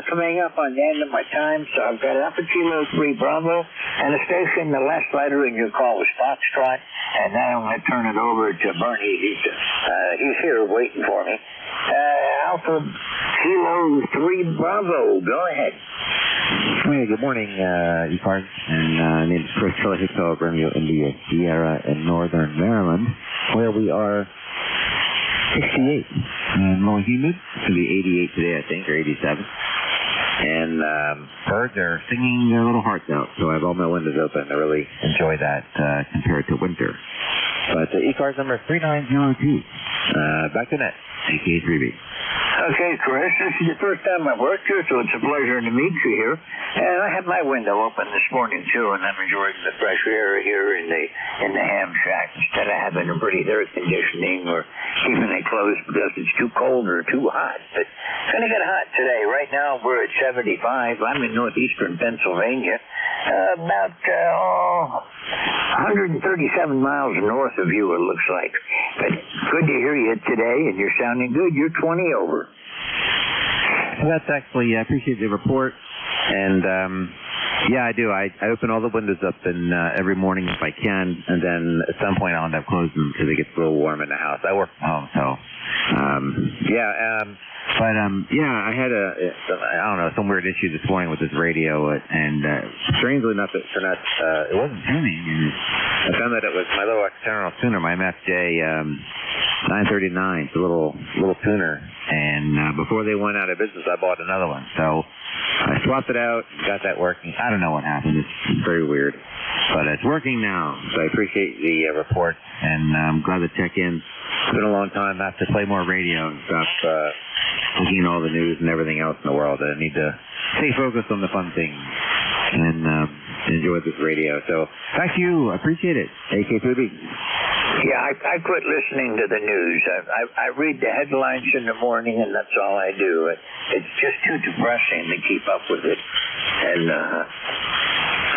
coming up on the end of my time, so I've got Alpha Kilo 3 Bravo, and the station, the last letter in your call was Foxtrot, and now I'm going to turn it over to Bernie. He's here waiting for me. Alpha Kilo 3 Bravo, go ahead. Hey, good morning, ECARS, and my name is Chris Charlie Hotel, Romeo India Sierra in northern Maryland, where we are 68 and more humid. It's going to be 88 today, I think, or 87. And birds are singing their little hearts out, so I have all my windows open. I really enjoy that compared to winter. But ECARS number 3902, back to net, AK3B. Okay, Chris, this is the first time I've worked here, so it's a pleasure to meet you here. And I have my window open this morning, too, and I'm enjoying the fresh air here in the ham shack instead of having to breathe air conditioning or keeping it closed because it's too cold or too hot. But it's going to get hot today. Right now, we're at 75. I'm in northeastern Pennsylvania, about 137 miles north of you, it looks like. But good to hear you today, and you're sounding good. You're 20 over. Well, that's actually, I appreciate the report. And, yeah, I do. I open all the windows up and every morning if I can, and then at some point I'll end up closing them because it gets a little warm in the house. I work from home, so, yeah, I had I don't know, some weird issue this morning with this radio, and strangely enough, it wasn't tuning, and I found that it was my little external tuner, my MFJ 939, it's a little tuner, and before they went out of business, I bought another one, so I swapped it out, got that working. I don't know what happened, it's very weird, but it's working now, so I appreciate the report, and I'm glad to check in. It's been a long time. I have to play more radio and stop looking at all the news and everything else in the world. I need to stay focused on the fun things and enjoy this radio. So thank you. I appreciate it. AK3B. Yeah, I quit listening to the news. I read the headlines in the morning, and that's all I do. It's just too depressing to keep up with it. And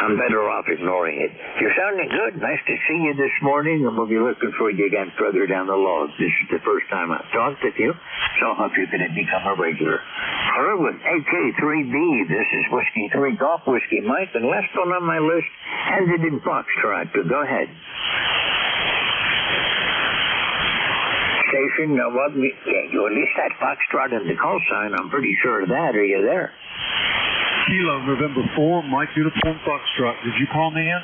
I'm better off ignoring it. You're sounding good. Nice to see you this morning, and we'll be looking for you again further down the log. This is the first time I've talked with you, so I hope you can become a regular. Hello, with AK3B. This is Whiskey 3 Golf Whiskey Mike, and last one on my list ended in Foxtrot. So go ahead. Station, you at least had Foxtrot in the call sign. I'm pretty sure of that. Are you there? Kilo, November 4, Mike Uniform Foxtrot. Did you call me in?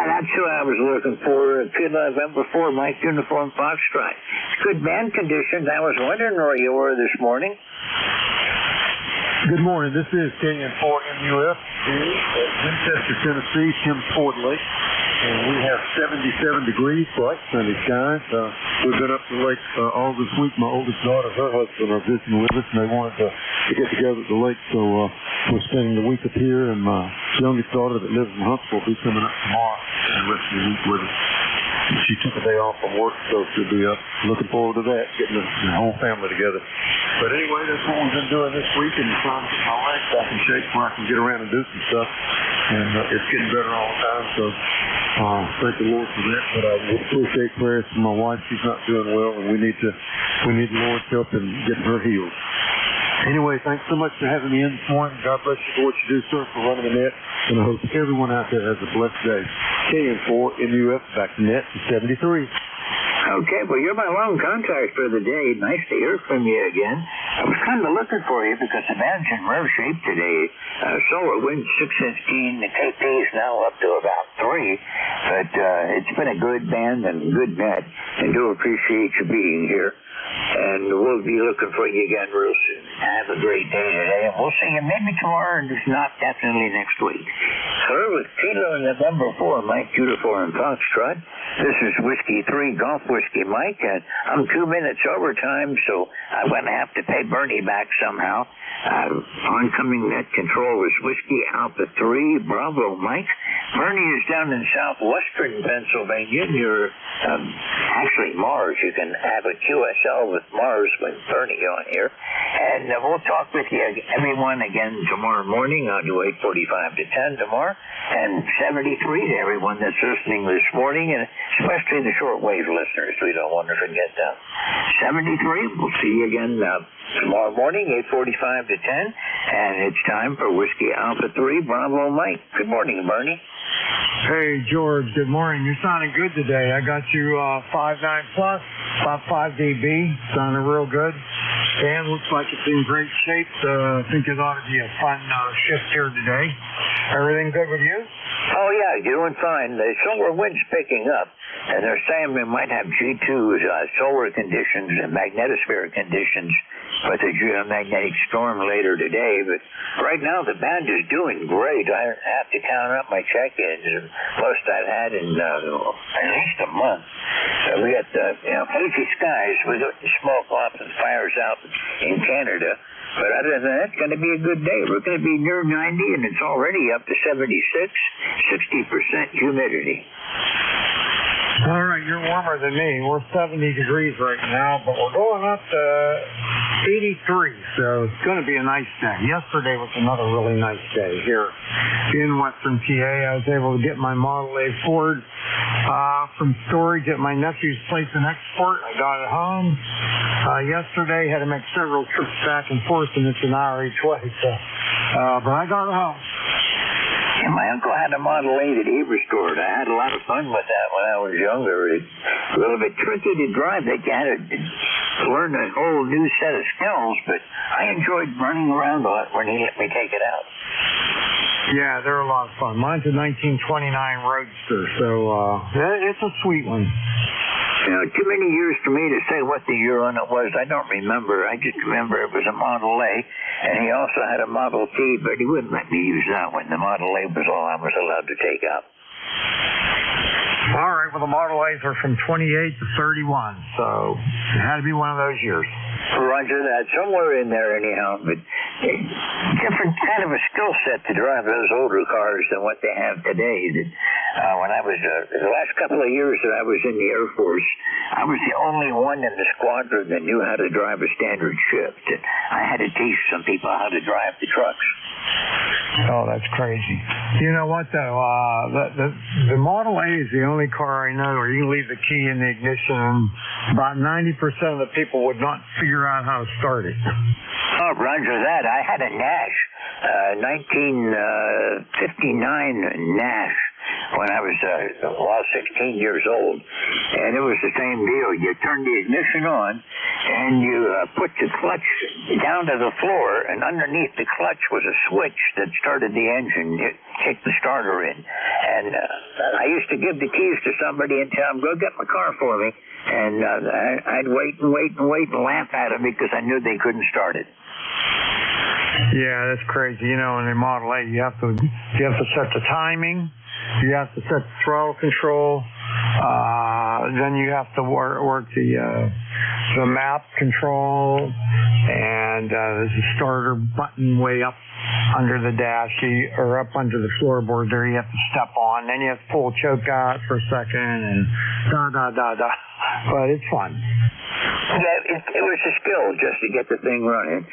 That's who I was looking for. Kilo, November 4, Mike Uniform Foxtrot. Good band conditions. I was wondering where you were this morning. Good morning. This is KN4MUF at Winchester, Tennessee, Tim's Ford Lake. And we have 77 degrees, bright sunny skies. We've been up to the lake all this week. My oldest daughter, her husband are visiting with us, and they wanted to get together at the lake. So we're spending the week up here, and my youngest daughter that lives in Huntsville will be coming up tomorrow and the rest of the week with us. She took a day off from work, so she'll be up. Looking forward to that, getting the whole family together. But anyway, that's what we've been doing this week, and trying to get my legs back in shape where I can get around and do some stuff. And it's getting better all the time, so thank the Lord for that. But I would appreciate prayers for my wife. She's not doing well, and we need the Lord's help in getting her healed. Anyway, thanks so much for having me in this morning. God bless you for what you do, sir, for running the net. And I hope everyone out there has a blessed day. KN4MUF back to net to 73. Okay, well, you're my long contact for the day. Nice to hear from you again. I was kind of looking for you because the band's in rare shape today. Solar wind 615. The KP is now up to about 3. But it's been a good band and good net. And do appreciate you being here. And we'll be looking for you again real soon. Have a great day today, and we'll see you maybe tomorrow, and if not, definitely next week. Hello, with Kilo November 4, Mike Uniform Foxtrot. This is Whiskey 3 Golf Whiskey Mike, and I'm 2 minutes overtime, so I'm going to have to pay Bernie back somehow. Oncoming net control is Whiskey Alpha 3 Bravo Mike. Bernie is down in southwestern Pennsylvania near, actually Mars. You can have a QSL with with Mars with Bernie on here. And we'll talk with you, everyone, again tomorrow morning. I'll do 8:45 to 10 tomorrow. And 73 to everyone that's listening this morning, and especially the shortwave listeners. We don't want to forget them. 73, we'll see you again tomorrow morning, 8:45 to 10. And it's time for Whiskey Alpha 3, Bravo Mike. Good morning, Bernie. Hey, George, good morning. You're sounding good today. I got you 5.9 plus, about 5 dB, sounding real good. Dan looks like it's in great shape. I think it ought to be a fun shift here today. Everything good with you? Oh, yeah, doing fine. The solar wind's picking up, and they're saying we might have G2 solar conditions and magnetosphere conditions with a geomagnetic storm later today. But right now, the band is doing great. I have to count up my check-ins, the most I've had in at least a month. We got hazy skies. We got smoke off and fires out in Canada. But other than that, it's going to be a good day. We're going to be near 90, and it's already up to 76, 60% humidity. All right, you're warmer than me. We're 70 degrees right now, but we're going up to 83, so it's going to be a nice day. Yesterday was another really nice day here in Western PA. I was able to get my Model A Ford from storage at my nephew's place in Export. I got it home yesterday. Had to make several trips back and forth, and it's an hour each way. So, but I got it home. And my uncle had a Model 8 that he restored. I had a lot of fun with that when I was younger. It's a little bit tricky to drive. They had to learn a whole new set of skills, but I enjoyed running around a lot when he let me take it out. Yeah, they're a lot of fun. Mine's a 1929 Roadster, so it's a sweet one. Too many years for me to say what the year on it was. I don't remember. I just remember it was a Model A, and he also had a Model T, but he wouldn't let me use that one. The Model A was all I was allowed to take out. All right, well, the Model A's are from 28 to 31, so it had to be one of those years. Roger that. Somewhere in there, anyhow, but different kind of a skill set to drive those older cars than what they have today. That when I was the last couple of years that I was in the Air Force, I was the only one in the squadron that knew how to drive a standard shift. I had to teach some people how to drive the trucks. Oh, that's crazy. You know what, though? The Model A is the only car I know where you can leave the key in the ignition and about 90% of the people would not figure out how to start it. Oh, roger that. I had a Nash, 1959 Nash, when I was 16 years old. And it was the same deal. You turned the ignition on, and you put the clutch down to the floor, and underneath the clutch was a switch that started the engine. It kicked the starter in. And I used to give the keys to somebody and tell them, go get my car for me. And I'd wait and laugh at them because I knew they couldn't start it. Yeah, that's crazy. In a Model A, you have to set the timing. You have to set the throttle control. Then you have to work the map control, and there's a starter button way up under the dash, or up under the floorboard there. You have to step on. Then you have to pull choke out for a second, and da. But it's fun. Yeah, it was a skill just to get the thing running.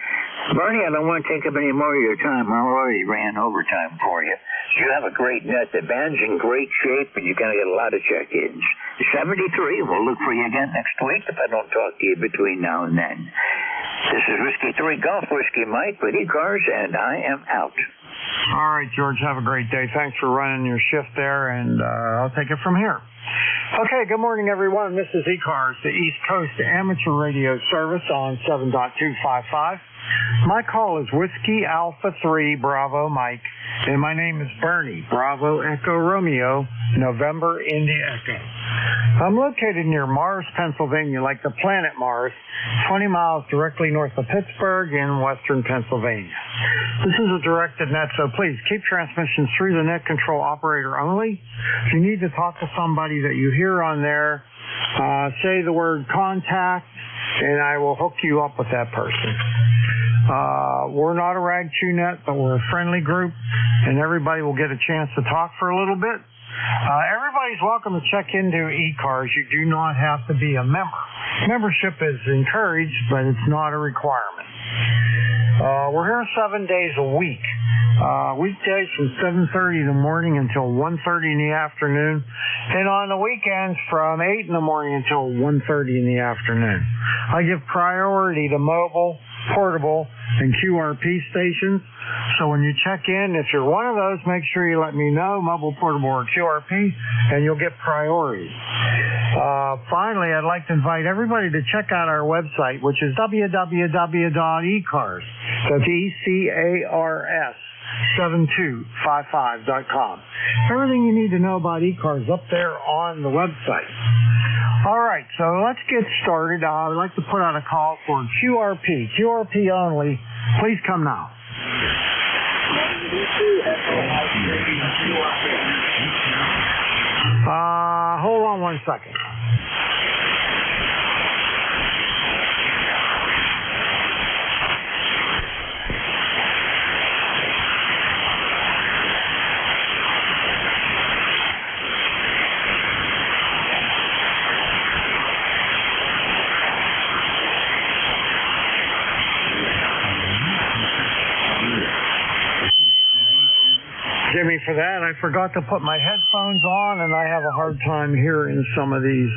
Bernie, I don't want to take up any more of your time. I already ran overtime for you. You have a great net. The band's in great shape, and you're going to get a lot of check-ins. 73, we'll look for you again next week if I don't talk to you between now and then. This is Whiskey 3 Golf Whiskey Mike with ECARS, and I am out. All right, George, have a great day. Thanks for running your shift there, and I'll take it from here. Okay, good morning, everyone. This is ECARS, the East Coast Amateur Radio Service on 7.255. My call is Whiskey Alpha 3 Bravo Mike, and my name is Bernie, Bravo Echo Romeo, November India Echo. I'm located near Mars, Pennsylvania, like the planet Mars, 20 miles directly north of Pittsburgh in western Pennsylvania. This is a directed net, so please keep transmissions through the net control operator only. If you need to talk to somebody that you hear on there, say the word contact, and I will hook you up with that person. We're not a rag chew net, but we're a friendly group, and everybody will get a chance to talk for a little bit. Everybody's welcome to check into ECARS. You do not have to be a member. membership is encouraged, but it's not a requirement. We're here 7 days a week. Weekdays from 7:30 in the morning until 1:30 in the afternoon, and on the weekends from 8 in the morning until 1:30 in the afternoon. I give priority to mobile, portable, and QRP stations. So when you check in, if you're one of those, make sure you let me know, mobile, portable, or QRP, and you'll get priority. Finally, I'd like to invite everybody to check out our website, which is www.ECARS. That's ECARS 7255.com. Everything you need to know about ECARS up there on the website. All right, so let's get started. I'd like to put out a call for QRP. QRP only. Please come now. Hold on one second. Forgive me for that. I forgot to put my headphones on, and I have a hard time hearing some of these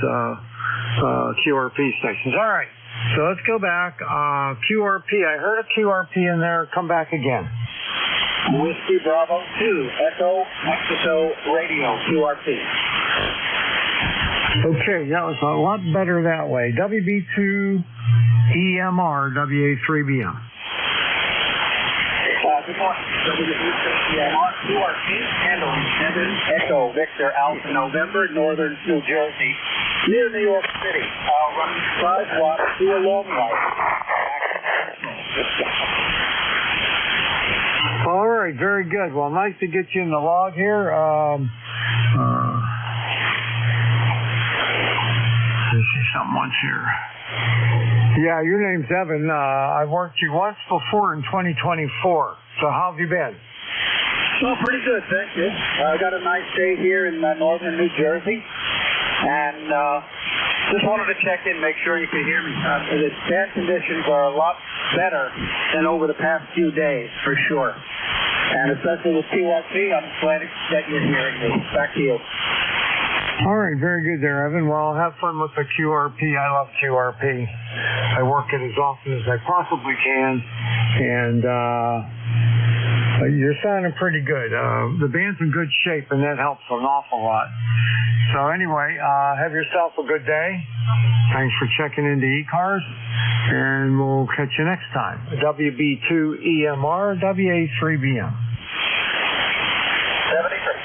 QRP stations. All right, so let's go back. QRP, I heard a QRP in there. Come back again. Whiskey Bravo 2, Echo Mexico Radio, QRP. Okay, that was a lot better that way. WB2 EMR, WA3BM. Good morning. WB2EMR, QRP, handling 7 Echo Victor Alpha November, Northern New Jersey, near New York City. Running 5 watts to a long ride. All right, very good. Well, nice to get you in the log here. Let's see something once here. Yeah, your name's Evan. I've worked you once before in 2024. So how have you been? Well, pretty good, thank you. I got a nice day here in northern New Jersey, and just wanted to check in, make sure you can hear me. The bad conditions are a lot better than over the past few days, for sure. And especially with QRP, I'm glad that you're hearing me. Back to you. All right, very good there, Evan. Well, have fun with the QRP. I love QRP. I work it as often as I possibly can, and you're sounding pretty good. The band's in good shape, and that helps an awful lot. So anyway, have yourself a good day. Thanks for checking into ECARS, and we'll catch you next time. WB2 EMR, WA3BM. 73.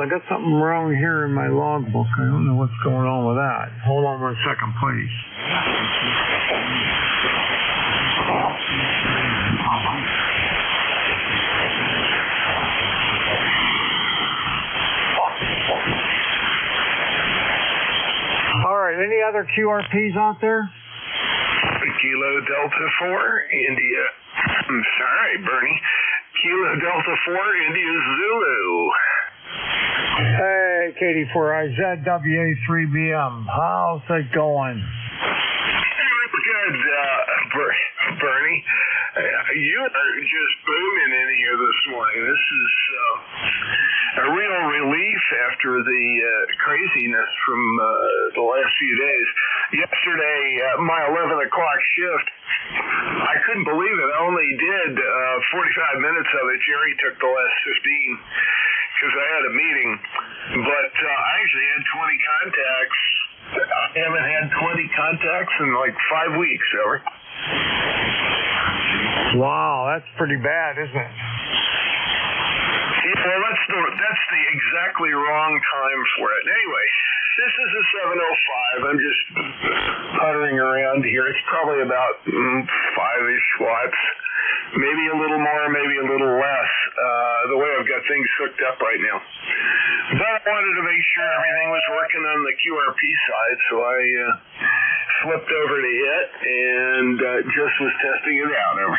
I got something wrong here in my logbook. I don't know what's going on with that. Hold on 1 second, please. All right, any other QRPs out there? Kilo Delta 4, India. I'm sorry, Bernie. Kilo Delta 4, India Zulu. Hey, Katie4IZ, WA3BM. How's it going? Good, Bernie. You are just booming in here this morning. This is a real relief after the craziness from the last few days. Yesterday, my 11 o'clock shift, I couldn't believe it. I only did 45 minutes of it. Jerry took the last 15 because I had a meeting. But I actually had 20 contacts. I haven't had 20 contacts in like 5 weeks, ever. Wow, that's pretty bad, isn't it? Yeah, well, that's the exactly wrong time for it. Anyway, this is a 705. I'm just puttering around here. It's probably about 5-ish watts, maybe a little more, maybe a little less, the way I've got things hooked up right now. But I wanted to make sure everything was working on the QRP side, so I flipped over to it and just was testing it out. Over.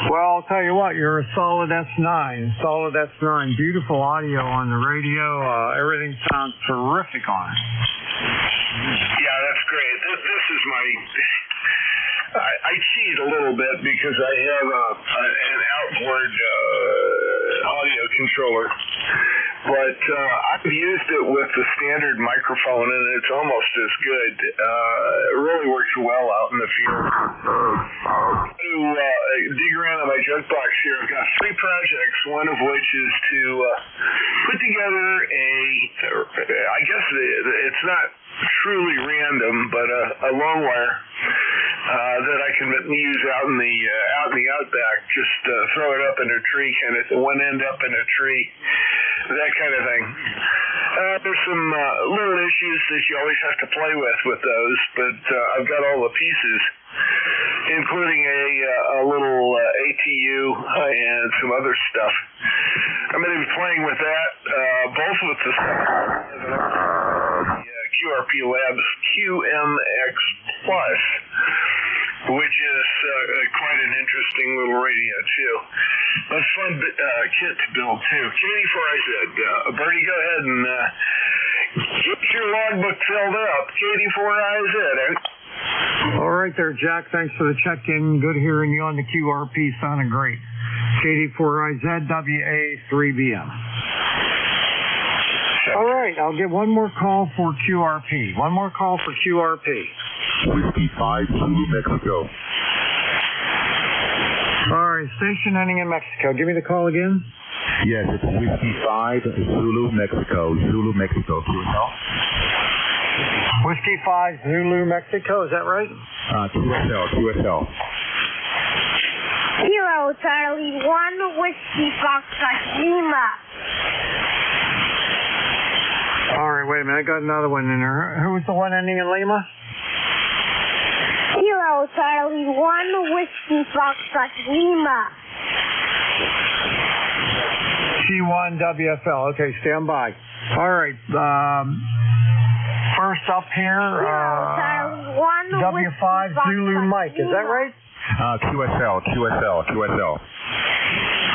Well, I'll tell you what, you're a solid S9. Solid S9. Beautiful audio on the radio. Everything sounds terrific on it. Yeah, that's great. This is my... I cheat a little bit because I have an outboard audio controller, but I've used it with the standard microphone, and it's almost as good. It really works well out in the field. To dig around in my junk box here, I've got 3 projects, one of which is to put together I guess it's not truly random, but a long wire that I can use out in the outback. Just throw it up in a tree, kind of one end up in a tree, that kind of thing. There's some little issues that you always have to play with those, but I've got all the pieces, including a little ATU and some other stuff. I'm going to be playing with that, both with the QRP Labs QMX Plus, which is quite an interesting little radio, too. A fun kit to build, too. K84IZ. Bernie, go ahead and get your logbook filled up. K84IZ. All right there, Jack. Thanks for the check-in. Good hearing you on the QRP. Sounding great. K84IZ, WA3BM. All right, I'll get one more call for QRP. One more call for QRP. Whiskey 5, Zulu, Mexico. All right, station ending in Mexico. Give me the call again. Yes, it's Whiskey 5, Zulu, Mexico. Zulu, Mexico. QSL? Whiskey 5, Zulu, Mexico. Is that right? QSL. Kilo Charlie 1, Whiskey Foxtrot Lima. All right, wait a minute. I got another one in there. Who was the one ending in Lima? Kilo Charlie 1, Whiskey Foxtrot Lima. C1WFL. Okay, stand by. All right. First up here, Charlie 1, W5 Zulu Mike. Is that right? QSL.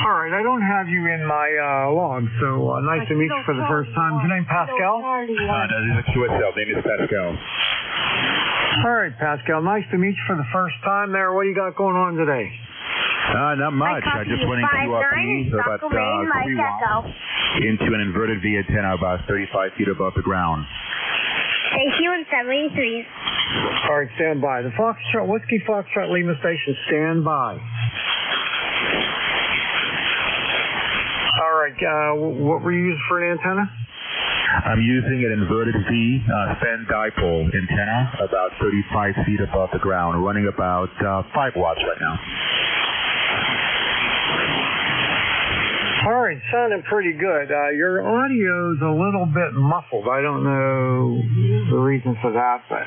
All right, I don't have you in my log, so nice to meet you for the first time. Is your name Pascal? No, this is QSL. Name is Pascal. All right, Pascal, nice to meet you for the first time there. What do you got going on today? Not much. I just went into about 3 watts into an inverted V antenna about 35 feet above the ground. Station 73. All right, stand by. The Foxtrot, Whiskey Foxtrot Lima station, stand by. All right, what were you using for an antenna? I'm using an inverted V Fen dipole antenna about 35 feet above the ground, running about 5 watts right now. All right, sounding pretty good. Your audio's a little bit muffled. I don't know the reason for that, but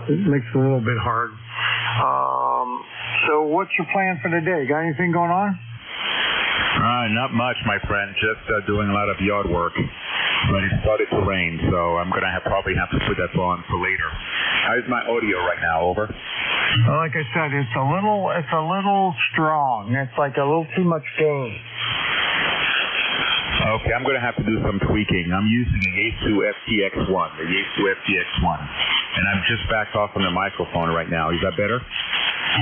it makes it a little bit hard. So what's your plan for the day? Got anything going on? Not much, my friend. Just doing a lot of yard work. But it started to rain, so I'm going to probably have to put that on for later. How's my audio right now? Over? Well, like I said, it's a little strong. It's like a little too much gain. Okay, I'm going to have to do some tweaking. I'm using a Yaesu FTX1, the Yaesu FTX1. And I'm just backed off on the microphone right now. Is that better?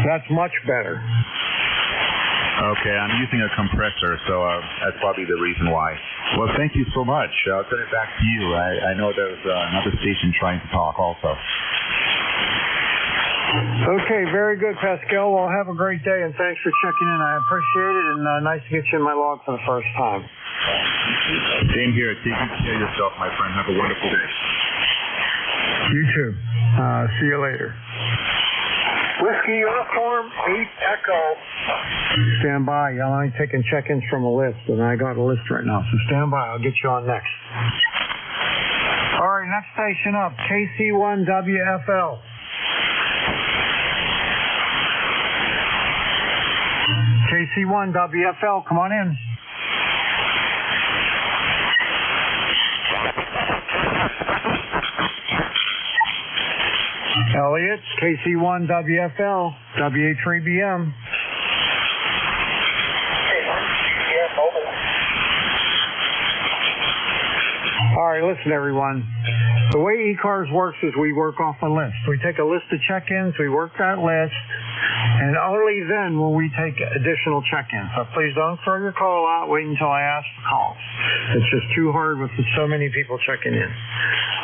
That's much better. Okay, I'm using a compressor, so that's probably the reason why. Well, thank you so much. I'll turn it back to you. I know there's another station trying to talk also. Okay, very good, Pascal. Well, have a great day, and thanks for checking in. I appreciate it, and nice to get you in my log for the first time. Same here. Take good care of yourself, my friend. Have a wonderful day. You too. See you later. Whiskey Uniform 8 Echo. Stand by. I'm only taking check-ins from a list, and I got a list right now, so stand by. I'll get you on next. All right, next station up, KC1WFL. KC1WFL, come on in. Elliot, KC1WFL, WA3BM. All right, listen, everyone. The way ECARS works is we work off a list. We take a list of check-ins, we work that list, and only then will we take additional check-ins. So please don't throw your call out. Wait until I ask for calls. It's just too hard with so many people checking in.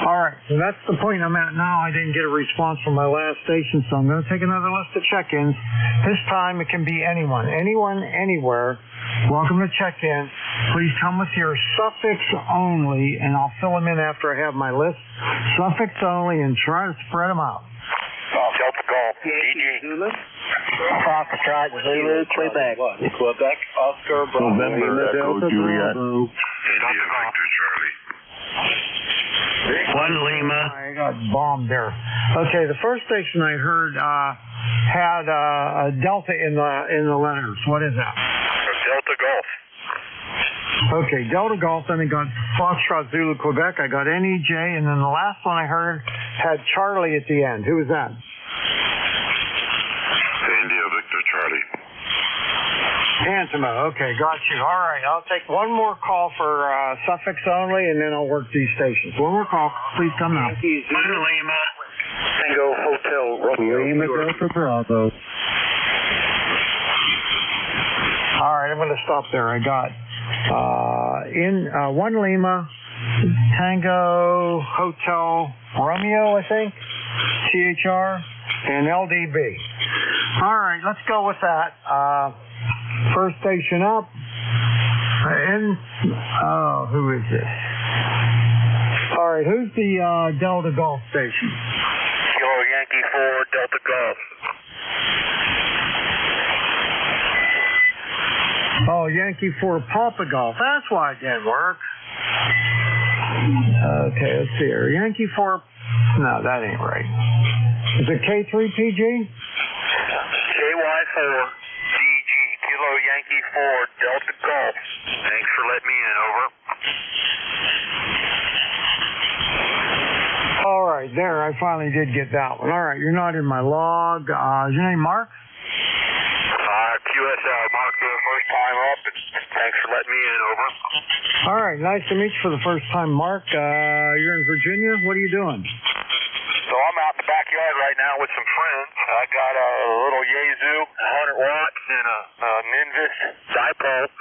All right, so that's the point I'm at now. I didn't get a response from my last station, so I'm going to take another list of check-ins. This time it can be anyone, anywhere. Welcome to check-in. Please come with your suffix only, and I'll fill them in after I have my list. Suffix only, and try to spread them out. Delta Golf, DG. Zulu. Foxtrot, Zulu, Quebec. Quebec, Oscar, Bravo. November, Echo, Juliet. India, Victor, Charlie. 1 Lima. I got bombed there. Okay, the first station I heard had a Delta in the letters. What is that? Delta Golf. Okay, Delta Golf, then I got Foxtrot, Zulu, Quebec. I got NEJ, and then the last one I heard had Charlie at the end. Who was that? India, Victor, Charlie. Antimo. Okay, got you. All right, I'll take one more call for suffix only, and then I'll work these stations. One more call. Please come now. 1 Lima. Tango Hotel Romeo. Lima Delta Bravo. All right, I'm going to stop there. I got 1 Lima, Tango Hotel Romeo, I think, CHR, and LDB. All right, let's go with that. First station up. Who is this? All right, who's the Delta Golf station? Kilo Yankee 4, Delta Golf. Oh, Yankee 4 Papa Golf. That's why it didn't work. Okay, let's see here. Yankee 4. No, that ain't right. Is it K3PG? KY4 DG, Kilo Yankee 4, Delta Golf. Thanks for letting me in, over. All right, there. I finally did get that one. All right, you're not in my log. Is your name Mark? QSL, Mark, for the first time up. Thanks for letting me in, over. All right, nice to meet you for the first time, Mark. You're in Virginia. What are you doing? So I'm out in the backyard right now with some friends. I got a little Yaesu, 100 watts, and a Ninvis dipole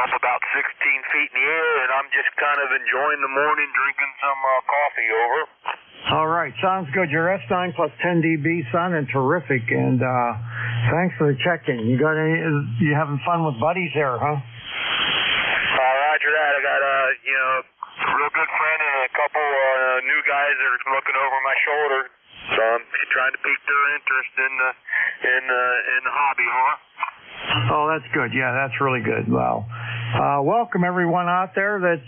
up about 16 feet in the air, and I'm just kind of enjoying the morning, drinking some coffee, over. All right, sounds good. Your S9 plus 10 dB sounding terrific, and thanks for the check-in. You having fun with buddies there, huh? Roger that. I got a real good friend and a couple new guys that are looking over my shoulder. So I'm trying to pique their interest in the hobby, huh? Oh, that's good. Yeah, that's really good. Well, welcome everyone out there that's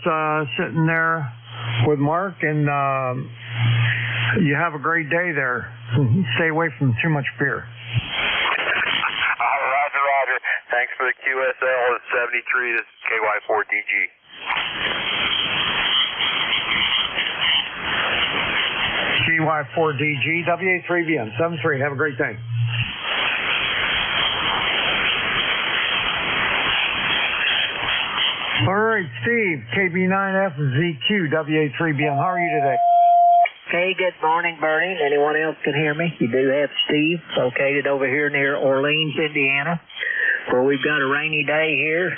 sitting there with Mark, and you have a great day there. Stay away from too much beer. Roger. Thanks for the QSL 73. This is KY4DG. KY4DG, WA3BM 73. Have a great day. All right, Steve, KB9FZQ, WA3BM. How are you today? Hey, good morning, Bernie. Anyone else can hear me? You do have Steve, located over here near Orleans, Indiana, where we've got a rainy day here,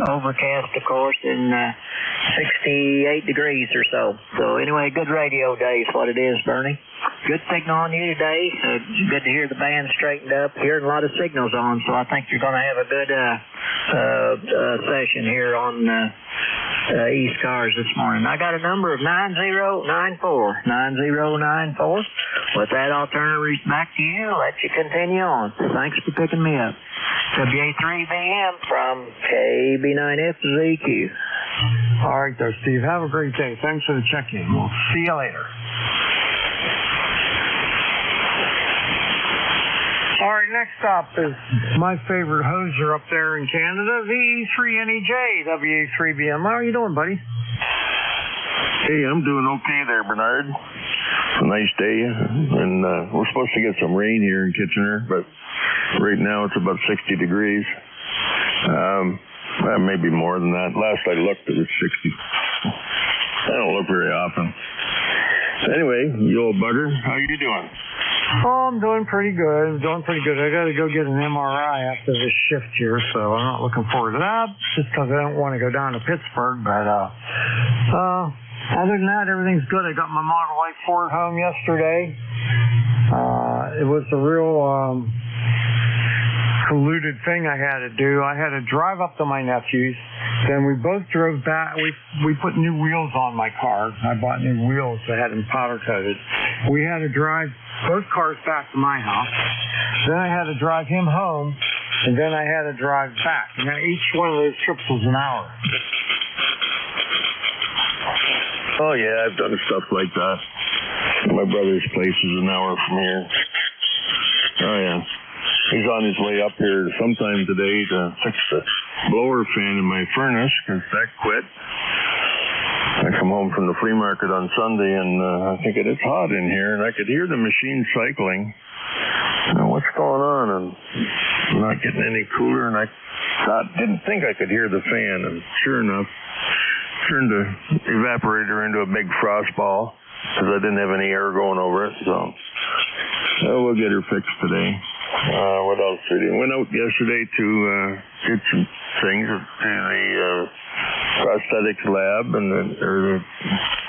overcast, of course, and 68 degrees or so. So anyway, good radio day is what it is, Bernie. Good signal on you today. Good to hear the band straightened up. Hearing a lot of signals on, so I think you're going to have a good session here on ECARS this morning. I got a number of 9094. With that, I'll turn it back to you. Let you continue on. Thanks for picking me up. WA3BM from KB9FZQ. All right there, Steve. Have a great day. Thanks for the check-in. We'll see you later. All right, next up is my favorite hoser up there in Canada, VE3NEJ, WA3BM. How are you doing, buddy? Hey, I'm doing okay there, Bernard. a nice day, and we're supposed to get some rain here in Kitchener, but right now it's about 60 degrees. Maybe more than that. Last I looked, it was 60. I don't look very often. Anyway, you old bugger, how you doing? Oh, I'm doing pretty good. I got to go get an MRI after this shift here, so I'm not looking forward to that, just because I don't want to go down to Pittsburgh. But other than that, everything's good. I got my Model A Ford home yesterday. It was a real colluded thing I had to do. I had to drive up to my nephew's. Then we both drove back. We put new wheels on my car. I bought new wheels that had them powder coated. We had to drive both cars back to my house. Then I had to drive him home, and then I had to drive back. Now each one of those trips was an hour. Oh yeah, I've done stuff like that. My brother's place is an hour from here. Oh yeah. He's on his way up here sometime today to fix the blower fan in my furnace because that quit. I come home from the flea market on Sunday and I think it's hot in here, and I could hear the machine cycling. What's going on? And I'm not getting any cooler, and I didn't think I could hear the fan, and sure enough, turned the evaporator into a big frost ball because I didn't have any air going over it. So we'll get her fixed today. What else did we do? Went out yesterday to get some things to the prosthetics lab or the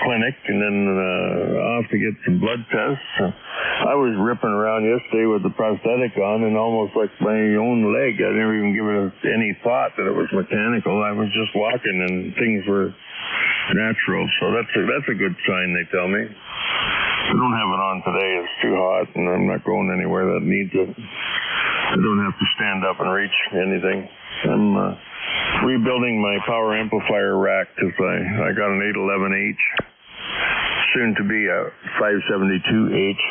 clinic, and then off to get some blood tests. I was ripping around yesterday with the prosthetic on, and almost like my own leg. I never even give it any thought that it was mechanical. I was just walking, and things were natural. So that's a good sign, they tell me. I don't have it on today. It's too hot, and I'm not going anywhere that needs it. I don't have to stand up and reach anything. I'm rebuilding my power amplifier rack because I got an 811H, soon to be a 572H.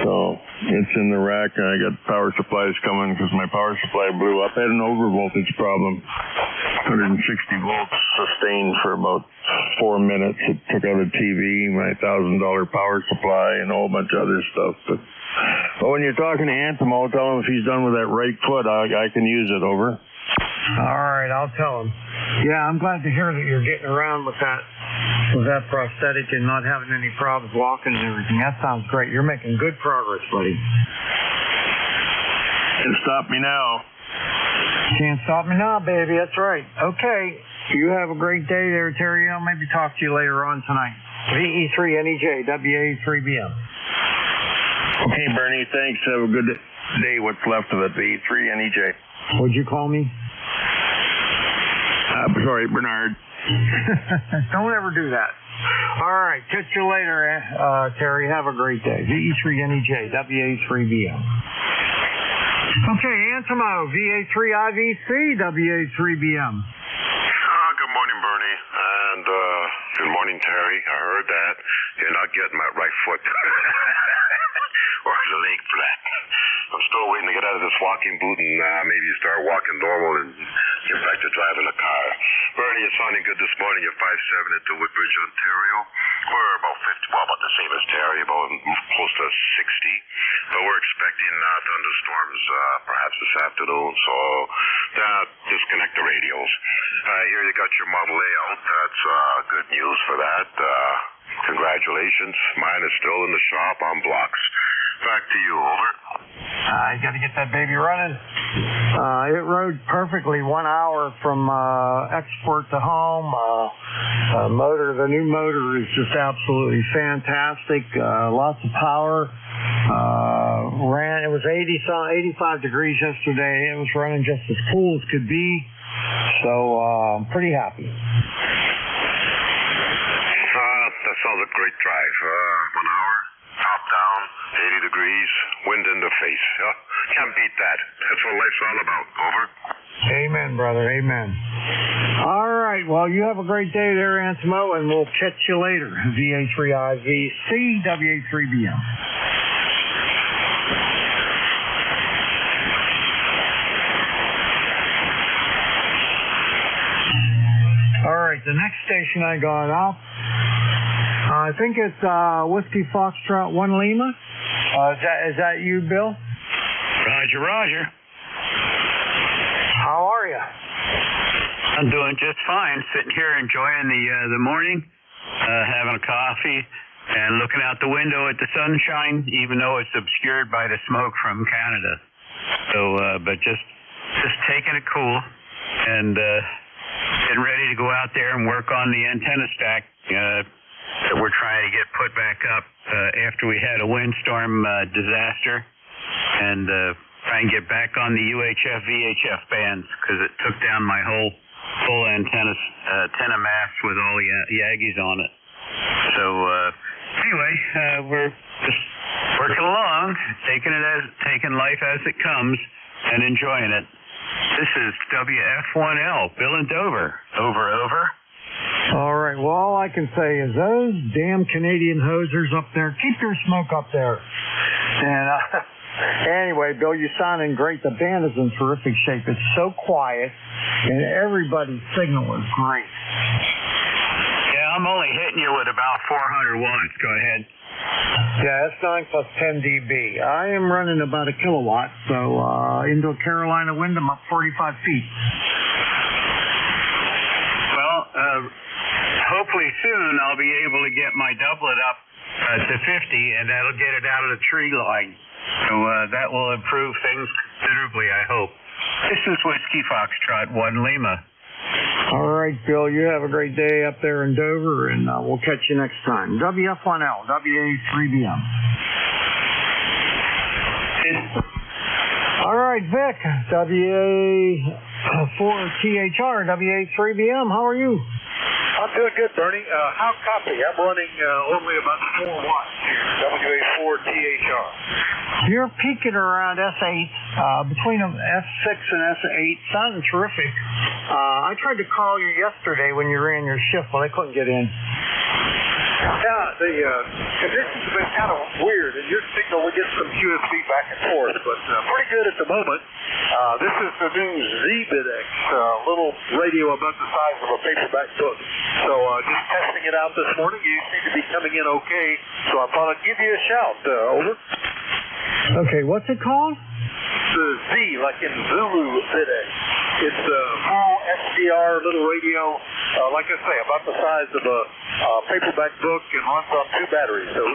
So it's in the rack, and I got power supplies coming because my power supply blew up. I had an overvoltage problem. 160 volts sustained for about 4 minutes. It took out a TV, my $1,000 power supply, and a whole bunch of other stuff. But when you're talking to Antimo, tell him if he's done with that right foot, I can use it. Over. All right, I'll tell him. Yeah, I'm glad to hear that you're getting around with that prosthetic and not having any problems walking and everything. That sounds great. You're making good progress, buddy. Can't stop me now. Can't stop me now, baby. That's right. Okay. You have a great day there, Terry. I'll maybe talk to you later on tonight. VE3NEJ, WA3BM. Okay, Bernie. Thanks. Have a good day. What's left of it, VE3NEJ. What'd you call me? Sorry, Bernard. Don't ever do that. All right. Catch you later, Terry. Have a great day. VE3NEJ, WA3BM. Okay, Antimo, VA3IVC, WA3BM. Good morning, Bernie, and good morning, Terry. I heard that you're not getting that right foot or the leg flat. I'm still waiting to get out of this walking boot and maybe start walking normal and get back to driving a car. Bernie, you're sounding good this morning. You're 5'7" into Woodbridge, Ontario. We're about 50, well, about the same as Terry, about close to 60. But we're expecting thunderstorms perhaps this afternoon, so disconnect the radios. Here you got your Model A out. That's good news for that. Congratulations. Mine is still in the shop on blocks. Back to you, over. You got to get that baby running. It rode perfectly 1 hour from export to home. The new motor is just absolutely fantastic. Lots of power. It was 85 degrees yesterday. It was running just as cool as could be. So I'm pretty happy. That sounds a great drive. 1 hour, top down, 80 degrees, wind in the face. Can't beat that. That's what life's all about. Over. Amen, brother. Amen. All right. Well, you have a great day there, Antimo, and we'll catch you later. VA3IVC, WA3BM. All right. The next station I got off I think it's Whiskey Foxtrot 1 Lima. Is that you, Bill? Roger, Roger. How are you? I'm doing just fine. Sitting here enjoying the morning, having a coffee, and looking out the window at the sunshine, even though it's obscured by the smoke from Canada. So, but just taking it cool and getting ready to go out there and work on the antenna stack that we're trying to get put back up after we had a windstorm disaster, and try and get back on the UHF VHF bands because it took down my whole full antenna mast with all the Yaggies on it. So anyway, we're just working along, taking life as it comes and enjoying it. This is WF1L, Bill in Dover. Over. All right. Well, all I can say is those damn Canadian hosers up there, keep your smoke up there. And anyway, Bill, you're sounding great. The band is in terrific shape. It's so quiet, and everybody's signal is great. Yeah, I'm only hitting you with about 400 watts. Go ahead. Yeah, that's 9 plus 10 dB. I am running about a kilowatt, so into a Carolina wind, I'm up 45 feet. Well, hopefully soon I'll be able to get my doublet up to 50, and that'll get it out of the tree line. So that will improve things considerably, I hope. This is Whiskey Foxtrot 1 Lima. All right, Bill, you have a great day up there in Dover, and we'll catch you next time. WF1L, WA3BM. All right, Vic, WA4THR, WA3BM, how are you? I'm doing good, Bernie. How copy? I'm running only about 4 watts here, WA4THR. You're peaking around S8, between S6 and S8, sounding terrific. I tried to call you yesterday when you ran your shift, but I couldn't get in. Yeah, the conditions have been kind of weird, and your signal, we get some QSC back and forth, but pretty good at the moment. This is the new Z-Bidex, little radio about the size of a paperback book. So just testing it out this morning. You seem to be coming in okay, so I thought I'd give you a shout. Over. Okay, what's it called? The Z, like in Zulu Bidex. It's a full SDR little radio, like I say, about the size of a paperback book and runs on 2 batteries. So.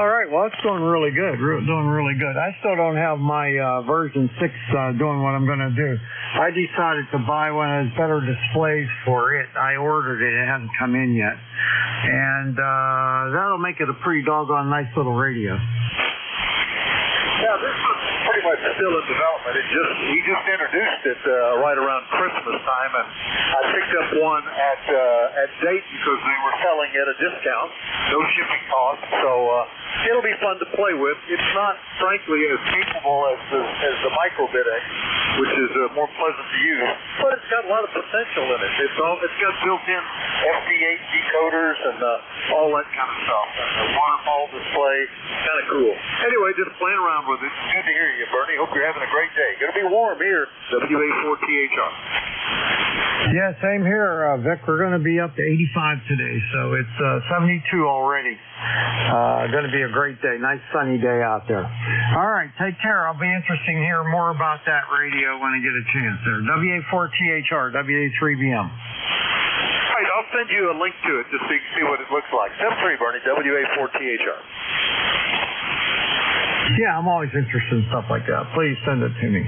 All right, well, it's doing really good. Doing really good. I still don't have my version 6 doing what I'm going to do. I decided to buy one of those better displays for it. I ordered it. It hasn't come in yet. And that'll make it a pretty doggone nice little radio. Yeah, this was pretty much still in development. We just introduced it right around Christmas time, and I picked up one at Dayton because they were selling at a discount, no shipping cost. So it'll be fun to play with. It's not, frankly, as capable as the Micro Bidex, which is more pleasant to use, but it's got a lot of potential in it. It's got built-in FD8 decoders and all that kind of stuff, and a waterfall display, kind of cool. Anyway, just playing around with it. Good to hear you, Bernie. Hope you're having a great day. Going to be warm here, WA4THR. Yeah, same here, Vic. We're going to be up to 85 today, so it's 72 already. Going to be a great day. Nice sunny day out there. All right, take care. I'll be interested to hear more about that radio when I get a chance there. WA4THR, WA3BM. Right, I'll send you a link to it just so you can see what it looks like. 73, Bernie, WA4THR. Yeah, I'm always interested in stuff like that. Please send it to me.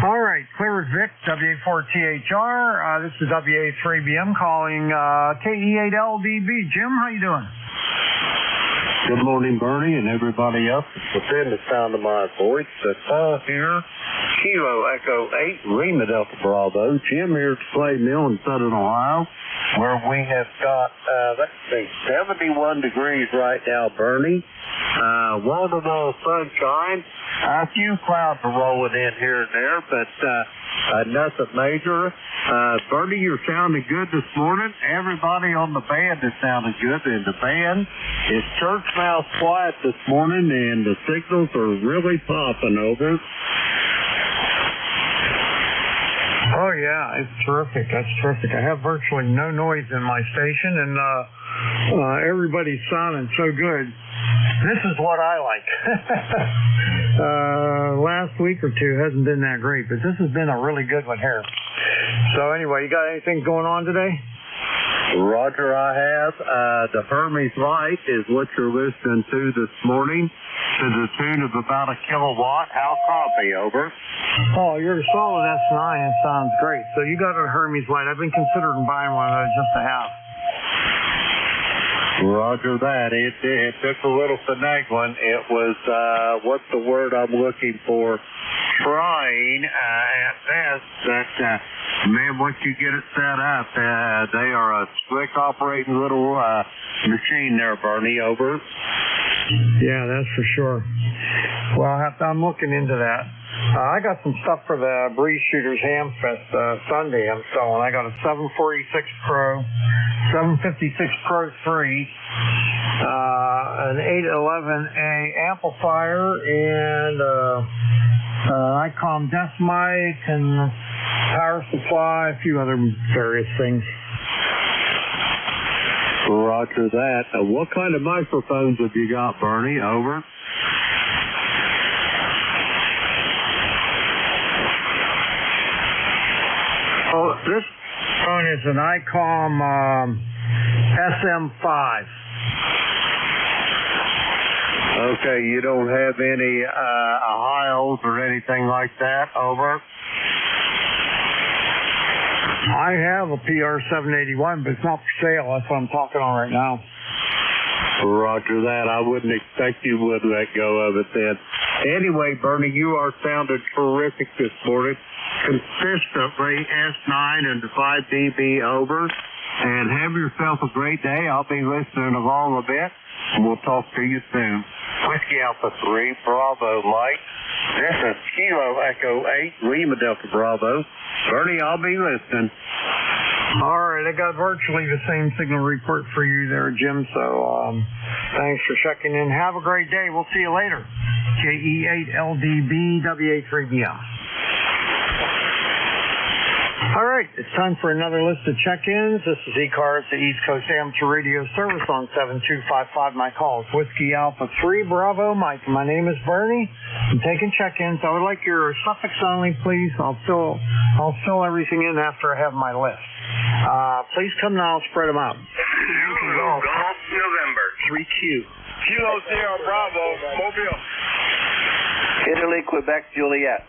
All right, Clear with Vic, WA4THR. This is WA3BM calling KE8LDB. Jim, how you doing? Good morning, Bernie, and everybody else within the sound of my voice. That's here. Kilo Echo 8, Lima Delta Bravo. Jim here at Clay Mill in Southern Ohio, where we have got, 71 degrees right now, Bernie. Wonderful sunshine. A few clouds are rolling in here and there, but nothing major. Bernie, you're sounding good this morning. Everybody on the band is sounding good, and the band is church mouse quiet this morning, and the signals are really popping over. Oh, yeah, it's terrific. That's terrific. I have virtually no noise in my station, and everybody's sounding so good. This is what I like. Last week or two hasn't been that great, but this has been a really good one here. So anyway, you got anything going on today? Roger, I have. The Hermes Light is what you're listening to this morning to the tune of about a kilowatt. How copy, over? Oh, you're a solid S9. It sounds great. So you got a Hermes Light. I've been considering buying one of those just to have. Roger that. It took a little finagling. It was, what's the word I'm looking for? Trying at best, but man, once you get it set up, they are a slick operating little machine there, Bernie, over. Yeah, that's for sure. Well, I'm looking into that. I got some stuff for the Breeze Shooters Hamfest Sunday I'm selling. I got a 746 Pro, 756 Pro 3, an 811A amplifier, and ICOM desk mic and power supply, a few other various things. Roger that. What kind of microphones have you got, Bernie? Over. Oh, this phone is an ICOM SM5. Okay, you don't have any Ohios or anything like that, over? I have a PR781, but it's not for sale. That's what I'm talking on right now. Roger that. I wouldn't expect you would let go of it then. Anyway, Bernie, you are sounding terrific this morning. Consistently S9 and 5 dB over. And have yourself a great day. I'll be listening along a bit, and we'll talk to you soon. Whiskey Alpha 3, Bravo Mike. This is Kilo Echo 8, Lima Delta Bravo. Bernie, I'll be listening. All right, I got virtually the same signal report for you there, Jim, so thanks for checking in. Have a great day. We'll see you later. KE8LDB WA3BM. All right, it's time for another list of check-ins. This is ECARS, the East Coast Amateur Radio Service on 7255. My call is Whiskey Alpha 3 Bravo Mike. My name is Bernie. I'm taking check-ins. I would like your suffix only, please. I'll fill everything in after I have my list. Please come now. I'll spread them out. Golf November 3Q. Kilo Sierra Bravo Mobile. Italy, Quebec, Juliet.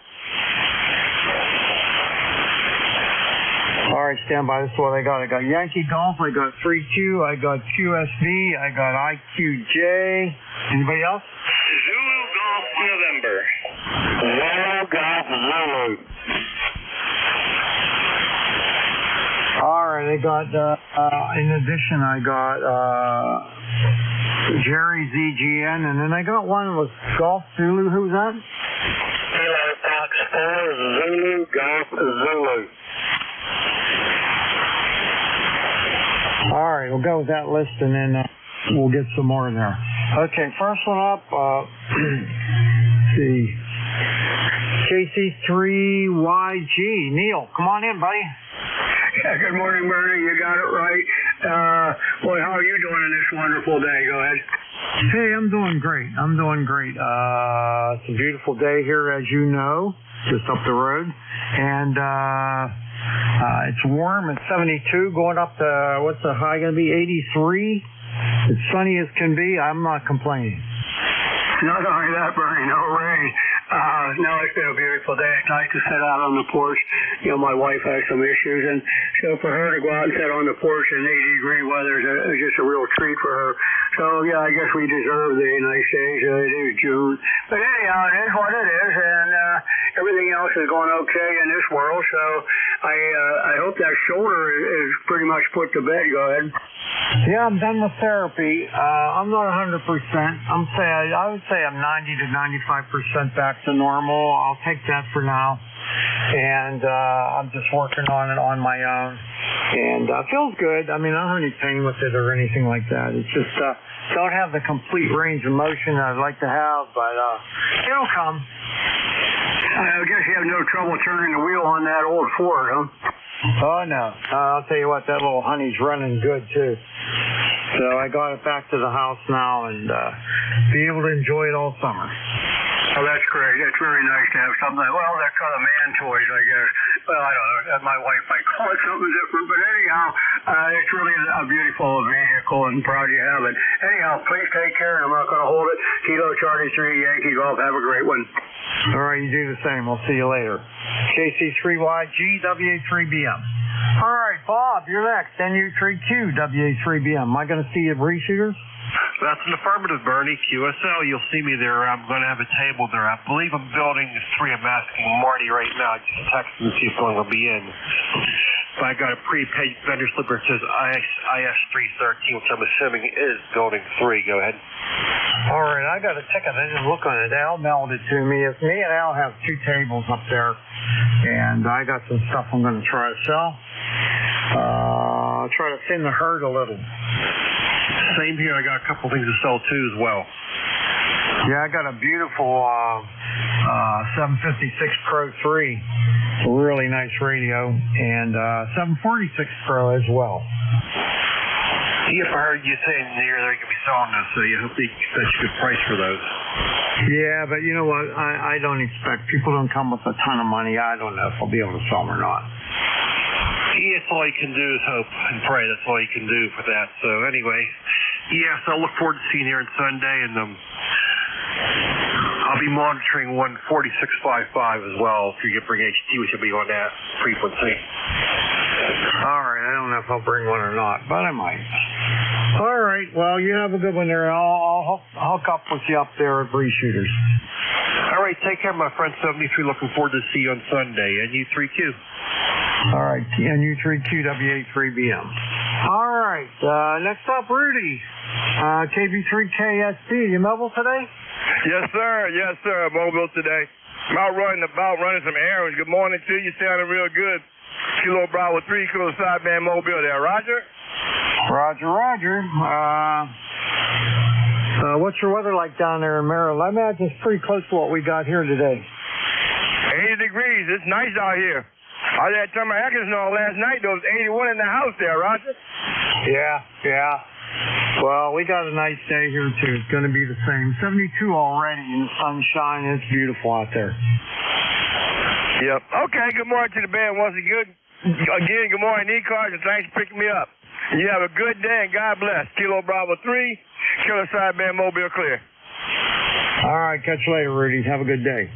All right, stand by. This is what I got. I got Yankee Golf. I got 3Q. I got QSB. I got IQJ. Anybody else? Zulu Golf November. Zulu Golf Zulu. All right, I got, in addition, I got Jerry ZGN, and then I got one with Golf Zulu. Who's that? Kilo Fox 4 Zulu Golf Zulu. All right, we'll go with that list, and then we'll get some more in there. Okay, first one up, let's see, KC3YG. Neil, come on in, buddy. Yeah, good morning, Bernie. You got it right. Boy, how are you doing in this wonderful day? Go ahead. Hey, I'm doing great. It's a beautiful day here, as you know, just up the road. And it's warm. It's 72, going up to, what's the high going to be, 83? It's sunny as can be. I'm not complaining. Not only that, Bernie, no rain. No, it's been a beautiful day. It's nice to sit out on the porch. You know, my wife has some issues, and so for her to go out and sit on the porch in 80-degree weather is just a real treat for her. So, yeah, I guess we deserve the nice days. It is June. But anyhow, it is what it is, and everything else is going okay in this world. So I hope that shoulder is pretty much put to bed. Go ahead. Yeah, I'm done with therapy. I'm not 100%. I would say I'm 90 to 95% back to normal. I'll take that for now. And I'm just working on it on my own. And it feels good. I mean, I don't have any pain with it or anything like that. It's just don't have the complete range of motion I'd like to have, but it'll come. I guess you have no trouble turning the wheel on that old Ford, huh? Oh, no. I'll tell you what, that little honey's running good, too. So I got it back to the house now and be able to enjoy it all summer. Oh, that's great. It's very nice to have something. Well, they're kind of man toys, I guess. Well, I don't know. My wife might call it something different, but anyhow, it's really a beautiful vehicle, and proud you have it. Anyhow, please take care, and I'm not going to hold it. Kilo Charlie 3 Yankee Golf. Have a great one. All right, you do the same. We'll see you later. KC3YG WA3BM. All right, Bob, you're next. NU3Q WA3BM. Am I going to see you at reshooters? That's an affirmative, Bernie. QSL, you'll see me there. I'm going to have a table there. I believe I'm building 3. I'm asking Marty right now. Just text him to see if I'm going to be in. But I got a prepaid vendor slip that says IS313, which I'm assuming is building 3. Go ahead. All right, I got a ticket. I didn't look on it. Al mailed it to me. If me and Al have 2 tables up there, and I got some stuff I'm going to try to sell. I'll try to thin the herd a little. Same here. I got a couple things to sell too as well. Yeah, I got a beautiful 756 Pro 3, really nice radio, and 746 Pro as well. See, if I heard you saying they're going to be selling those, so you hope they get such a good price for those. Yeah, but you know what? I don't expect, people don't come with a ton of money. I don't know if I'll be able to sell them or not. Yeah, that's all you can do is hope and pray. That's all you can do for that. So anyway, yes, I look forward to seeing you here on Sunday, and I'll be monitoring 14655 as well. If you can bring HD, which will be on that frequency. All right, I don't know if I'll bring one or not, but I might. All right, well, you have a good one there. I'll hook up with you up there at reshooters. All right, take care, my friend. 73, looking forward to see you on Sunday. NU3Q. All right, NU3Q WA3BM. All right, next up, Rudy. KB3KSD. You mobile today? Yes, sir. Yes, sir. Mobile today. About running some errands. Good morning to you. Sounding real good. Kilo Bravo 3, Kilo Sideband Mobile there. Roger? Roger. What's your weather like down there in Maryland? I imagine it's pretty close to what we got here today. 80 degrees. It's nice out here. I was at my air conditioner last night. There was 81 in the house there, Roger. Yeah. Well, we got a nice day here, too. It's going to be the same. 72 already in the sunshine. It's beautiful out there. Yep. Okay, good morning to the band once again. Good morning, ECARS, and thanks for picking me up. You have a good day, and God bless. Kilo Bravo 3, Kilo Sideband Mobile clear. All right, catch you later, Rudy. Have a good day.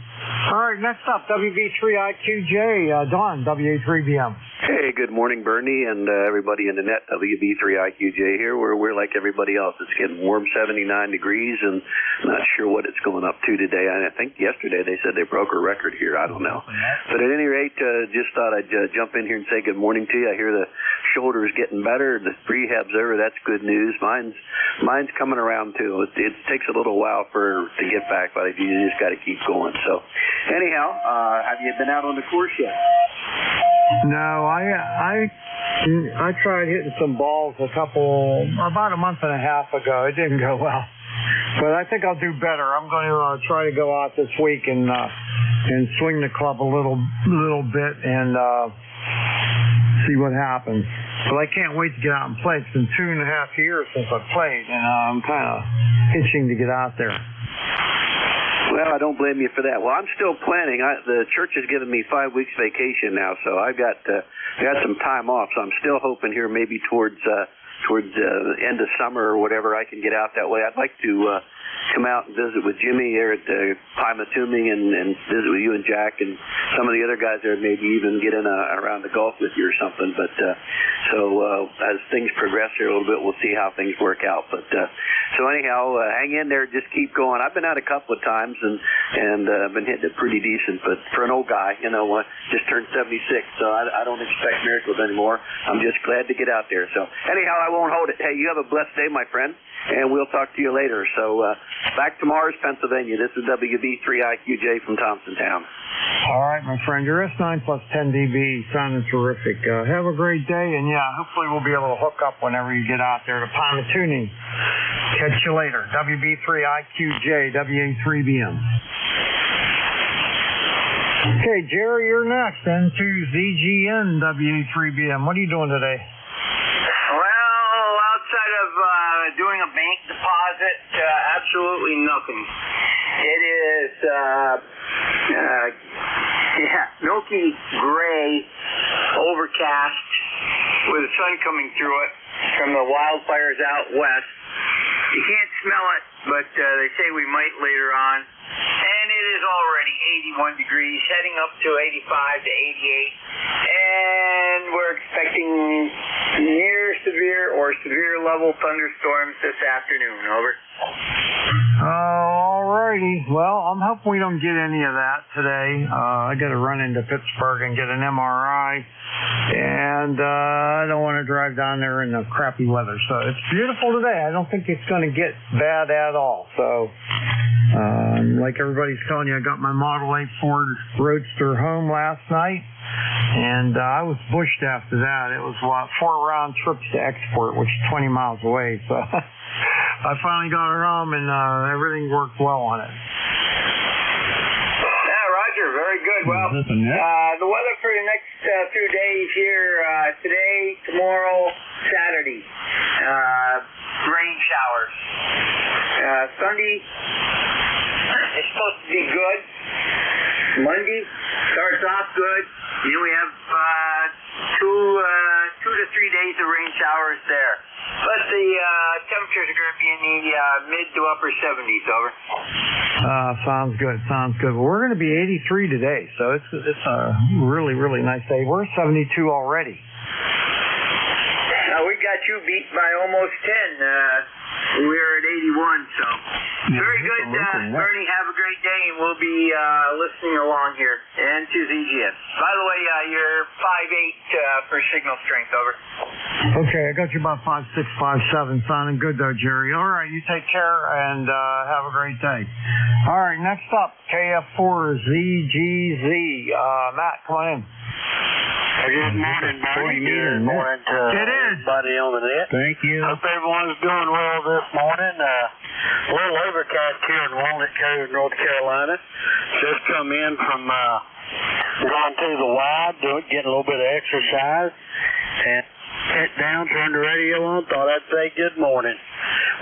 All right, next up, WB3IQJ, Don, WA3BM. Hey, good morning, Bernie, and everybody in the net. WB3IQJ here. We're like everybody else. It's getting warm, 79 degrees, and not sure what it's going up to today. I think yesterday they said they broke a record here. I don't know. But at any rate, just thought I'd jump in here and say good morning to you. I hear the shoulder is getting better. The rehab's over. That's good news. Mine's coming around, too. It takes a little while to get back, but you just got to keep going. So, anyhow, have you been out on the course yet? No, I tried hitting some balls about a month and a half ago. It didn't go well, but I think I'll do better. I'm going to try to go out this week and swing the club a little bit and see what happens. But I can't wait to get out and play. It's been 2.5 years since I played, and I'm kind of itching to get out there. Well, I don't blame you for that. Well, I'm still planning. The church has given me 5 weeks vacation now, so I've got some time off. So I'm still hoping here maybe towards end of summer or whatever I can get out that way. I'd like to come out and visit with Jimmy here at Pymatuming and visit with you and Jack and some of the other guys there, maybe even get in around the golf with you or something. But so as things progress here a little bit, we'll see how things work out. But so anyhow, hang in there, just keep going. I've been out a couple of times and been hitting it pretty decent. But for an old guy, just turned 76, so I don't expect miracles anymore. I'm just glad to get out there. So anyhow, I won't hold it. Hey, you have a blessed day, my friend, and we'll talk to you later. So back to Mars, Pennsylvania. This is WB3IQJ from Thompsontown. All right, my friend. Your S9 plus 10 dB sounding terrific. Have a great day, and hopefully we'll be able to hook up whenever you get out there to Pymatuming. Catch you later. WB3IQJ, WA3BM. Okay, Jerry, you're next. N2ZGN, WA3BM. What are you doing today? Well, outside of doing a bank deposit. Absolutely nothing. It is, milky gray, overcast, with the sun coming through it from the wildfires out west. You can't smell it, but they say we might later on. And it is already 81 degrees, heading up to 85 to 88. And we're expecting near severe or severe level thunderstorms this afternoon. Over. Alrighty. Well, I'm hoping we don't get any of that today. I got to run into Pittsburgh and get an MRI. And I don't want to drive down there in the crappy weather. So it's beautiful today. I don't think it's going to get bad at all. So, like everybody's telling you, I got my Model 8 Ford Roadster home last night. And I was bushed after that. It was, 4 round trips to export, which is 20 miles away. So I finally got her home, and everything worked well on it. Very good. Well, the weather for the next few days here, today, tomorrow, Saturday, rain showers. Sunday is supposed to be good. Monday starts off good. Then we have 2 to 3 days of rain showers there. But the temperatures are going to be in the mid to upper 70s, over. Sounds good. Well, we're going to be 83 today, so it's a really, really nice day. We're 72 already. We got you beat by almost 10. We're at 81, so very good. Bernie, have a great day, and we'll be listening along here. And to ZGS. By the way, you're 5'8" for signal strength, over. Okay, I got you about 5'6", 5'7", sounding good though, Jerry. All right, you take care and have a great day. All right, next up, KF4ZGZ. Matt, come on in. Good morning, Bernie. Good morning to everybody on the net. Thank you. Hope everyone's doing well this morning. A little overcast here in Walnut Cove, North Carolina. Just come in from going to the Y, getting a little bit of exercise, and sat down, turned the radio on, thought I'd say good morning.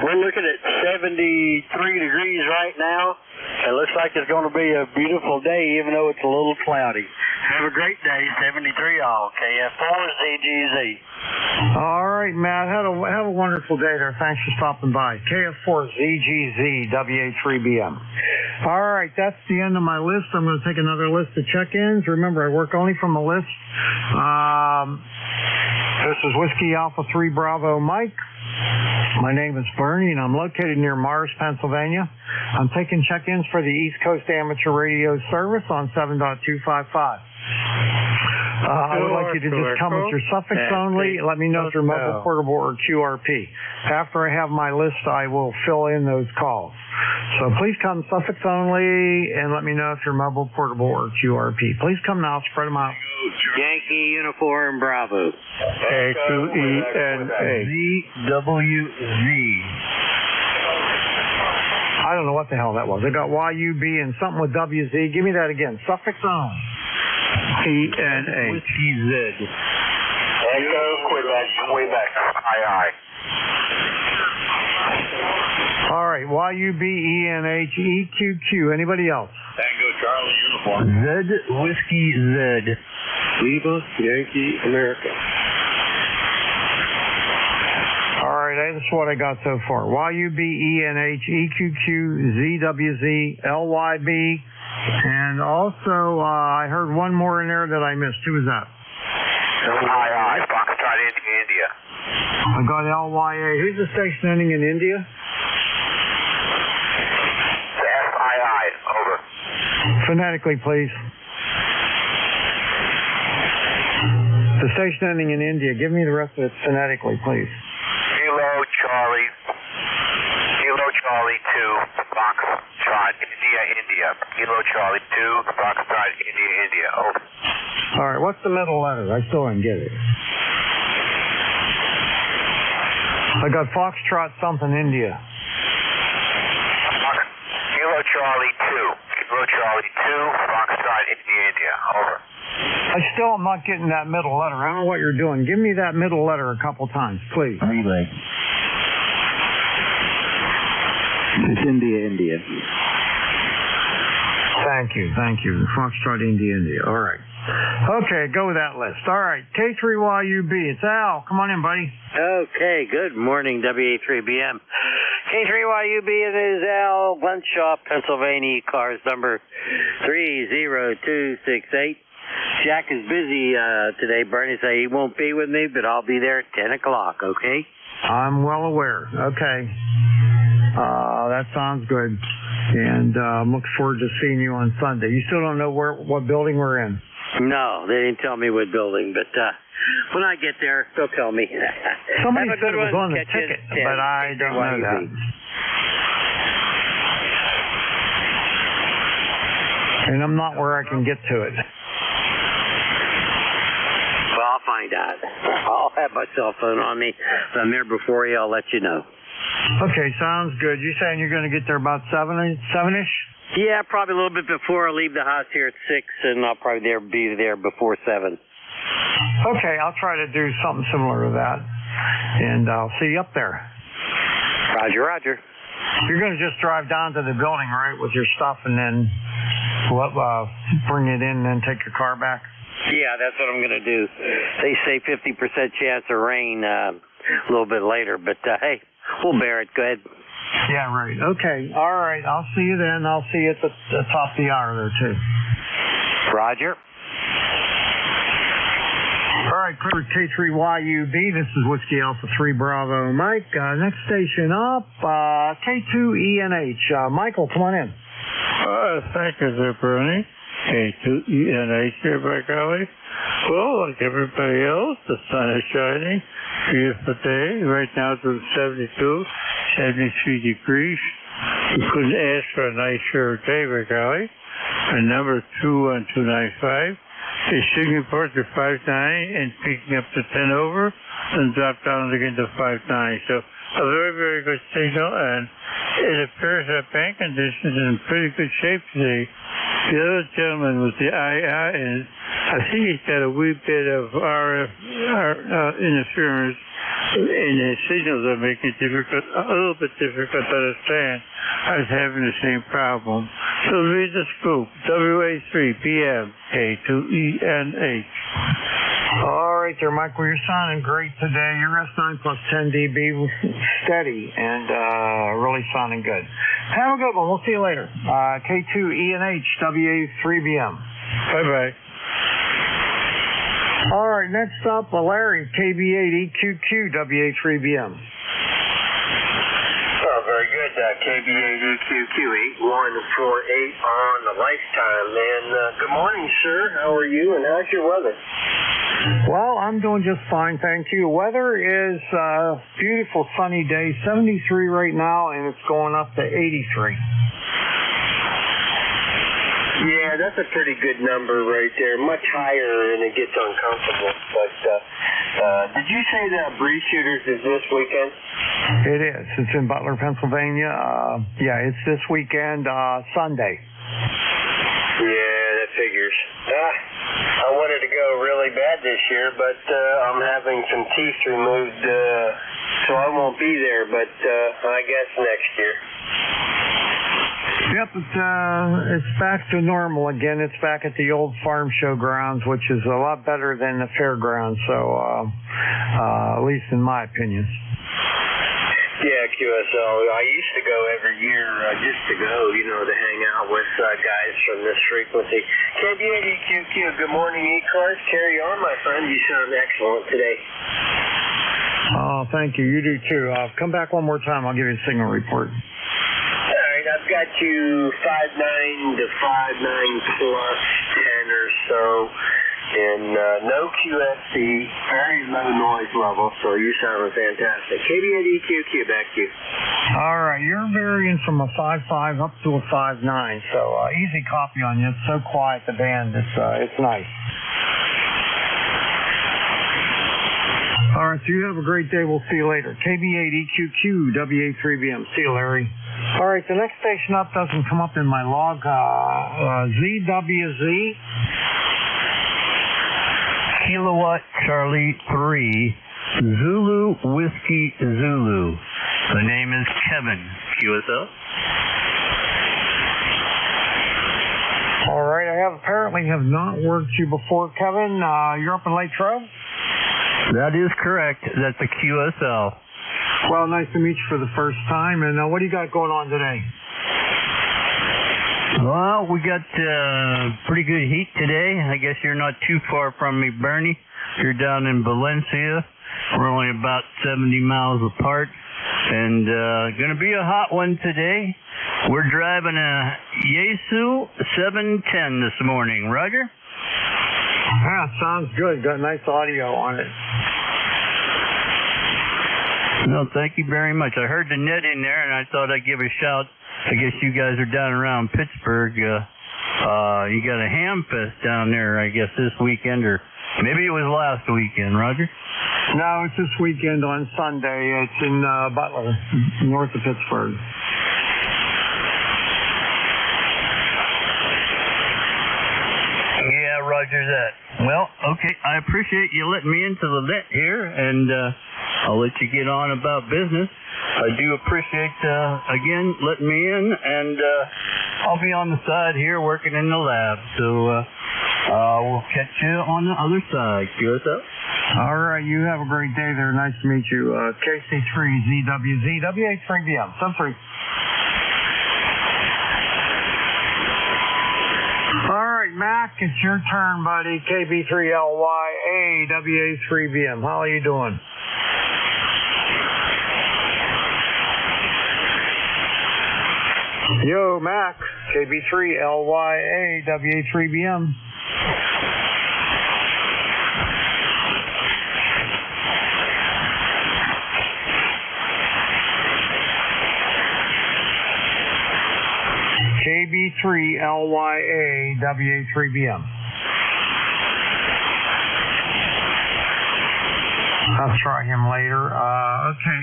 We're looking at 73 degrees right now. It looks like it's going to be a beautiful day, even though it's a little cloudy. Have a great day, 73 all, KF4ZGZ. All right, Matt, have a wonderful day there. Thanks for stopping by. KF4ZGZ, WA3BM. All right, that's the end of my list. I'm going to take another list of check-ins. Remember, I work only from a list. This is Whiskey Alpha 3 Bravo Mike. My name is Bernie, and I'm located near Mars, Pennsylvania. I'm taking check-ins for the East Coast Amateur Radio Service on 7.255. I would like you to just come with your suffix only. Let me know if you're mobile, portable, or QRP. After I have my list, I will fill in those calls. So please come suffix only, and let me know if you're mobile, portable, or QRP. Please come now. Spread them out. Yankee Uniform Bravo. A2ENA. ZWZ. I don't know what the hell that was. I got YUB and something with WZ. Give me that again. Suffix on. ENA. Whiskey Z. Echo, Quebec. Aye. All right. YUB, ENH, EQQ. Anybody else? Tango Charlie Uniform. Z Whiskey Z. Lima Yankee America. All right, that's what I got so far. YUB, ENH, EQQ, ZWZ, LYB, and also I heard one more in there that I missed. Who was that? Aye, Foxtrot, India. I got LYA. Who's the station ending in India? FII, over. Phonetically, please. The station ending in India. Give me the rest of it phonetically, please. Kilo Charlie 2, Foxtrot, India. Kilo Charlie 2, Foxtrot, India. Over. All right, what's the middle letter? I still didn't get it. I got Foxtrot something India. Kilo Charlie 2, Foxtrot, India. Over. I still am not getting that middle letter. I don't know what you're doing. Give me that middle letter a couple times, please. Relay. It's India. Thank you. Foxtrot, India. All right. Okay, go with that list. All right, K3YUB. It's Al. Come on in, buddy. Okay, good morning, WA3BM. K3YUB, it is Al, Glenshaw, Pennsylvania, ECARS number 30268. Jack is busy today. Bernie said he won't be with me, but I'll be there at 10 o'clock, okay? I'm well aware. Okay. That sounds good. And I'm looking forward to seeing you on Sunday. You still don't know what building we're in? No, they didn't tell me what building, but when I get there, they'll tell me. Somebody said it was on the ticket, but I don't know that. And I'm not where I can get to it. Well, I'll find out. I'll have my cell phone on me. If I'm there before you, I'll let you know. Okay, sounds good. You saying you're going to get there about 7-ish? Yeah, probably a little bit before. I leave the house here at 6, and I'll probably be there before 7. Okay, I'll try to do something similar to that, and I'll see you up there. Roger. You're going to just drive down to the building, right, with your stuff, and then bring it in and then take your car back? Yeah, that's what I'm going to do. They say 50% chance of rain a little bit later, but hey, we'll bear it. Go ahead. Yeah, right. Okay. All right. I'll see you then. I'll see you at the top of the hour there, too. Roger. All right, clear K3YUB. This is Whiskey Alpha 3 Bravo Mike. Next station up, K2ENH. Michael, come on in. Thank you, there, Bernie. K2ENH here, by golly. Well, like everybody else, the sun is shining. Beautiful day. Right now it's 72, 73 degrees. We couldn't ask for a nicer day, by golly. And number 21295 is shooting port to 59 and picking up to 10 over and drop down again to 59. So a very, very good signal, and it appears that bank conditions are in pretty good shape today. The other gentleman with the II, and I think he's got a wee bit of RF interference, and his signals are making it difficult, a little bit difficult to understand. I was having the same problem. So read the scoop, WA3PM, K2ENH. All right there, Michael. You're sounding great today. Your S9 plus 10 dB steady and really sounding good. Have a good one. We'll see you later. K2ENH, WA3BM. Bye-bye. All right, next up, Larry, KB8EQQ, WA3BM. Oh, very good. KB8EQQ 8148 on the lifetime. And good morning, sir. How are you, and how's your weather? Well, I'm doing just fine, thank you. Weather is beautiful sunny day, 73 right now, and it's going up to 83. Yeah, that's a pretty good number right there. Much higher, and it gets uncomfortable. But did you say that Breeze Shooters is this weekend? It is. It's in Butler, Pennsylvania. Yeah, it's this weekend, Sunday. Yeah, that figures. I wanted to go really bad this year, but I'm having some teeth removed, so I won't be there, but I guess next year. Yep, it's back to normal again. It's back at the old farm show grounds, which is a lot better than the fairgrounds, so at least in my opinion. Yeah, QSL. I used to go every year just to go, to hang out with guys from this frequency. KB8EQQ, good morning, ECARS. Carry on, my friend. You sound excellent today. Oh, thank you. You do too. Come back one more time. I'll give you a signal report. All right, I've got you 5.9 to 5.9 plus 10 or so. And no QSC, very low noise level, so you sound fantastic. KB8EQQ, back to you. All right, you're varying from a 5.5 up to a 5.9, so easy copy on you. It's so quiet, the band, it's nice. All right, so you have a great day. We'll see you later. KB8EQQ, WA3BM. See you, Larry. All right, the next station up doesn't come up in my log. ZWZ. Kilowatt Charlie 3, Zulu Whiskey Zulu. The name is Kevin, QSL. All right, I apparently have not worked you before, Kevin. You're up in Lake Trove? That is correct. That's a QSL. Well, nice to meet you for the first time. And what do you got going on today? Well, we got pretty good heat today. I guess you're not too far from me, Bernie. You're down in Valencia. We're only about 70 miles apart. And going to be a hot one today. We're driving a Yaesu 710 this morning. Roger? Yeah, sounds good. Got nice audio on it. No, thank you very much. I heard the net in there, and I thought I'd give a shout. I guess you guys are down around Pittsburgh. You got a ham fest down there, I guess, this weekend, or maybe it was last weekend, Roger? No, it's this weekend on Sunday. It's in Butler, north of Pittsburgh. Yeah, Roger that. Well, okay, I appreciate you letting me into the net here, and I'll let you get on about business. I do appreciate, again, letting me in, and I'll be on the side here working in the lab, so we'll catch you on the other side. QSL? All right, you have a great day there. Nice to meet you. KC3ZWZ, WA3BM, sub 3. All right, Mac, it's your turn, buddy. KB3LYA, WA3BM. How are you doing? Yo, Mac, KB3LYA, WA3BM. KB3LYA, WA3BM. I'll try him later. Okay.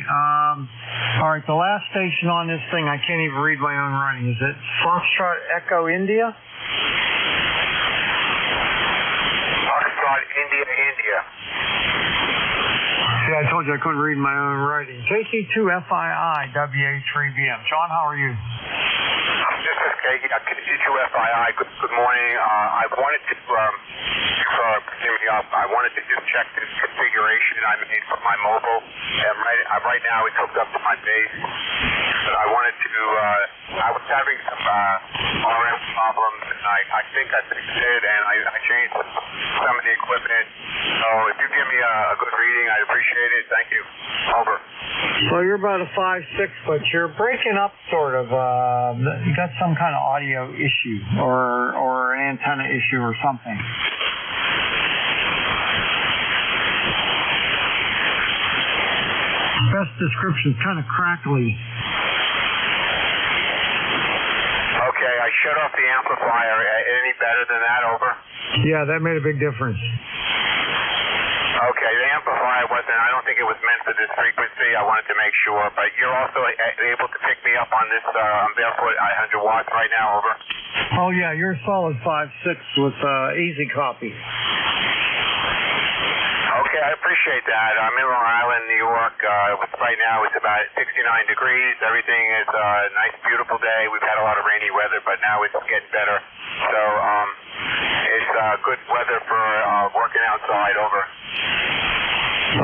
All right, the last station on this thing, I can't even read my own writing. Is it Foxtrot Echo India? Foxtrot India. See, I told you I couldn't read my own writing. KC2FII, WA3BM. John, how are you? This is KC2FII. Good morning. I wanted to, I wanted to just check this configuration I made for my mobile. And right now it's hooked up to my base. But I wanted to, I was having some RF problems, and I think I fixed it, and I changed some of the equipment. So if you give me a good reading, I'd appreciate it. Thank you. Over. So you're about a 5'6", but you're breaking up sort of. You got some kind of audio issue or an antenna issue or something. Best description is kind of crackly. Okay, I shut off the amplifier. Any better than that? Over. Yeah, that made a big difference. Okay, the amplifier wasn't, I don't think it was meant for this frequency. I wanted to make sure, but you're also able to pick me up on this, I'm barefoot at 100 watts right now, over. Oh yeah, you're a solid 5'6" with easy copy. Okay, I appreciate that. I'm in Long Island, New York. Right now it's about 69 degrees. Everything is a nice, beautiful day. We've had a lot of rainy weather, but now it's getting better. So it's good weather for working outside, over.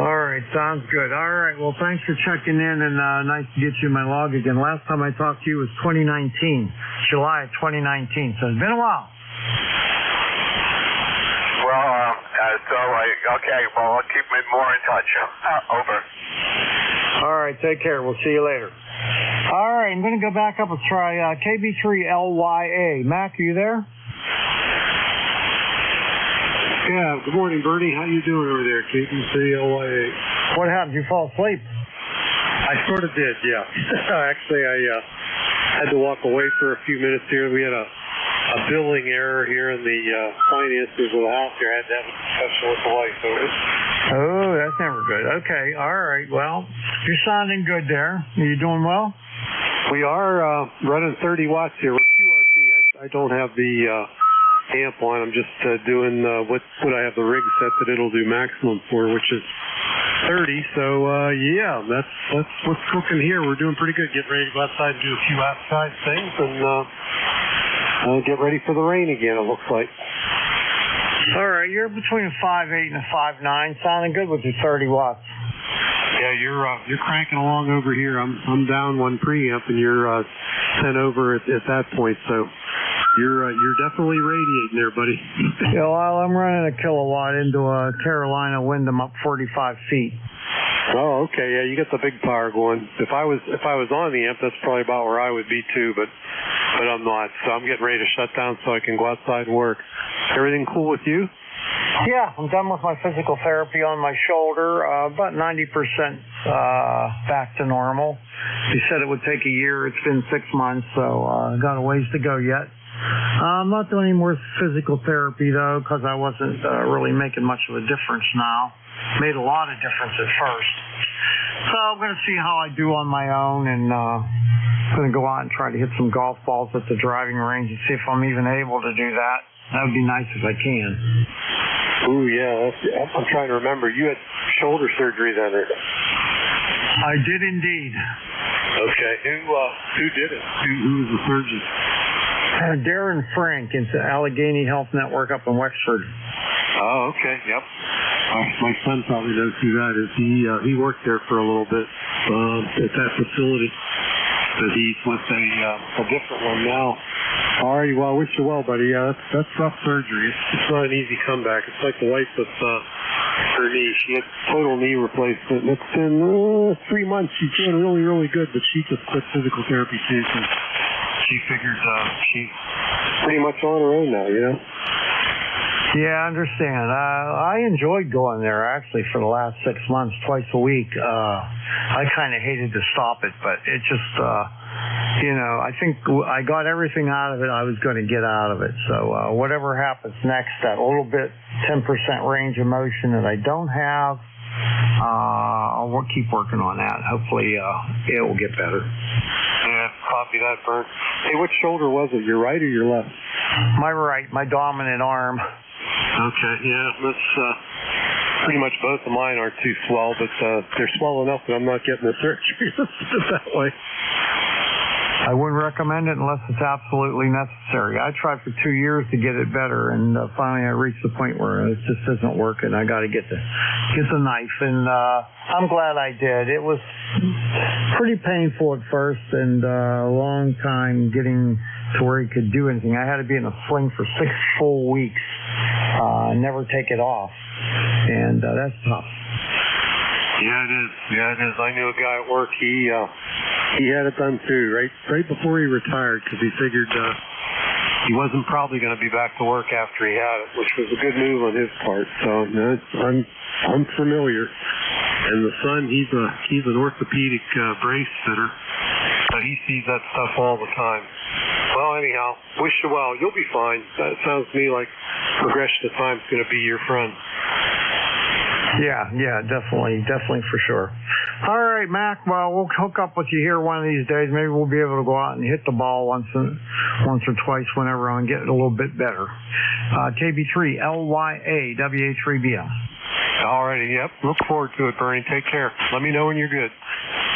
All right, sounds good. All right, well, thanks for checking in, and nice to get you in my log again. Last time I talked to you was 2019, July of 2019, so it's been a while. Well, okay, well, I'll keep more in touch. Over. All right, take care. We'll see you later. All right, I'm going to go back up and try KB3LYA. Mac, are you there? Yeah, good morning, Bernie. How you doing over there, KB3LYA? What happened? Did you fall asleep? I sort of did, yeah. Actually, I had to walk away for a few minutes here. We had a billing error here in the finances of the house here. I had to have a discussion with the wife. Oh, that's never good. Okay, all right. Well, you're sounding good there. Are you doing well? We are running 30 watts here. We're QRP. I don't have the amp on. I'm just doing what I have the rig set that it'll do maximum for, which is 30. So yeah, that's what's cooking here. We're doing pretty good. Getting ready to go outside and do a few outside things and get ready for the rain again. It looks like. All right, you're between 5.8 and 5.9, sounding good with your 30 watts. Yeah, you're cranking along over here. I'm down one preamp and you're 10 over at that point. So you're definitely radiating there, buddy. Yeah, well, I'm running a kilowatt into a Carolina Wyndham up 45 feet. Oh, okay. Yeah, you got the big power going. If I was on the amp, that's probably about where I would be too, but I'm not. So I'm getting ready to shut down so I can go outside and work. Everything cool with you? Yeah, I'm done with my physical therapy on my shoulder, about 90% back to normal. He said it would take a year. It's been 6 months, so got a ways to go yet. I'm not doing any more physical therapy, though, because I wasn't really making much of a difference now. Made a lot of difference at first. So I'm going to see how I do on my own, and going to go out and try to hit some golf balls at the driving range and see if I'm even able to do that. That would be nice if I can. Ooh, yeah. I'm trying to remember. You had shoulder surgery then, or? I did indeed. Okay. Who did it? Who was the surgeon? Darren Frank. It's Allegheny Health Network up in Wexford. Oh, okay. Yep. My son probably knows who that is. He worked there for a little bit at that facility, but he's with a different one now. All righty, well, I wish you well, buddy. That's rough surgery. It's not an easy comeback. It's like the wife with her knee. She had total knee replacement. And it's been 3 months. She's doing really, really good, but she just quit physical therapy too. So she figured she's pretty much on her own now, you know? Yeah, I understand. I enjoyed going there, actually, for the last 6 months, twice a week. I kind of hated to stop it, but it just, I think I got everything out of it I was going to get out of it. So whatever happens next, that little bit, 10% range of motion that I don't have, I'll keep working on that. Hopefully it will get better. Yeah, copy that, Bert. Hey, which shoulder was it, your right or your left? My right, my dominant arm. Okay, yeah, that's pretty much both of mine are too swell, but they're swell enough that I'm not getting the surgery. Let's put it that way. I wouldn't recommend it unless it's absolutely necessary. I tried for 2 years to get it better, and finally I reached the point where it just isn't working. I got to get the knife, and I'm glad I did. It was pretty painful at first, and a long time getting to where he could do anything. I had to be in a sling for 6 full weeks, never take it off, and that's tough. Yeah, it is. I knew a guy at work. He had it done too, right before he retired, because he figured he wasn't probably going to be back to work after he had it, which was a good move on his part. So I'm familiar. And the son, he's an orthopedic brace fitter, so he sees that stuff all the time. Well, anyhow, wish you well. You'll be fine. That sounds to me like progression of time is going to be your friend. Yeah, definitely for sure. All right, Mac. Well, we'll hook up with you here one of these days. Maybe we'll be able to go out and hit the ball once or twice whenever and get it a little bit better. KB3 LYA WA3BM. All righty. Yep. Look forward to it, Bernie. Take care. Let me know when you're good.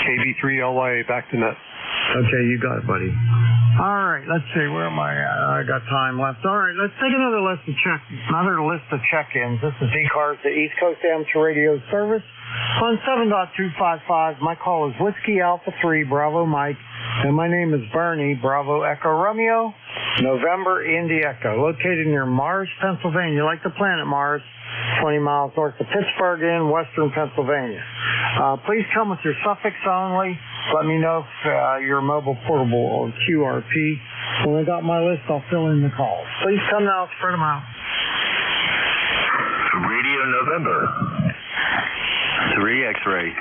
KB3 LYA back to net. Okay, you got it, buddy. All right, let's see. Where am I at? I got time left. All right, let's take another list of check-ins. This is ECARS, the East Coast Amateur Radio Service on 7.255. My call is Whiskey Alpha 3 Bravo Mike, and my name is Bernie Bravo Echo Romeo November Indy Echo, located near Mars, Pennsylvania, like the planet Mars, 20 miles north of Pittsburgh in western Pennsylvania. Please come with your suffix only. Let me know if you're mobile, portable, or QRP. When I got my list, I'll fill in the calls. Please come now, spread them out. Radio November. 3 X-ray.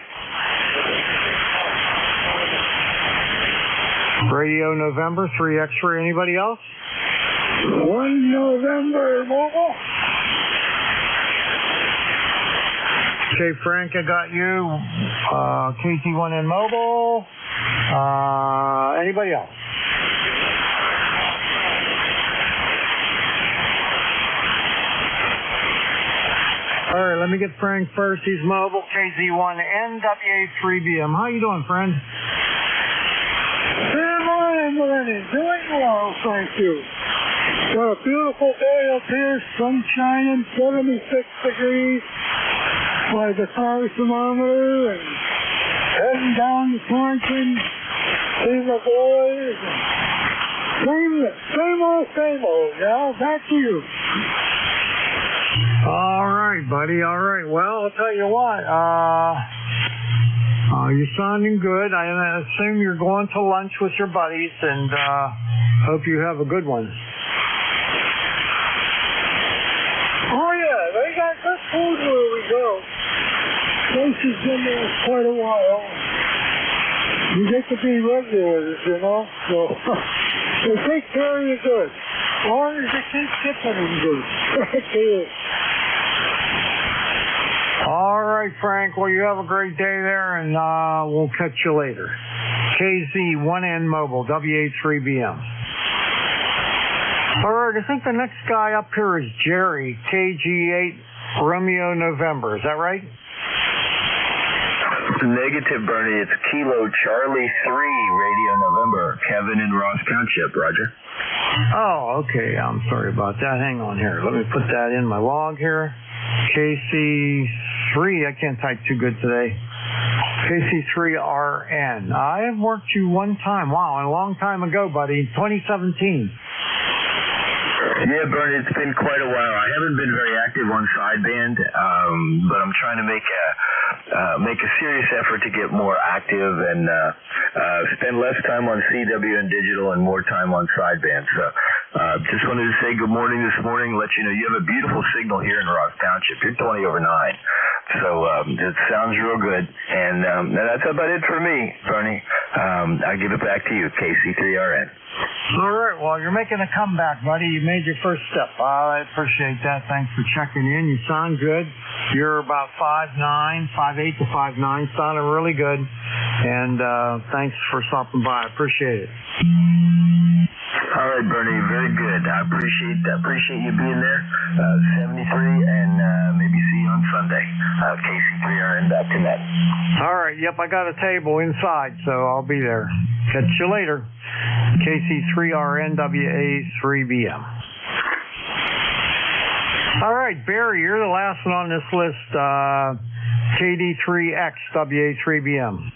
Radio November, 3 X-ray. Anybody else? 1 November, mobile. Okay, Frank, I got you. KT1N mobile. Anybody else? All right, let me get Frank first. He's mobile, KZ1 NWA3BM. How you doing, friend? Good morning, Lenny. Doing well, thank you. Got a beautiful day up here, sun shining, 76 degrees by the car thermometer, and heading down to Torrington, see my boys. Same old, now back to you. All right, buddy, all right. Well, I'll tell you what, you're sounding good. I assume you're going to lunch with your buddies, and hope you have a good one. Oh, yeah, they got good food where we go. Place has been there quite a while. You get to be regulars, you know, so they take care of you good. As long as you keep tipping them good. All right, Frank. Well, you have a great day there, and we'll catch you later. KZ1N Mobile, WA3BM. All right, I think the next guy up here is Jerry, KG8 Romeo November. Is that right? Negative, Bernie. It's Kilo Charlie 3, Radio November. Kevin in Ross Township, Roger. Oh, okay. I'm sorry about that. Hang on here. Let me put that in my log here. KC3. I can't type too good today. KC3RN. I've worked you one time. Wow, a long time ago, buddy. 2017. Yeah, Bernie, it's been quite a while. I haven't been very active on sideband, but I'm trying to make a serious effort to get more active and spend less time on CW and digital and more time on sideband. So just wanted to say good morning this morning, let you know you have a beautiful signal here in Ross Township. You're 20 over 9. So it sounds real good. And that's about it for me, Bernie. I'll give it back to you, KC3RN. All right. Well, you're making a comeback, buddy. You made your first step. I appreciate that. Thanks for checking in. You sound good. You're about 5'9", 5'8" to 5'9", sounding really good. And thanks for stopping by. I appreciate it. All right, Bernie. Very good. I appreciate you being there. 73, and maybe see you on Sunday. KC3RN back to net. All right. Yep, I got a table inside, so I'll be there. Catch you later. KC3RNWA3BM. All right, Barry, you're the last one on this list. KD3XWA3BM.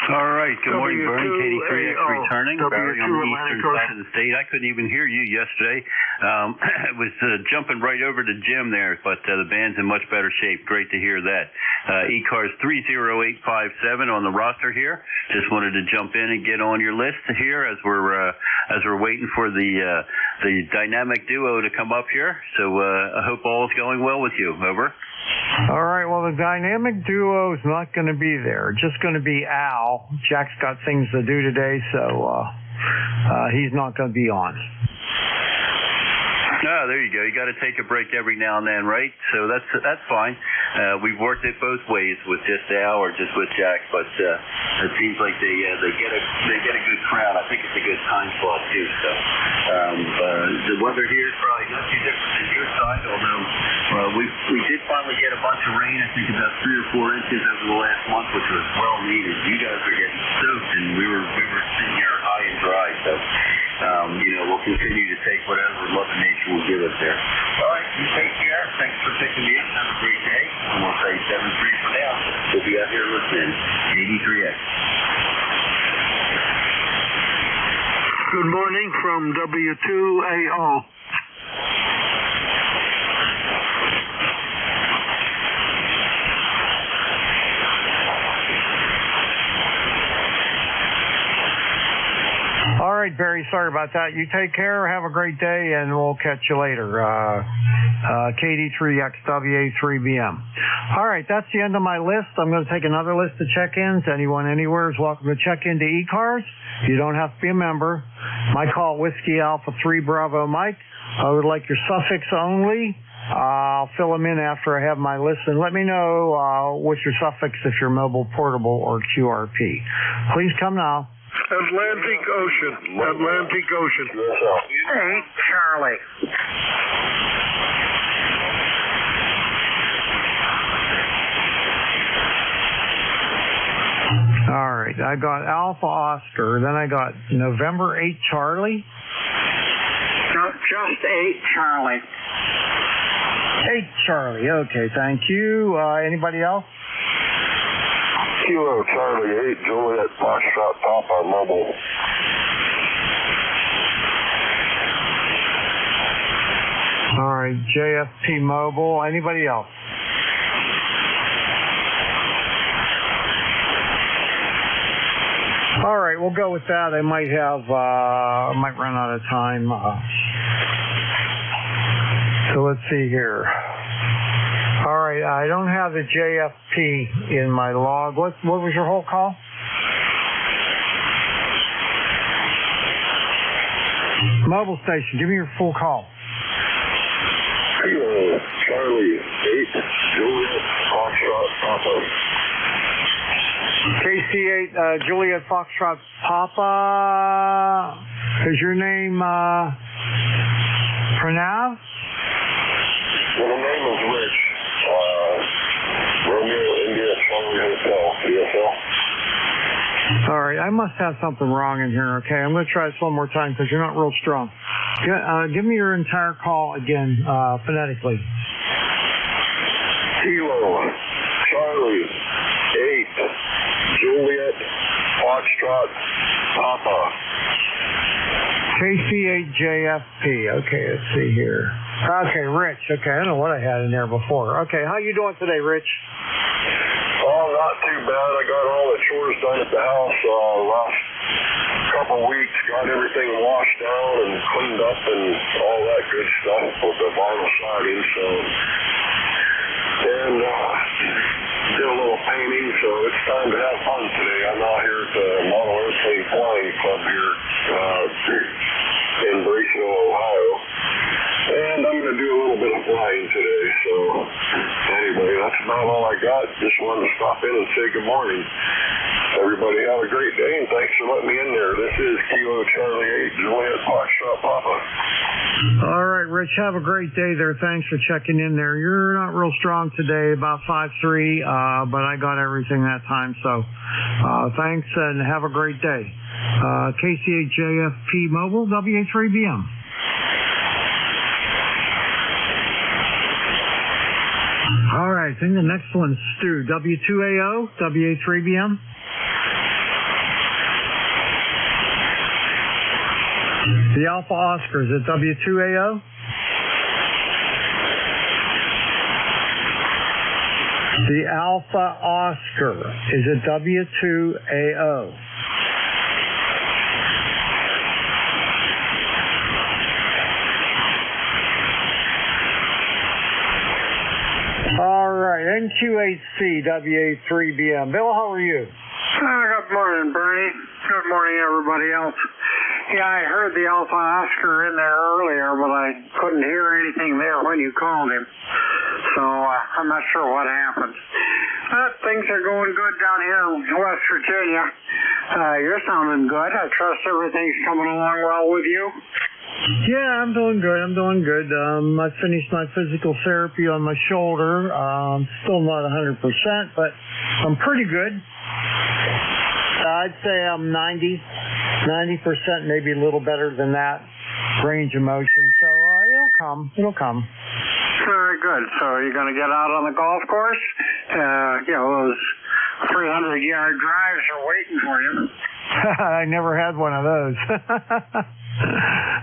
All right. Good morning, Bernie. KD3X returning. Barry on the eastern side of the state. I couldn't even hear you yesterday. I was jumping right over to Jim there, but the band's in much better shape. Great to hear that. ECARS 30857 on the roster here. Just wanted to jump in and get on your list here as we're waiting for the dynamic duo to come up here. So I hope all is going well with you. Over. All right, well, the dynamic duo is not going to be there. Just going to be Al. Jack's got things to do today, so he's not going to be on. Oh, there you go. You got to take a break every now and then, right? So that's fine. We've worked it both ways with just Al or just with Jack, but it seems like they get a good crowd. I think it's a good time slot too. So the weather here is probably not too different than your side, although we did finally get a bunch of rain. I think about 3 or 4 inches over the last month, which was well needed. You guys were getting soaked, and we were sitting here high and dry. So we'll continue to take whatever Mother Nature will give us there. All right, you take care. Thanks for picking me up. Have a great day. And we'll say 7-3 for now. We'll be out here listening. 83X. Good morning from W2AO. All right, Barry, sorry about that. You take care, have a great day, and we'll catch you later. KD3XWA3BM. All right, that's the end of my list. I'm going to take another list of check-ins. Anyone anywhere is welcome to check into ECARS. You don't have to be a member. My call, Whiskey Alpha 3 Bravo Mike. I would like your suffix only. I'll fill them in after I have my list, and let me know what's your suffix if you're mobile, portable, or QRP. Please come now. Atlantic Ocean. 8 Charlie. right, I got Alpha Oscar, then I got November 8 Charlie. Just 8 Charlie. 8 Charlie, okay, thank you. Anybody else? Kilo Charlie 8 Juliet Foxtrot Papa Mobile. All right, JFP Mobile. Anybody else? All right, we'll go with that. I might run out of time. So let's see here. All right, I don't have the JFP in my log. What was your whole call? Mobile station, give me your full call. Kilo Charlie 8 Juliet Foxtrot Papa. KC8 Juliet Foxtrot Papa. Is your name Pranav? Well, the name is Rich. Romeo India Charlie Hotel, CSL. All right, I must have something wrong in here, okay? I'm going to try this one more time because you're not real strong. Give me your entire call again, phonetically. Kilo Charlie 8 Juliet Foxtrot Papa. KC8JFP. Okay, let's see here. Okay, Rich. Okay, I don't know what I had in there before. Okay, how you doing today, Rich? Oh, not too bad. I got all the chores done at the house last couple weeks. Got everything washed down and cleaned up and all that good stuff with the vinyl siding. So, and did a little painting. So it's time to have fun today. I'm out here at the Model Airplane Flying Club here in Braceville, Ohio. And I'm going to do a little bit of flying today. So anyway, that's about all I got. Just wanted to stop in and say good morning. Everybody have a great day, and thanks for letting me in there. This is Kilo Charlie 8 Juliet Foxtrot Papa. All right, Rich, have a great day there. Thanks for checking in there. You're not real strong today, about 5'3", but I got everything that time. So thanks, and have a great day. KC8JFP Mobile, WA3BM. All right, I think the next one's Stu, W2AO, WA3BM. The Alpha Oscar, is it W2AO? The Alpha Oscar, is it W2AO? All right, NQ8C, WA3BM. Bill, how are you? Good morning, Bernie. Good morning, everybody else. Yeah, I heard the Alpha Oscar in there earlier, but I couldn't hear anything there when you called him. So I'm not sure what happened. Things are going good down here in West Virginia. You're sounding good. I trust everything's coming along well with you. Yeah, I'm doing good. I finished my physical therapy on my shoulder. Still not 100%, but I'm pretty good. I'd say I'm 90%, maybe a little better than that range of motion. So it'll come. Very good. So you're going to get out on the golf course? Those 300-yard drives are waiting for you. I never had one of those.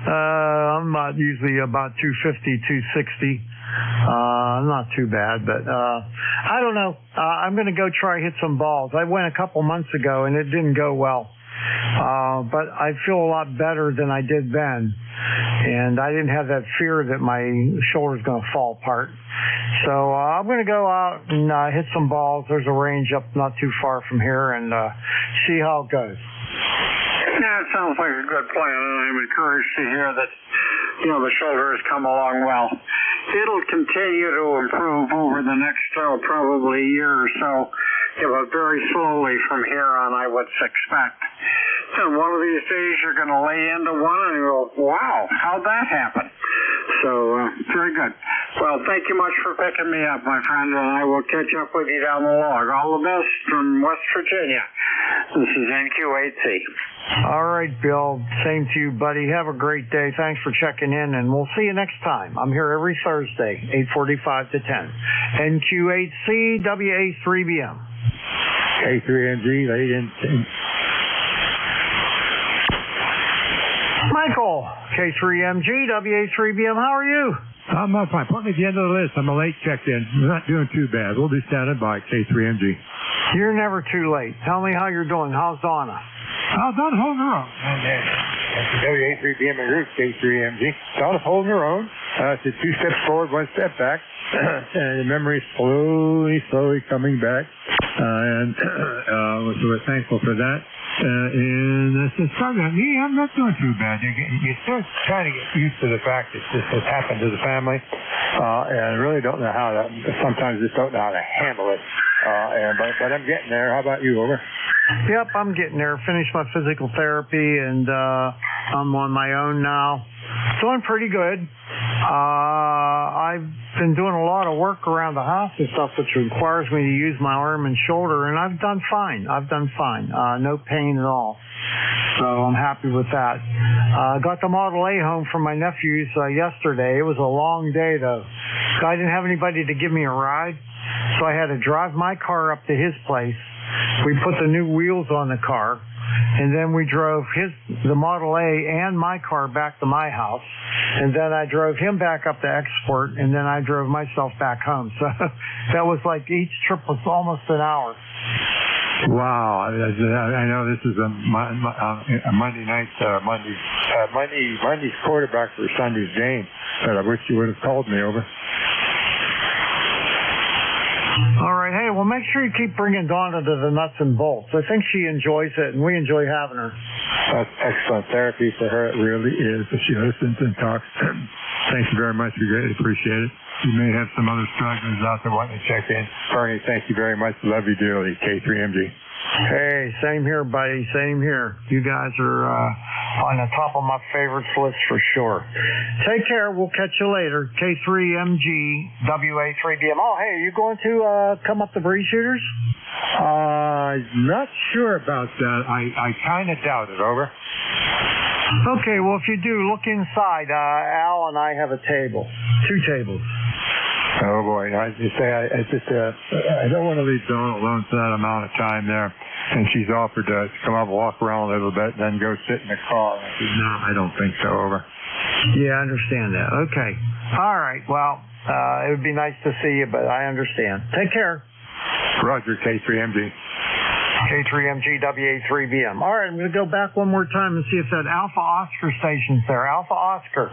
I'm not usually about 250, 260. Not too bad, but I don't know. I'm going to go try hit some balls. I went a couple months ago, and it didn't go well. But I feel a lot better than I did then. And I didn't have that fear that my shoulder's going to fall apart. So I'm going to go out and hit some balls. There's a range up not too far from here, and see how it goes. Yeah, it sounds like a good plan, and I'm encouraged to hear that, the shoulder has come along well. It'll continue to improve over the next probably year or so, but very slowly from here on, I would expect. And one of these days you're going to lay into one and you go, wow, how'd that happen? So, very good. Well, thank you much for picking me up, my friend, and I will catch up with you down the log. All the best from West Virginia. This is NQ8C. All right, Bill. Same to you, buddy. Have a great day. Thanks for checking in, and we'll see you next time. I'm here every Thursday, 8:45 to 10. NQ8C, WA3BM. K3MG, late in. Michael, K3MG, WA3BM. How are you? I'm fine. Put me at the end of the list. I'm a late check-in. I'm not doing too bad. We'll be standing by, K3MG. You're never too late. Tell me how you're doing. How's Donna? Donna's holding her own. WA3BM and group, K3MG. Donna's holding her own. It's 2 steps forward, 1 step back. And the memory's slowly coming back. So we're thankful for that. And it's starting to, I'm not doing too bad. You start trying to get used to the fact that this has happened to the family. And I really don't know how to, sometimes just don't know how to handle it. But I'm getting there. How about you, over? Yep, I'm getting there. Finished my physical therapy, and I'm on my own now. Doing pretty good. I've been doing a lot of work around the house and stuff, which requires me to use my arm and shoulder, and I've done fine. No pain at all. So I'm happy with that. Got the Model A home from my nephews yesterday. It was a long day, though. I didn't have anybody to give me a ride, so I had to drive my car up to his place. We put the new wheels on the car, and then we drove the Model A and my car back to my house, and then I drove him back up to Export, and then I drove myself back home. So that was like each trip was almost an hour. Wow, I know this is a Monday night, Monday's quarterback for Sunday's game, but I wish you would have called me, over. All right, hey, well, make sure you keep bringing Donna to the nuts and bolts. I think she enjoys it, and we enjoy having her. That's excellent therapy for her. It really is. If she listens and talks. Thank you very much. We greatly appreciate it. You may have some other strugglers out there wanting to check in. Bernie, thank you very much. Love you dearly. K3MG. Hey, same here, buddy. Same here. You guys are on the top of my favorites list for sure. Take care. We'll catch you later. K3MG, WA3BM. Oh, hey, are you going to come up to Bree Shooters? Not sure about that. I kind of doubt it, over. Okay, well, if you do, look inside. Al and I have a table. 2 tables. Oh boy, I don't want to leave Donna alone for that amount of time there. And she's offered to come up and walk around a little bit and then go sit in the car. And I said, no, I don't think so, over. Yeah, I understand that. Okay. All right, well, it would be nice to see you, but I understand. Take care. Roger, K3MG. K3MG, WA3BM. All right, I'm going to go back one more time and see if that Alpha Oscar station's there. Alpha Oscar.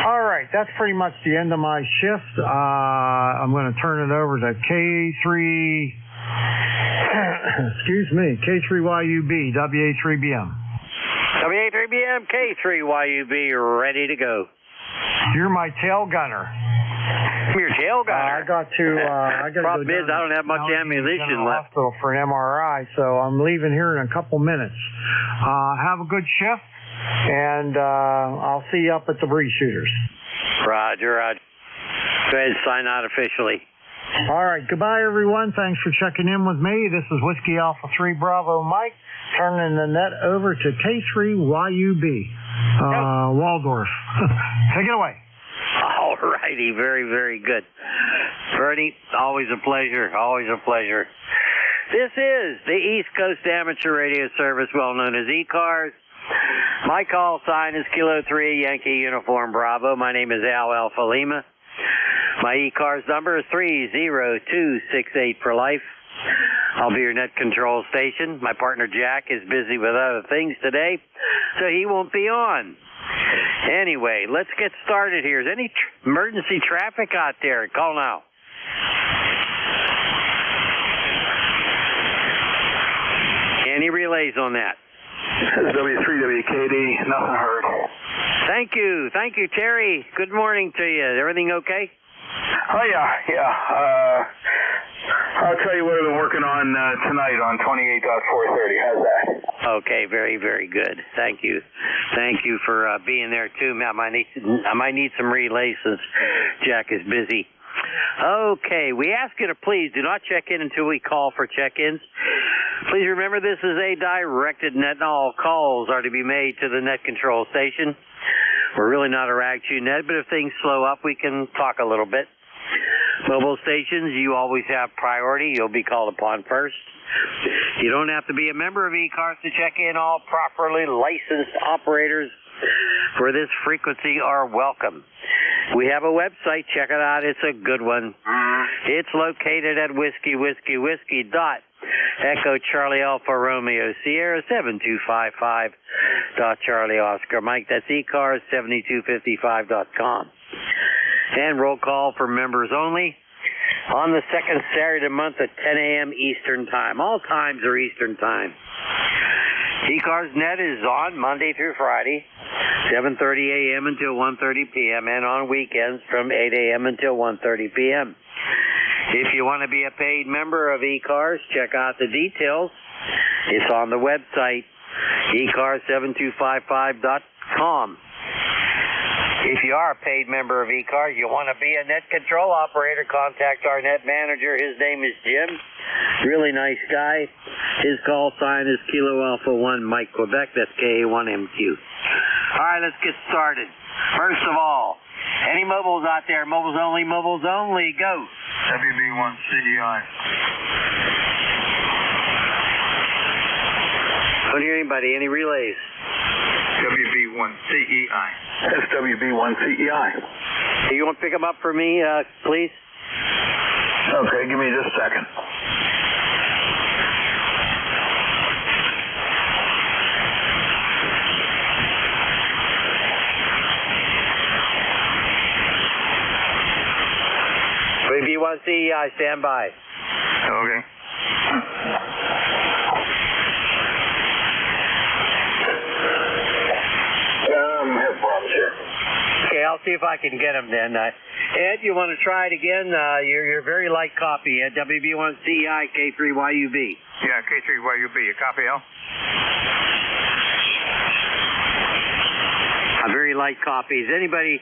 All right, that's pretty much the end of my shift. I'm going to turn it over to K3, K3YUB, WA3BM. WA3BM, K3YUB, ready to go. You're my tail gunner. I'm your tail gunner. I got to Problem is, I don't have much ammunition left. Hospital for an MRI, so I'm leaving here in a couple minutes. Have a good shift. And I'll see you up at the Bree Shooters. Roger. Go ahead and sign out officially. All right. Goodbye, everyone. Thanks for checking in with me. This is Whiskey Alpha 3 Bravo Mike, turning the net over to K3YUB, Waldorf. Take it away. All righty. Very, very good. Bernie, always a pleasure. This is the East Coast Amateur Radio Service, well known as ECARS. My call sign is Kilo 3 Yankee Uniform Bravo. My name is Al Alpha Lima. My ECARS number is 30268 for life. I'll be your net control station. My partner Jack is busy with other things today, so he won't be on. Anyway, let's get started here. Is any emergency traffic out there? Call now. Any relays on that? W3WKD, nothing heard. Thank you, Terry. Good morning to you. Everything okay? Oh, yeah. I'll tell you what I've been working on tonight on 28.430. How's that? Okay, very, very good. Thank you. Thank you for being there, too. I might need some relays since Jack is busy. Okay, we ask you to please do not check in until we call for check-ins. Please remember this is a directed net and all calls are to be made to the net control station. We're really not a rag-chew net, but if things slow up, we can talk a little bit. Mobile stations, you always have priority. You'll be called upon first. You don't have to be a member of ECARS to check in. All properly licensed operators for this frequency are welcome. We have a website. Check it out. It's a good one. It's located at whiskey dot Echo Charlie Alpha Romeo Sierra 7255 Charlie Oscar Mike. That's ECARS7255.com. And roll call for members only on the second Saturday of the month at 10 a.m. Eastern Time. All times are Eastern Time. ECARS Net is on Monday through Friday, 7:30 a.m. until 1:30 p.m. and on weekends from 8 a.m. until 1:30 p.m. If you want to be a paid member of ECARS, check out the details. It's on the website, ECARS7255.com. If you are a paid member of ECARS, you want to be a net control operator, contact our net manager. His name is Jim. Really nice guy. His call sign is Kilo Alpha 1 Mike Quebec. That's KA1MQ. All right, let's get started. First of all, any mobiles out there? Mobiles only, go. WB1CEI. Couldn't hear anybody. Any relays? WB1CEI. That's WB1CEI. Hey, you want to pick them up for me, please? Okay, give me just a second. WB1CEI, stand by. Okay. Have problems here. Okay, I'll see if I can get them then. Ed, you want to try it again? You're very light copy. Ed, WB1CEI, K3YUB. Yeah, K3YUB. You copy, Al? A very light copies. Anybody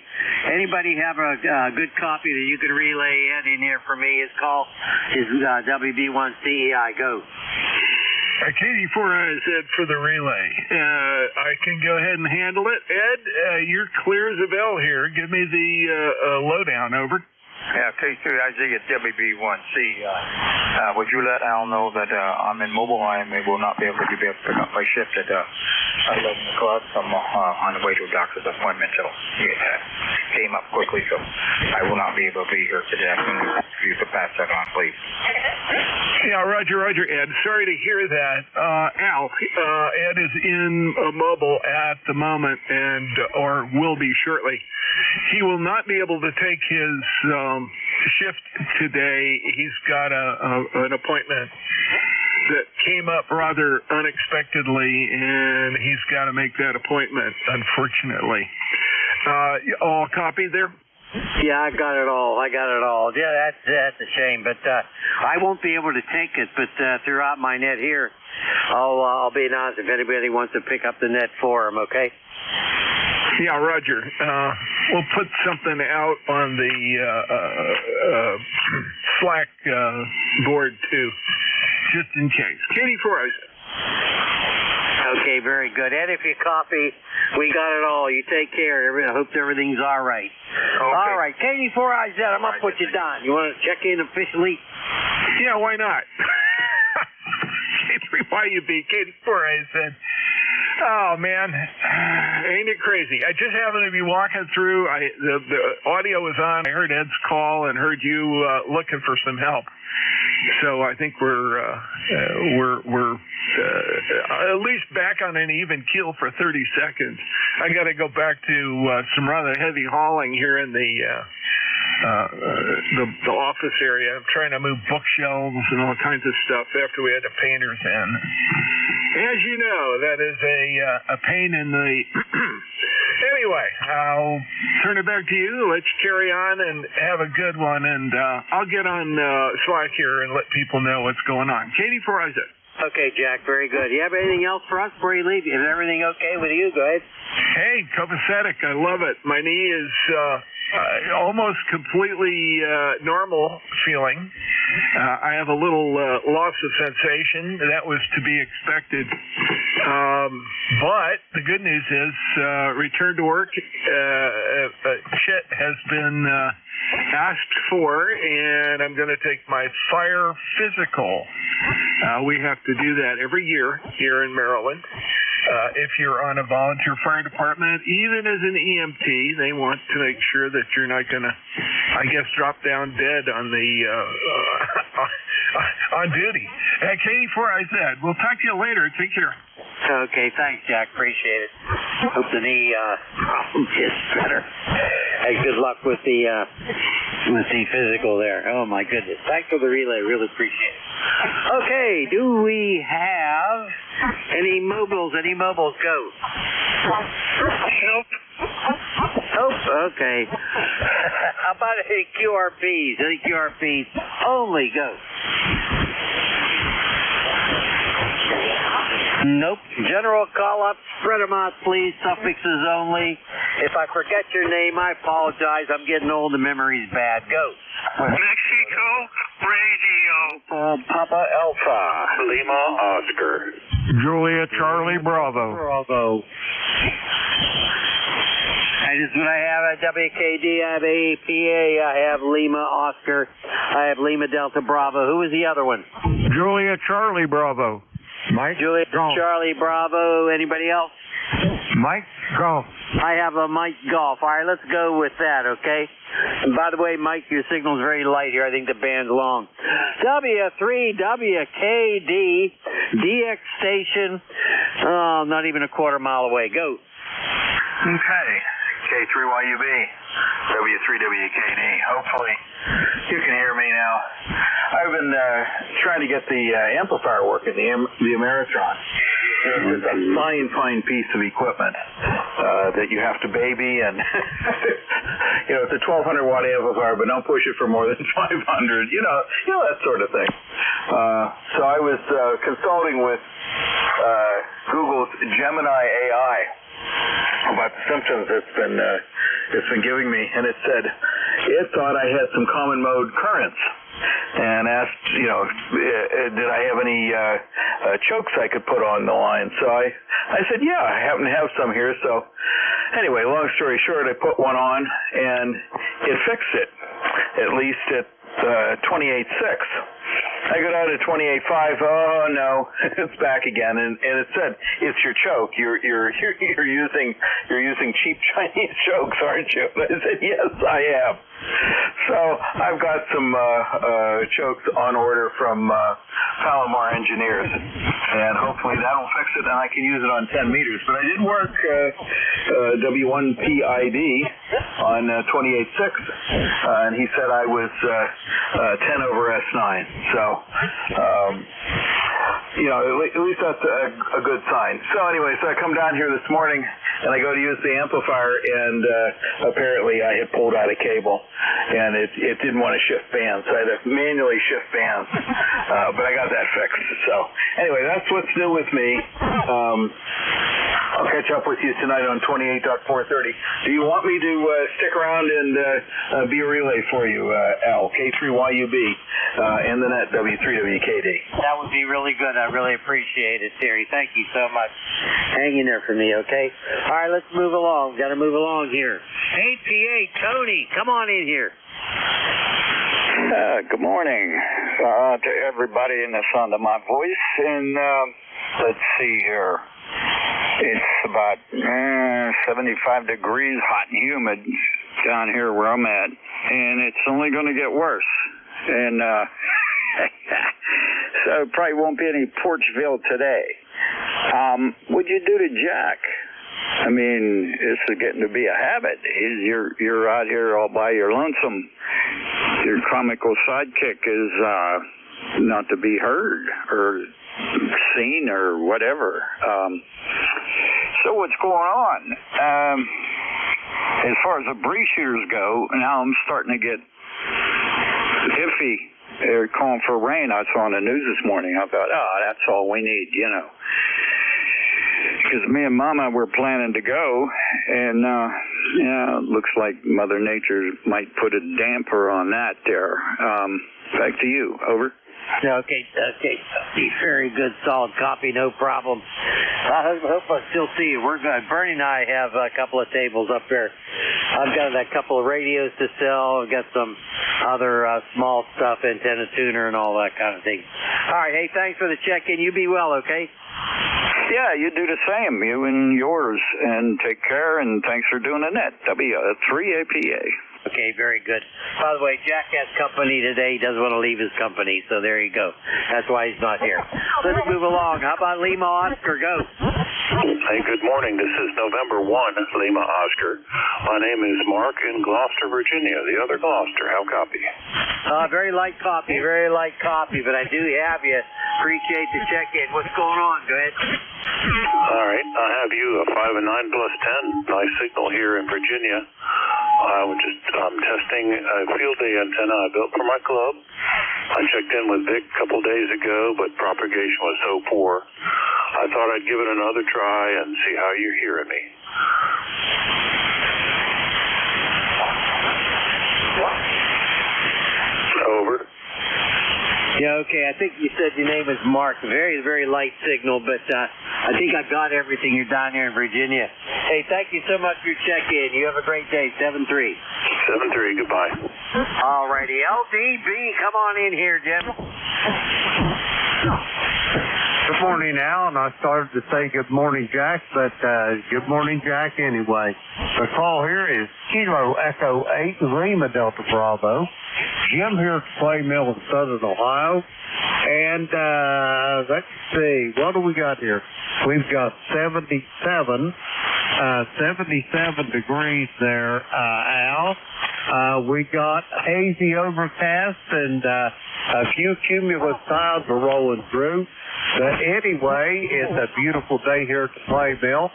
have a good copy that you can relay Ed in here for me? His call is WB1CEI. Go. KD4 is Ed for the relay. I can go ahead and handle it. Ed, you're clear as a bell here. Give me the lowdown, over. Yeah, K3IG at WB1CEI. Would you let Al know that I'm in mobile? I will not be able to pick up my shift at 11 o'clock. I'm on the way to a doctor's appointment, so it came up quickly, so I will not be able to be here today. If you could pass that on, please. Yeah, Roger, Ed. Sorry to hear that. Al, Ed is in mobile at the moment or will be shortly. He will not be able to take his shift today. He's got an appointment that came up rather unexpectedly, and he's got to make that appointment, unfortunately. All copied there? Yeah, I got it all. Yeah, that's a shame, but I won't be able to take it. But throughout my net here, I'll be announced if anybody wants to pick up the net for him. Okay. Yeah, Roger. We'll put something out on the Slack board too, just in case. KD4. Okay, very good. Ed, if you copy, we got it all. You take care. I hope everything's all right. Okay. All right, KD4IZ, I'm going to put you down. You want to check in officially? Yeah, why not? K3YUB, KD4IZ. Oh, man. Ain't it crazy? I just happened to be walking through. The audio was on. I heard Ed's call and heard you looking for some help. So I think we're at least back on an even keel for 30 seconds. I got to go back to some rather heavy hauling here in the office area. I'm trying to move bookshelves and all kinds of stuff after we had the painters in. As you know, that is a pain in the... anyway, I'll turn it back to you. Let's carry on and have a good one. And I'll get on Slack here and let people know what's going on. Katie, before I said. Okay, Jack, very good. You have anything else for us before you leave? Is everything okay with you? Go ahead. Hey, copacetic. I love it. My knee is almost completely normal feeling. I have a little loss of sensation. That was to be expected. But the good news is return to work shit has been asked for, and I'm going to take my fire physical. We have to do that every year here in Maryland. If you're on a volunteer fire department, even as an EMT, they want to make sure that you're not going to, I guess, drop down dead on the on duty. Katie, before I said, we'll talk to you later. Take care. Okay, thanks, Jack. Appreciate it. Hope the knee problem gets better. Hey, good luck with the physical there. Oh my goodness. Thanks for the relay. Really appreciate it. Okay, do we have any mobiles? Any mobiles? Go. Nope. Okay. How about any QRPs? Any QRPs? Only go. Nope. General call-up, spread them out, please. Suffixes only. If I forget your name, I apologize. I'm getting old and memory's bad. Go. Mexico Radio. Papa Alpha. Lima Oscar. Julia Charlie Bravo. Bravo. And this is what I have at WKD. I have APA. I have Lima Oscar. I have Lima Delta Bravo. Who was the other one? Julia Charlie Bravo. Mike Julia Golf. Charlie Bravo. Anybody else? Mike Golf. I have a Mike Golf. All right, let's go with that, okay? And by the way, Mike, your signal's very light here. I think the band's long. W3WKD, DX station, not even a quarter mile away. Go. Okay. K3YUB, W3WKD. Hopefully you can hear me now. I've been trying to get the amplifier working, the Ameritron. It's a fine piece of equipment that you have to baby, and it's a 1200 watt amplifier, but don't push it for more than 500. You know that sort of thing. So I was consulting with Google's Gemini AI about the symptoms it's been giving me, and it said it thought I had some common mode currents, and asked, did I have any chokes I could put on the line. So I said, yeah, I happen to have some here. So anyway, long story short, I put one on, and it fixed it, at least at 28.6. I go down to 28.5. Oh no, it's back again, and it said it's your choke. You're using cheap Chinese chokes, aren't you? And I said yes, I am. So I've got some chokes on order from Palomar Engineers, and hopefully that'll fix it, and I can use it on 10 meters. But I did work W1PID on 28.6, and he said I was 10 over S9. So. At least that's a good sign. So anyway, so I come down here this morning and I go to use the amplifier, and apparently I had pulled out a cable, and it didn't want to shift bands, so I had to manually shift bands. But I got that fixed. So anyway, that's what's new with me. I'll catch up with you tonight on 28.430. Do you want me to stick around and be a relay for you, Al? K3YUB, and then at W3WKD. That would be really good. I really appreciate it, Terry. Thank you so much. Hang in there for me, okay? All right, let's move along. Got to move along here. APA, Tony, come on in here. Good morning to everybody in the sound of my voice. And let's see here. It's about 75 degrees, hot and humid down here where I'm at. And it's only going to get worse. And so probably won't be any Porchville today. What'd you do to Jack? I mean, this is getting to be a habit. You're out here all by your lonesome. Your comical sidekick is not to be heard or seen or whatever. So what's going on? as far as the breeze shooters go, now I'm starting to get iffy. They're calling for rain. I saw on the news this morning. I thought, that's all we need, you know. Because me and Mama were planning to go, and it looks like Mother Nature might put a damper on that there. Back to you. Over. Okay. Very good, solid copy, no problem. I hope I still see you. We're good. Bernie and I have a couple of tables up there. I've got a couple of radios to sell. I've got some other small stuff, antenna tuner and all that kind of thing. All right, hey, thanks for the check-in. You be well, okay? Yeah, you do the same, you and yours, and take care, and thanks for doing the net. W3APA. Okay, very good. By the way, Jack has company today. He doesn't want to leave his company, so there you go. That's why he's not here. Let's move along. How about Lima Oscar? Go. Hey, good morning. This is November 1, Lima Oscar. My name is Mark in Gloucester, Virginia. The other Gloucester. How copy? Very light copy, but I do have you. Appreciate the check-in. What's going on? Go ahead. All right. I have you a 5 and 9 plus 10. Nice signal here in Virginia. I'm testing a field day antenna I built for my club. I checked in with Vic a couple days ago, but propagation was so poor. I thought I'd give it another try and see how you're hearing me. Over. Yeah, okay. I think you said your name is Mark. Very, very light signal, but I think I got everything. You're down here in Virginia. Hey, thank you so much for your check-in. You have a great day. 7-3. 7-3. Goodbye. All righty. LDB, come on in here, Jim. Good morning, Al, and I started to say good morning, Jack, but good morning, Jack, anyway. The call here is Kilo Echo 8, Lima Delta Bravo. Jim here at the Clay Mill in Southern Ohio. And let's see, what do we got here? We've got 77 degrees there, Al. We got hazy overcast and a few cumulus clouds are rolling through. But anyway, it's a beautiful day here at the Clay Mill.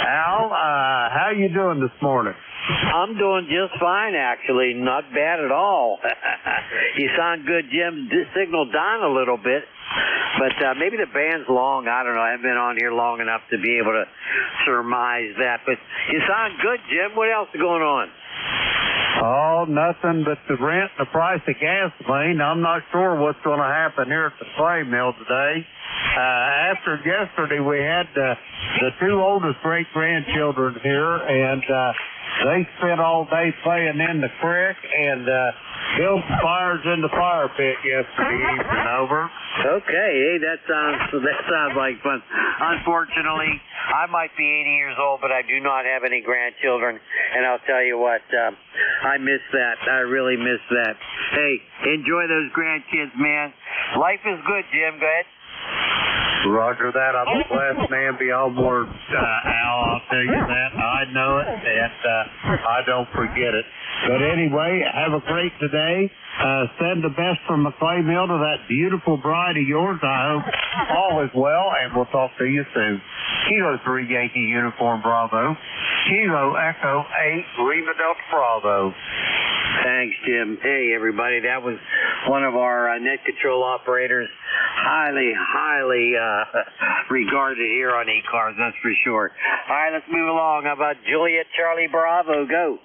Al, how you doing this morning? I'm doing just fine, actually. Not bad at all. You sound good, Jim. Signal down a little bit, but maybe the band's long. I don't know. I haven't been on here long enough to be able to surmise that. But you sound good, Jim. What else is going on? Oh, nothing but the rent and the price of gasoline. I'm not sure what's going to happen here at the Clay Mill today. After yesterday, we had the two oldest great-grandchildren here, and they spent all day playing in the creek and built fires in the fire pit yesterday evening. Over. Okay, hey, that sounds like fun. Unfortunately, I might be 80 years old, but I do not have any grandchildren, and I'll tell you what, I miss that. I really miss that. Hey, enjoy those grandkids, man. Life is good, Jim. Go ahead. Roger that. I'm a blessed man beyond words, Al. I'll tell you that. I know it, and I don't forget it. But anyway, have a great day. Send the best from the Clay Mill to that beautiful bride of yours. I hope all is well, and we'll talk to you soon. Kilo 3 Yankee Uniform Bravo. Kilo Echo 8 Lima Delta Bravo. Thanks, Jim. Hey, everybody. That was one of our net control operators. Highly regarded here on ECARS, that's for sure. All right, let's move along. How about Juliet Charlie Bravo? Go.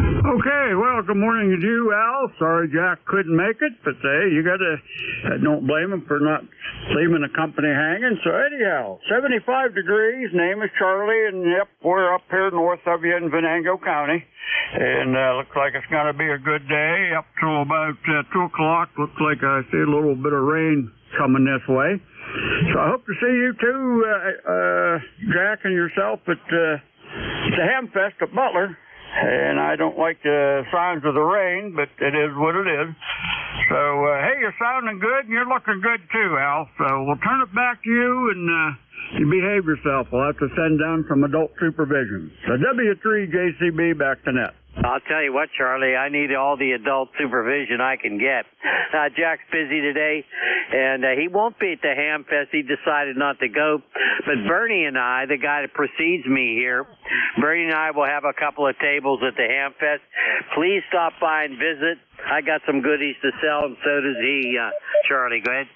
Okay, well, good morning to you, Al. Sorry Jack couldn't make it, but you got to, don't blame him for not leaving the company hanging. So anyhow, 75 degrees, name is Charlie, and yep, we're up here north of you in Venango County. And looks like it's going to be a good day up till about 2 o'clock. Looks like I see a little bit of rain coming this way. So I hope to see you too, Jack and yourself at the Hamfest at Butler. And I don't like the signs of the rain, but it is what it is. So, hey, you're sounding good, and you're looking good too, Al. So we'll turn it back to you, and you behave yourself. We'll have to send down some adult supervision. So W3JCB back to net. I'll tell you what, Charlie, I need all the adult supervision I can get. Jack's busy today, and he won't be at the Ham Fest. He decided not to go. But Bernie and I, the guy that precedes me here, Bernie and I will have a couple of tables at the Ham Fest. Please stop by and visit. I got some goodies to sell, and so does he. Charlie, go ahead.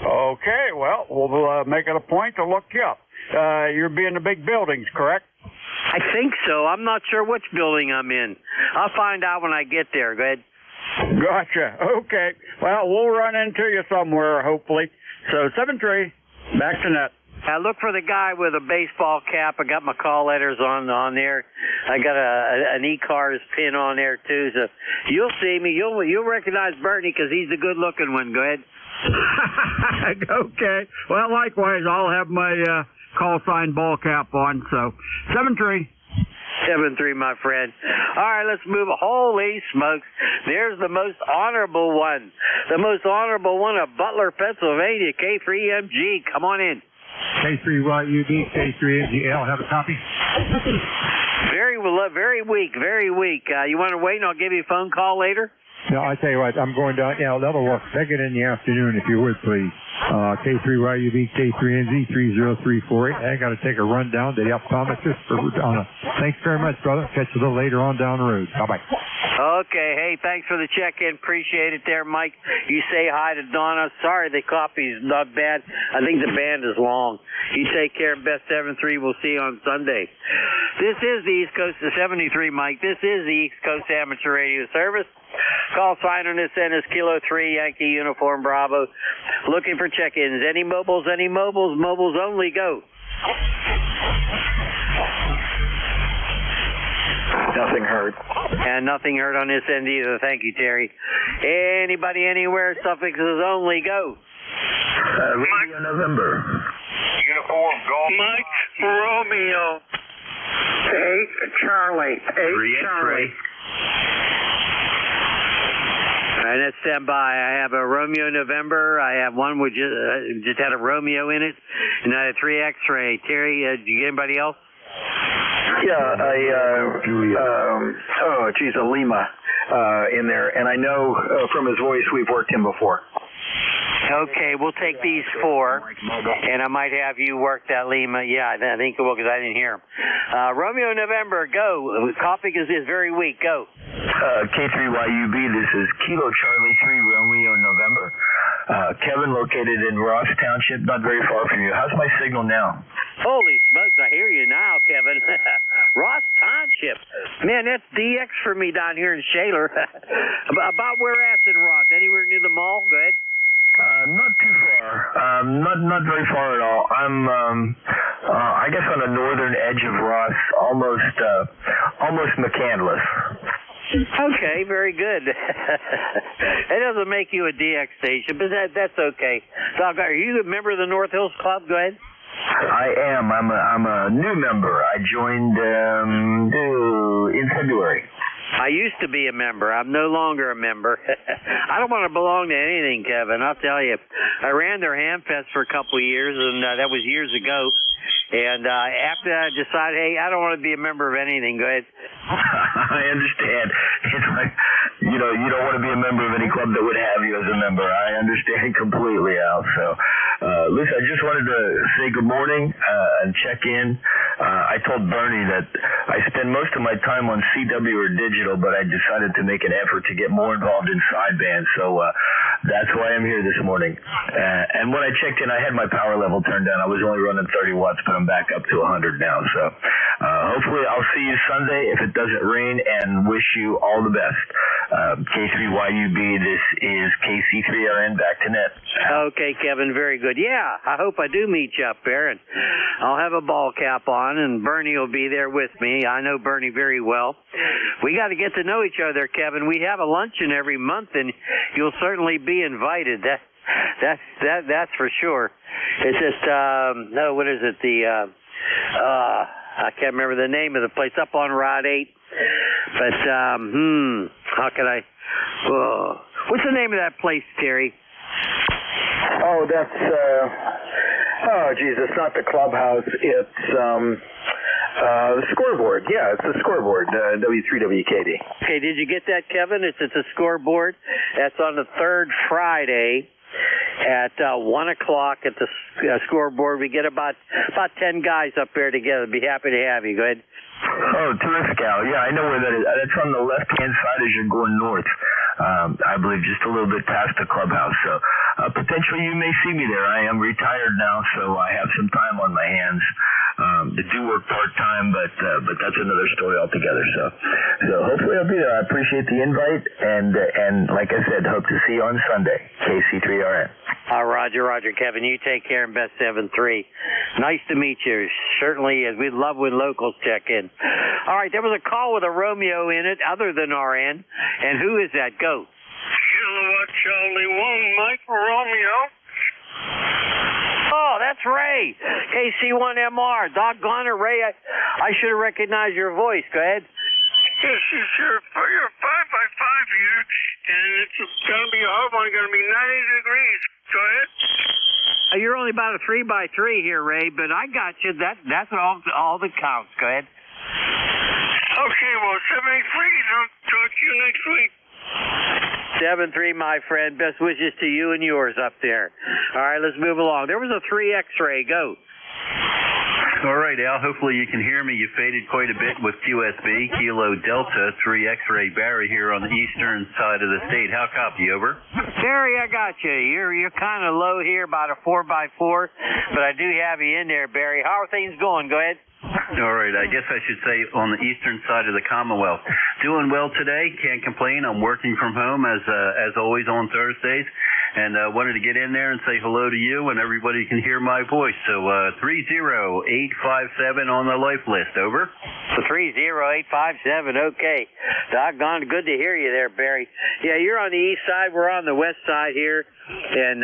Okay, well, we'll make it a point to look you up. You'll be in the big buildings, correct? I think so. I'm not sure which building I'm in. I'll find out when I get there. Go ahead. Gotcha. Okay. Well, we'll run into you somewhere, hopefully. So, 7-3, back to net. Look for the guy with a baseball cap. I got my call letters on there. I got an ECARS pin on there, too. So you'll see me. You'll recognize Bernie because he's the good-looking one. Go ahead. Okay. Well, likewise, I'll have my call sign ball cap on. So, 7-3. 7-3, my friend. All right, let's move. Holy smokes. There's the most honorable one. The most honorable one of Butler, Pennsylvania, K3MG. Come on in. K3YUB, K3MGL. Have a copy? Very weak, very weak. You want to wait and I'll give you a phone call later? No, I tell you what, I'm going down. Yeah, that'll work. Take it in the afternoon if you would, please. K3YUB, K3NZ, 30348. I got to take a run down to the optometrist. Thanks very much, brother. Catch you a little later on down the road. Bye-bye. Okay, hey, thanks for the check-in. Appreciate it there, Mike. You say hi to Donna. Sorry, the coffee's not bad. I think the band is long. You take care. Best 7-3. We'll see you on Sunday. This is the East Coast of 73, Mike. This is the East Coast Amateur Radio Service. Call sign on this end is Kilo 3, Yankee Uniform Bravo. Looking for check-ins. Any mobiles, mobiles only, go. Nothing heard. And nothing heard on this end either. Thank you, Terry. Anybody, anywhere, suffixes only, go. Radio November. Uniform Golf. Mike Romeo. 8 Charlie. 8 Charlie. All right, let's stand by. I have a Romeo November. I have one with just had a Romeo in it, and I had a 3 X-ray. Terry, did you get anybody else? Yeah, a Lima in there, and I know from his voice we've worked him before. Okay, we'll take these 4, and I might have you work that Lima. Yeah, I think it will because I didn't hear him. Romeo November, go. Coffee is very weak. Go. K3YUB, this is Kilo Charlie 3 Romeo November. Kevin, located in Ross Township, not very far from you. How's my signal now? Holy smokes, I hear you now, Kevin. Ross Township. Man, that's DX for me down here in Shaler. About where at in Ross? Anywhere near the mall? Go ahead. Not too far. Not very far at all. I'm, I guess on the northern edge of Ross, almost McCandless. Okay, very good. It doesn't make you a DX station, but that's okay. Doc, are you a member of the North Hills Club? Go ahead. I am. I'm a new member. I joined in February. I used to be a member. I'm no longer a member. I don't want to belong to anything, Kevin. I'll tell you. I ran their Hamfest for a couple of years, and that was years ago. And after that, I decided, hey, I don't want to be a member of anything. Go ahead. I understand. It's like, you don't want to be a member of any club that would have you as a member. I understand completely, Al. So, listen, I just wanted to say good morning and check in. I told Bernie that I spend most of my time on CW or digital, but I decided to make an effort to get more involved in sideband. So that's why I'm here this morning. And when I checked in, I had my power level turned down. I was only running 30 watts, but I'm back up to 100 now. So hopefully I'll see you Sunday if it doesn't rain, and wish you all the best. K3YUB, this is KC3RN, back to net. Okay, Kevin, very good. Yeah, I hope I do meet you up there, and I'll have a ball cap on, and Bernie will be there with me. I know Bernie very well. We got to get to know each other, Kevin. We have a luncheon every month, and you'll certainly be invited. That's for sure. It's just what is it? I can't remember the name of the place, up on Rod 8. But how can I? What's the name of that place, Terry? Oh, that's it's not the clubhouse. It's The scoreboard. Yeah, it's the scoreboard, W3WKD. Okay, did you get that, Kevin? It's at the scoreboard. That's on the third Friday at 1 o'clock at the scoreboard. We get about 10 guys up there together. Be happy to have you. Go ahead. Oh, terrific, Al. Yeah, I know where that is. That's on the left-hand side as you're going north. I believe just a little bit past the clubhouse. So potentially you may see me there. I am retired now, so I have some time on my hands. I do work part-time, but that's another story altogether. So hopefully I'll be there. I appreciate the invite, and like I said, hope to see you on Sunday. KC3RN. Roger, Kevin. You take care and best 7-3. Nice to meet you. Certainly, we love when locals check in. All right, there was a call with a Romeo in it other than RN. And who is that? Go. Kilowatt Charlie 1, Mike Romeo. Oh, that's Ray. KC1MR. Doggone it, Ray. I should have recognized your voice. Go ahead. Yes, you're 5x5 here, and it's going to be a hot one. It's going to be 90 degrees. Go ahead. You're only about a 3x3 here, Ray, but I got you. That's all that counts. Go ahead. Okay, well, 7-3. Talk to you next week. 7-3, my friend. Best wishes to you and yours up there. All right, let's move along. There was a 3 X-ray. Go. All right, Al. Hopefully you can hear me. You faded quite a bit with QSB, Kilo Delta, 3 X-ray Barry here on the eastern side of the state. How copy? Over. Barry, I got you. You're kind of low here, about a 4x4, but I do have you in there, Barry. How are things going? Go ahead. All right, I guess I should say on the eastern side of the Commonwealth. Doing well today, can't complain. I'm working from home as always on Thursdays, and wanted to get in there and say hello to you and everybody can hear my voice. So 30857 on the life list. Over. 30857. Okay. Doggone good to hear you there, Barry. Yeah, you're on the east side. We're on the west side here. And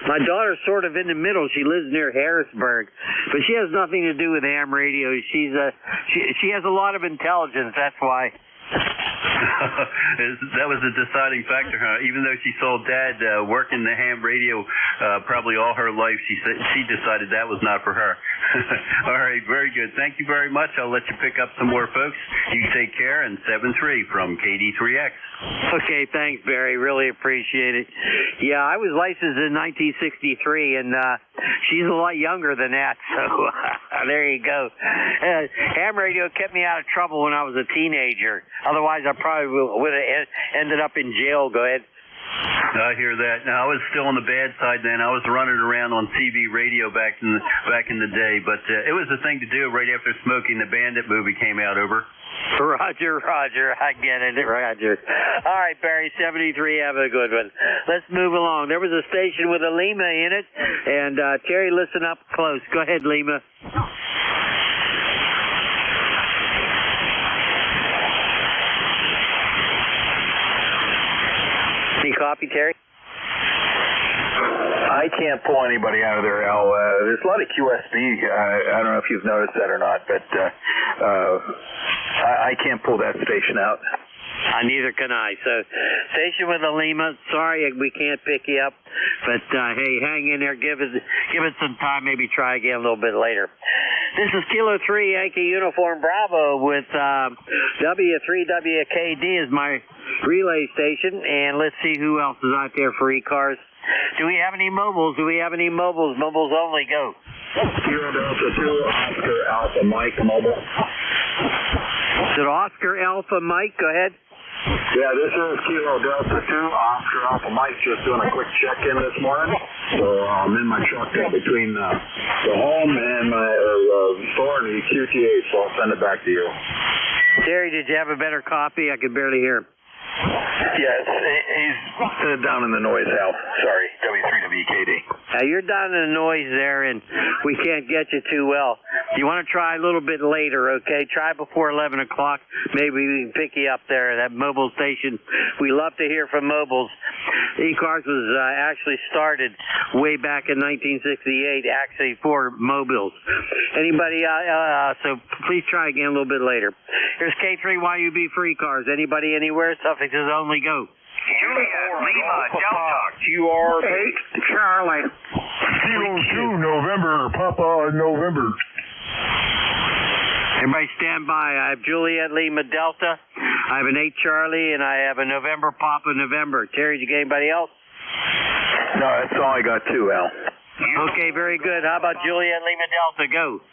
my daughter's sort of in the middle. She lives near Harrisburg, but she has nothing to do with ham radio. She has a lot of intelligence. That's why. That was a deciding factor, huh? Even though she saw Dad working the ham radio probably all her life, she decided that was not for her. All right, very good. Thank you very much. I'll let you pick up some more folks. You take care, and 7-3 from KD3X. Okay, thanks, Barry. Really appreciate it. Yeah, I was licensed in 1963, and she's a lot younger than that, so there you go. Ham radio kept me out of trouble when I was a teenager. Otherwise, I probably would have ended up in jail. Go ahead. I hear that. Now, I was still on the bad side then. I was running around on TV radio back in the day, but it was the thing to do right after Smokey and the Bandit movie came out. Over. Roger. I get it, Roger. All right, Barry, 73, have a good one. Let's move along. There was a station with a Lima in it, and Terry, listen up close. Go ahead, Lima. Any copy, Terry? I can't pull anybody out of there, Al. There's a lot of QSB. I don't know if you've noticed that or not, but I can't pull that station out. Neither can I. So, station with a Lima. Sorry, we can't pick you up. But, hey, hang in there. Give it some time. Maybe try again a little bit later. This is Kilo 3 Yankee Uniform Bravo with W3WKD is my relay station. And let's see who else is out there for ECARS. Do we have any mobiles? Mobiles only. Go. Kilo Delta 2, Oscar Alpha Mike mobile. Is it Oscar Alpha Mike? Go ahead. Yeah, this is Kilo Delta 2, Oscar Alpha Mike, just doing a quick check-in this morning. So I'm in my truck between the home and my store and the QTA, so I'll send it back to you. Terry, did you have a better copy? I could barely hear him. Yes, he's down in the noise, Al. Sorry, W3WKD. You're down in the noise there, and we can't get you too well. You want to try a little bit later, okay? Try before 11 o'clock. Maybe we can pick you up there, that mobile station. We love to hear from mobiles. ECARS was actually started way back in 1968, actually for mobiles. Anybody, so please try again a little bit later. Here's K3YUB for ECARS. Anybody, anywhere? Suffixes only. Go. Juliet, Lima, Delta, QR8, Charlie. Kilo 2, November, Papa, November. Everybody stand by. I have Juliet Lima Delta. I have an 8 Charlie, and I have a November Papa November. Terry, did you get anybody else? No, that's all I got too, Al. Okay, very good. How about Juliet Lima Delta? Go.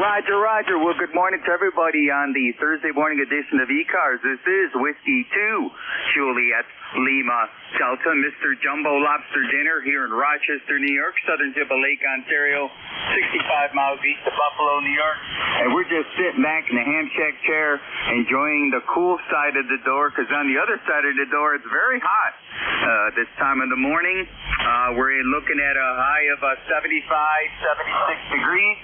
Roger, Roger. Well, good morning to everybody on the Thursday morning edition of ECARS. This is Whiskey 2, Juliet Lima Delta, Mr. Jumbo Lobster Dinner here in Rochester, New York, southern tip of Lake Ontario, 65 miles east of Buffalo, New York. And we're just sitting back in the ham shack chair enjoying the cool side of the door, because on the other side of the door it's very hot this time of the morning. We're looking at a high of 75, 76 degrees.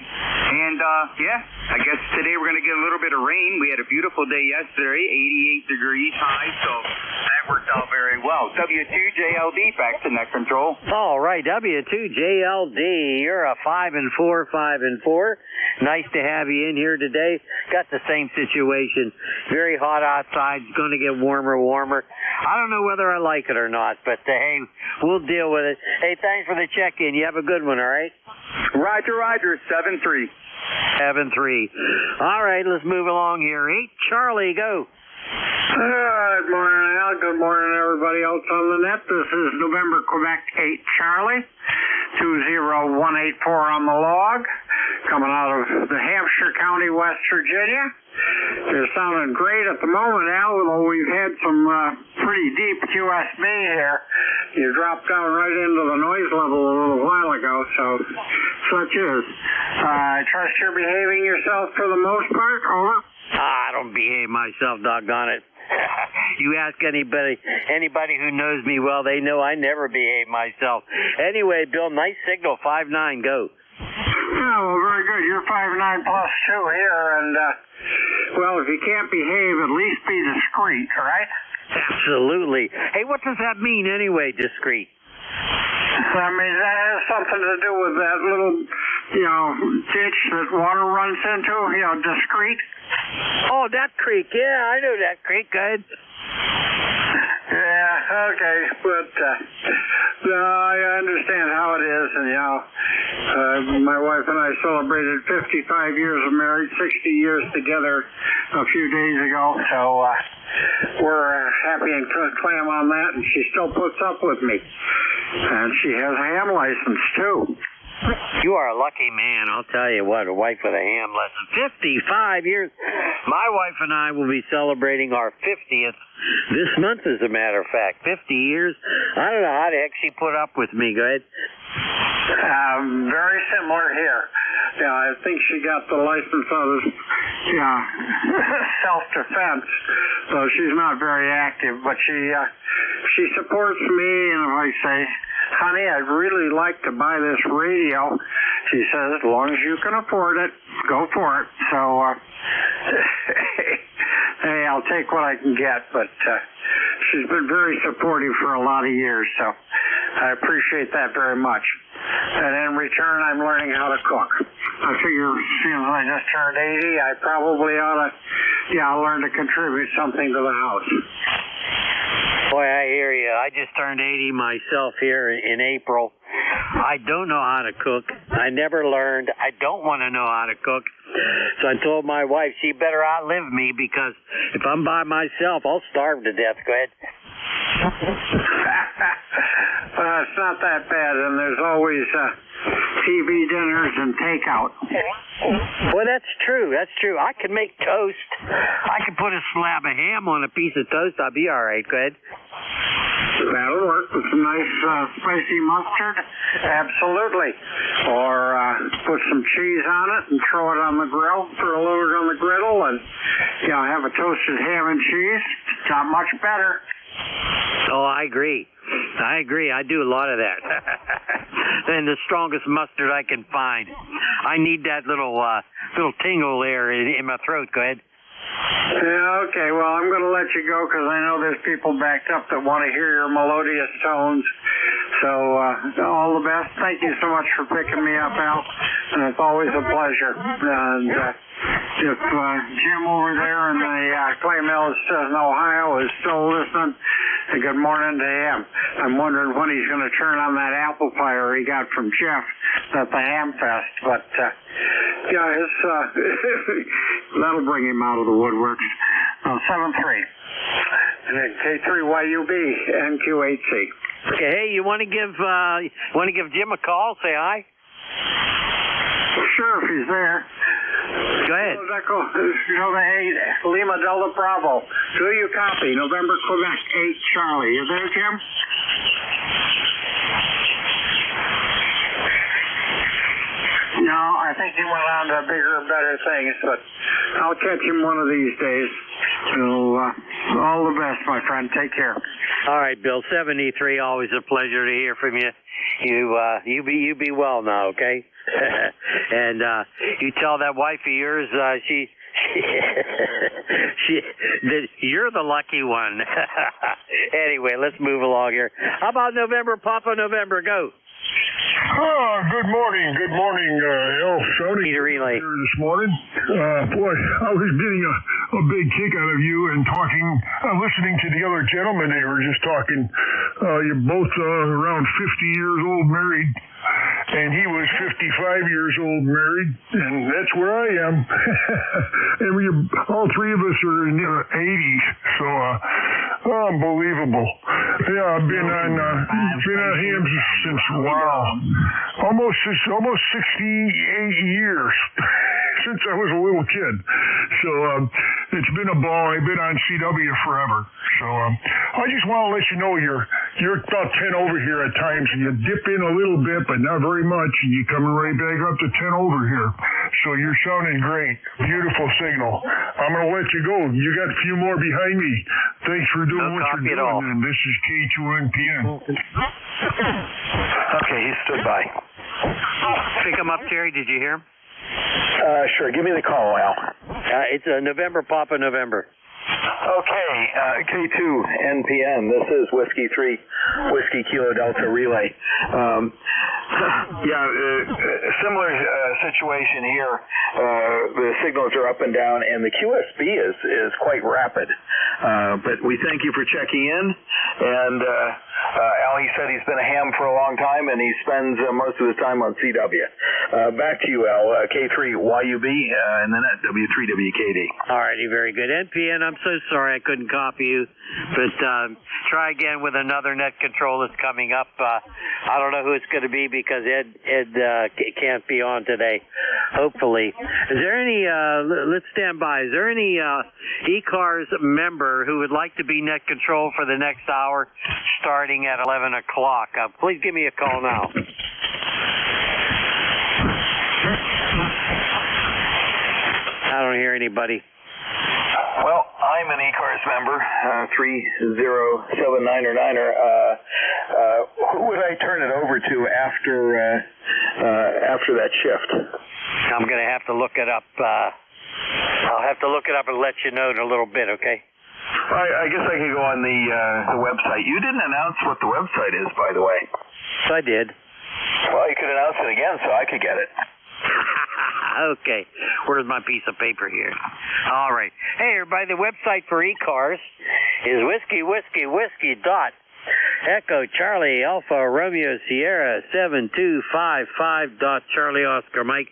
And, I guess today we're going to get a little bit of rain. We had a beautiful day yesterday, 88 degrees high, so that worked out very well. W2JLD back to net control. All right, W2JLD, you're a 5-4, 5-4. Nice to have you in here today. Got the same situation. Very hot outside. It's going to get warmer. I don't know whether I like it or not, but hey, we'll deal with it. Hey, thanks for the check-in. You have a good one, all right? Roger, 7-3. 7-3. All right, let's move along here. 8 Charlie, go. Good morning, Al. Good morning, everybody else on the net. This is November, Quebec 8 Charlie, 20184 on the log, coming out of New Hampshire County, West Virginia. You're sounding great at the moment, Al, although we've had some pretty deep QSB here. You dropped down right into the noise level a little while ago, so such is. I trust you're behaving yourself for the most part, over? I don't behave myself, doggone it. You ask anybody who knows me well, they know I never behave myself. Anyway, Bill, nice signal, 5-9, go. Yeah, well, very good. You're 5-9 plus 2 here, and, well, if you can't behave, at least be discreet, right? Absolutely. Hey, what does that mean anyway, discreet? I mean, that has something to do with that little, ditch that water runs into, discreet. Oh, that creek. Yeah, I know that creek. Go ahead. Yeah, okay, but I understand how it is, and my wife and I celebrated 55 years of marriage, 60 years together a few days ago, so we're happy and clam on that, and she still puts up with me, and she has a ham license too. You are a lucky man, I'll tell you what, a wife with a ham license. 55 years. My wife and I will be celebrating our 50th this month, as a matter of fact. 50 years. I don't know how the heck she put up with me. Go ahead. Very similar here. I think she got the license out of self-defense, so she's not very active, but she supports me, and if I say, honey, I'd really like to buy this radio, she says, as long as you can afford it, go for it. So, hey, I'll take what I can get, but she's been very supportive for a lot of years, so I appreciate that very much. And in return, I'm learning how to cook. I figure since I just turned 80, I probably ought to, learn to contribute something to the house. Boy, I hear you. I just turned 80 myself here in April. I don't know how to cook. I never learned. I don't want to know how to cook. So I told my wife she better outlive me, because if I'm by myself, I'll starve to death. Go ahead. Well, it's not that bad, and there's always TV dinners and takeout. Well, that's true. I can make toast. I can put a slab of ham on a piece of toast. I'll be all right. Go ahead. That'll work with some nice spicy mustard. Absolutely. Or put some cheese on it and throw it on the grill. Throw a little on the griddle and have a toasted ham and cheese. It's not much better. Oh, I agree. I do a lot of that. And the strongest mustard I can find. I need that little tingle there in my throat. Go ahead. Yeah, okay. Well, I'm going to let you go because I know there's people backed up that want to hear your melodious tones. So, all the best. Thank you so much for picking me up, Al. And it's always a pleasure. And if Jim over there in the Clay Mills, Ohio is still listening, good morning to him. I'm wondering when he's going to turn on that apple fire he got from Jeff at the Ham Fest. But Yeah, it's, that'll bring him out of the woodwork. 7-3. And then K3YUB, NQ8C. Okay, hey, you want to give Jim a call? Say hi. Sure, if he's there. Go ahead. Echo, Nova 8, Lima Delta Bravo. Do you copy? November, Quebec, 8 Charlie. You there, Jim? No, I think he went on to bigger and better things, but I'll catch him one of these days. So, all the best, my friend. Take care. All right, Bill. 73. Always a pleasure to hear from you. You be well now, okay? And you tell that wife of yours, you're the lucky one. Anyway, let's move along here. How about November, Papa November? Go. Good morning, El Sony. Peter Relay. Here this morning. Boy, I was getting a big kick out of you and listening to the other gentlemen. They were just talking. You're both around 50 years old married, and he was 55 years old married, and that's where I am. And all three of us are in the 80s, so unbelievable. Yeah, I've been on him since almost 68 years. Since I was a little kid. So it's been a ball. I've been on CW forever. So I just want to let you know you're about 10 over here at times, and you dip in a little bit, but not very much, and you come right back up to 10 over here. So you're sounding great. Beautiful signal. I'm going to let you go. You got a few more behind me. Thanks for doing what you're doing. And this is K2NPN. Okay, he stood by. Pick him up, Terry. Did you hear him? Sure. Give me the call, Al. It's November, Papa November. Okay, K2NPN. This is Whiskey 3, Whiskey Kilo Delta Relay. Similar situation here. The signals are up and down, and the QSB is quite rapid. But we thank you for checking in. And Al, he said he's been a ham for a long time, and he spends most of his time on CW. Back to you, Al. K3YUB, and then at W3WKD. All righty, very good. NPN, I'm so sorry I couldn't copy you, but try again with another net control that's coming up. I don't know who it's going to be because Ed can't be on today, hopefully. Is there any, let's stand by, is there any ECARS member who would like to be net control for the next hour starting at 11 o'clock? Please give me a call now. I don't hear anybody. Well, I'm an ECARS member, 3079er. Who would I turn it over to after that shift? I'm going to have to look it up. I'll have to look it up and let you know in a little bit, okay? I guess I could go on the website. You didn't announce what the website is, by the way. I did. Well, you could announce it again so I could get it. Okay. Where's my piece of paper here? All right. Hey, everybody, the website for ECARS is whiskey.echo Charlie Alpha Romeo Sierra 7255 Charlie Oscar Mike.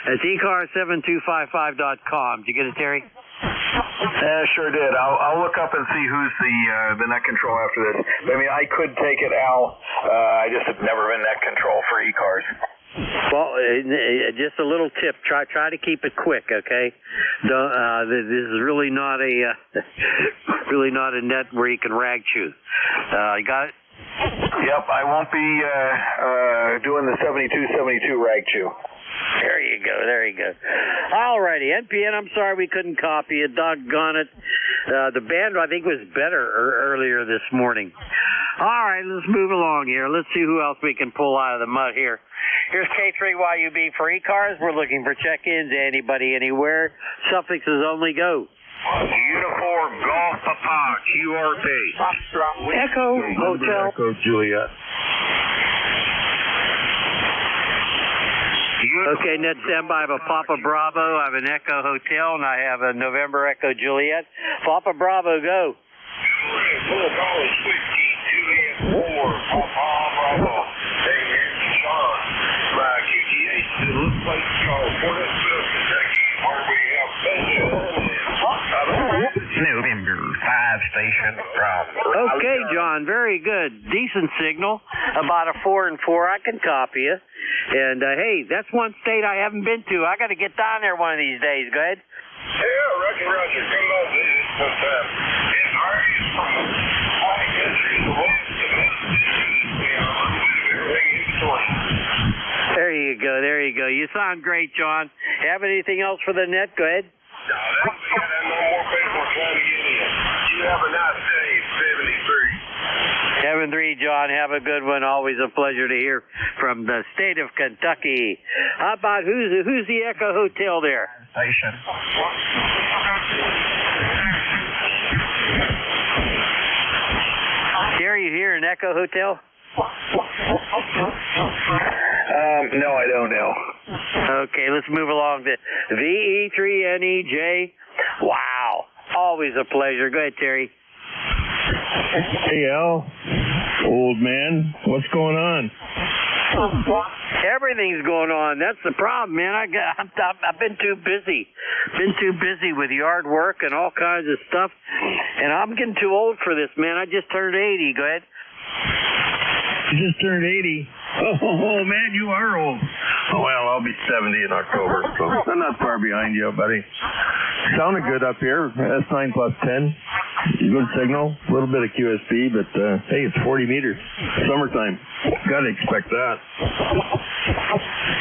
It's ECARS7255.com. Did you get it, Terry? Sure did. I'll look up and see who's the net control after this. I mean, I could take it, Al. I just have never been net control for ECARS. Well, just a little tip. Try to keep it quick, okay? This is really not a net where you can rag chew. You got it? Yep, I won't be doing the 7272 rag chew. There you go. All righty, NPN, I'm sorry we couldn't copy it. Doggone it. The band, I think, was better earlier this morning. All right, let's move along here. Let's see who else we can pull out of the mud here. Here's K3YUB for ECARS. We're looking for check-ins. Anybody, anywhere. Suffixes only go. Uniform Golf Papa, QRP. Echo Hotel. Echo Juliet. Okay, net standby. I have a Papa Bravo, I have an Echo Hotel, and I have a November Echo Juliet. Papa Bravo, go. Juliet 4, Papa Bravo. Hey, here's Sean. QTA, it looks like Hornet Okay, John, very good. Decent signal. About a 4 and 4. I can copy you. And, hey, that's one state I haven't been to. I got to get down there one of these days. Go ahead. Yeah, Roger. Come on, visit sometime. It's already from my country, the world. There you go. You sound great, John. Have anything else for the net? Go ahead. No, that's we got no more people trying to get in. You have a nice day, 73. 7-3, John. Have a good one. Always a pleasure to hear from the state of Kentucky. How about who's the Echo Hotel there? Station. Terry, you here in Echo Hotel? No, I don't know. Okay, let's move along to VE3NEJ. Wow. Always a pleasure. Go ahead, Terry. Hey, Al. Old man. What's going on? Everything's going on. That's the problem, man. I've been too busy. Been too busy with yard work and all kinds of stuff. And I'm getting too old for this, man. I just turned 80. Go ahead. You just turned 80. Oh, man, you are old. Oh, well, I'll be 70 in October, so I'm not far behind you, buddy. Sounded good up here. S9 plus 10. Good signal. A little bit of QSB, but, hey, it's 40 meters. Summertime. Gotta expect that.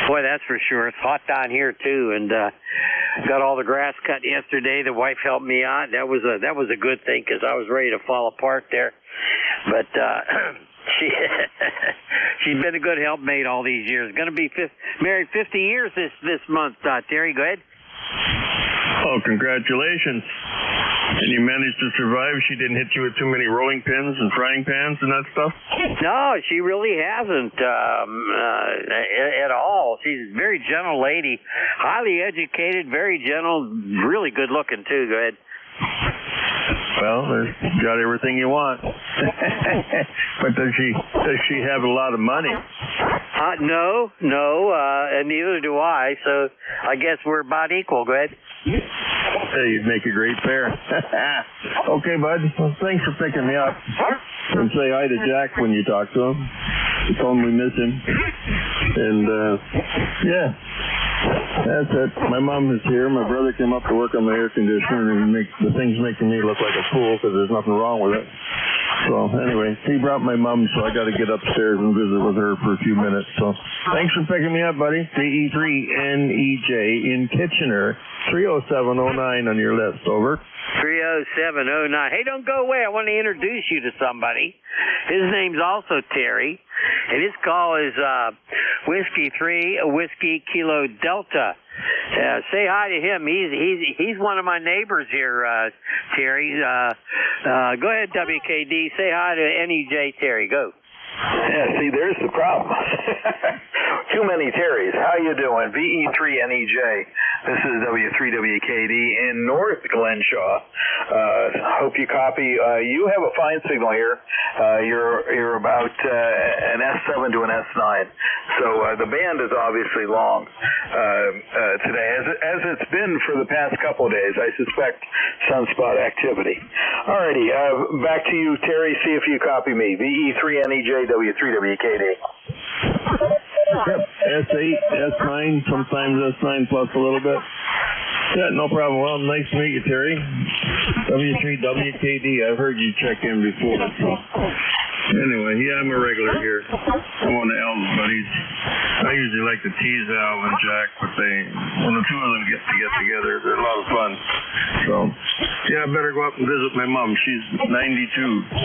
Boy, that's for sure. It's hot down here, too, and got all the grass cut yesterday. The wife helped me out. That was a good thing because I was ready to fall apart there. But she's been a good helpmate all these years. Going to be married 50 years this month. Terry, go ahead. Oh, congratulations. And you managed to survive? She didn't hit you with too many rolling pins and frying pans and that stuff? No, she really hasn't at all. She's a very gentle lady, highly educated, very gentle, really good looking, too. Go ahead. Well, you got everything you want. But does she have a lot of money? No, and neither do I, so I guess we're about equal. Go ahead. Hey, you'd make a great pair. Okay, bud. Well, thanks for picking me up. And say hi to Jack when you talk to him. Tell him we miss him. And, yeah. That's it. My mom is here. My brother came up to work on the air conditioner, and the thing's making me look like a fool because there's nothing wrong with it. So, anyway, he brought my mom, so I got to get upstairs and visit with her for a few minutes. So, thanks for picking me up, buddy. VE3NEJ in Kitchener, 30709 on your list. Over. 30709. Hey, don't go away. I want to introduce you to somebody. His name's also Terry, and his call is Whiskey 3 Whiskey Kilo Delta. Say hi to him. He's one of my neighbors here, Terry. Go ahead, WKD. Say hi to NEJ Terry. Go. Yeah, see, there's the problem. Too many Terrys. How you doing? VE3NEJ. This is W3WKD in North Glenshaw. Hope you copy. You have a fine signal here. You're about an S7 to an S9. So the band is obviously long today, as it's been for the past couple of days. I suspect sunspot activity. Alrighty, back to you, Terry. See if you copy me. VE3NEJ, W3WKD. Yep, S8, S9, sometimes S9 plus a little bit. Yeah, no problem. Well, nice to meet you, Terry. W3WKD, I've heard you check in before. So. Anyway, yeah, I'm a regular here. I'm one of Al's buddies. I usually like to tease Al and Jack, but when the two of them get together, they're a lot of fun. So, yeah, I better go up and visit my mom. She's 92.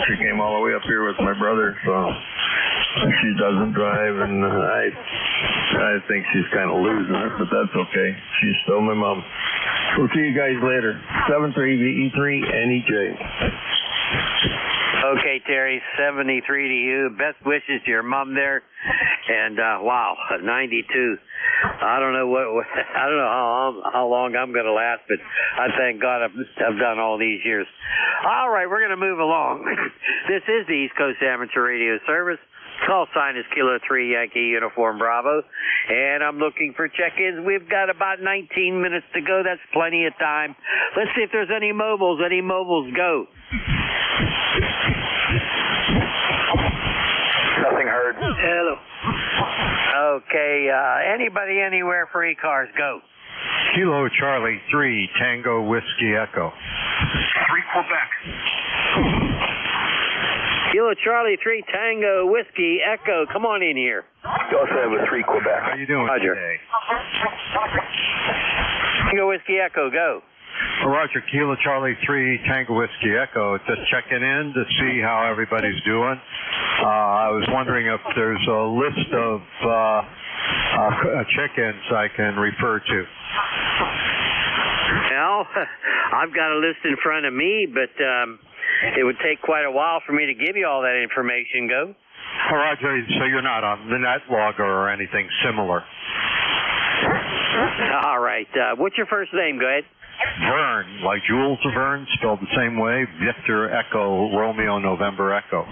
She came all the way up here with my brother, so she doesn't drive, and I think she's kind of losing it, but that's okay. She's still my mom. We'll see you guys later. 73VE3NEJ. Okay, Terry, 73 to you. Best wishes to your mom there. And wow, 92. I don't know how long I'm going to last, but I thank God I've done all these years. All right, we're going to move along. This is the East Coast Amateur Radio Service. Call sign is Kilo 3 Yankee Uniform Bravo. And I'm looking for check-ins. We've got about 19 minutes to go. That's plenty of time. Let's see if there's any mobiles. Any mobiles, go. Okay, anybody anywhere for ECARS, go. Kilo Charlie 3 Tango Whiskey Echo. 3 Quebec. Kilo Charlie 3 Tango Whiskey Echo, come on in here. You also have a 3 Quebec. How you doing Roger. today? Tango Whiskey Echo, go. Roger, Kilo Charlie 3 Tango Whiskey Echo. Just checking in to see how everybody's doing. I was wondering if there's a list of check-ins I can refer to. Well, I've got a list in front of me, but it would take quite a while for me to give you all that information, go. Roger, so you're not on the net logger or anything similar? All right. What's your first name? Go ahead. Vern, like Jules Verne, spelled the same way. Victor Echo, Romeo November Echo.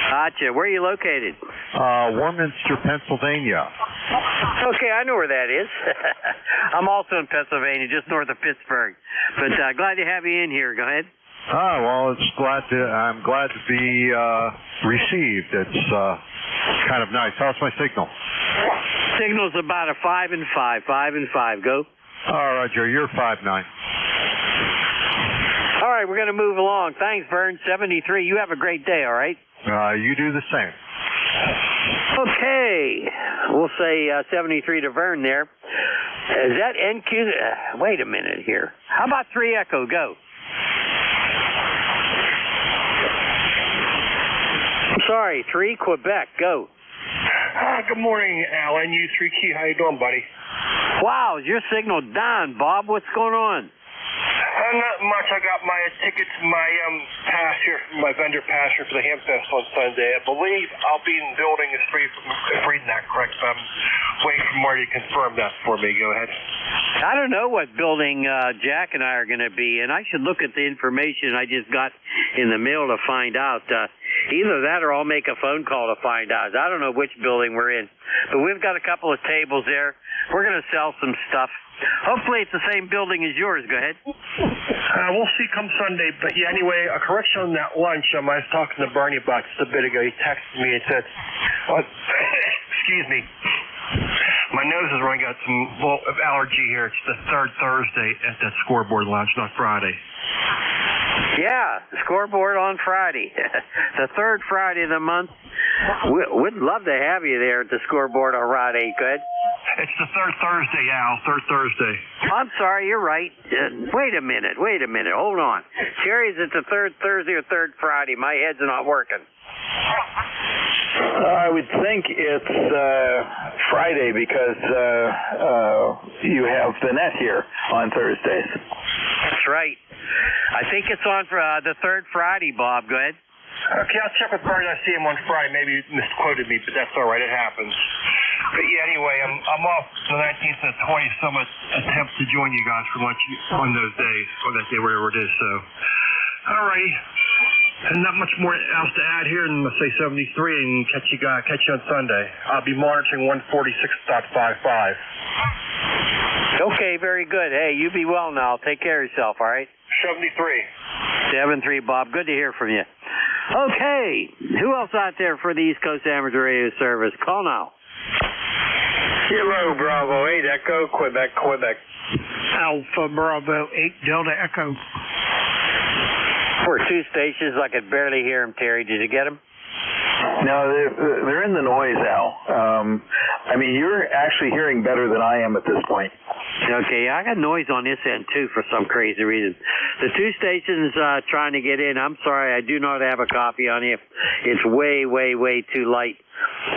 Gotcha. Where are you located? Warminster, Pennsylvania. Okay, I know where that is. I'm also in Pennsylvania, just north of Pittsburgh. But glad to have you in here. Go ahead. Oh, well, I'm glad to be received. It's kind of nice. How's my signal? Signal's about a 5 and 5. 5 and 5. Go. Roger, you're 5'9". All right, we're going to move along. Thanks, Vern. 73. You have a great day, all right? You do the same. Okay. We'll say 73 to Vern there. Is that NQ? Wait a minute here. How about 3 Echo? Go. I'm sorry, 3 Quebec. Go. Good morning, Al. NU3Q. How you doing, buddy? Wow, is your signal down, Bob? What's going on? Not much. I got my tickets, my pass here, my vendor pass here for the Hamfest on Sunday. I believe I'll be in the building if reading that correct. I'm waiting for Marty to confirm that for me. Go ahead. I don't know what building Jack and I are going to be in. I should look at the information I just got in the mail to find out. Either that or I'll make a phone call to find out. I don't know which building we're in. But we've got a couple of tables there. We're going to sell some stuff. Hopefully it's the same building as yours. Go ahead. We'll see come Sunday. But yeah, anyway, a correction on that lunch. I was talking to Bernie about just a bit ago. He texted me and said, excuse me, my nose is running out some allergy here. It's the third Thursday at that Scoreboard Lounge, not Friday. Yeah, Scoreboard on Friday. The third Friday of the month. We'd love to have you there at the Scoreboard on Friday. Good. It's the third Thursday, Al. Third Thursday. I'm sorry, you're right. Wait a minute. Hold on. Terry, is it the third Thursday or third Friday? My head's not working. I would think it's Friday because you have the net here on Thursdays. That's right. I think it's on for the third Friday, Bob. Go ahead. Okay, I'll check with Bernie. I see him on Friday. Maybe he misquoted me, but that's all right. It happens. But yeah, anyway, I'm off the 19th and the 20th, so I'm going to attempt to join you guys for lunch on those days, or that day, whatever it is. So, all righty. And not much more else to add here, and let's say 73, and catch you on Sunday. I'll be monitoring 146.55. Okay, very good. Hey, you be well now. Take care of yourself, all right? 73. 73, Bob. Good to hear from you. Okay, who else out there for the East Coast Amateur Radio Service? Call now. Kilo Bravo 8 Echo, Quebec. Alpha Bravo 8 Delta Echo. For 2 stations, I could barely hear him, Terry. Did you get him? No, they're in the noise, Al. I mean, you're actually hearing better than I am at this point. Okay, I got noise on this end, too, for some crazy reason. The 2 stations trying to get in, I'm sorry, I do not have a copy on you. It's way, way, way too light.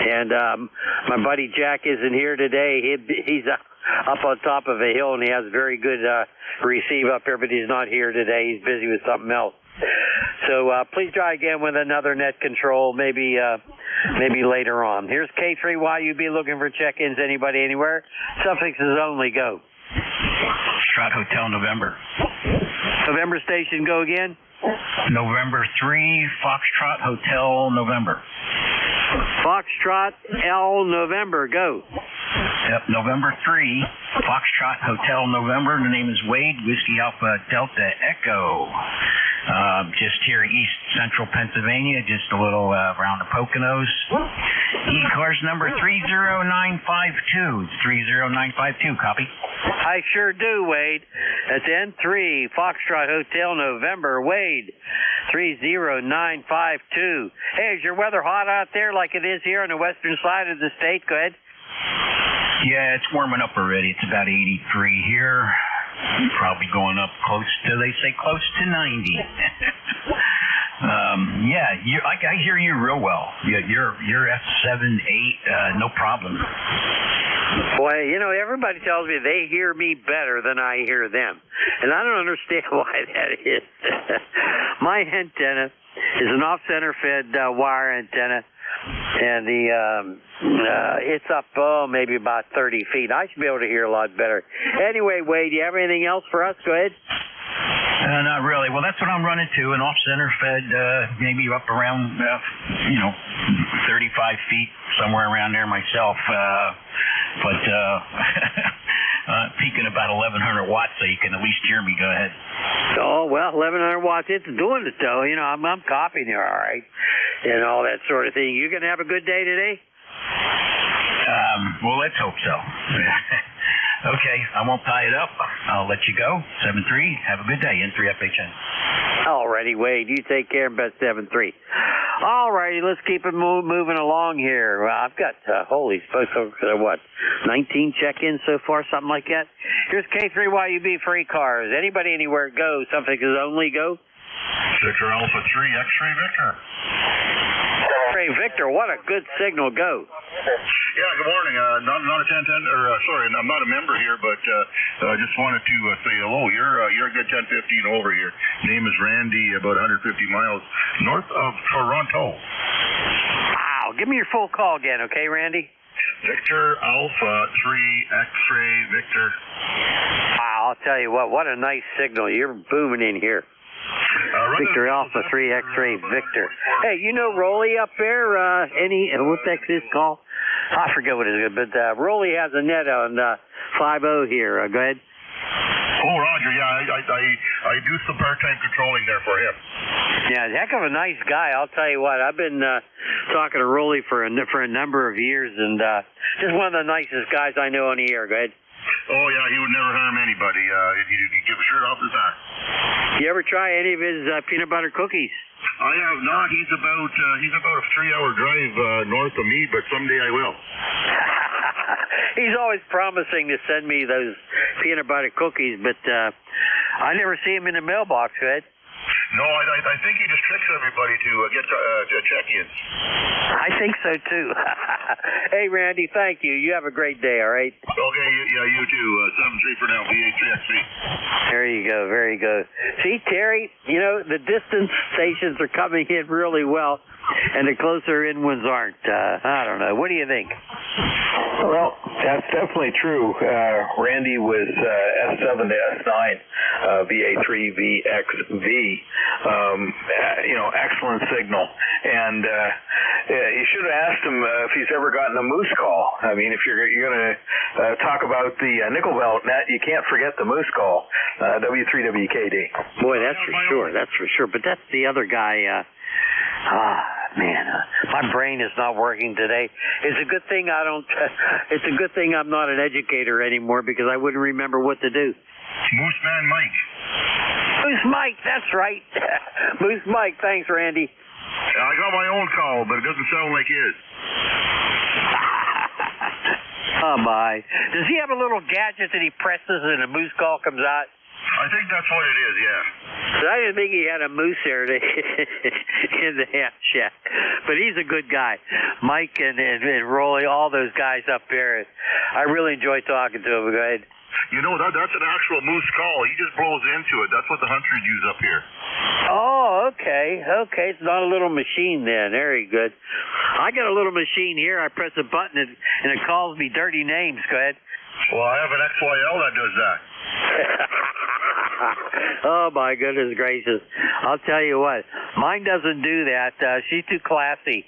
And my buddy Jack isn't here today. He's up on top of a hill, and he has very good receive up here, but he's not here today. He's busy with something else. So please try again with another net control, maybe later on. Here's K3YUB looking for check-ins. Anybody, anywhere? Suffixes only. Go. Foxtrot Hotel November. November station, go again. November 3, Foxtrot Hotel November. Foxtrot L November, go. Yep, November 3, Foxtrot Hotel November. The name is Wade, Whiskey Alpha Delta Echo. Just here in East Central Pennsylvania, just a little around the Poconos. ECARS number 30952. 30952, copy. I sure do, Wade. That's N3, Foxtrot Hotel, November, Wade, 30952. Hey, is your weather hot out there like it is here on the western side of the state? Go ahead. Yeah, it's warming up already. It's about 83 here. Probably going up close to, they say, close to 90. I hear you real well. You're F7, 8, no problem. Boy, you know, everybody tells me they hear me better than I hear them. And I don't understand why that is. My antenna is an off-center fed wire antenna. And it's up, maybe about 30 feet. I should be able to hear a lot better. Anyway, Wade, do you have anything else for us? Go ahead. Not really. Well, that's what I'm running to, an off-center fed, maybe up around, 35 feet, somewhere around there myself. Peaking about 1,100 watts, so you can at least hear me. Go ahead. Oh, well, 1,100 watts, it's doing it, though. You know, I'm copying you, all right, and all that sort of thing. You going to have a good day today? Well, let's hope so. Okay, I won't tie it up. I'll let you go. 7-3. Have a good day. N3FHN. All righty, Wade. You take care and bet 7-3. All righty, let's keep it moving along here. I've got, holy smokes, 19 check-ins so far, something like that. Here's K3YUB for ECARS. Anybody, anywhere, go. Something is only go. Victor Alpha 3, X-Ray Victor. X-Ray Victor, what a good signal. Go. Yeah, good morning. Not a 1010, sorry, I'm not a member here, but I just wanted to say hello. You're a good 1015 over here. Name is Randy, about 150 miles north of Toronto. Wow, give me your full call again, okay, Randy? Victor Alpha 3 X-Ray Victor. Wow, I'll tell you what a nice signal. You're booming in here. Victor Alpha 3 X-Ray Victor. Hey, you know Rolly up there? What the heck is this call? I forget what it is, but Rolly has a net on 5-0 here. Go ahead. Oh, Roger, yeah, I do some part-time controlling there for him. Yeah, heck of a nice guy. I'll tell you what, I've been talking to Rolly for a number of years, and just one of the nicest guys I know on the air. Go ahead. Oh, yeah, he would never harm anybody. He'd give a shirt off his back. You ever try any of his peanut butter cookies? I have not. He's about a 3-hour drive north of me, but someday I will. He's always promising to send me those peanut butter cookies, but I never see him in the mailbox, right? No, I think he just tricks everybody to get check-ins. I think so, too. Hey, Randy, thank you. You have a great day, all right? Okay, yeah, you too. 7-3 for now, VA3XC. There you go, very good. See, Terry, you know, the distance stations are coming in really well, and the closer in ones aren't. I don't know. What do you think? Well, that's definitely true. Randy was S7 to S9, VA3VXV. Excellent signal. And you should have asked him if he's ever gotten a moose call. I mean, if you're going to talk about the nickel belt net, you can't forget the moose call, W3WKD. Boy, that's for sure. That's for sure. But that's the other guy. My brain is not working today. It's a good thing it's a good thing I'm not an educator anymore, because I wouldn't remember what to do. Moose Man Mike. Moose Mike, that's right. Moose Mike, thanks, Randy. I got my own call, but it doesn't sound like his. Oh, my. Does he have a little gadget that he presses and a moose call comes out? I think that's what it is, yeah. So I didn't think he had a moose there in the half shack. But he's a good guy. Mike and Rolly, all those guys up there. I really enjoy talking to him. Go ahead. You know, that's an actual moose call. He just blows into it. That's what the hunters use up here. Oh, okay. Okay, it's not a little machine then. Very good. I got a little machine here. I press a button and it calls me dirty names. Go ahead. Well, I have an XYL that does that. Oh, my goodness gracious. I'll tell you what. Mine doesn't do that. She's too classy.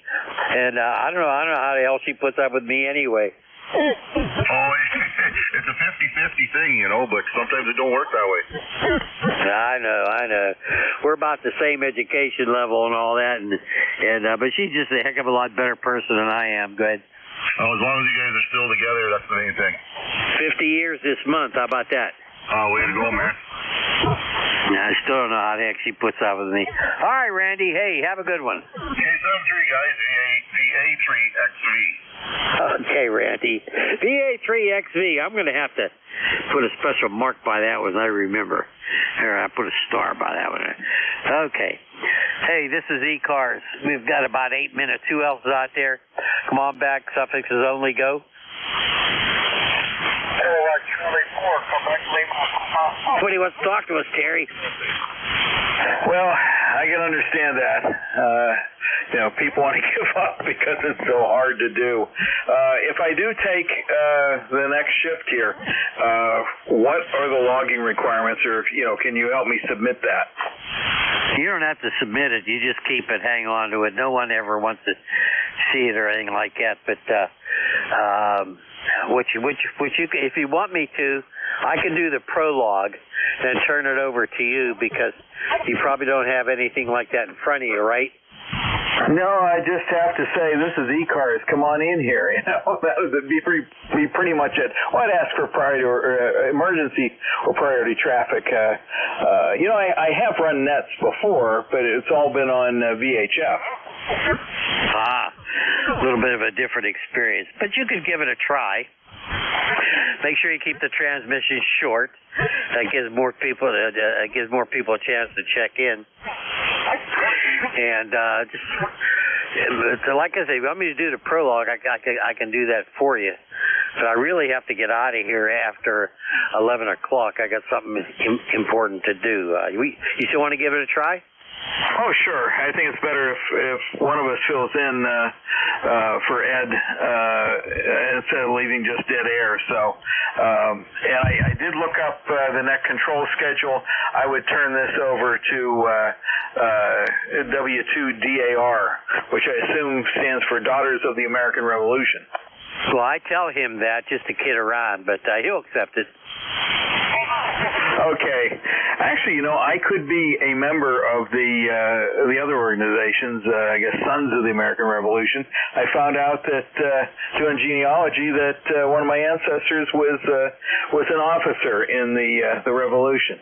And I don't know how the hell she puts up with me anyway. Oh, it's a 50-50 thing, you know, but sometimes it don't work that way. I know. We're about the same education level and all that, but she's just a heck of a lot better person than I am. Go ahead. Oh, as long as you guys are still together, that's the main thing. 50 years this month. How about that? Oh, way to go, man. I still don't know how the heck she puts up with me. All right, Randy. Hey, have a good one. K73, guys. VA3XV. Okay, Randy. VA3XV. I'm going to have to put a special mark by that one, I remember. Here, I put a star by that one. Okay. Hey, this is ECARS. We've got about 8 minutes. Who else is out there? Come on back. Suffixes only go. Somebody wants to talk to us, Terry. Well, I can understand that. People want to give up because it's so hard to do. If I do take the next shift here, what are the logging requirements, or can you help me submit that? You don't have to submit it. You just keep it, hang on to it. No one ever wants to see it or anything like that. But if you want me to, I can do the prologue and turn it over to you, because you probably don't have anything like that in front of you, right? No, I just have to say, this is ECARS. Come on in here. That would be pretty much it. Well, I'd ask for priority or emergency or priority traffic. I have run nets before, but it's all been on VHF. A little bit of a different experience, but you could give it a try. Make sure you keep the transmission short. That gives more people a chance to check in. And like I say, if you want me to do the prologue, I can do that for you. But I really have to get out of here after 11 o'clock. I got something important to do. You still want to give it a try? Oh, sure. I think it's better if one of us fills in for Ed instead of leaving just dead air. So, and I did look up the net control schedule. I would turn this over to W2DAR, which I assume stands for Daughters of the American Revolution. Well, I tell him that just to kid around, but he'll accept it. Okay. Actually, I could be a member of the other organizations, I guess Sons of the American Revolution. I found out that doing genealogy that one of my ancestors was an officer in the Revolution.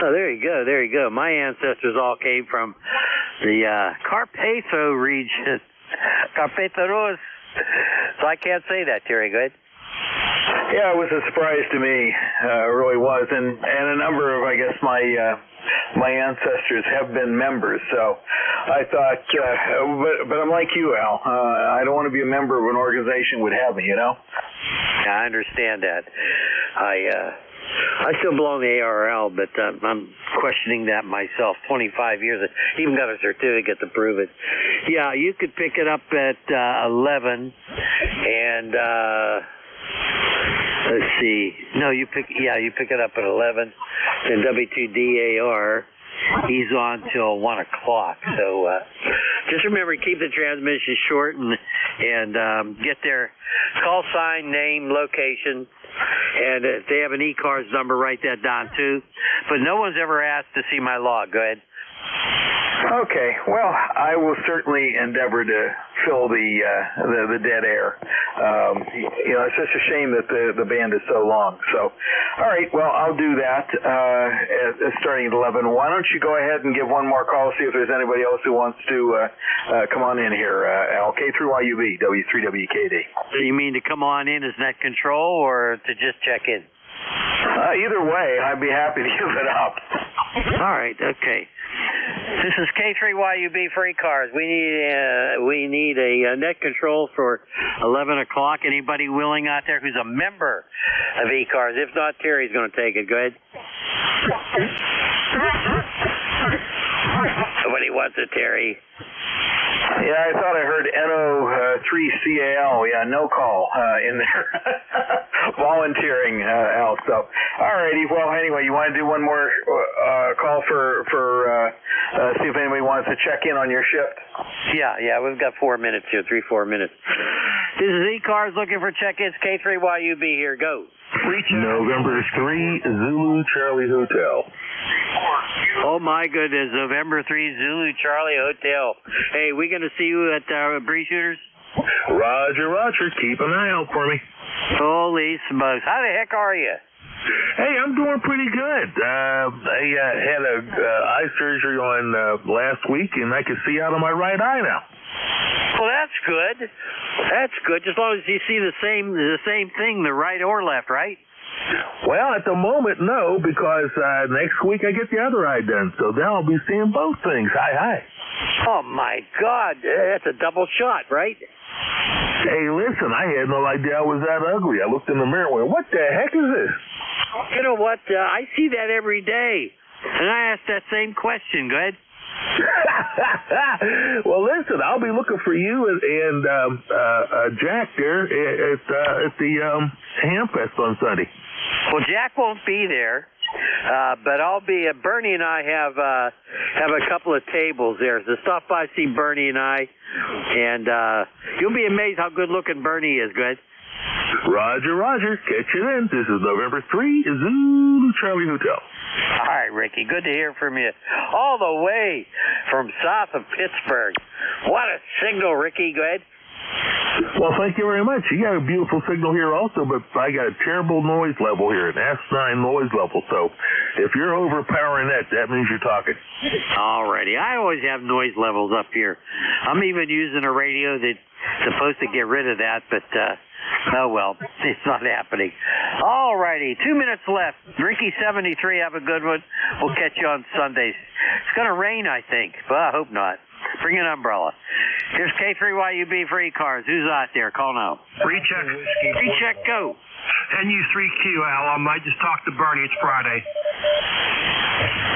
Oh, there you go. My ancestors all came from the Carpatho region. Carpathoros. So I can't say that, Terry. Go ahead. Yeah, it was a surprise to me. It really was, and a number of, I guess, my ancestors have been members. So I thought, but I'm like you, Al. I don't want to be a member of an organization would have me, Yeah, I understand that. I still belong to ARL, but I'm questioning that myself. 25 years, I even got a certificate to prove it. Yeah, you could pick it up at 11, and let's see. No, you pick it up at 11, and W2DAR, he's on till 1 o'clock. So just remember, keep the transmission short and get their call sign, name, location. And if they have an ECARS number, write that down too. But no one's ever asked to see my log. Go ahead. Okay. Well, I will certainly endeavor to fill the dead air. It's just a shame that the band is so long. So, all right. Well, I'll do that starting at 11. Why don't you go ahead and give one more call, see if there's anybody else who wants to come on in here. Al, K3YUB, W3WKD. So you mean to come on in as net control or to just check in? Either way, I'd be happy to give it up. All right. Okay. This is K3YUB for ECARS. We need a net control for 11 o'clock. Anybody willing out there who's a member of ECARS? If not, Terry's going to take it. Go ahead. Nobody wants it, Terry. Yeah, I thought I heard NO3CAL. Yeah, no call in there. Volunteering, Al. So, alrighty. Well, anyway, you want to do one more call for see if anybody wants to check in on your shift? Yeah. We've got 4 minutes here, 3-4 minutes. This is ECARS looking for check-ins. K3YUB here. Go. November 3, Zulu Charlie Hotel. Oh, my goodness. November 3, Zulu Charlie Hotel. Hey, we going to see you at Breeze Shooters? Roger, Roger. Keep an eye out for me. Holy smokes. How the heck are you? Hey, I'm doing pretty good. I had a eye surgery on last week, and I can see out of my right eye now. Well, that's good. That's good. Just as long as you see the same thing, the right or left, right? Well, at the moment, no, because next week I get the other eye done, so then I'll be seeing both things. Hi. Oh, my God. That's a double shot, right? Hey, listen, I had no idea I was that ugly. I looked in the mirror and went, what the heck is this? You know what? I see that every day. And I ask that same question. Go ahead. Well, listen, I'll be looking for you and Jack there at the Hamfest on Sunday. Well, Jack won't be there, but I'll be. Bernie and I have a couple of tables there. So stop by, see Bernie and I, and you'll be amazed how good looking Bernie is. Go ahead. Roger. Catch you then. This is November 3, Zulu Charlie Hotel. All right, Ricky. Good to hear from you. All the way from south of Pittsburgh. What a signal, Ricky. Go ahead. Well, thank you very much. You got a beautiful signal here also, but I got a terrible noise level here, an S9 noise level. So if you're overpowering that means you're talking. All righty. I always have noise levels up here. I'm even using a radio that's supposed to get rid of that, but oh well, it's not happening. All righty. 2 minutes left. Ricky 73, have a good one. We'll catch you on Sundays. It's going to rain, I think, but I hope not. Bring an umbrella. Here's K3YUB for ECARS. Who's out there? Call now. Recheck. Recheck, go. NU3Q, Al. I just talked to Bernie. It's Friday.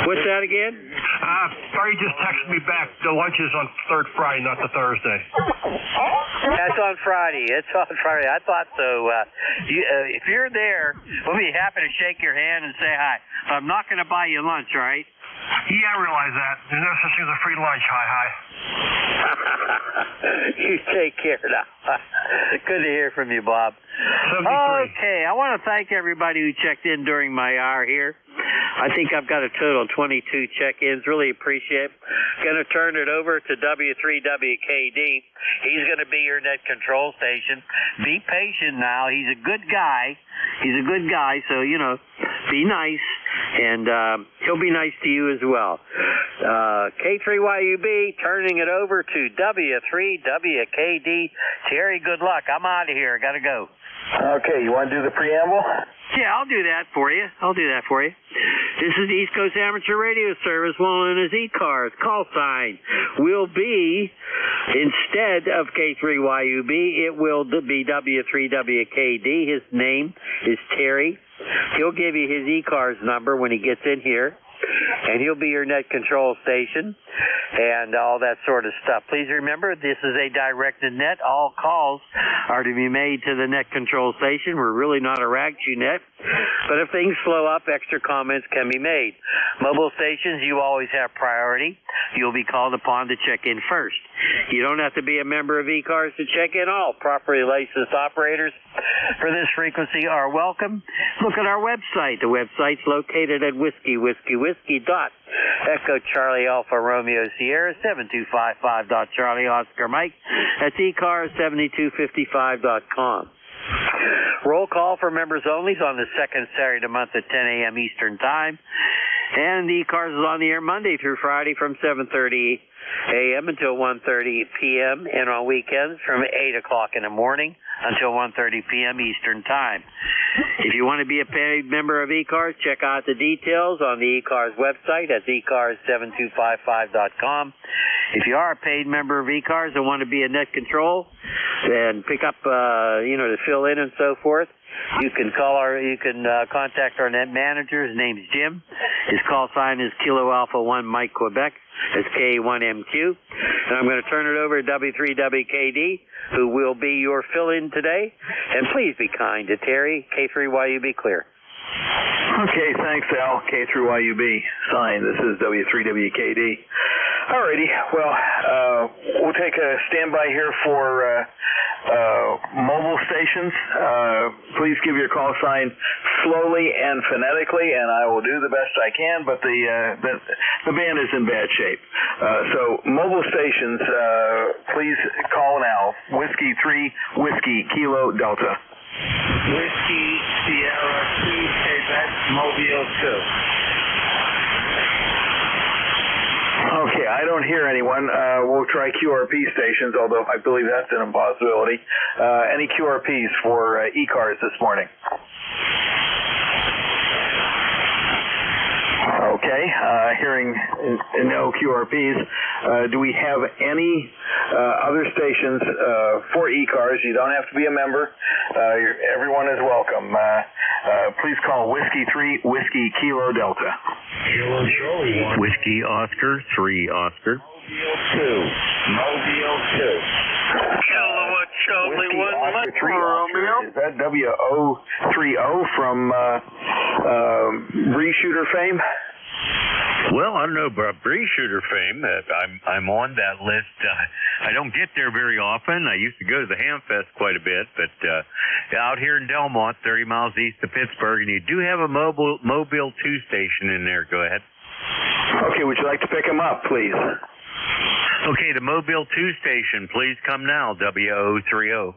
What's that again? Bernie just texted me back. The lunch is on third Friday, not the Thursday. That's on Friday. It's on Friday. I thought so. If you're there, we'll be happy to shake your hand and say hi. I'm not going to buy you lunch, right? Yeah, I realize that. There's no such thing as a free lunch. Hi. You take care now. Good to hear from you, Bob. 73. Okay, I want to thank everybody who checked in during my hour here. I think I've got a total of 22 check-ins. Really appreciate it. Going to turn it over to W3WKD. He's going to be your net control station. Be patient now. He's a good guy. So, be nice. And he'll be nice to you as well. K3YUB, turning it over to W3WKD. Terry, good luck. I'm out of here. Got to go. Okay, you want to do the preamble? Yeah, I'll do that for you. This is the East Coast Amateur Radio Service, well known as ECARS. Call sign will be, instead of K3YUB, it will be W3WKD. His name is Terry. He'll give you his ECARS number when he gets in here, and he'll be your net control station and all that sort of stuff. Please remember, this is a directed net. All calls are to be made to the net control station. We're really not a RAGTU net, but if things slow up, extra comments can be made. Mobile stations, you always have priority. You'll be called upon to check in first. You don't have to be a member of ECARS to check in. All properly licensed operators for this frequency are welcome. Look at our website. The website's located at whiskey.Echo Charlie Alpha Romeo Sierra 7255. Charlie Oscar Mike. That's ECARS7255.com. Roll call for members only is on the second Saturday of the month at 10 a.m. Eastern Time. And the ECARS is on the air Monday through Friday from 7:30 a.m. until 1:30 p.m. and on weekends from 8 o'clock in the morning until 1:30 p.m. Eastern Time. If you want to be a paid member of ECARS, check out the details on the ECARS website at ECARS7255.com. If you are a paid member of ECARS and want to be a net control and pick up, to fill in and so forth, you can contact our net manager. His name's Jim. His call sign is Kilo Alpha 1 Mike Quebec. That's K1MQ. And I'm going to turn it over to W3WKD, who will be your fill-in today. And please be kind to Terry. K3YUB clear. Okay, thanks, Al. K3YUB. Sign. This is W3WKD. Alrighty. Well, we'll take a standby here for mobile stations, please give your call sign slowly and phonetically, and I will do the best I can, but the band is in bad shape. So mobile stations, please call now. Whiskey 3, Whiskey Kilo Delta. Whiskey Sierra 2, Quebec, Mobile 2. Okay, I don't hear anyone. We'll try QRP stations, although I believe that's an impossibility. Any QRPs for ECARS this morning? Okay, hearing no QRPs. Do we have any other stations for ECARS? You don't have to be a member. Everyone is welcome. Please call Whiskey 3, Whiskey Kilo Delta. Kilo Charlie 1. Whiskey Oscar 3 Oscar. Mobile 2. Kilowatt Charlie 1. Oscar 3 Oscar. Is that WO30 from Bree Shooter fame? Well, I don't know about Bree Shooter fame. I'm on that list. I don't get there very often. I used to go to the Hamfest quite a bit, but out here in Delmont, 30 miles east of Pittsburgh, and you do have a Mobile 2 station in there. Go ahead. Okay, would you like to pick them up, please? Okay, the Mobile 2 station, please come now, WO30.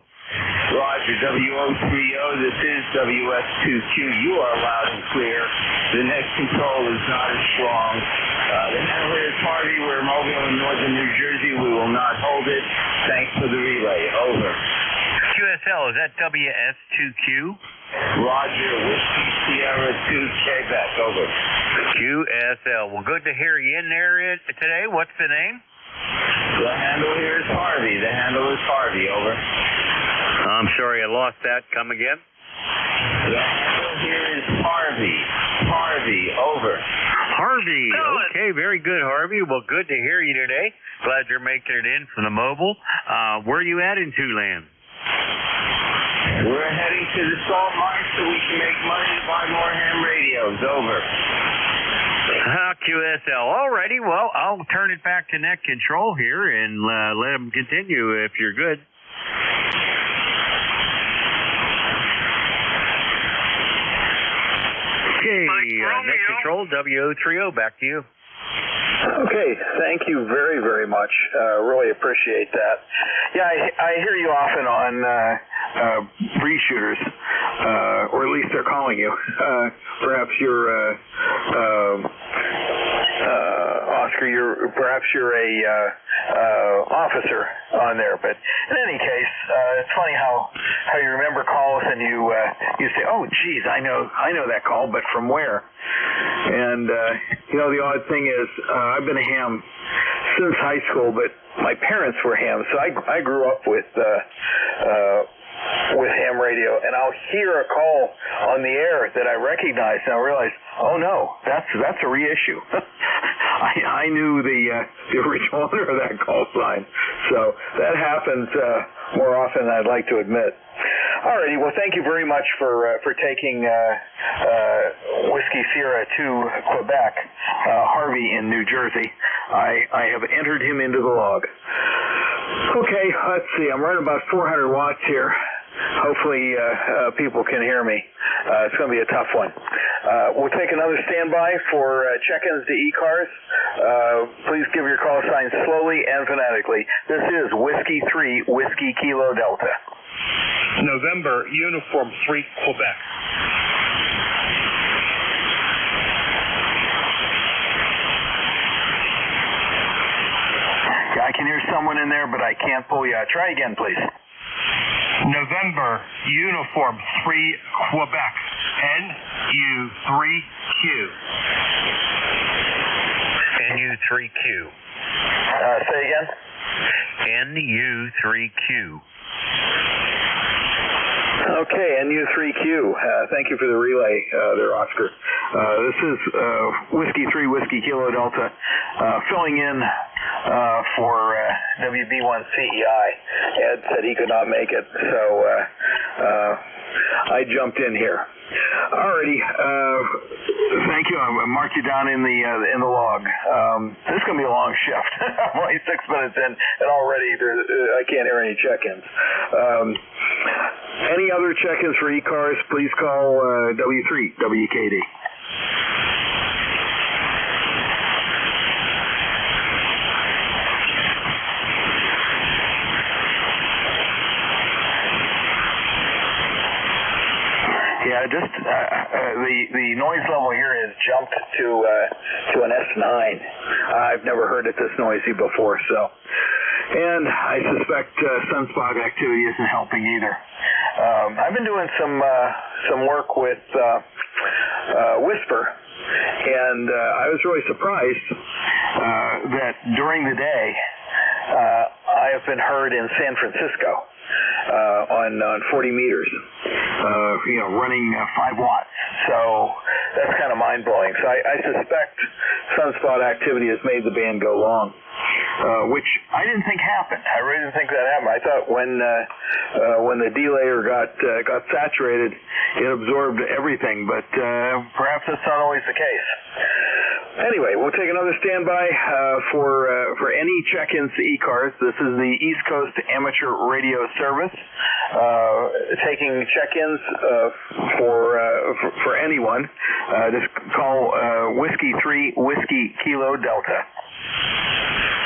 Roger, WO30, this is WS2Q. You are loud and clear. The next control is not as strong. The handler is Harvey. We're mobile in northern New Jersey. We will not hold it. Thanks for the relay. Over. QSL, is that WS2Q? Roger, Whiskey Sierra 2, Quebec. Over. QSL. Well, good to hear you in there today. What's the name? The handle here is Harvey. The handle is Harvey. Over. I'm sorry, I lost that. Come again? The handle here is Harvey. Harvey, over. Harvey. Okay, very good, Harvey. Well, good to hear you today. Glad you're making it in from the mobile. Where are you at in Tulan? We're heading to the salt mine so we can make money to buy more ham radios. Over. QSL. Alrighty, well, I'll turn it back to net control here and let them continue if you're good. Okay, net control, WO30, back to you. Okay, thank you very, very much. Really appreciate that. Yeah, I hear you often on Bree Shooters, or at least they're calling you. Perhaps you're Oscar. Perhaps you're a officer on there. But in any case, it's funny how you remember calls and you say, "Oh, geez, I know that call, but from where?" And the odd thing is, I've been a ham since high school, but my parents were ham, so I grew up with ham radio, and I'll hear a call on the air that I recognize, and I'll realize, oh no, that's a reissue. I knew the original owner of that call sign, so that happens more often than I'd like to admit. Alrighty, well, thank you very much for taking Whiskey Sierra to Quebec, Harvey in New Jersey. I have entered him into the log. Okay, let's see. I'm running about 400 watts here. Hopefully people can hear me. It's going to be a tough one. We'll take another standby for check-ins to ECARS. Please give your call sign slowly and phonetically. This is Whiskey 3, Whiskey Kilo Delta. November, Uniform 3, Quebec. I can hear someone in there, but I can't pull you out. Try again, please. November, Uniform 3, Quebec. NU3Q. NU3Q. Say again? NU3Q. Okay, NU3Q. Thank you for the relay there, Oscar. This is Whiskey 3, Whiskey Kilo Delta, filling in for WB1CEI. Ed said he could not make it, so I jumped in here. Alrighty, Thank you. I marked you down in the log. This is going to be a long shift. I'm only 6 minutes in, and already I can't hear any check-ins. Any other check-ins for ECARS, please call W3 WKD. Yeah, just the noise level here has jumped to an S9. I've never heard it this noisy before, so. And I suspect sunspot activity isn't helping either. I've been doing some work with Whisper, and I was really surprised that during the day I have been heard in San Francisco. On 40 meters, running 5 watts. So that's kind of mind-blowing. So I suspect sunspot activity has made the band go long, which I didn't think happened. I really didn't think that happened. I thought when the delayer got saturated, it absorbed everything, but perhaps that's not always the case. Anyway, we'll take another standby for any check-ins to ECARS. This is the East Coast Amateur Radio Service, taking check-ins for anyone. Just call Whiskey 3 Whiskey Kilo Delta.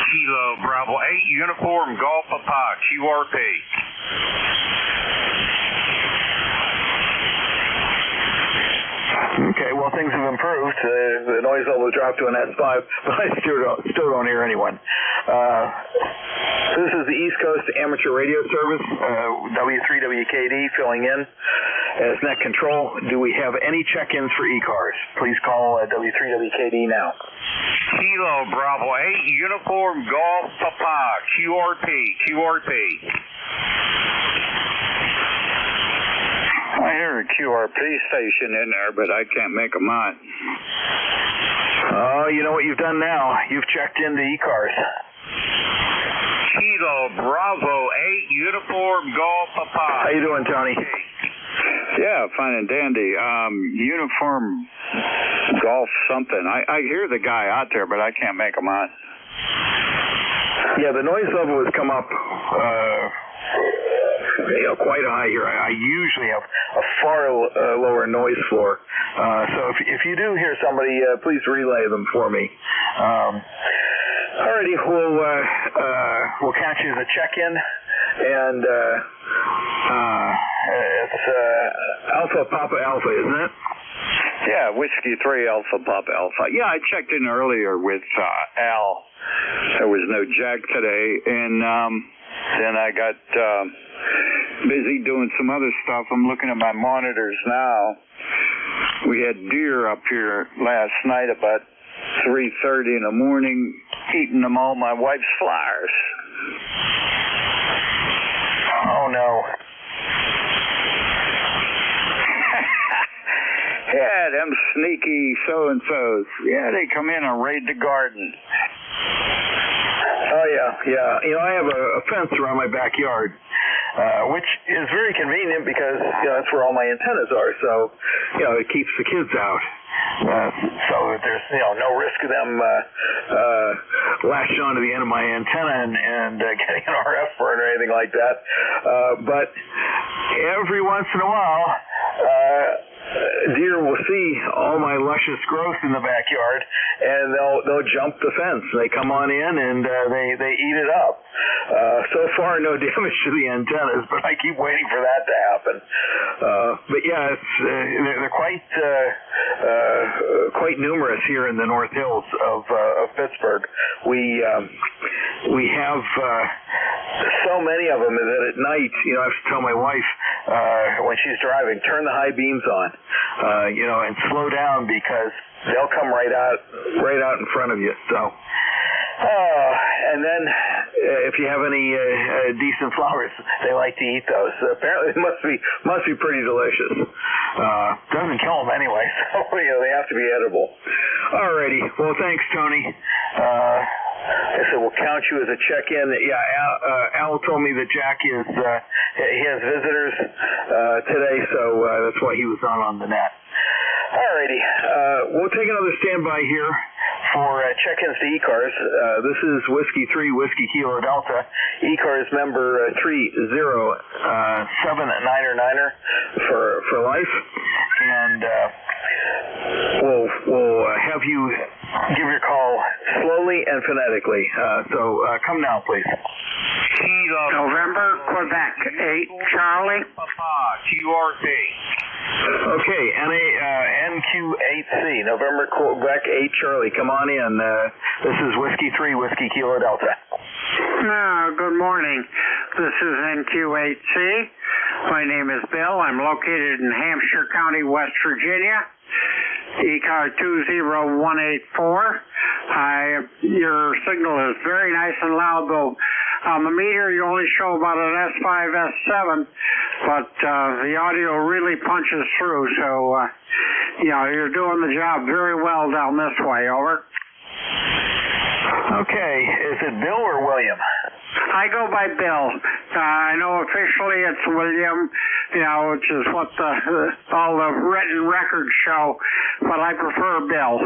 Kilo Bravo 8 Uniform Golf Papa QRP. Okay, well, things have improved. The noise level dropped to an S5, but I still don't hear anyone. This is the East Coast Amateur Radio Service, W3WKD filling in as net control. Do we have any check-ins for ECARS? Please call W3WKD now. Kilo Bravo 8 Uniform Golf Papa QRP. I hear a QRP station in there, but I can't make them out. Oh, you know what you've done now? You've checked into ECARS. Kilo Bravo 8 Uniform Golf Papa. How you doing, Tony? Yeah, fine and dandy. Uniform golf something. I hear the guy out there, but I can't make him out. Yeah, the noise level has come up quite high here. I usually have a far lower noise floor. So if you do hear somebody, please relay them for me. Alrighty, we'll catch you as a check-in, and it's Alpha Papa Alpha, isn't it? Yeah, Whiskey 3 Alpha Papa Alpha. Yeah, I checked in earlier with Al. There was no jack today, and then I got busy doing some other stuff. I'm looking at my monitors now. We had deer up here last night about 3:30 in the morning, eating them all my wife's flowers. Oh, no. Yeah, them sneaky so-and-sos. Yeah, they come in and raid the garden. Oh, yeah. I have a fence around my backyard, which is very convenient because, that's where all my antennas are. So, it keeps the kids out. So that there's, no risk of them latching onto the end of my antenna and getting an RF burn or anything like that. But every once in a while, deer will see all my luscious growth in the backyard, and they'll jump the fence. They come on in and they eat it up. So far, no damage to the antennas, but I keep waiting for that to happen. But yeah, they're quite numerous here in the North Hills of Pittsburgh. We have so many of them that at night, I have to tell my wife when she's driving, turn the high beams on, and slow down because they'll come right out in front of you. So, and then if you have any decent flowers, they like to eat those. Apparently, they must be pretty delicious. Doesn't kill them anyway, so they have to be edible. Alrighty. Well, thanks, Tony. I said we'll count you as a check-in. Yeah, Al told me that Jack he has visitors today, so that's why he was not on the net. Alrighty, we'll take another standby here for check-ins to ECARS. This is Whiskey 3, Whiskey Kilo Delta, ECARS member 30799er for life, and we'll have you give your call slowly and phonetically. So come now, please. November, Quebec, 8, Charlie. QRP. Okay, NQ8C, November, Quebec, 8, Charlie. Come on in. This is Whiskey 3, Whiskey Kilo Delta. Good morning. This is NQ8C. My name is Bill. I'm located in Hampshire County, West Virginia. ECAR 20184. Your signal is very nice and loud, though. On the meter, you only show about an S5, S7, but the audio really punches through. So, you're doing the job very well down this way. Over. Okay. Is it Bill or William? I go by Bill. I know officially it's William, which is what all the written records show, but I prefer Bill.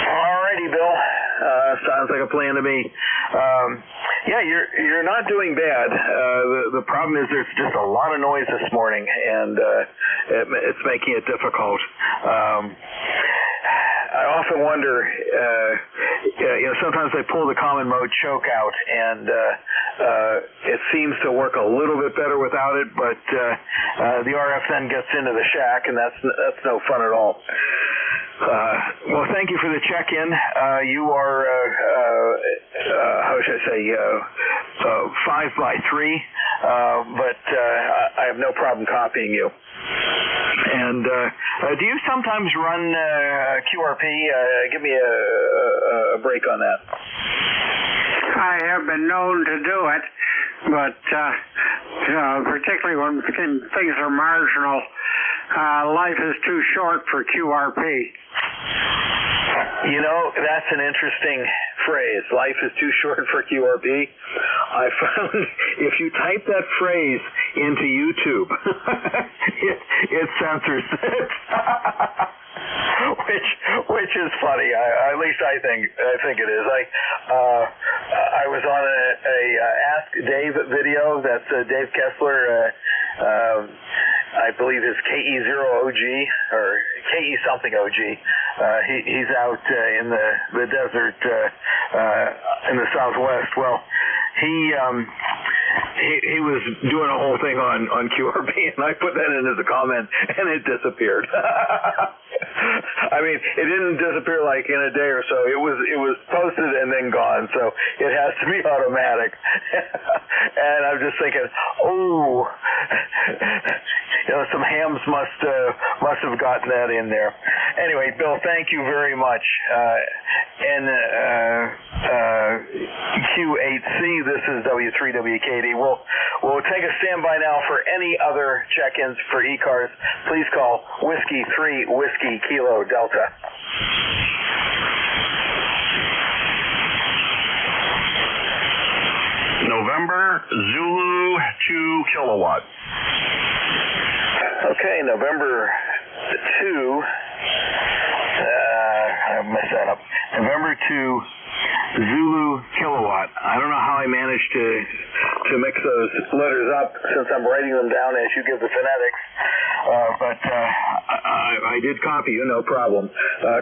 Alrighty, Bill. Sounds like a plan to me. Yeah, you're not doing bad. The problem is there's just a lot of noise this morning, and it's making it difficult. I often wonder, sometimes they pull the common mode choke out, and it seems to work a little bit better without it, but the RF then gets into the shack, and that's no fun at all. Well, thank you for the check-in. You are, how should I say, 5 by 3, but I have no problem copying you. And do you sometimes run QRP? Give me a break on that. I have been known to do it, but particularly when things are marginal, life is too short for QRP. That's an interesting phrase. Life is too short for QRP. I found if you type that phrase into YouTube, it censors it. Which is funny. At least I think it is. I was on a Ask Dave video. That's Dave Kessler. I believe is KE0OG or KE something OG. He's out in the desert in the Southwest. Well, he was doing a whole thing on QRP, and I put that in as a comment, and it disappeared. I mean, it didn't disappear like in a day or so. It was posted and then gone, so it has to be automatic. And I'm just thinking, some hams must have gotten that in there. Anyway, Bill, thank you very much. Q8C, this is W3WKD. We'll take a standby now for any other check-ins for ECARS. Please call Whiskey 3 Whiskey Kilo Delta. November Zulu 2 kilowatt. Okay, November 2. I messed that up. November 2 Zulu kilowatt. I don't know how I managed to mix those letters up since I'm writing them down as you give the phonetics, but I did copy you, no problem.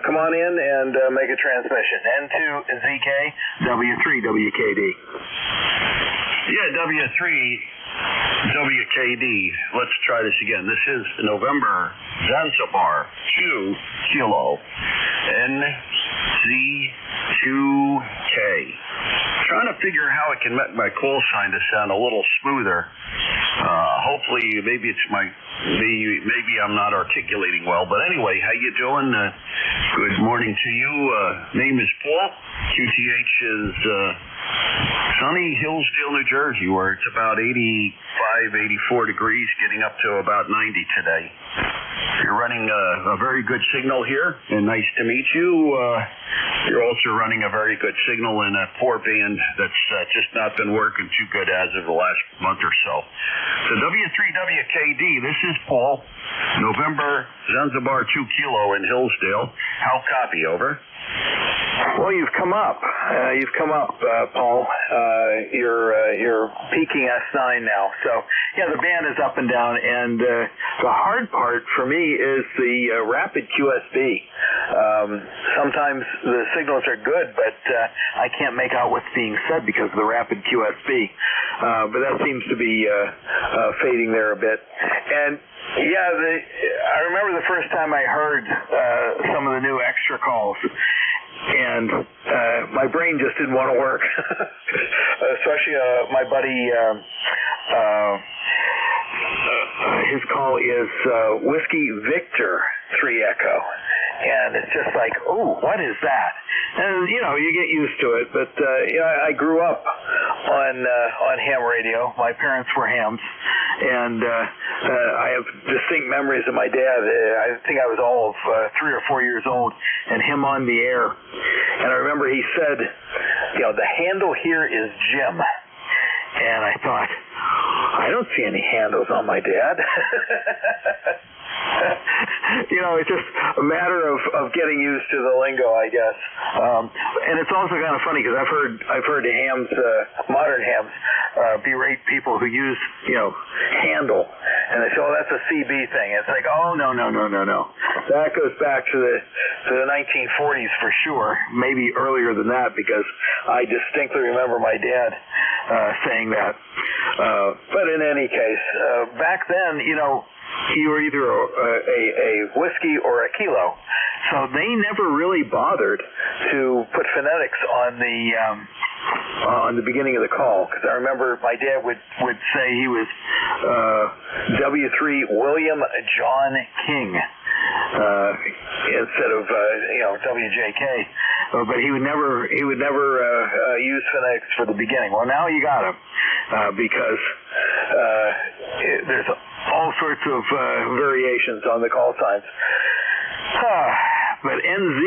Come on in and make a transmission. N2ZK, W3WKD. Yeah, W3WKD. Let's try this again. This is November Zanzibar 2 kilo NZ2K. Trying to figure how I can make my call sign to sound a little smoother. Hopefully, maybe I'm not articulating well. But anyway, how you doing? Good morning to you. Name is Paul. QTH is sunny Hillsdale, New Jersey, where it's about 85, 84 degrees, getting up to about 90 today. You're running a very good signal here, and nice to meet you. You're also running a very good signal in a 4-band that's just not been working too good as of the last month or so. So W3WKD, this is Paul, November, Zanzibar 2 Kilo in Hillsdale. How copy, over? Well, you've come up. Paul. You're peaking S9 now. So, yeah, the band is up and down, and the hard part for me is the rapid QSB. Sometimes the signals are good, but I can't make out what's being said because of the rapid QSB. But that seems to be fading there a bit. And yeah, I remember the first time I heard some of the new extra calls, and my brain just didn't want to work. Especially my buddy, his call is Whiskey Victor 3 Echo. And it's just like, oh, what is that? And, you know, you get used to it. But, I grew up on ham radio. My parents were hams. And I have distinct memories of my dad. I think I was all of 3 or 4 years old, and him on the air. And I remember he said, the handle here is Jim. And I thought, I don't see any handles on my dad. It's just a matter of getting used to the lingo, I guess. And it's also kind of funny because I've heard hams, modern hams, berate people who use, handle, and they say, oh, that's a CB thing. It's like, oh, no. That goes back to the 1940s for sure, maybe earlier than that, because I distinctly remember my dad saying that. But in any case, back then, you were either a whiskey or a kilo. So they never really bothered to put phonetics on the beginning of the call, because I remember my dad would say he was W3 William John King instead of WJK. But he would never use phonetics for the beginning. Well, now you got him because there's all sorts of variations on the call signs. But NZ,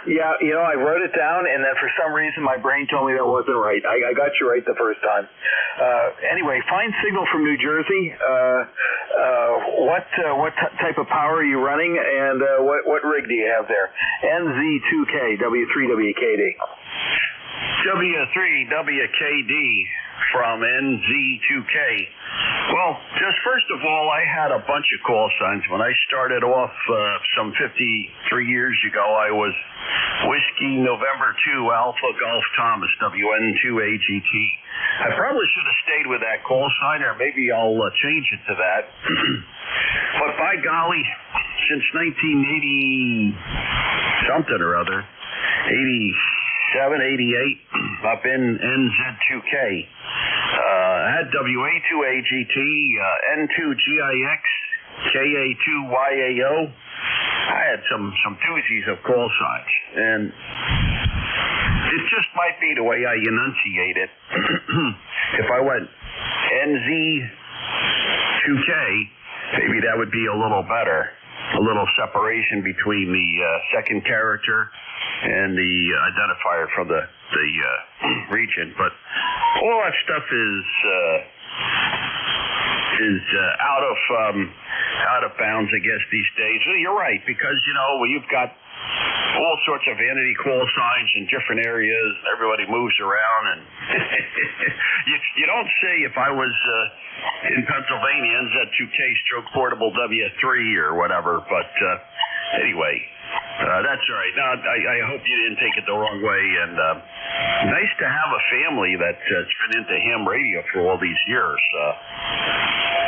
I wrote it down, and then for some reason my brain told me that wasn't right. I got you right the first time. Anyway, fine signal from New Jersey. What type of power are you running, and what rig do you have there? NZ2K, W3WKD. W3WKD from NZ2K. Well, just first of all, I had a bunch of call signs. When I started off some 53 years ago, I was Whiskey November 2 Alpha Golf Thomas, WN2AGT. I probably should have stayed with that call sign, or maybe I'll change it to that. But by golly, since 1980 something or other, 87, 88, up in NZ2K. I had WA2AGT, N2GIX, KA2YAO. I had some doozies of call signs, and it just might be the way I enunciate it. If I went NZ2K, maybe that would be a little better. A little separation between the second character and the identifier from the region, but all that stuff is out of bounds, I guess, these days. Well, you're right, because you've got all sorts of vanity call signs in different areas. Everybody moves around, and you don't say if I was in Pennsylvania, NZ2K stroke portable W3 or whatever, but anyway, that's all right. Now, I hope you didn't take it the wrong way, and nice to have a family that's been into ham radio for all these years.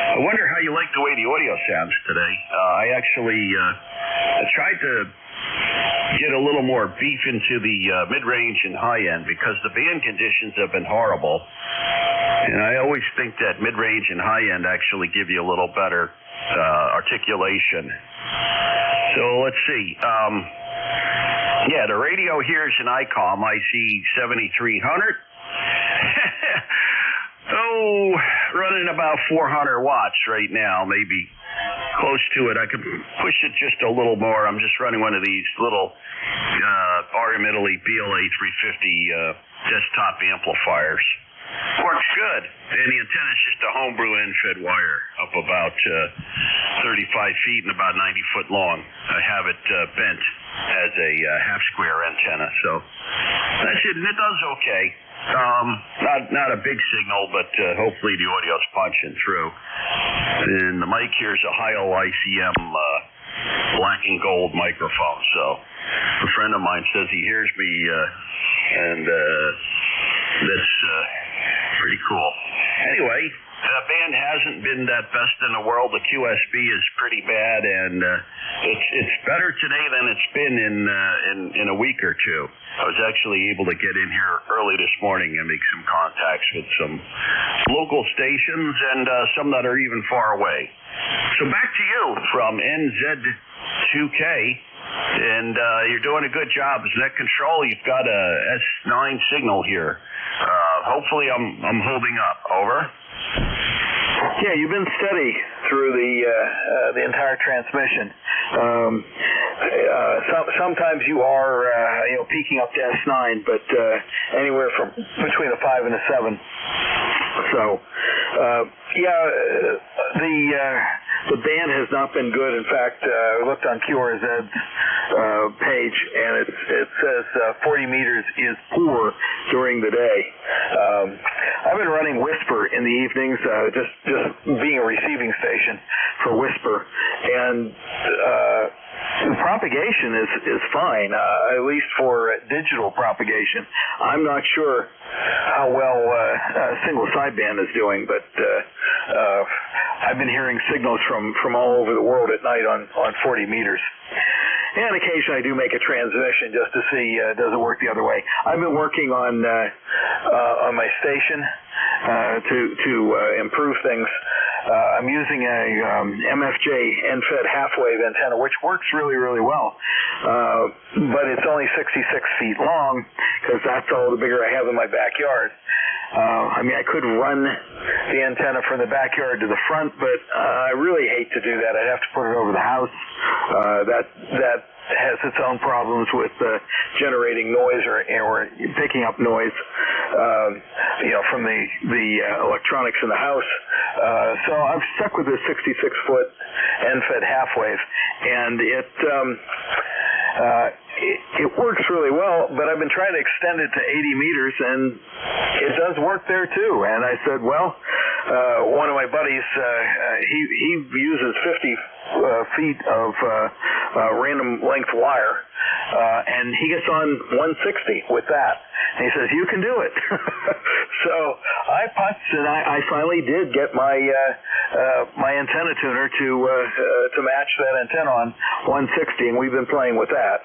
I wonder how you like the way the audio sounds today. I actually tried to get a little more beef into the mid-range and high-end because the band conditions have been horrible. And I always think that mid-range and high-end actually give you a little better articulation. So let's see. The radio here is an ICOM IC 7300. running about 400 watts right now, maybe close to it. I could push it just a little more. I'm just running one of these little RM Italy BLA 350 desktop amplifiers. Works good. And the antenna is just a homebrew end-fed wire up about 35 feet and about 90 foot long. I have it bent as a half-square antenna, so that's it. And it does okay. Not a big signal, but hopefully the audio's punching through. And the mic here is a Heil ICM black and gold microphone. So a friend of mine says he hears me, and that's pretty cool. Anyway, the band hasn't been that best in the world. The QSB is pretty bad, and it's better today than it's been in a week or two. I was actually able to get in here early this morning and make some contacts with some local stations and some that are even far away. So back to you from NZ2K, and you're doing a good job as net control. You've got a S9 signal here. Hopefully I'm holding up. Over. Yeah, you've been steady through the entire transmission. Sometimes you are peaking up to S9, but anywhere from between a 5 and a 7. So the band has not been good. In fact, I looked on QRZ's page, and it says 40 meters is poor during the day. I've been running Whisper in the evenings, just being a receiving station for Whisper, and the propagation is fine, at least for digital propagation. I'm not sure how well single sideband is doing, but I've been hearing signals from all over the world at night on 40 meters. And occasionally I do make a transmission just to see does it work the other way. I've been working on my station to improve things. I'm using a MFJ end-fed half-wave antenna, which works really, really well. But it's only 66 feet long because that's all the bigger I have in my backyard. I could run the antenna from the backyard to the front, but I really hate to do that. I'd have to put it over the house. That has its own problems with generating noise or picking up noise, from the electronics in the house. So I'm stuck with this 66-foot end-fed half-wave, and it works really well, but I've been trying to extend it to 80 meters, and it does work there too. And I said, well, one of my buddies, he uses 50 feet of random length wire, and he gets on 160 with that. And he says, you can do it. So I putzed, and I finally did get my antenna tuner to match that antenna on 160, and we've been playing with that.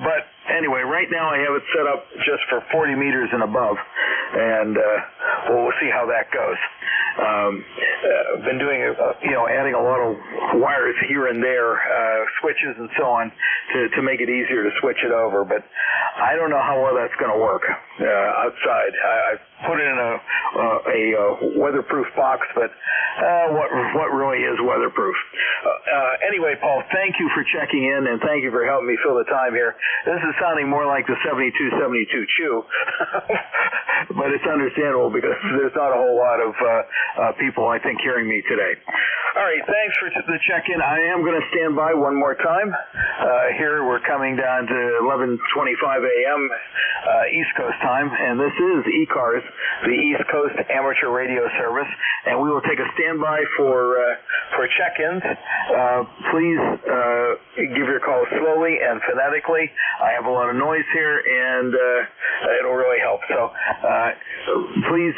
But anyway, right now I have it set up just for 40 meters and above, and we'll see how that goes. I've been doing, adding a lot of wires here and there, switches and so on, to make it easier to switch it over. But I don't know how well that's going to work outside. I put it in a weatherproof box, but what really is weatherproof? Anyway, Paul, thank you for checking in, and thank you for helping me fill the time here. This is sounding more like the 7272 Chew, but it's understandable because there's not a whole lot of people, I think, hearing me today. All right, thanks for the check-in. I am going to stand by one more time. Here we're coming down to 11:25 a.m. East Coast time, and this is ECARS, the East Coast Amateur Radio Service, and we will take a standby for check-ins. Please give your call slowly and phonetically. I have a lot of noise here, and it'll really help. So please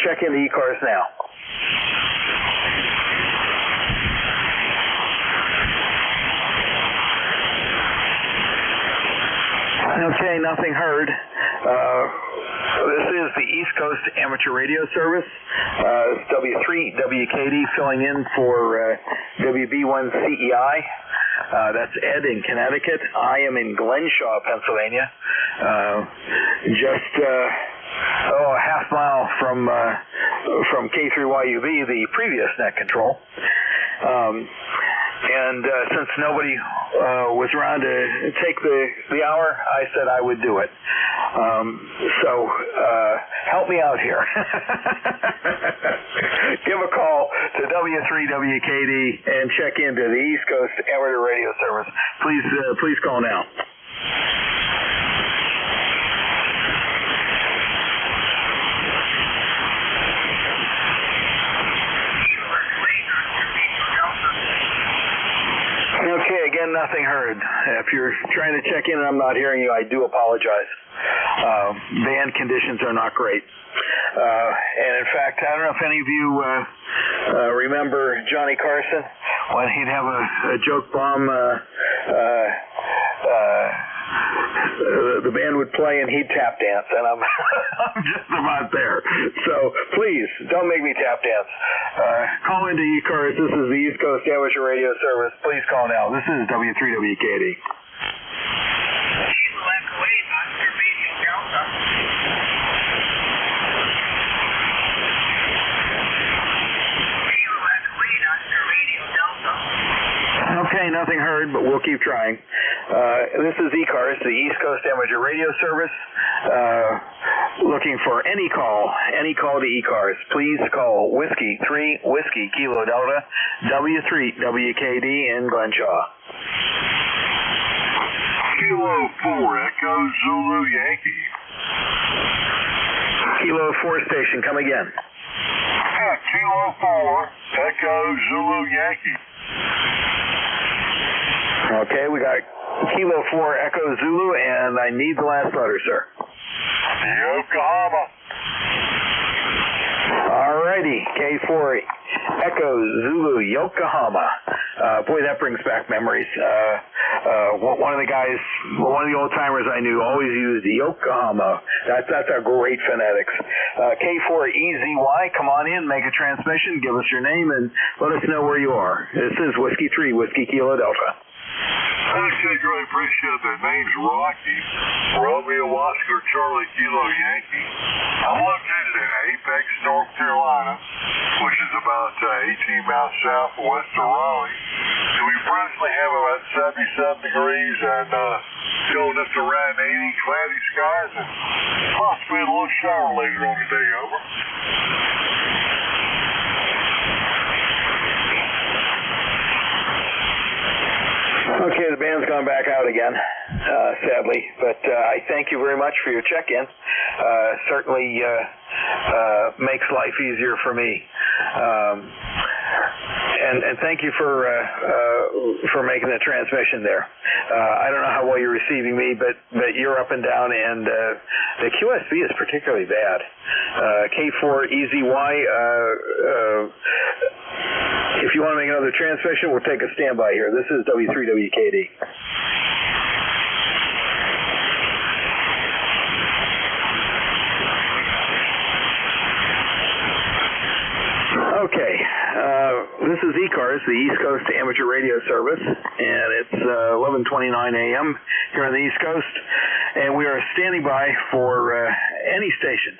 check into ECARS now. Okay, nothing heard. This is the East Coast Amateur Radio Service. W3WKD filling in for WB1CEI. That's Ed in Connecticut. I am in Glenshaw, Pennsylvania. Just a half mile from K3YUB, the previous net control. And since nobody was around to take the hour, I said I would do it. So help me out here. Give a call to W3WKD and check into the East Coast Amateur Radio Service. Please call now. Okay, again, nothing heard. If you're trying to check in and I'm not hearing you, I do apologize. Band conditions are not great. And in fact, I don't know if any of you remember Johnny Carson when he'd have a joke bomb. The band would play and he'd tap dance, and I'm just about there. So please don't make me tap dance. Call into ECARS. This is the East Coast Amateur Radio Service. Please call now. This is W3WKD. Okay, nothing heard, but we'll keep trying. This is ECARS, the East Coast Amateur Radio Service. Looking for any call to ECARS. Please call Whiskey 3 Whiskey Kilo Delta W3WKD in Glenshaw. Kilo 4 Echo Zulu Yankee. Kilo 4 station, come again. Yeah, Kilo 4 Echo Zulu Yankee. Okay, we got Kilo 4 Echo Zulu, and I need the last letter, sir. Yokohama. Alrighty, K4 Echo Zulu Yokohama. Boy, that brings back memories. One of the old timers I knew always used Yokohama. That's a great phonetics. K4EZY, come on in, make a transmission, give us your name, and let us know where you are. This is Whiskey 3 Whiskey Kilo Delta. Okay, great. Appreciate that. Name's Rocky. Romeo Oscar Charlie Kilo Yankee. I'm located in Apex, North Carolina, which is about 18 miles southwest of Raleigh. And we presently have about 77 degrees and going up to around 80, cloudy skies, and possibly a little shower later on today. Over. Okay, the band's gone back out again, sadly, but I thank you very much for your check-in. Certainly makes life easier for me. And thank you for making the transmission there. I don't know how well you're receiving me, but you're up and down, and the QSB is particularly bad. K4EZY, if you want to make another transmission, we'll take a standby here. This is W3WKD. Okay, this is ECARS, the East Coast Amateur Radio Service, and it's 11:29 a.m. here on the East Coast, and we are standing by for any station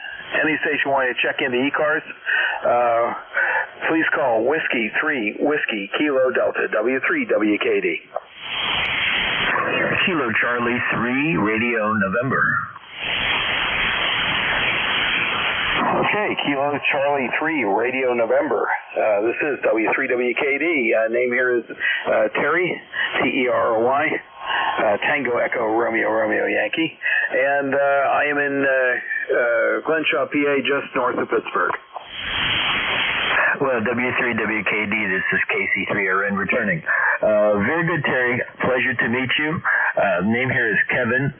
wanting to check into ECARS. Please call Whiskey 3 Whiskey Kilo Delta W3WKD. Kilo Charlie 3 Radio November. Okay, Kilo Charlie 3 Radio November. This is W3WKD. Name here is Terry, T-E-R-R-Y, Tango Echo Romeo Romeo Yankee, and I am in Glenshaw, PA, just north of Pittsburgh. Well, W3WKD, this is KC3RN returning. Very good, Terry. Pleasure to meet you. Name here is Kevin,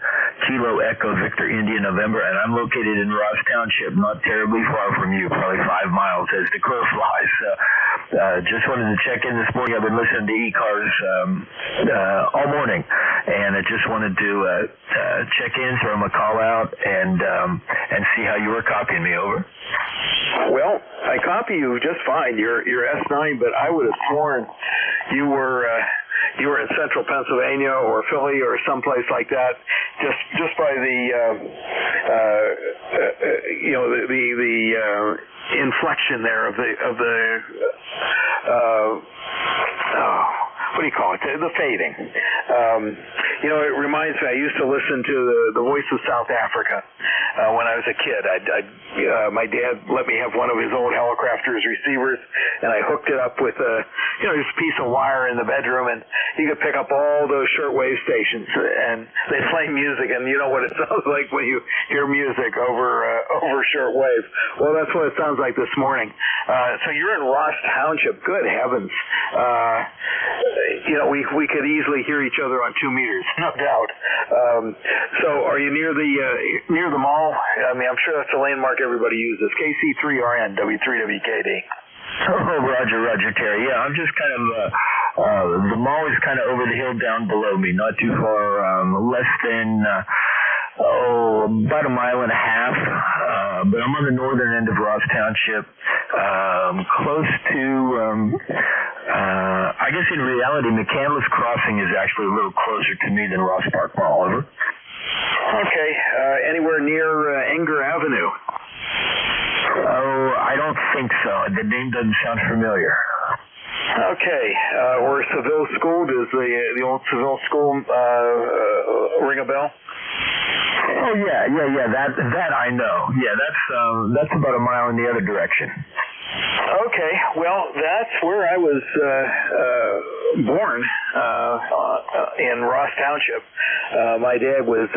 Kilo Echo Victor India November, and I'm located in Ross Township, not terribly far from you, probably 5 miles as the crow flies. So, just wanted to check in this morning. I've been listening to ECARS all morning, and I just wanted to check in, throw them a call out, and see how you were copying me. Over. Well, I copy you just fine. You're S9, but I would have sworn you were you were in central Pennsylvania or Philly or someplace like that, just by the inflection there of the what do you call it? The fading. It reminds me. I used to listen to the Voice of South Africa when I was a kid. My dad let me have one of his old Helicrafters receivers, and I hooked it up with just a piece of wire in the bedroom, and you could pick up all those shortwave stations, and they play music, and you know what it sounds like when you hear music over shortwave. Well, that's what it sounds like this morning. So you're in Ross Township. Good heavens. We could easily hear each other on 2 meters, no doubt. So are you near the mall? I mean, I'm sure that's a landmark everybody uses. KC3RN, W3WKD. Oh, Roger, Terry. Yeah, I'm just kind of, the mall is kind of over the hill down below me, not too far, less than, about a mile and a half. But I'm on the northern end of Ross Township, close to, I guess in reality, McCandless Crossing is actually a little closer to me than Ross Park Mall. Over. Okay. Anywhere near Enger Avenue? Oh, I don't think so. The name doesn't sound familiar. Okay. Or Seville School? Does the old Seville School ring a bell? Oh yeah. That I know. Yeah, that's about a mile in the other direction. Okay, well, that's where I was born in Ross Township. My dad was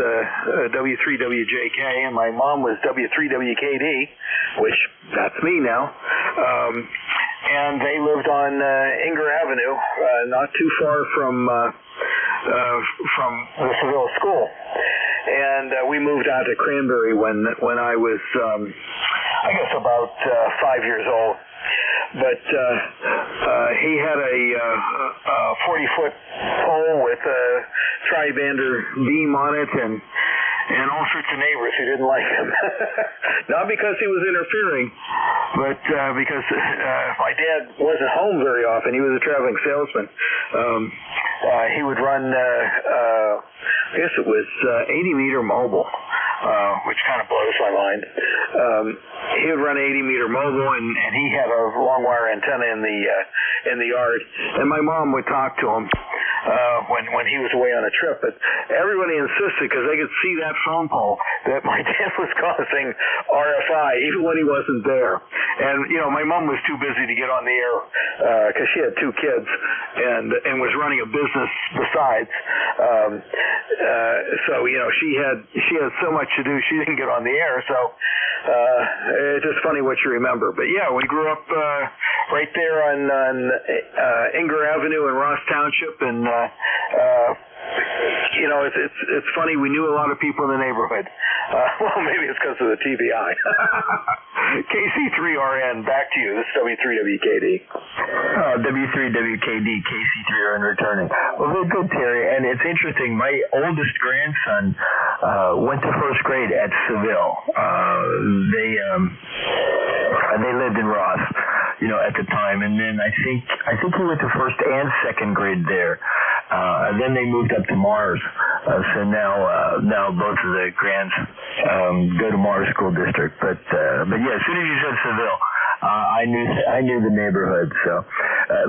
W3WJK, and my mom was W3WKD, which that's me now. And they lived on Enger Avenue, not too far from the Seville School. And we moved out to Cranberry when I was, I guess, about 5 years old. But he had a 40-foot pole with a tri-bander beam on it, and all sorts of neighbors who didn't like him. Not because he was interfering, but because my dad wasn't home very often. He was a traveling salesman. He would run, I guess it was 80-meter mobile, which kind of blows my mind. He would run 80-meter mobile, and he had a long wire antenna in the yard. And my mom would talk to him when he was away on a trip. But everybody insisted, because they could see that phone pole, that my dad was causing RFI, even when he wasn't there. And, my mom was too busy to get on the air because she had 2 kids and was running a business besides. So, she had so much to do, she didn't get on the air. So it's just funny what you remember. But, yeah, we grew up right there on Enger Avenue in Ross Township, and it's funny. We knew a lot of people in the neighborhood. Well, maybe it's because of the TVI. KC3RN, back to you. This is W3WKD. W3WKD, KC3RN returning. Well, very good, Terry. And it's interesting. My oldest grandson went to first grade at Seville. They lived in Ross, at the time. And then I think he went to first and second grade there. And then they moved up to Mars. So now both of the grands go to Mars School District. But yeah, as soon as you said Seville, I knew the neighborhood. So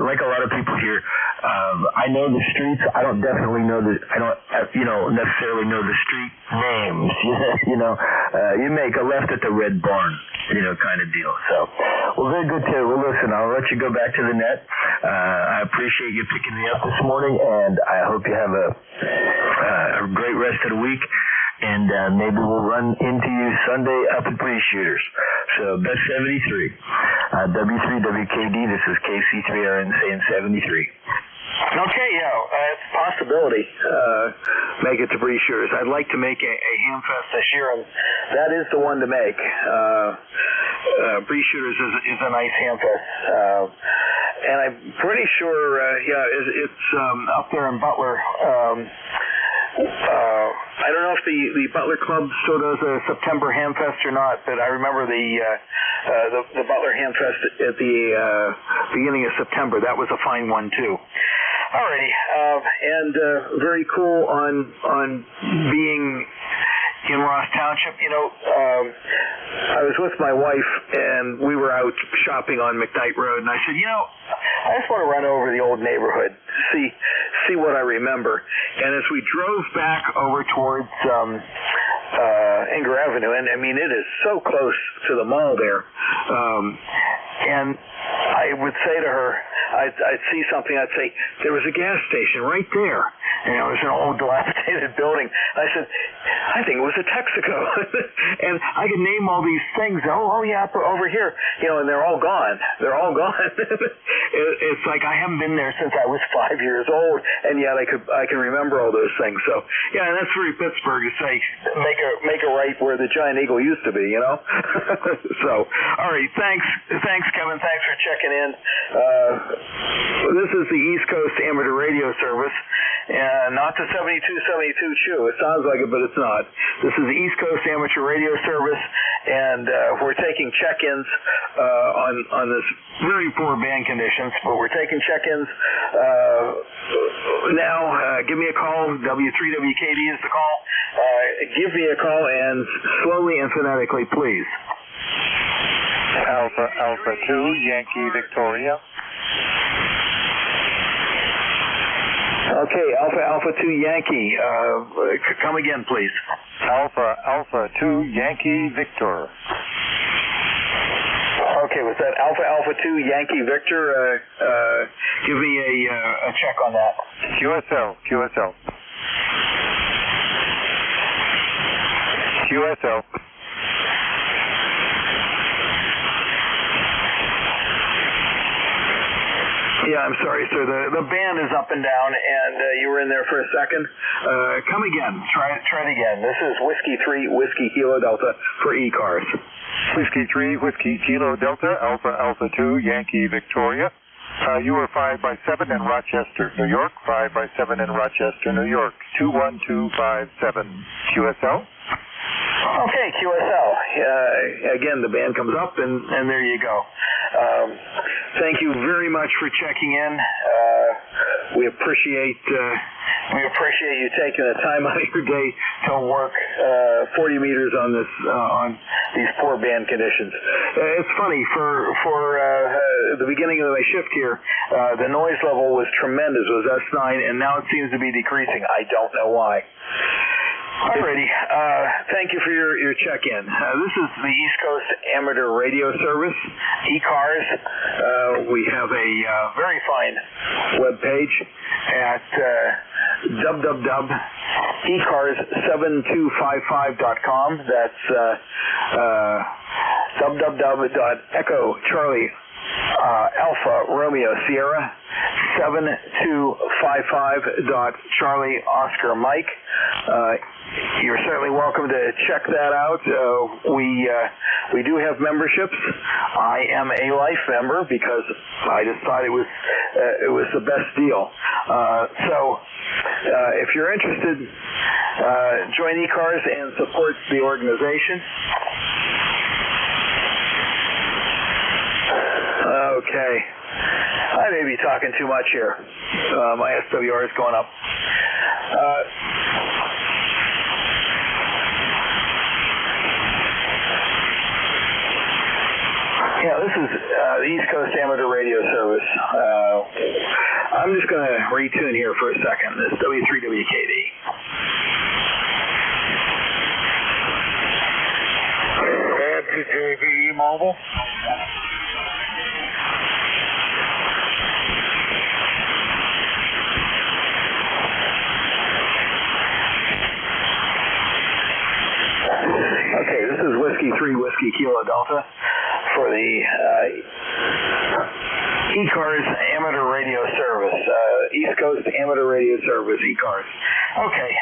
like a lot of people here, I know the streets. I don't necessarily know the street names. You make a left at the Red Barn, kind of deal. So, well, very good, Terry. Well, listen, I'll let you go back to the net. I appreciate you picking me up this morning, and I hope you have a great rest of the week. And maybe we'll run into you Sunday up at Breeze Shooters. So, best 73. W3WKD, this is KC3RN saying 73. Okay, it's a possibility. Make it to Breeze Shooters. I'd like to make a ham fest this year, and that is the one to make. Breeze Shooters is a nice ham fest. And I'm pretty sure, it's up there in Butler. I don't know if the Butler Club still does a September Ham Fest or not, but I remember the Butler Ham Fest at the beginning of September. That was a fine one too. Alrighty, and very cool on being in Ross Township. You know, I was with my wife and we were out shopping on McKnight Road, and I said, you know, I just want to run over the old neighborhood, see what I remember. And as we drove back over towards Inger Avenue, and I mean it is so close to the mall there, and I would say to her, I'd see something, I'd say, there was a gas station right there. And it was an old dilapidated building. I said, I think it was a Texaco. And I could name all these things. Oh yeah, over here. You know, and they're all gone. They're all gone. It's like I haven't been there since I was 5 years old, and yet I can remember all those things. So yeah, and that's very Pittsburgh to say, make a right where the giant eagle used to be, you know? So, all right, thanks Kevin. Thanks for checking in. This is the East Coast Amateur Radio Service. Not the 7272 Chew. It sounds like it, but it's not. This is the East Coast Amateur Radio Service, and we're taking check-ins on this very poor band conditions, but we're taking check-ins now. Give me a call. W3WKD is the call. Give me a call, and slowly and phonetically, please. Alpha 2, Yankee Victoria. Okay, Alpha 2 Yankee. Come again, please. Alpha 2 Yankee Victor. Okay, was that Alpha 2 Yankee Victor? Give me a check on that. QSL. Yeah, I'm sorry, sir. The band is up and down, and you were in there for a second. Come again. Try it again. This is Whiskey 3, Whiskey Kilo Delta for ECARS. Whiskey 3, Whiskey Kilo Delta, Alpha 2, Yankee Victoria. You were 5x7 in Rochester, New York. 5x7 in Rochester, New York. 21257. QSL. Okay, QSL. Again, the band comes up, and there you go. Thank you very much for checking in. We appreciate you taking the time out of your day to work 40 meters on these poor band conditions. It's funny, for the beginning of my shift here, the noise level was tremendous. It was S9, and now it seems to be decreasing. I don't know why. Alrighty, thank you for your check-in. This is the East Coast Amateur Radio Service, ECARS. We have a very fine webpage at www.ecars7255.com. That's www.echo Charlie Alpha Romeo Sierra 7255.Charlie Oscar Mike. You're certainly welcome to check that out. We do have memberships. I am a life member because I just thought it was the best deal. So if you're interested, join ECARS and support the organization. Okay. I may be talking too much here. My SWR is going up. Yeah, this is the East Coast Amateur Radio Service. I'm just going to retune here for a second. This is W3WKD. JB Mobile. Okay, this is Whiskey 3, Whiskey Kilo Delta for the ECARS Amateur Radio Service, East Coast Amateur Radio Service, ECARS. Okay,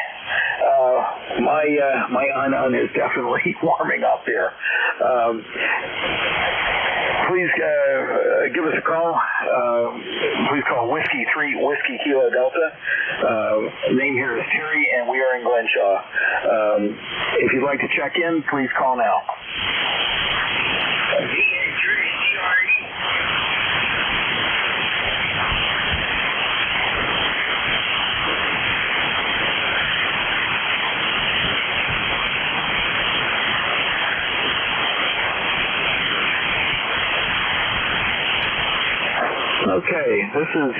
my un is definitely warming up here. Please give us a call. Please call Whiskey 3, Whiskey Kilo Delta. Name here is Terry, and we are in Glenshaw. If you'd like to check in, please call now. Okay, this is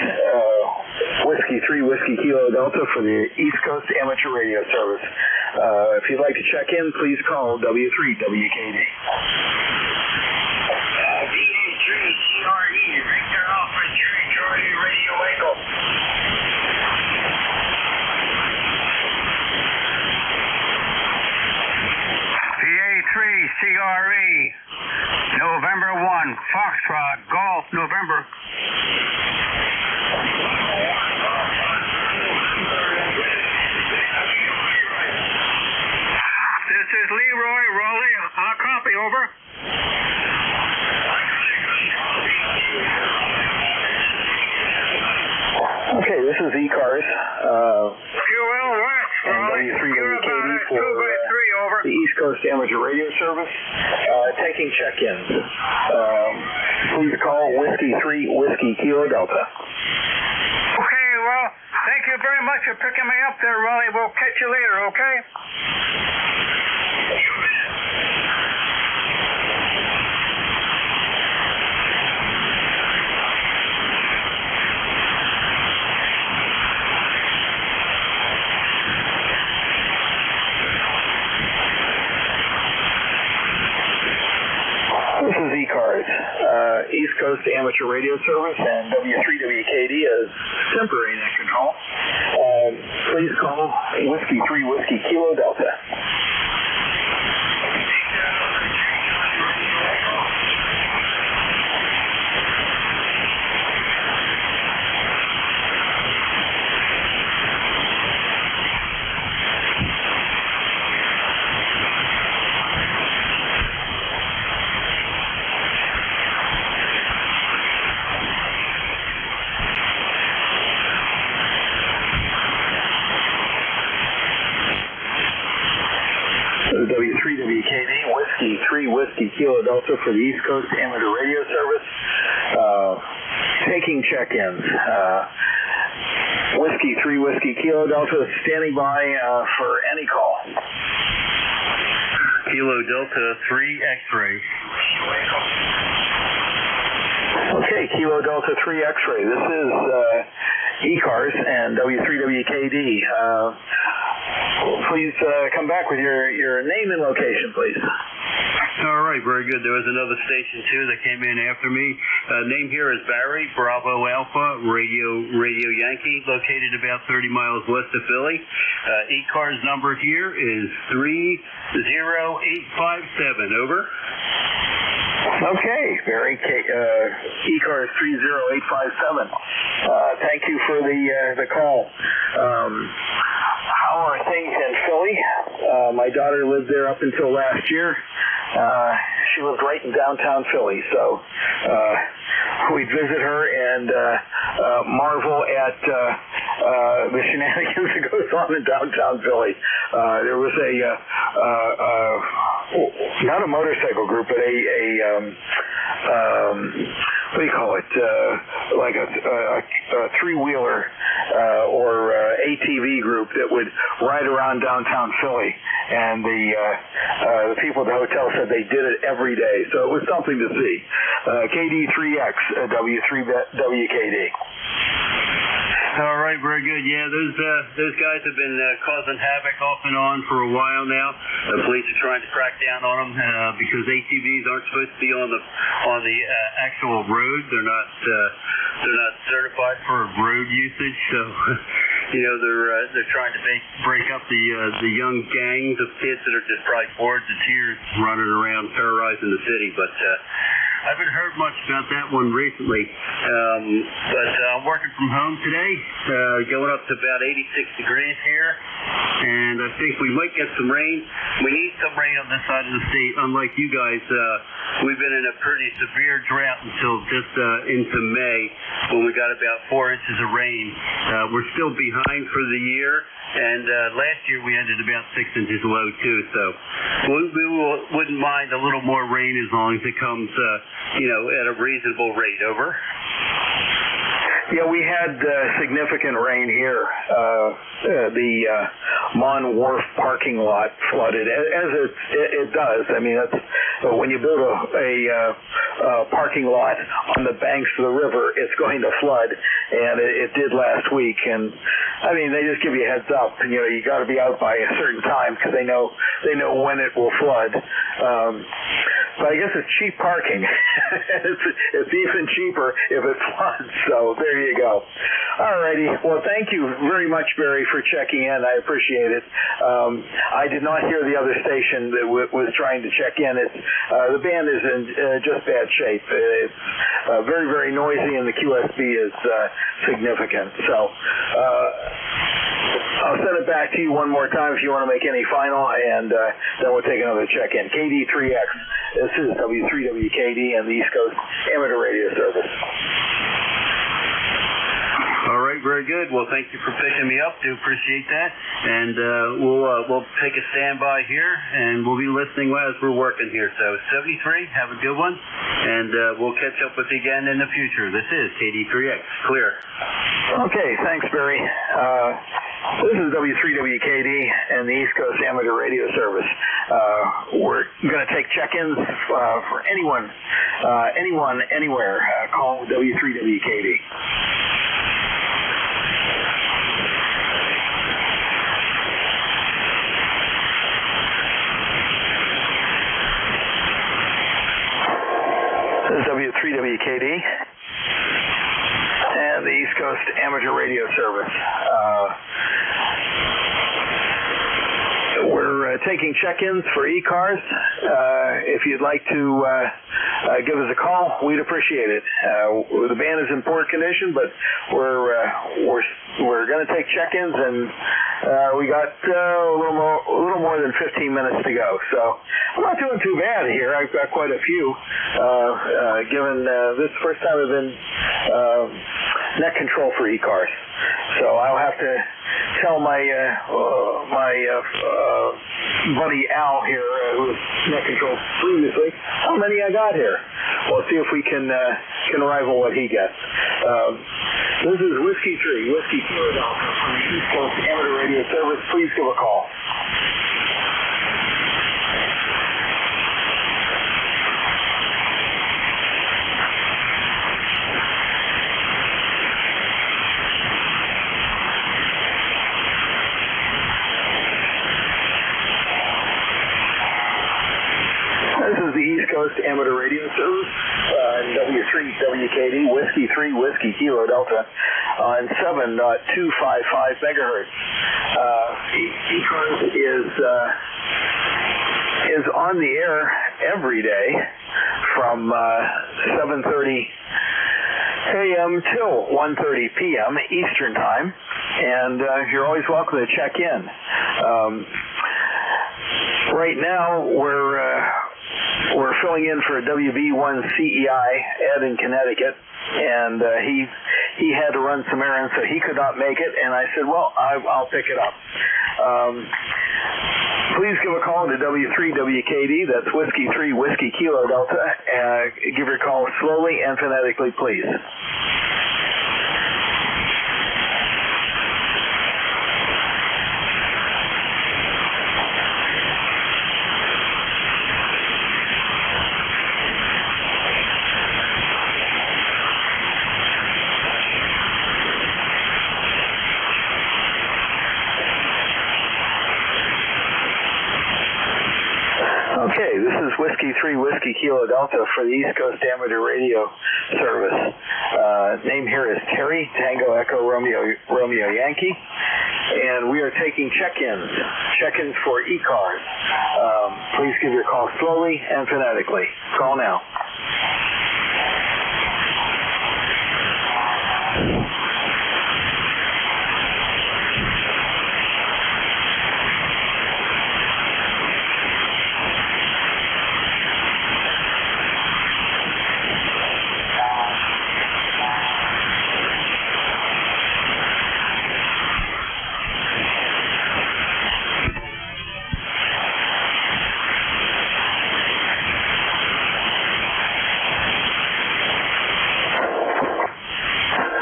Whiskey 3 Whiskey Kilo Delta for the East Coast Amateur Radio Service. If you'd like to check in, please call W3WKD. VA3CRE, Victor Alpha Charlie Radio Echo. VA3CRE, November 1, Foxtrot, Golf, November. This is Leroy Raleigh. I'll copy, over. Okay, this is ECARS. QL West, Raleigh. W3WKD for the East Coast Amateur Radio Service. Taking check-ins. Please call Whiskey 3 Whiskey Kilo Delta. Okay, well, thank you very much for picking me up there, Raleigh. We'll catch you later, okay? This is ECARS, East Coast Amateur Radio Service, and W3WKD is temporary net control. Please call Whiskey 3 Whiskey Kilo Delta. W3WKD, Whiskey 3 Whiskey Kilo Delta for the East Coast Amateur Radio Service. Taking check-ins. Whiskey 3 Whiskey Kilo Delta standing by for any call. Kilo Delta 3 X-ray. Okay, Kilo Delta 3 X-ray. This is ECARS and W3WKD. Please come back with your name and location, please. All right, very good. There was another station, too, that came in after me. Name here is Barry, Bravo Alpha, Radio Yankee, located about 30 miles west of Philly. ECARS number here is 30857. Over. Okay, Barry, ECARS 30857. Thank you for the call. How are things in Philly? My daughter lived there up until last year. She lived right in downtown Philly, so we'd visit her and marvel at the shenanigans that goes on in downtown Philly. There was not a motorcycle group, but what do you call it? Like a three-wheeler or ATV group that would ride around downtown Philly, and the people at the hotel said they did it every day, so it was something to see. KD3X, W3WKD. All right, very good. Yeah, those guys have been causing havoc off and on for a while now. The police are trying to crack down on them because ATVs aren't supposed to be on the actual road. They're not certified for road usage. So, you know, they're trying to break up the young gangs of kids that are just probably bored to tears running around terrorizing the city. But I haven't heard much about that one recently. But I'm working from home today, going up to about 86 degrees here, and I think we might get some rain. We need some rain on this side of the state. Unlike you guys, we've been in a pretty severe drought until just into May, when we got about 4 inches of rain. We're still behind for the year, and last year we ended about 6 inches low too. So we wouldn't mind a little more rain as long as it comes, at a reasonable rate. Over. Yeah, we had significant rain here. The Mon Wharf parking lot flooded, as it does. I mean, that's when you build a parking lot on the banks of the river, it's going to flood, and it did last week. And I mean, they just give you a heads up. You know, you got to be out by a certain time because they know when it will flood. But I guess it's cheap parking. It's even cheaper if it floods. So there you go. All righty. Well, thank you very much, Barry, for checking in. I appreciate it. I did not hear the other station that was trying to check in. The band is in just bad shape. It's very, very noisy, and the QSB is significant. So I'll send it back to you one more time if you want to make any final, and then we'll take another check-in. KD3X, this is W3WKD and the East Coast Amateur Radio Service. All right, very good. Well, thank you for picking me up. Do appreciate that. And we'll take a standby here, and we'll be listening as we're working here. So 73, have a good one, and we'll catch up with you again in the future. This is KD3X. Clear. Okay, thanks, Barry. This is W3WKD and the East Coast Amateur Radio Service. We're going to take check-ins for anyone, anywhere. Call W3WKD. This is W3WKD and the East Coast Amateur Radio Service. We're taking check-ins for ECARS. If you'd like to give us a call, we'd appreciate it. The band is in poor condition, but we're going to take check-ins, and we got a little more than 15 minutes to go. So I'm not doing too bad here. I've got quite a few. Given this is the first time I've been net control for ECARS, so I'll have to tell my buddy Al here, who was net control previously, how many I got here. We'll see if we can rival what he gets. This is Whiskey 3, Whiskey Philadelphia from the East Coast Amateur Radio Service. Please give a call. The East Coast Amateur Radio Service, W3WKD, Whiskey 3, Whiskey Kilo Delta, on 7.255 megahertz. ECARS is on the air every day from 7:30 a.m. till 1:30 p.m. Eastern Time, and you're always welcome to check in. Right now, we're filling in for WB1CEI, Ed in Connecticut, and he had to run some errands, so he could not make it, and I said, well, I'll pick it up. Please give a call to W3WKD, that's Whiskey 3, Whiskey Kilo Delta, give your call slowly and phonetically, please. Okay, this is Whiskey 3, Whiskey Kilo Delta for the East Coast Amateur Radio Service. Name here is Terry, Tango Echo Romeo Yankee, and we are taking check-ins for ECARS. Please give your call slowly and phonetically. Call now.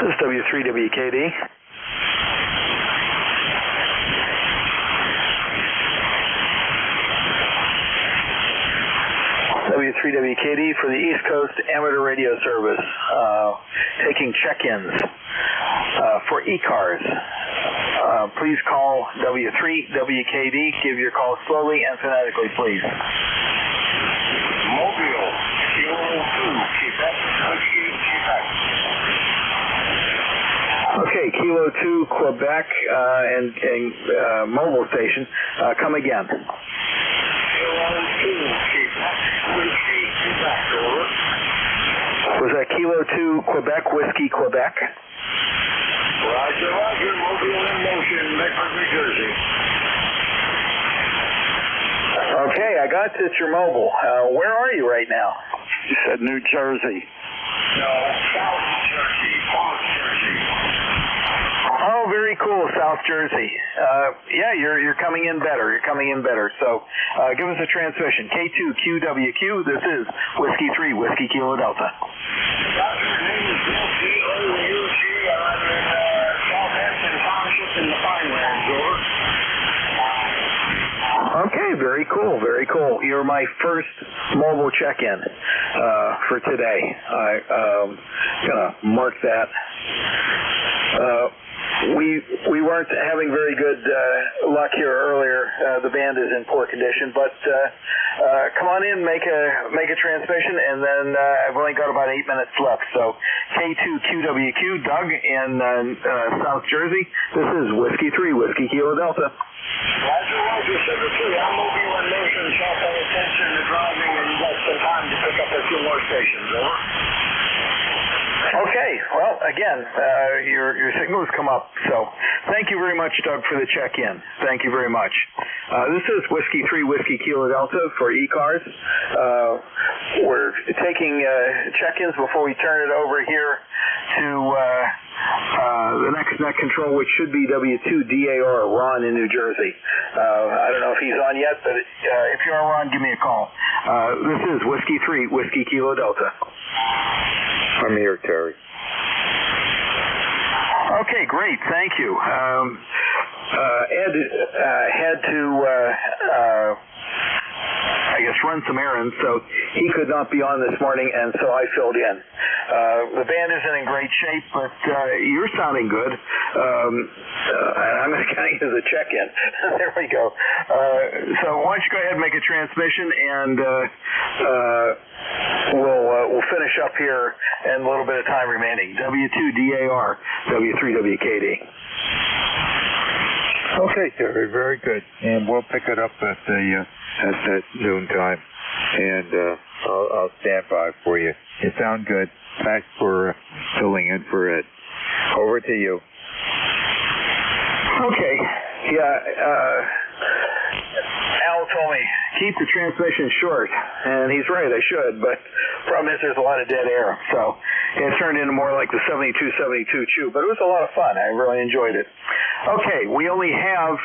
This is W3WKD. W3WKD for the East Coast Amateur Radio Service, taking check-ins for ECARS. Please call W3WKD. Give your call slowly and phonetically, please. Mobile, Kilo 2, Quebec, Quebec. Okay, Kilo 2, Quebec, and mobile station. Come again. Kilo 2, Quebec, Quebec, over. Was that Kilo 2, Quebec, Whiskey, Quebec? Roger, roger, mobile in motion, Medford, New Jersey. Okay, I got that you're mobile. Where are you right now? You said New Jersey. No, South Jersey, South Jersey. Oh, very cool, South Jersey. Yeah, you're coming in better. You're coming in better. So give us a transmission. K2QWQ, this is Whiskey 3, Whiskey Kilo Delta. Doctor, name is Bill C-O-U-G. I'm in Southampton Township in the Pinelands, over. Okay, very cool, very cool. You're my first mobile check-in for today. I'm gonna mark that. We weren't having very good luck here earlier. The band is in poor condition, but come on in, make a transmission, and then I've only got about 8 minutes left. So K2QWQ, Doug in South Jersey. This is Whiskey 3, Whiskey Kilo Delta. Roger, roger, 73. I'm mobile in motion, so pay attention to driving, and you got some time to pick up a few more stations, over. Okay, well, again, your signal has come up, so thank you very much, Doug, for the check-in. Thank you very much. This is Whiskey 3, Whiskey Kilo Delta for ECARS. We're taking check-ins before we turn it over here to the next net control, which should be W2DAR, Ron in New Jersey. I don't know if he's on yet, but if you are, Ron, give me a call. This is Whiskey 3, Whiskey Kilo Delta. I'm here, Terry. Okay, great. Thank you. Ed had to, I guess, run some errands, so he could not be on this morning, and so I filled in. The band isn't in great shape, but you're sounding good. I'm going to count you as a check-in. There we go. So why don't you go ahead and make a transmission, and we'll finish up here in a little bit of time remaining. W2DAR, W3WKD. Okay, Terry, very good. And we'll pick it up at noon time, and I'll stand by for you. You sound good. Thanks for filling in for Ed. Over to you. Okay. Yeah. Al told me keep the transmission short, and he's right, I should, but problem is there's a lot of dead air, so it turned into more like the 72-72 chew, but it was a lot of fun. I really enjoyed it. Okay, we only have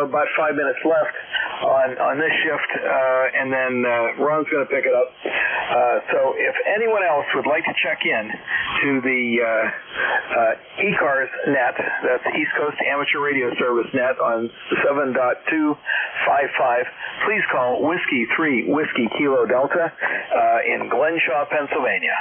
about 5 minutes left on this shift, and then Ron's going to pick it up. So if anyone else would like to check in to the ECARS net, that's the East Coast Amateur Radio Service net on 7.255, please call Whiskey 3, Whiskey Kilo Delta in Glenshaw, Pennsylvania.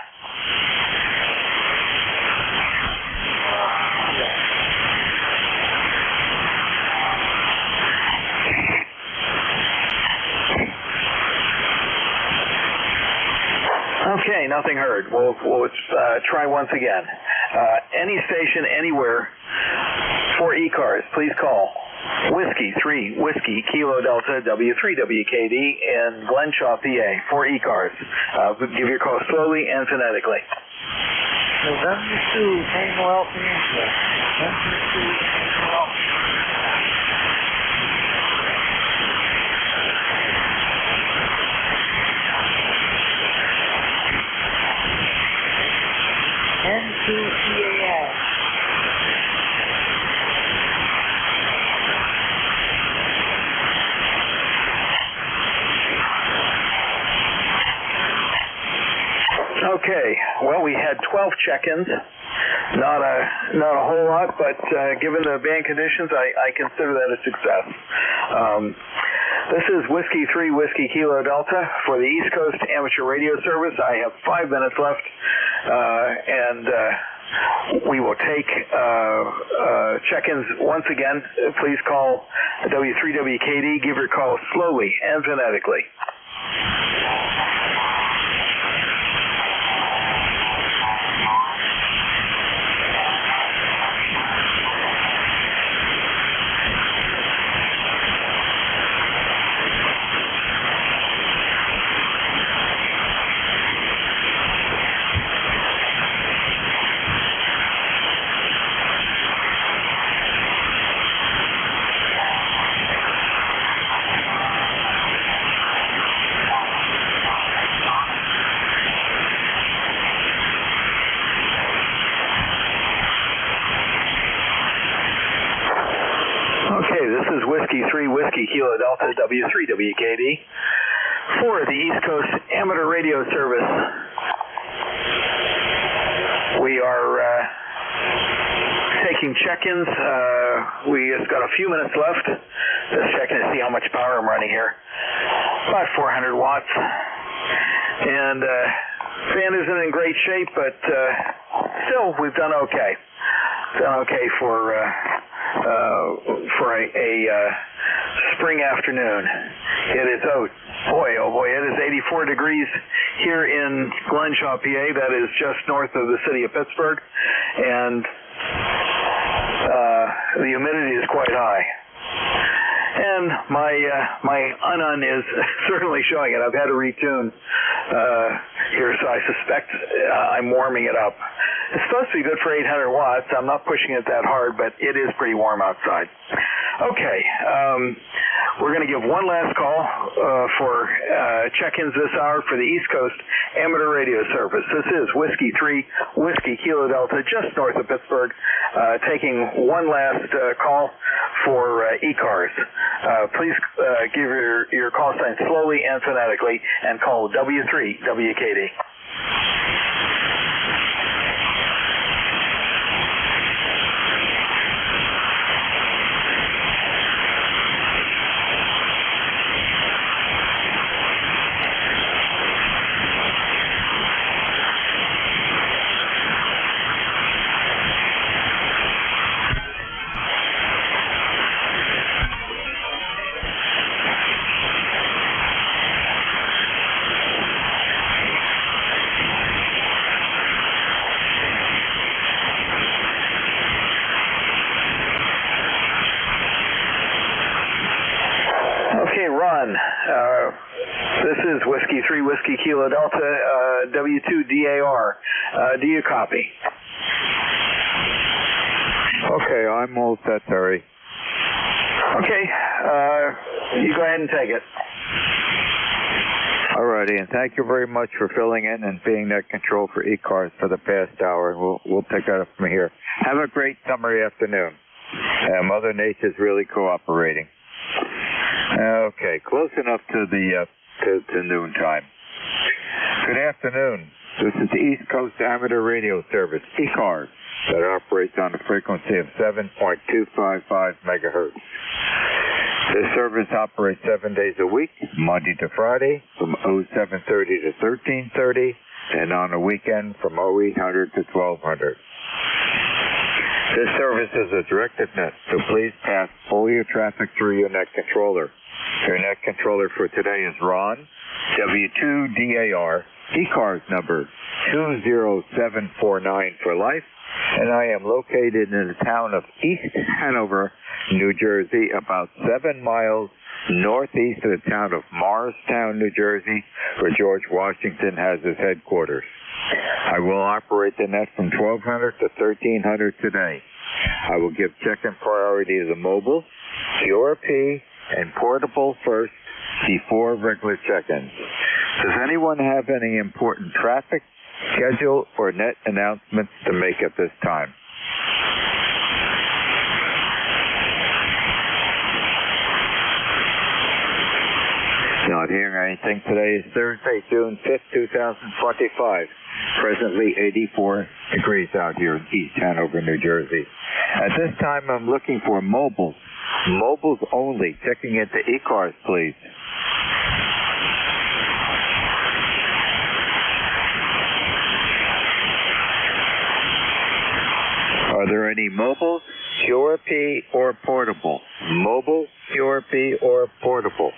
Okay, nothing heard. We'll try once again. Any station, anywhere for ECARS, please call Whiskey 3, Whiskey Kilo Delta, W3WKD in Glenshaw, PA for ECARS. Give your call slowly and phonetically. November 2, Tango Alpha India. November 2, Tango Alpha. N2CAS. Okay, well, we had 12 check-ins. Not a whole lot, but given the band conditions, I consider that a success. This is Whiskey 3 Whiskey Kilo Delta for the East Coast Amateur Radio Service. I have 5 minutes left, and we will take check-ins once again. Please call W3WKD. Give your call slowly and phonetically. Whiskey 3 Whiskey Kilo Delta W3WKD for the East Coast Amateur Radio Service. We are taking check-ins. We just got a few minutes left. Just checking to see how much power I'm running here. About 400 watts. And fan isn't in great shape, but still we've done okay. Done okay for a spring afternoon. It is, oh boy, it is 84 degrees here in Glenshaw, PA. That is just north of the city of Pittsburgh, and the humidity is quite high. And my unun is certainly showing it. I've had to retune here, so I suspect I'm warming it up. It's supposed to be good for 800 watts. I'm not pushing it that hard, but it is pretty warm outside. Okay, we're going to give one last call for check-ins this hour for the East Coast Amateur Radio Service. This is Whiskey 3 Whiskey Kilo Delta, just north of Pittsburgh, taking one last call for ECARS. Please give your call sign slowly and phonetically and call W3WKD. This is Whiskey 3 Whiskey Kilo Delta, W2DAR. Do you copy? Okay, I'm all set, Terry. Okay, you go ahead and take it. All righty, and thank you very much for filling in and being net control for ECARS for the past hour. We'll pick it up from here. Have a great summer afternoon. Mother Nature's really cooperating. Okay, close enough to the to noon time. Good afternoon. This is the East Coast Amateur Radio Service, ECARS, that operates on a frequency of 7.255 megahertz. This service operates 7 days a week, Monday to Friday, from 0730 to 1330, and on a weekend from 0800 to 1200. This service is a directed net, so please pass all your traffic through your net controller. Your net controller for today is Ron, W2DAR, ECARS number 20749 for life, and I am located in the town of East Hanover, New Jersey, about 7 miles northeast of the town of Morristown, New Jersey, where George Washington has his headquarters. I will operate the net from 1200 to 1300 today. I will give check-in priority to the mobile, QRP, and portable first before regular check-ins. Does anyone have any important traffic, schedule, or net announcements to make at this time? Not hearing anything. Today is Thursday, June 5th, 2025. Presently 84 degrees out here in East Hanover, New Jersey. At this time, I'm looking for mobile Mobiles only. Checking into ECARS, please. Are there any mobiles, Pure P, or portable? Mobile, Pure P, or portable?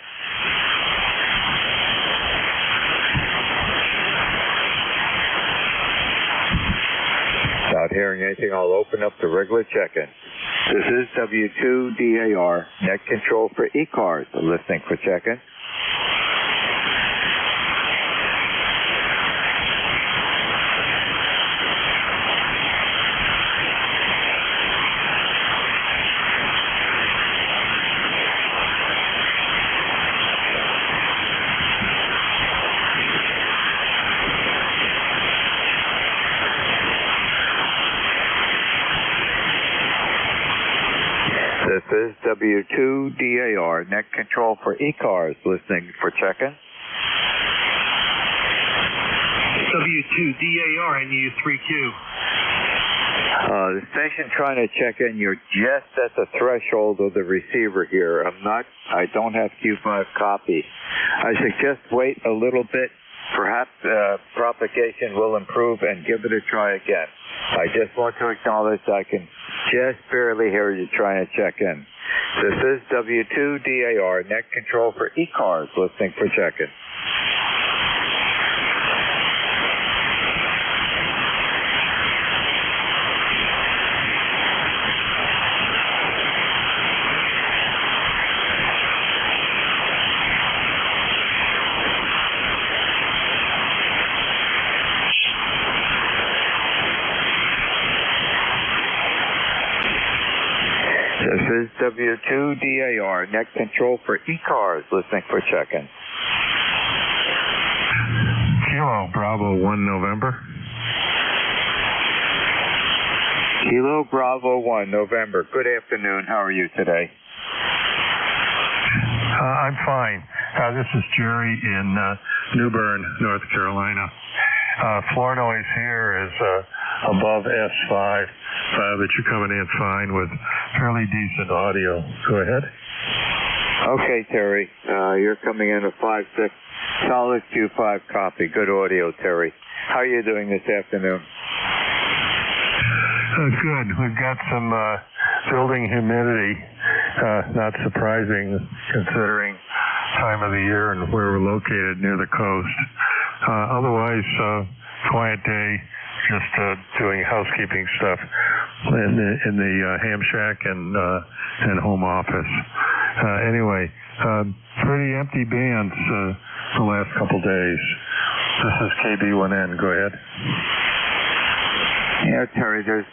Without hearing anything, I'll open up the regular check-in. This is W2DAR, net control for ECARS. Listening for check-in. This is W2DAR, net control for ECARS, listening for check-in. W2DAR, NU3Q. The station trying to check in. You're just at the threshold of the receiver here. I don't have Q5 copy. I suggest wait a little bit. Perhaps propagation will improve and give it a try again. I just want to acknowledge I can just barely hear you trying to check in. This is W2DAR, net control for ECARS, listening for check-in. This is W2DAR, net control for ECARS, listening for check-in. Kilo Bravo 1 November. Kilo Bravo 1 November. Good afternoon. How are you today? I'm fine. This is Jerry in New Bern, North Carolina. Floor noise here is above S5, but you're coming in fine with fairly decent audio. Go ahead. Okay, Terry. You're coming in at 5.6, solid Q5 copy. Good audio, Terry. How are you doing this afternoon? Good. We've got some building humidity. Not surprising considering time of the year and where we're located near the coast. Otherwise, quiet day, just doing housekeeping stuff in the ham shack and home office. Anyway, pretty empty bands the last couple days. This is KB1N. Go ahead. Yeah, Terry, there's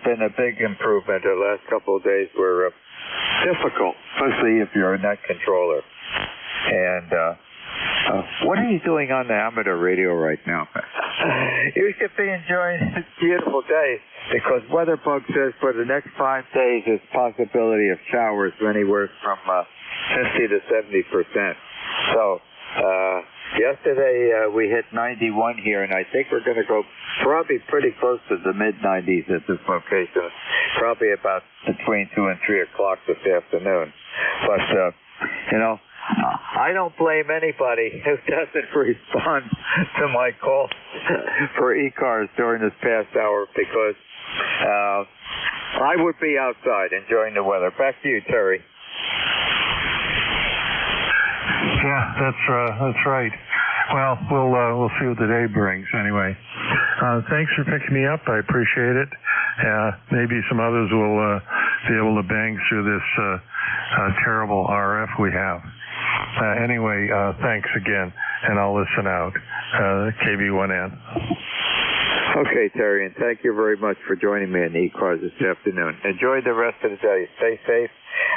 been a big improvement. The last couple of days were difficult, especially if you're a net controller. And what are you doing on the amateur radio right now? You should be enjoying this beautiful day because WeatherBug says for the next 5 days there's possibility of showers anywhere from 50 to 70%. So yesterday we hit 91 here, and I think we're going to go probably pretty close to the mid-90s at this location, probably about between 2 and 3 o'clock this afternoon. But, I don't blame anybody who doesn't respond to my call for ECARS during this past hour because I would be outside enjoying the weather. Back to you, Terry. Yeah, that's right. Well, we'll see what the day brings anyway. Thanks for picking me up. I appreciate it. Maybe some others will be able to bang through this terrible RF we have. Anyway, thanks again, and I'll listen out. KB1N. Okay, Terry, and thank you very much for joining me in ECARS this afternoon. Enjoy the rest of the day. Stay safe,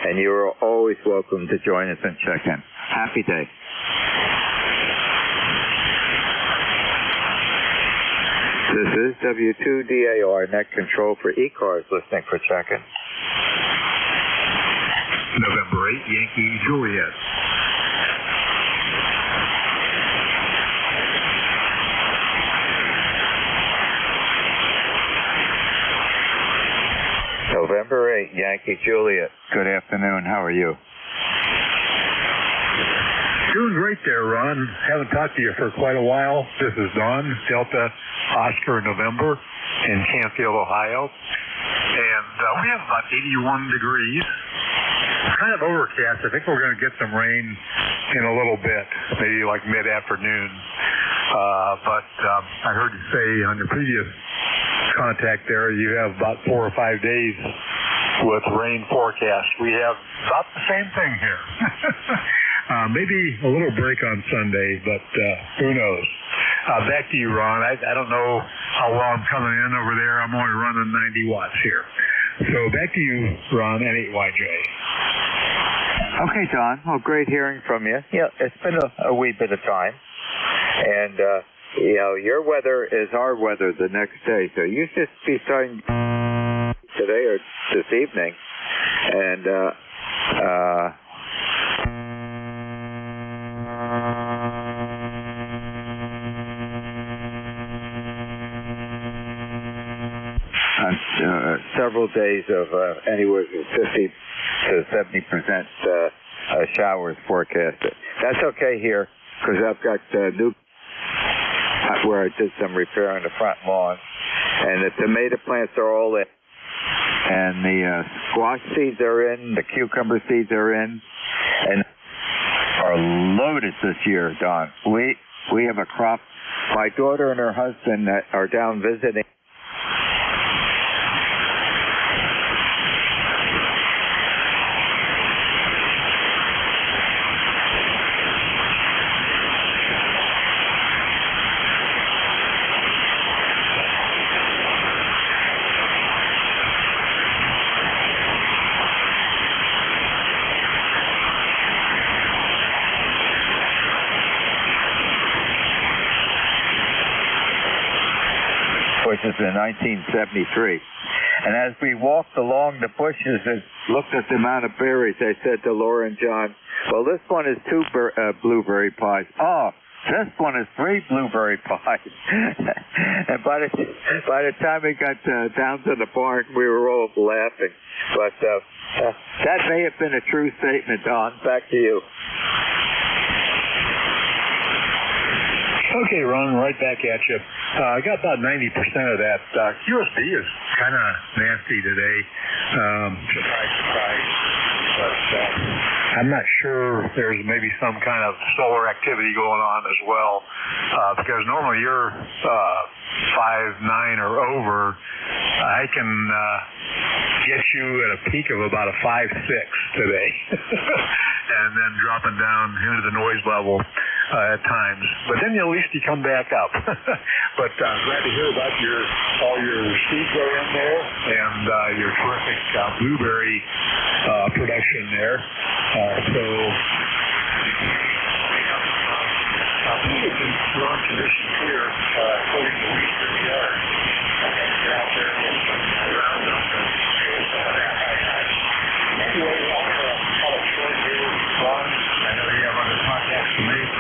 and you are always welcome to join us and check in. Happy day. This is W2DAR, net control for ECARS, listening for check-in. November 8, Yankee Juliet. November 8, Yankee Juliet. Good afternoon. How are you? Doing great there, Ron. Haven't talked to you for quite a while. This is Don, Delta Oscar November in Canfield, Ohio. And we have about 81 degrees. It's kind of overcast. I think we're going to get some rain in a little bit, maybe like mid-afternoon. But I heard you say on your previous contact there you have about 4 or 5 days with rain forecast. We have about the same thing here. Maybe a little break on Sunday, but who knows? Back to you, Ron. I don't know how well I'm coming in over there. I'm only running 90 watts here. So back to you, Ron, N8YJ. Okay, Don. Well, great hearing from you. Yeah, it's been a wee bit of time. And, you know, your weather is our weather the next day. So you should be starting today or this evening. And, several days of anywhere from 50 to 70% showers forecasted. That's okay here because I've got new where I did some repair on the front lawn, and the tomato plants are all in, and the squash seeds are in, the cucumber seeds are in, and are loaded this year, Don. We have a crop. My daughter and her husband are down visiting. Which is in 1973. And as we walked along the bushes and looked at the amount of berries, I said to Laura and John, well, this one is 2 blueberry pies. Oh, this one is 3 blueberry pies. And by the time we got down to the barn, we were all laughing. But that may have been a true statement, Don. Back to you. Okay, Ron, right back at you. I got about 90% of that. QSB is kind of nasty today. Surprise, surprise. But I'm not sure if there's maybe some kind of solar activity going on as well. Because normally you're 5'9" or over. I can get you at a peak of about a 5'6" today. And then dropping down into the noise level at times. But then at least you come back up. But glad to hear about all your seeds are in there and your terrific blueberry production there. So pretty good strong conditions here according to Eastern Yard. They're out there in some ground up and anyway, I'll short here, Ron. I know you have other contacts to make,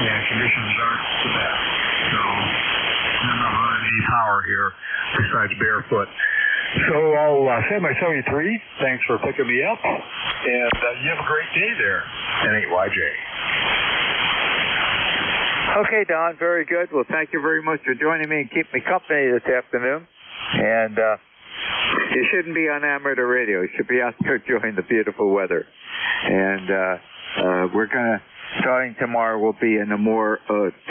and conditions aren't the best. So I'm not running any power here besides barefoot. So I'll send my 73. Thanks for picking me up, and you have a great day there, N8YJ. Okay, Don, very good. Well, thank you very much for joining me and keeping me company this afternoon. And you shouldn't be on amateur radio. You should be out there enjoying the beautiful weather. And we're going to, starting tomorrow, we'll be in a more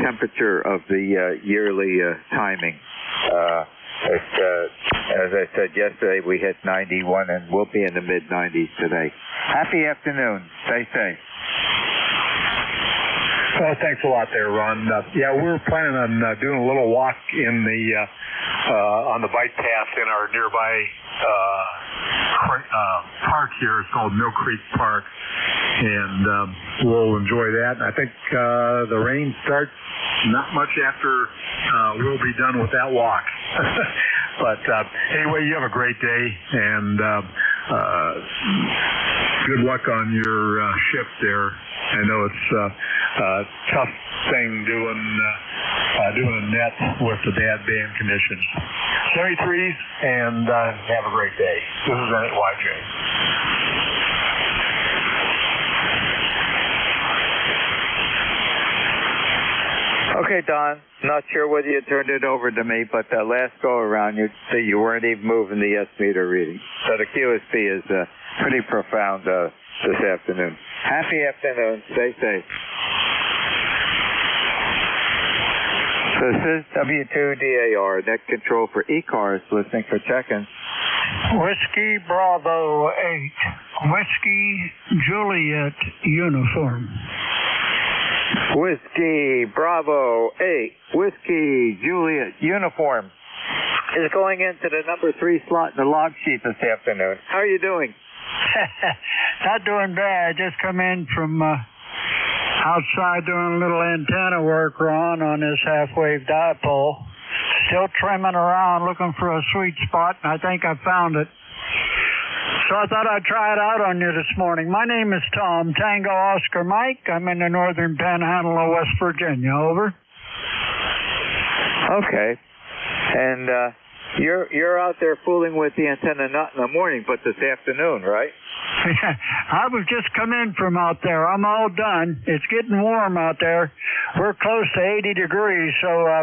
temperature of the yearly timing. As I said yesterday, we hit 91, and we'll be in the mid-90s today. Happy afternoon. Stay safe. Well, thanks a lot there, Ron. Yeah, we're planning on doing a little walk in the on the bike path in our nearby park here. It's called Mill Creek Park, and we'll enjoy that. And I think the rain starts not much after we'll be done with that walk. But anyway, you have a great day, and good luck on your shift there. I know it's a tough thing doing doing a net with the bad band conditions. 73s, and have a great day. This is YJ. Okay, Don. Not sure whether you turned it over to me, but that last go around, you weren't even moving the S meter reading. So the QSP is pretty profound this afternoon. Happy afternoon. Stay safe. This is W2DAR, net control for ECARS, listening for check-ins. Whiskey Bravo 8, Whiskey Juliet uniform. Whiskey Bravo 8, Whiskey Juliet uniform is going into the number 3 slot in the log sheet this afternoon. How are you doing? Not doing bad. Just come in from outside doing a little antenna work, Ron, on this half-wave dipole. Still trimming around looking for a sweet spot, and I think I found it. So I thought I'd try it out on you this morning. My name is Tom, Tango Oscar Mike. I'm in the northern panhandle of West Virginia. Over. Okay. And you're out there fooling with the antenna not in the morning, but this afternoon, right? I was just come in from out there. I'm all done. It's getting warm out there. We're close to 80 degrees, so I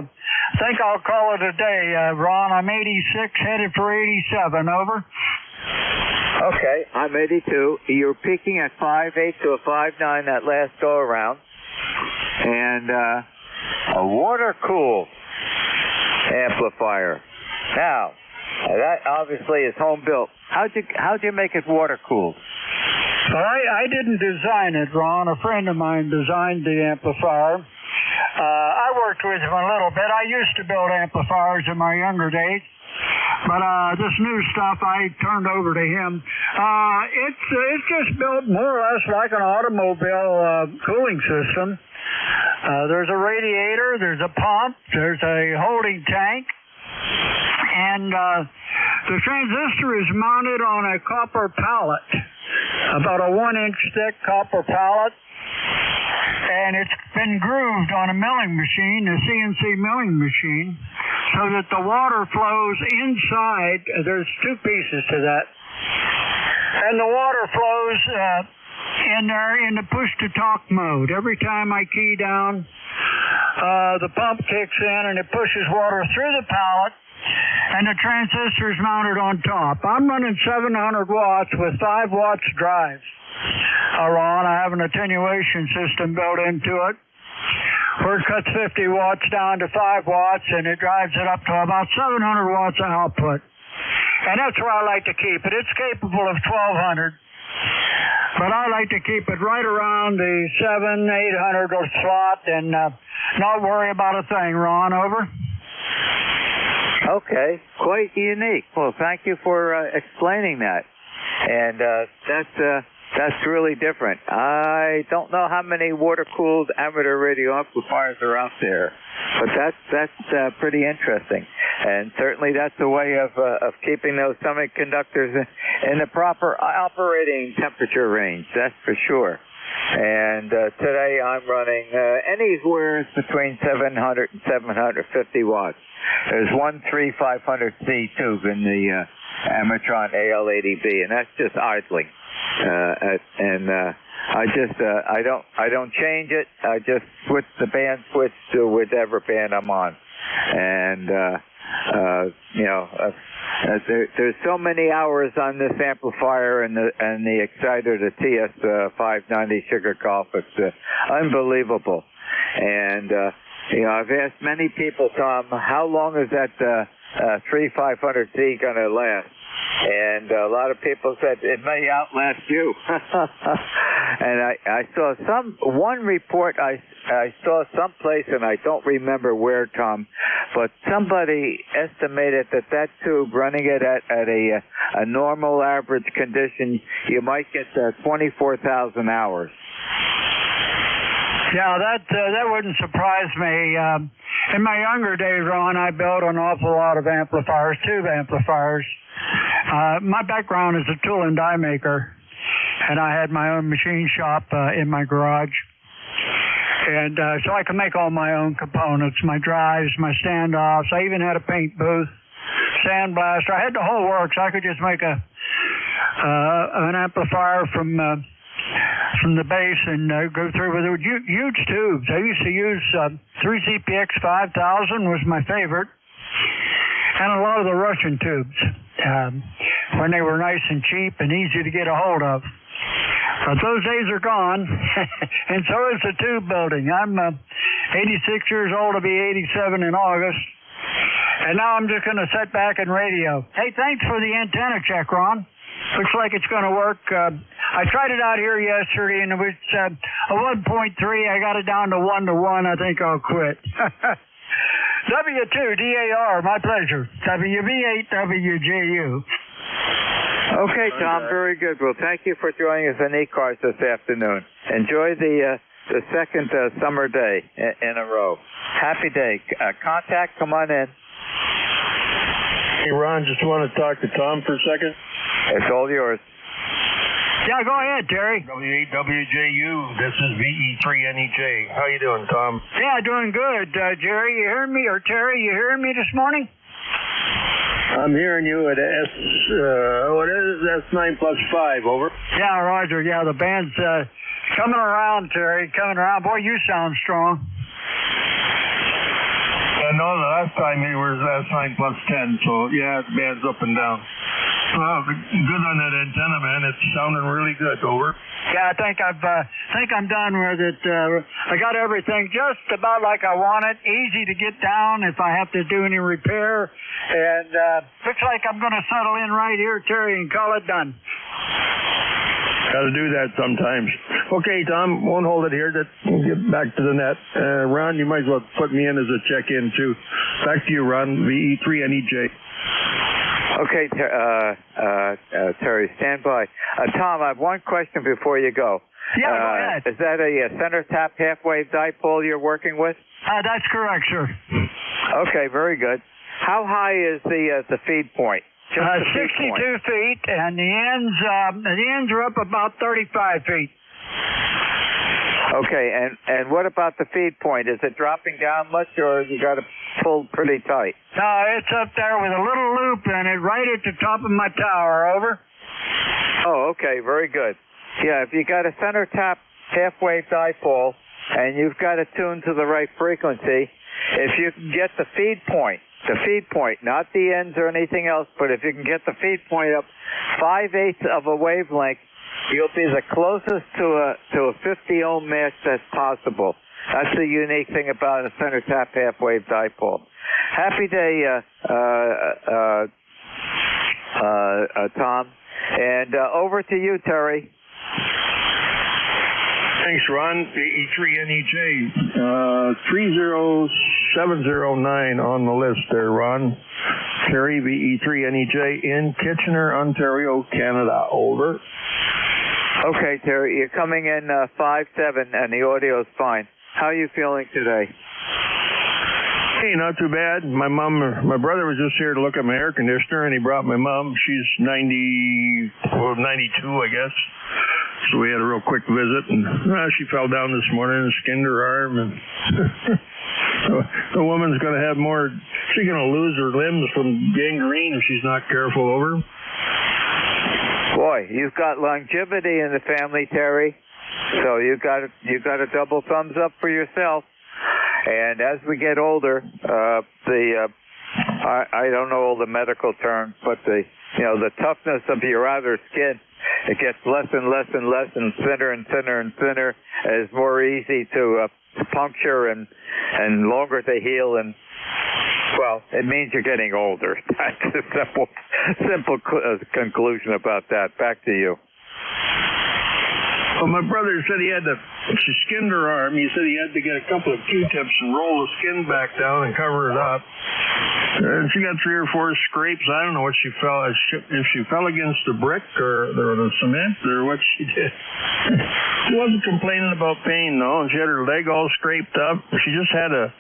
think I'll call it a day, Ron. I'm 86, headed for 87. Over. Okay, I'm 82. You're peaking at 5.8 to a 5.9 that last go around, and a water cool amplifier. Now, that obviously is home built. How'd you make it water cooled? Well, I didn't design it, Ron. A friend of mine designed the amplifier. I worked with him a little bit. I used to build amplifiers in my younger days. But this new stuff I turned over to him. It's just built more or less like an automobile cooling system. There's a radiator, there's a pump, there's a holding tank, and the transistor is mounted on a copper pallet, about a 1-inch thick copper pallet. And it's been grooved on a milling machine, a CNC milling machine, so that the water flows inside. There's 2 pieces to that. And the water flows in there in the push-to-talk mode. Every time I key down, the pump kicks in and it pushes water through the pallet, and the transistor is mounted on top. I'm running 700 watts with 5 watts drive. Ron, I have an attenuation system built into it where it cuts 50 watts down to 5 watts, and it drives it up to about 700 watts of output. And that's where I like to keep it. It's capable of 1200, but I like to keep it right around the 700-800 slot and not worry about a thing, Ron. Over. Okay, quite unique. Well, thank you for explaining that. And that's really different. I don't know how many water-cooled amateur radio amplifiers are out there, but that's pretty interesting. And certainly that's a way of keeping those semiconductors in the proper operating temperature range. That's for sure. And today I'm running anywhere between 700 and 750 watts. There's one 3500C tube in the Amatron AL80B, and that's just idling. I don't change it. I just switch the band switch to whichever band I'm on. And there's so many hours on this amplifier and the exciter, the TS590 Sugar Golf. It's unbelievable. And I've asked many people, Tom, how long is that 3500C going to last? And a lot of people said it may outlast you. And I saw one report I saw someplace, and I don't remember where, Tom, but somebody estimated that tube, running it at a normal average condition, you might get 24,000 hours. Yeah, that wouldn't surprise me. In my younger days, Ron, I built an awful lot of amplifiers, tube amplifiers. My background is a tool and die maker, and I had my own machine shop in my garage. And so I can make all my own components, my drives, my standoffs. I even had a paint booth, sandblaster. I had the whole works. I could just make an amplifier from the base and go through with it. Huge tubes. I used to use 3CPX 5000 was my favorite, and a lot of the Russian tubes when they were nice and cheap and easy to get a hold of. But those days are gone, and so is the tube building. I'm 86 years old. I'll be 87 in August. And now I'm just going to sit back and radio. Hey, thanks for the antenna check, Ron. Looks like it's going to work. I tried it out here yesterday, and it was a 1.3. I got it down to 1-to-1. I think I'll quit. W2DAR, my pleasure. WB8WJU. Okay, Tom, very good. Well, thank you for joining us on ECARS this afternoon. Enjoy the second summer day in a row. Happy day. Contact, come on in. Hey, Ron, just want to talk to Tom for a second. It's all yours. Yeah, go ahead, Terry. W8WJU, this is VE3NEJ. How you doing, Tom? Yeah, doing good. Jerry, you hearing me? Or Terry, you hearing me this morning? I'm hearing you at S9+5, over. Yeah, Roger. Yeah, the band's coming around, Terry, coming around. Boy, you sound strong. I know the last time he was S9+10, so yeah, the band's up and down. Well, good on that antenna, man. It's sounding really good, over. Yeah, I think I'm done with it. I got everything just about like I want it. Easy to get down if I have to do any repair. And looks like I'm going to settle in right here, Terry, and call it done. Got to do that sometimes. Okay, Tom, won't hold it here. We'll get back to the net. Ron, you might as well put me in as a check-in, too. Back to you, Ron, VE3NEJ. Okay, Terry, stand by. Tom, I have one question before you go. Yeah, go ahead. Is that a center tap half-wave dipole you're working with? That's correct, sir. Okay, very good. How high is the feed point? 62 feet, and the ends are up about 35 feet. Okay, and what about the feed point? Is it dropping down much, or you got to pull pretty tight? No, it's up there with a little loop in it, right at the top of my tower. Over. Oh, okay, very good. Yeah, if you got a center tap half-wave dipole, and you've got it tuned to the right frequency, if you can get the feed point, not the ends or anything else, but if you can get the feed point up 5/8 of a wavelength, you'll be the closest to a 50 ohm match that's possible. That's the unique thing about a center tap half-wave dipole. Happy day, Tom. And over to you, Terry. Thanks, Ron. VE3NEJ. 30709 on the list there, Ron. Terry, VE3NEJ in Kitchener, Ontario, Canada. Over. Okay, Terry, you're coming in 5-7, and the audio's fine. How are you feeling today? Hey, not too bad. My brother was just here to look at my air conditioner, and he brought my mom. She's 92, I guess. So we had a real quick visit, and she fell down this morning and skinned her arm, and the woman's going to have more. She's going to lose her limbs from gangrene if she's not careful, over. Boy, you've got longevity in the family, Terry. So you got a double thumbs up for yourself. And as we get older, I don't know all the medical terms, but the toughness of your outer skin, it gets less and less and less and thinner and thinner and thinner. It's more easy to puncture and longer to heal, and well, it means you're getting older. That's a simple conclusion about that. Back to you. Well, my brother said she skinned her arm. He said he had to get a couple of Q-tips and roll the skin back down and cover it up. And she got 3 or 4 scrapes. I don't know what she fell, if she fell against the brick or the cement or what she did. She wasn't complaining about pain, though, and she had her leg all scraped up. She just had a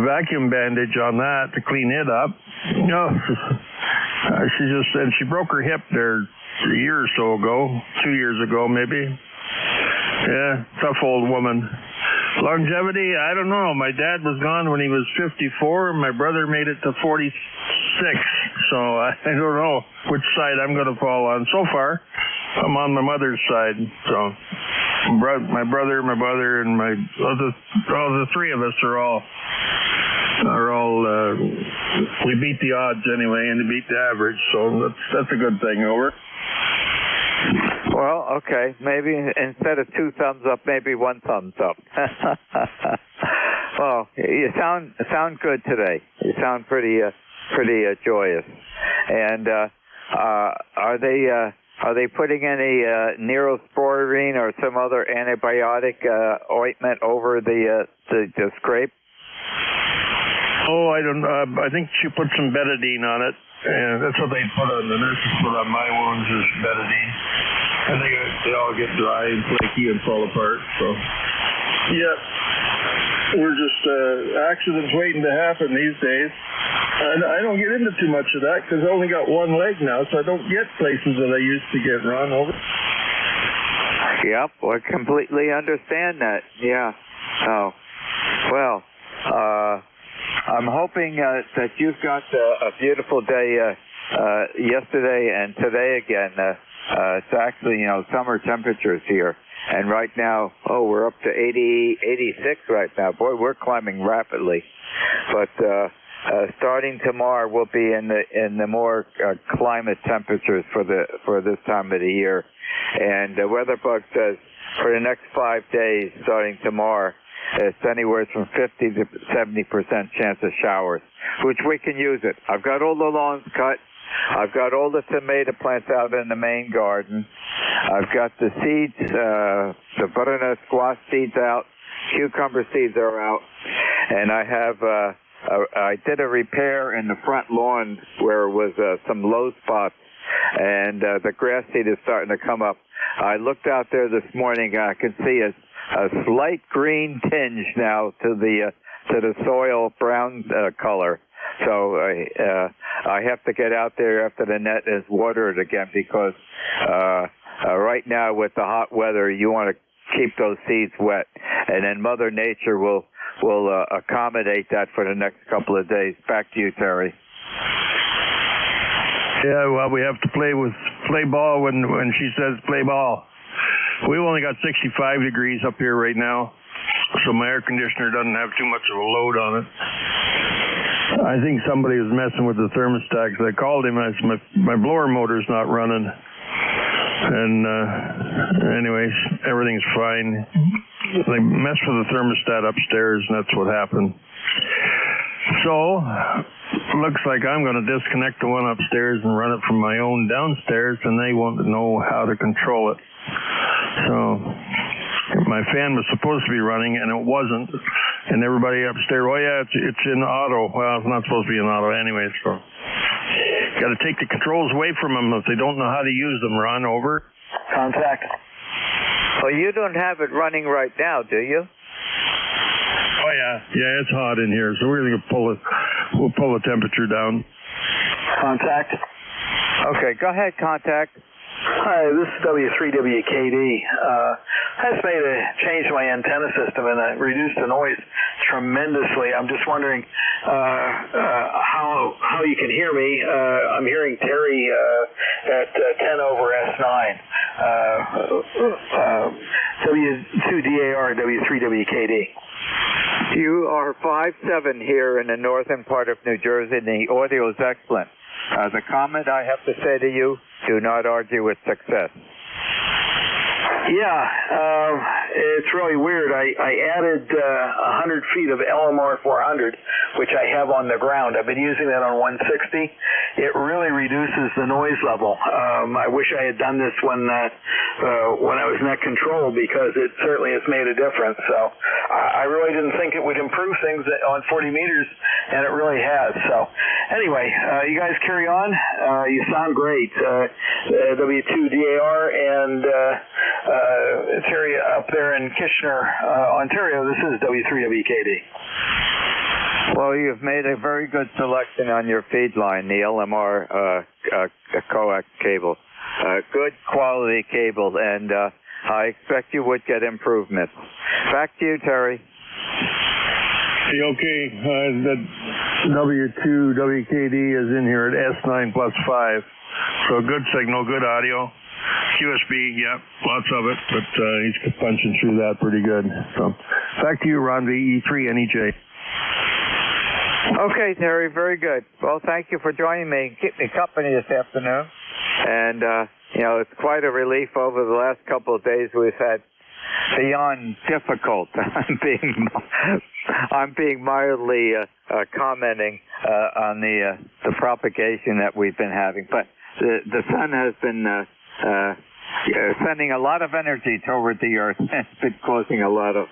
vacuum bandage on that to clean it up. She just said she broke her hip there a year or so ago, 2 years ago maybe. Yeah, tough old woman. Longevity, I don't know. My dad was gone when he was 54, and my brother made it to 46. So I don't know which side I'm going to fall on. So far, I'm on my mother's side. So my brother, and all the three of us are all we beat the odds anyway, and we beat the average. So that's a good thing. Over. Well, okay. Maybe instead of 2 thumbs up, maybe 1 thumbs up. Well, you sound good today. You sound pretty joyous. And are they putting any Neosporin or some other antibiotic ointment over the scrape? Oh, I don't know. I think she put some betadine on it. And that's what they put on the nurses put on my wounds is betadine. And they all get dry and flaky and fall apart. So, yeah, we're just accidents waiting to happen these days. And I don't get into too much of that because I only got one leg now, so I don't get places that I used to get. Ron, over. Yep, I completely understand that. Yeah. Oh, well, I'm hoping that you've got a beautiful day yesterday and today again. It's actually, summer temperatures here. And right now, we're up to 86 right now. Boy, we're climbing rapidly. But starting tomorrow, we'll be in the more climate temperatures for this time of the year. And the weather bug says for the next 5 days, starting tomorrow, it's anywhere from 50 to 70% chance of showers, which we can use it. I've got all the lawns cut. I've got all the tomato plants out in the main garden. I've got the seeds, the butternut squash seeds out. Cucumber seeds are out. And I have, I did a repair in the front lawn where it was some low spots. And the grass seed is starting to come up. I looked out there this morning. I could see a slight green tinge now to the soil brown color. So I have to get out there after the net is watered again because right now with the hot weather, you want to keep those seeds wet, and then Mother Nature will accommodate that for the next couple of days. Back to you, Terry. Yeah, well, we have to play ball when she says play ball. We've only got 65 degrees up here right now, so my air conditioner doesn't have too much of a load on it. I think somebody was messing with the thermostat because I called him and I said, my blower motor's not running. And anyways, everything's fine. They messed with the thermostat upstairs and that's what happened. So, looks like I'm going to disconnect the one upstairs and run it from my own downstairs, and they won't know how to control it. So, my fan was supposed to be running, and it wasn't. And everybody upstairs, oh yeah, it's in auto. Well, it's not supposed to be in auto anyway, so. Got to take the controls away from them if they don't know how to use them. Ron, over. Contact. Well, you don't have it running right now, do you? Oh yeah, it's hot in here, so we're gonna we'll pull the temperature down. Contact. Okay, go ahead, contact. Hi, this is W3WKD. I just made a change to my antenna system and I reduced the noise tremendously. I'm just wondering how you can hear me. I'm hearing Terry at 10 over S9. W2DAR, W3WKD. You are 5'7" here in the northern part of New Jersey, and the audio is excellent. The comment I have to say to you, do not argue with success. Yeah, it's really weird. I added 100 feet of LMR 400, which I have on the ground. I've been using that on 160. It really reduces the noise level. I wish I had done this when I was net control because it certainly has made a difference. So I really didn't think it would improve things on 40 meters, and it really has. So anyway, you guys carry on. You sound great. W2DAR and Terry up there in Kitchener, Ontario. This is W3WKD. Well, you've made a very good selection on your feed line, the LMR coax cable. Good quality cable, and I expect you would get improvement. Back to you, Terry. Okay, the W2 WKD is in here at S9 plus 5. So good signal, good audio. QSB, yeah, lots of it, but he's punching through that pretty good. So back to you, Ron V, E3 NEJ. Okay, Terry, very good. Well, thank you for joining me and keeping me company this afternoon. And, it's quite a relief over the last couple of days we've had. Beyond difficult. I'm being mildly commenting on the propagation that we've been having, but the sun has been sending a lot of energy toward the earth and it's been causing a lot of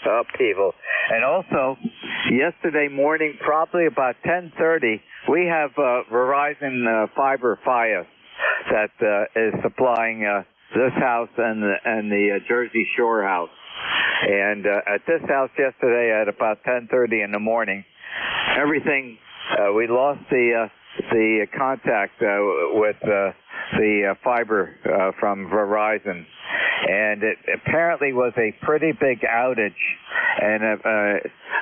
upheaval. And also, yesterday morning, probably about 10:30, we have Verizon fiber Fios that is supplying this house and the Jersey Shore house. And at this house yesterday at about 10:30 in the morning, everything, we lost the contact with the fiber from Verizon. And it apparently was a pretty big outage. And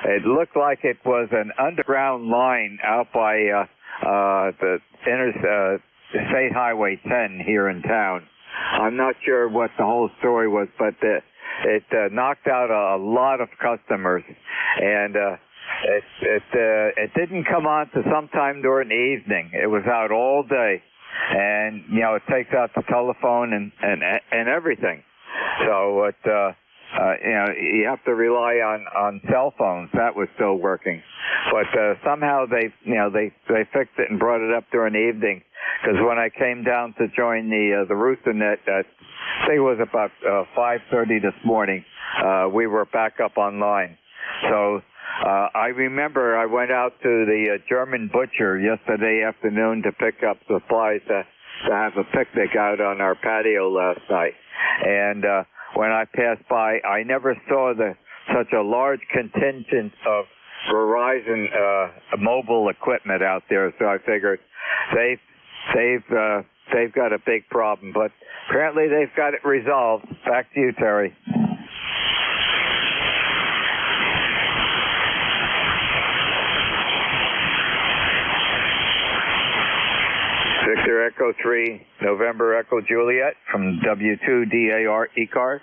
it looked like it was an underground line out by the State Highway 10 here in town. I'm not sure what the whole story was, but it knocked out a lot of customers, and it didn't come on to sometime during the evening. It was out all day, and it takes out the telephone and everything. So you have to rely on cell phones. That was still working, but somehow they fixed it and brought it up during the evening. Because when I came down to join the RoosterNet, I think it was about 5:30 this morning, we were back up online. So I remember I went out to the German butcher yesterday afternoon to pick up supplies to have a picnic out on our patio last night. And when I passed by, I never saw such a large contingent of Verizon mobile equipment out there. So I figured they've got a big problem, but apparently they've got it resolved. Back to you, Terry. Victor Echo 3, November Echo Juliet from W2 DAR ECARS.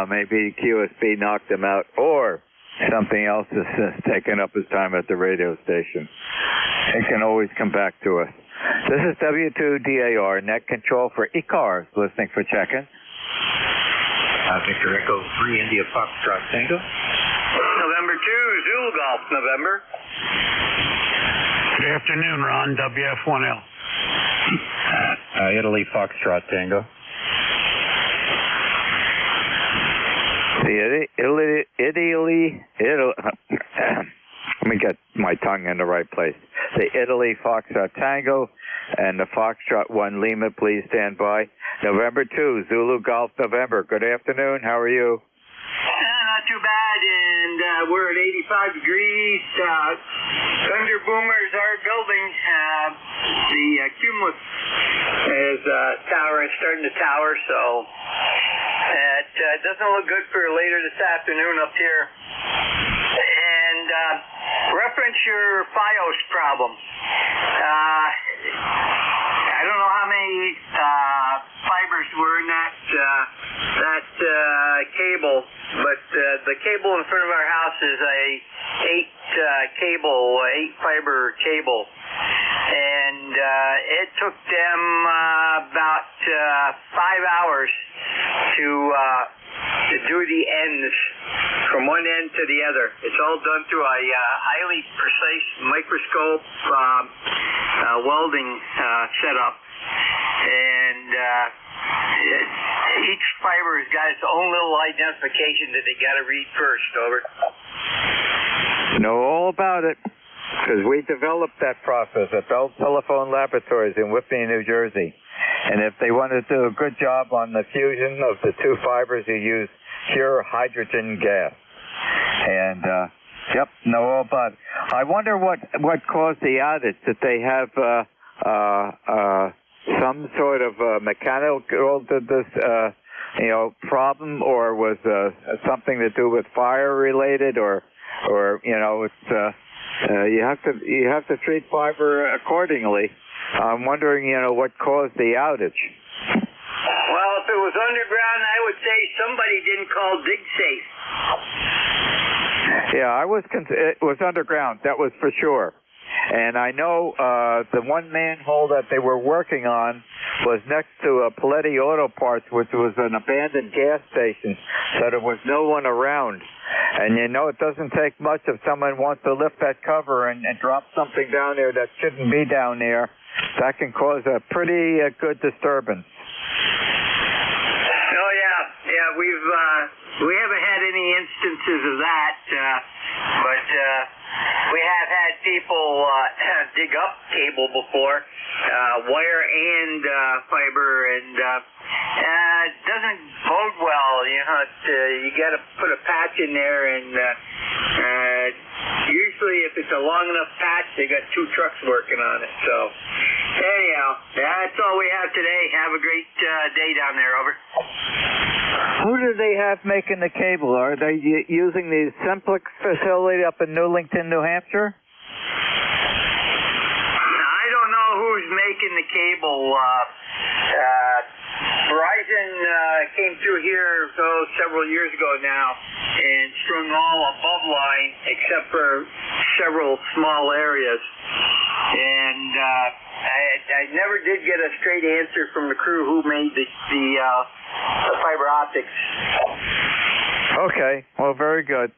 Maybe QSB knocked him out, or something else is taking up his time at the radio station. It can always come back to us. This is W2 DAR, net control for ECARS, listening for check-in. Victor Echo 3, India Foxtrot Tango. November 2, Zulu Golf, November. Good afternoon, Ron, WF1L. Italy Foxtrot Tango. Let me get my tongue in the right place. The Italy Foxtrot Tango and the Foxtrot 1 Lima, please stand by. November 2, Zulu Golf, November. Good afternoon. How are you? Not too bad, and we're at 85 degrees. Thunder boomers are building. The cumulus is starting to tower, so it doesn't look good for later this afternoon up here. And reference your Fios problem. I don't know how many fibers were in that cable, but the cable in front of our house is a 8-fiber cable, and it took them about 5 hours to do the ends from one end to the other. It's all done through a highly precise microscope welding setup, and each fiber has got its own little identification that they got to read first. Over. Know all about it, because we developed that process at Bell Telephone Laboratories in Whippany, New Jersey. And if they want to do a good job on the fusion of the two fibers, you use pure hydrogen gas. And Yep, know all about it. I wonder what caused the outage. Did they have some sort of mechanical problem, or was something to do with fire related, or it's you have to treat fiber accordingly. I'm wondering, what caused the outage. Well, if it was underground, I would say somebody didn't call DigSafe. Yeah, it was underground, that was for sure. And I know the one manhole that they were working on was next to Paletti Auto Parts, which was an abandoned gas station, so there was no one around. And it doesn't take much if someone wants to lift that cover and drop something down there that shouldn't be down there. That can cause a pretty good disturbance. Oh yeah, we haven't had any instances of that, but we have had people dig up cable before, wire and fiber, and it doesn't bode well. You got to put a patch in there, and usually if it's a long enough patch, they got 2 trucks working on it. So anyhow, that's all we have today. Have a great day down there. Over. Who do they have making the cable? Are they using the Simplex facility up in Newington, New Hampshire? I don't know who's making the cable. Verizon came through here several years ago now and strung all above line except for several small areas. And I never did get a straight answer from the crew who made the fiber optics. Okay, well, very good.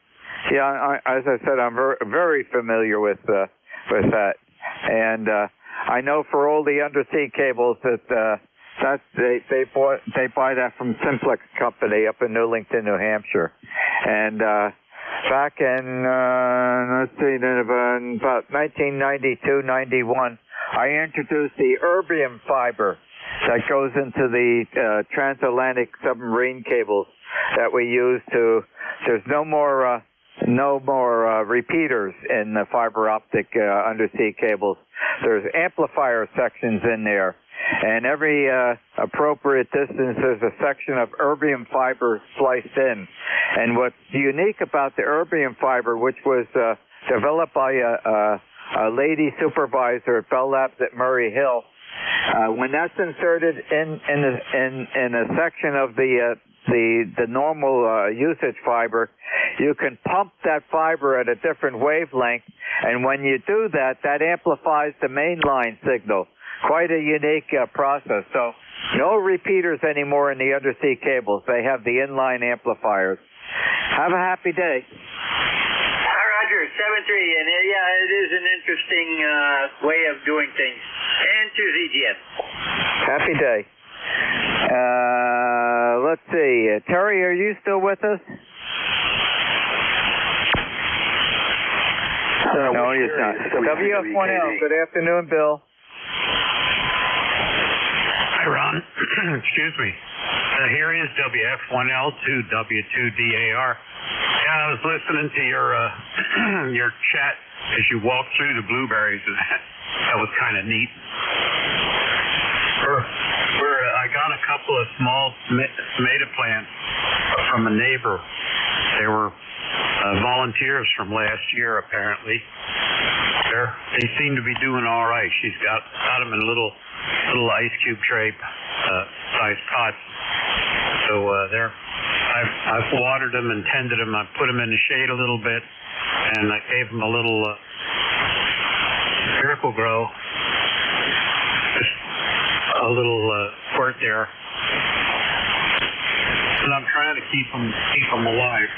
Yeah, as I said, I'm very familiar with that, and I know for all the undersea cables that they buy that from Simplex Company up in Newington, New Hampshire, and back in about 1992-91, I introduced the erbium fiber that goes into the transatlantic submarine cables that we use to. There's no more repeaters in the fiber optic undersea cables. There's amplifier sections in there, and every appropriate distance there's a section of erbium fiber spliced in. And what's unique about the erbium fiber, which was developed by a lady supervisor at Bell Labs at Murray Hill, when that's inserted in a section of the normal usage fiber, you can pump that fiber at a different wavelength, and when you do that, that amplifies the mainline signal. Quite a unique process. So no repeaters anymore in the undersea cables. They have the inline amplifiers. Have a happy day. Roger, 7-3, and yeah, it is an interesting way of doing things. And to ZGN. Happy day. Let's see. Terry, are you still with us? No, he's not. WF1L, good afternoon, Bill. Hi, Ron. Excuse me. Here is WF1L2W2DAR. Yeah, I was listening to your chat as you walked through the blueberries, and that was kind of neat. I got a couple of small tomato plants from a neighbor. They were volunteers from last year, apparently. They seem to be doing all right. She's got them in little ice cube tray size pots. So I've watered them and tended them. I put them in the shade a little bit, and I gave them a little Miracle Grow, just a little squirt there. And I'm trying to keep them alive.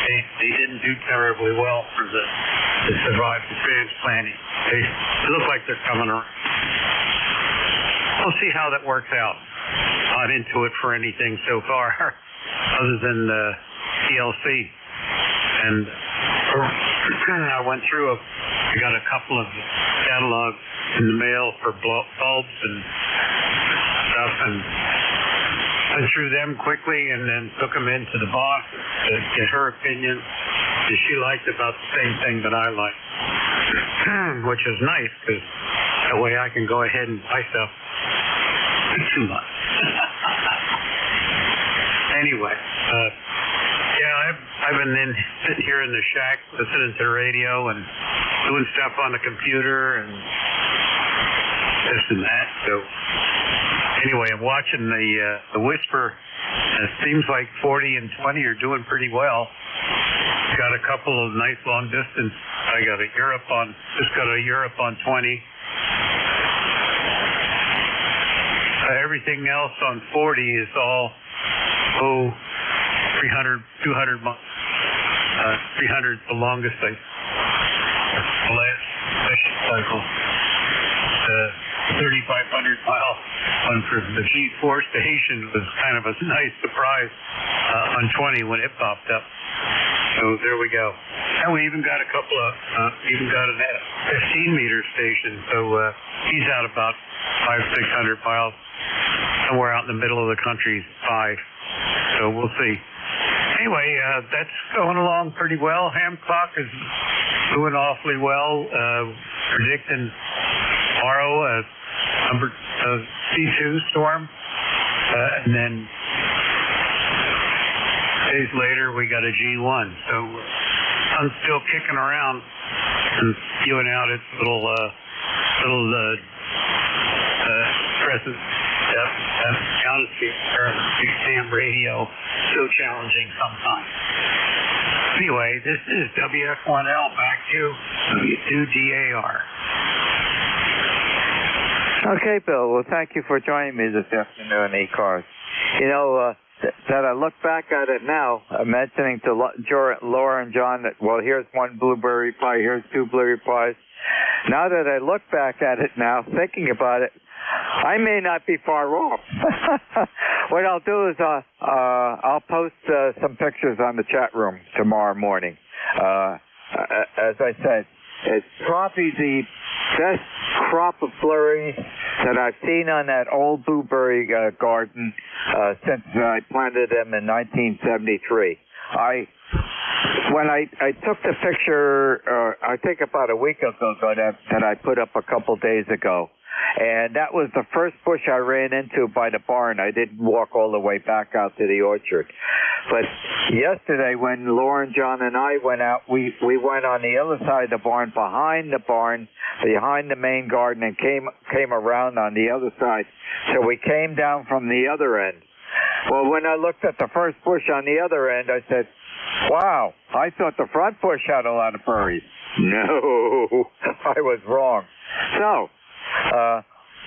They didn't do terribly well to survive the transplanting. They look like they're coming around. We'll see how that works out. Not into it for anything so far, other than TLC. And I went through I got a couple of catalogs in the mail for bulbs and stuff, and went through them quickly and then took them into the box to get her opinion. she liked about the same thing that I like, which is nice because that way I can go ahead and buy stuff. Too much. Anyway, I've been sitting here in the shack listening to the radio and doing stuff on the computer and this and that. So anyway, I'm watching the Whisper. It seems like 40 and 20 are doing pretty well. Got a couple of nice long distance. I got a Europe on 20. Everything else on 40 is all 300, 200 miles. 300 is the longest the last cycle. 3,500 mile one for the G4 station was kind of a nice surprise on 20 when it popped up. So there we go. And we even got a couple of, even got a 15-meter station. So he's out about 500-600 miles. Somewhere out in the middle of the country, 5. So we'll see. Anyway, that's going along pretty well. Hancock is doing awfully well. Predicting tomorrow number C2 storm. And then days later, we got a G1. So I'm still kicking around and spewing out its little stresses. Ham radio, so challenging sometimes. Anyway, this is WF1L back to W2DAR. Okay, Bill. Well, thank you for joining me this afternoon, ECARS. You know, that I look back at it now, mentioning to Laura and John that, well, here's one blueberry pie, here's 2 blueberry pies. Now that I look back at it now, thinking about it, I may not be far off. What I'll do is I'll post some pictures on the chat room tomorrow morning. As I said, it's probably the best crop of flurries that I've seen on that old blueberry garden since I planted them in 1973. When I took the picture, I think about a week ago that I put up a couple days ago. And that was the first bush I ran into by the barn. I didn't walk all the way back out to the orchard. But yesterday when Lauren, John, and I went out, we went on the other side of the barn, behind the main garden, and came around on the other side. So we came down from the other end. Well, when I looked at the first bush on the other end, I said, wow, I thought the front bush had a lot of berries. No, I was wrong. So,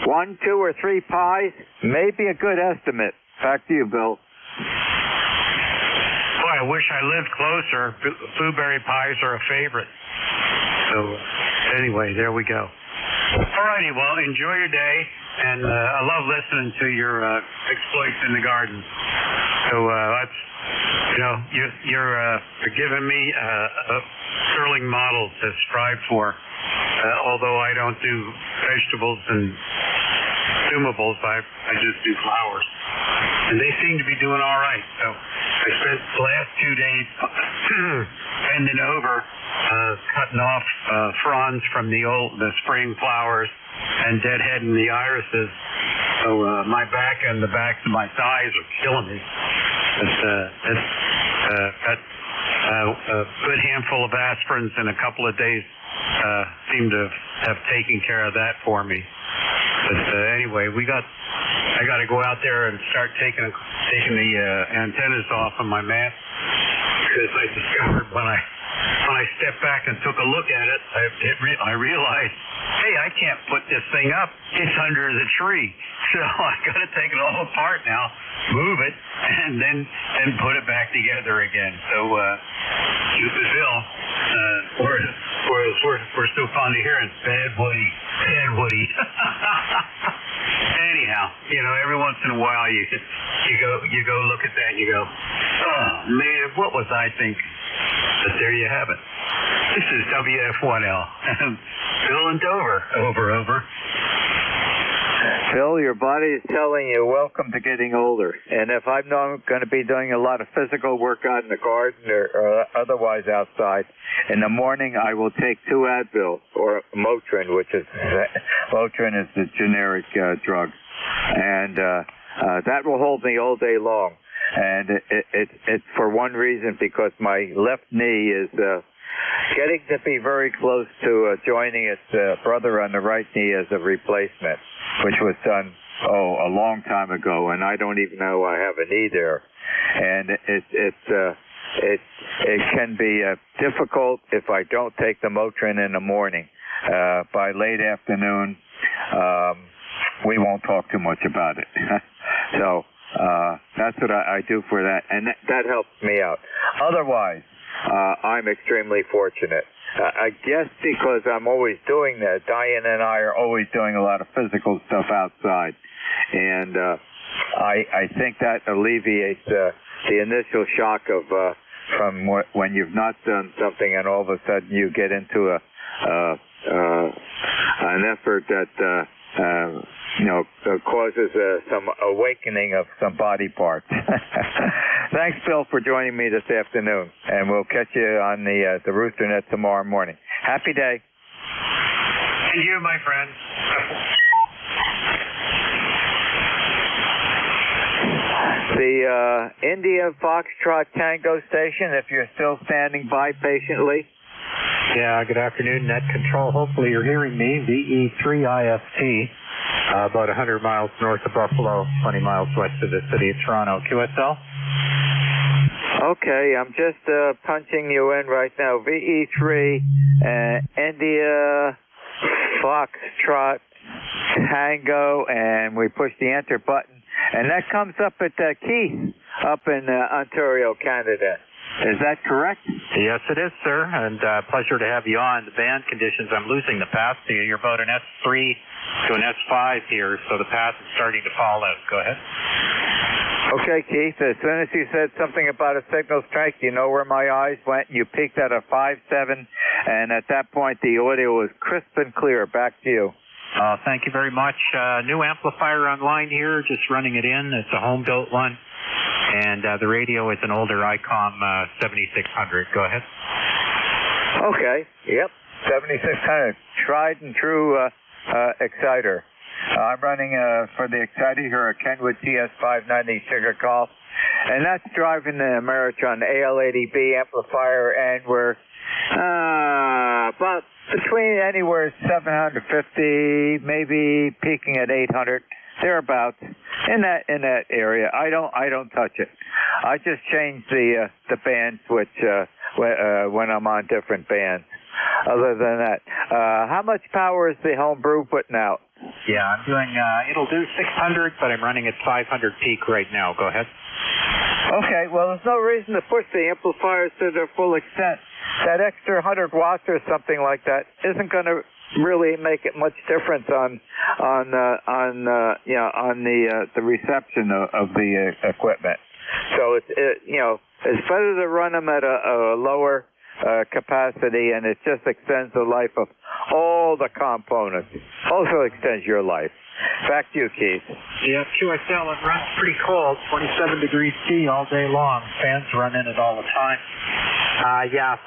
1, 2, or 3 pies may be a good estimate. Back to you, Bill. Boy, I wish I lived closer. Blueberry pies are a favorite. So, anyway, there we go. All righty, well, enjoy your day, and I love listening to your exploits in the garden. So that's, you're giving me a sterling model to strive for. Although I don't do vegetables and consumables, I just do flowers. And they seem to be doing all right. So I spent the last 2 days bending over, cutting off fronds from the spring flowers and deadheading the irises. So my back and the backs of my thighs are killing me. Got a good handful of aspirins in a couple of days. Seem to have taken care of that for me. But anyway, I got to go out there and start taking the antennas off of my mast, because I discovered when I stepped back and took a look at it, I realized, hey, I can't put this thing up. It's under the tree. So I got to take it all apart now, move it, and then put it back together again. So keep it Bill. We're so fond of hearing bad Woody. Anyhow, every once in a while you go look at that and you go, oh man, what was I thinking? But there you have it. This is WF1L. Bill in Dover. Over. Phil, your body is telling you, welcome to getting older. And if I'm not going to be doing a lot of physical work out in the garden or otherwise outside, in the morning I will take 2 Advil or Motrin, which is Motrin is the generic drug, and that will hold me all day long. And it's for one reason, because my left knee is getting to be very close to joining its brother on the right knee as a replacement, which was done a long time ago, and I don't even know I have a knee there. And it can be difficult if I don't take the Motrin in the morning. By late afternoon, we won't talk too much about it. So that's what I do for that, and that helps me out. Otherwise, I'm extremely fortunate. I guess because I'm always doing that. Diane and I are always doing a lot of physical stuff outside, and I think that alleviates the initial shock of from when you've not done something and all of a sudden you get into an effort that causes some awakening of some body parts. Thanks, Phil, for joining me this afternoon, and we'll catch you on the Rooster Net tomorrow morning. Happy day. And you, my friend. The India Foxtrot Tango Station, if you're still standing by patiently. Yeah, good afternoon, Net Control. Hopefully you're hearing me. VE3IST, about 100 miles north of Buffalo, 20 miles west of the city of Toronto. QSL? Okay, I'm just punching you in right now. VE3, India Foxtrot Tango, and we push the enter button. And that comes up at Keith up in Ontario, Canada. Is that correct? Yes, it is, sir, and pleasure to have you on. The band conditions, I'm losing the path to you. You're about an S3 to an S5 here, so the path is starting to fall out. Go ahead. Okay, Keith, as soon as you said something about a signal strength, you know where my eyes went. You peaked at a 5.7, and at that point the audio was crisp and clear. Back to you. Thank you very much. New amplifier online here, just running it in. It's a home-built one. And the radio is an older ICOM 7600. Go ahead. Okay. Yep. 7600. Tried and true exciter. I'm running for the exciter here a Kenwood TS590 Sugar Golf. And that's driving the Ameritron AL80B amplifier, and we're about between anywhere 750, maybe peaking at 800. Thereabouts, in that area. I don't touch it. I just change the band switch when I'm on different bands. Other than that, how much power is the home brew putting out? Yeah, I'm doing. It'll do 600, but I'm running at 500 peak right now. Go ahead. Okay. Well, there's no reason to push the amplifiers to their full extent. That extra 100 watts or something like that isn't going to really make it much difference on the reception of the equipment. So it's better to run them at a lower capacity, and it just extends the life of all the components. Also extends your life. Back to you, Keith. Yeah, QSL, it runs pretty cold, 27 degrees C all day long. Fans run in it all the time.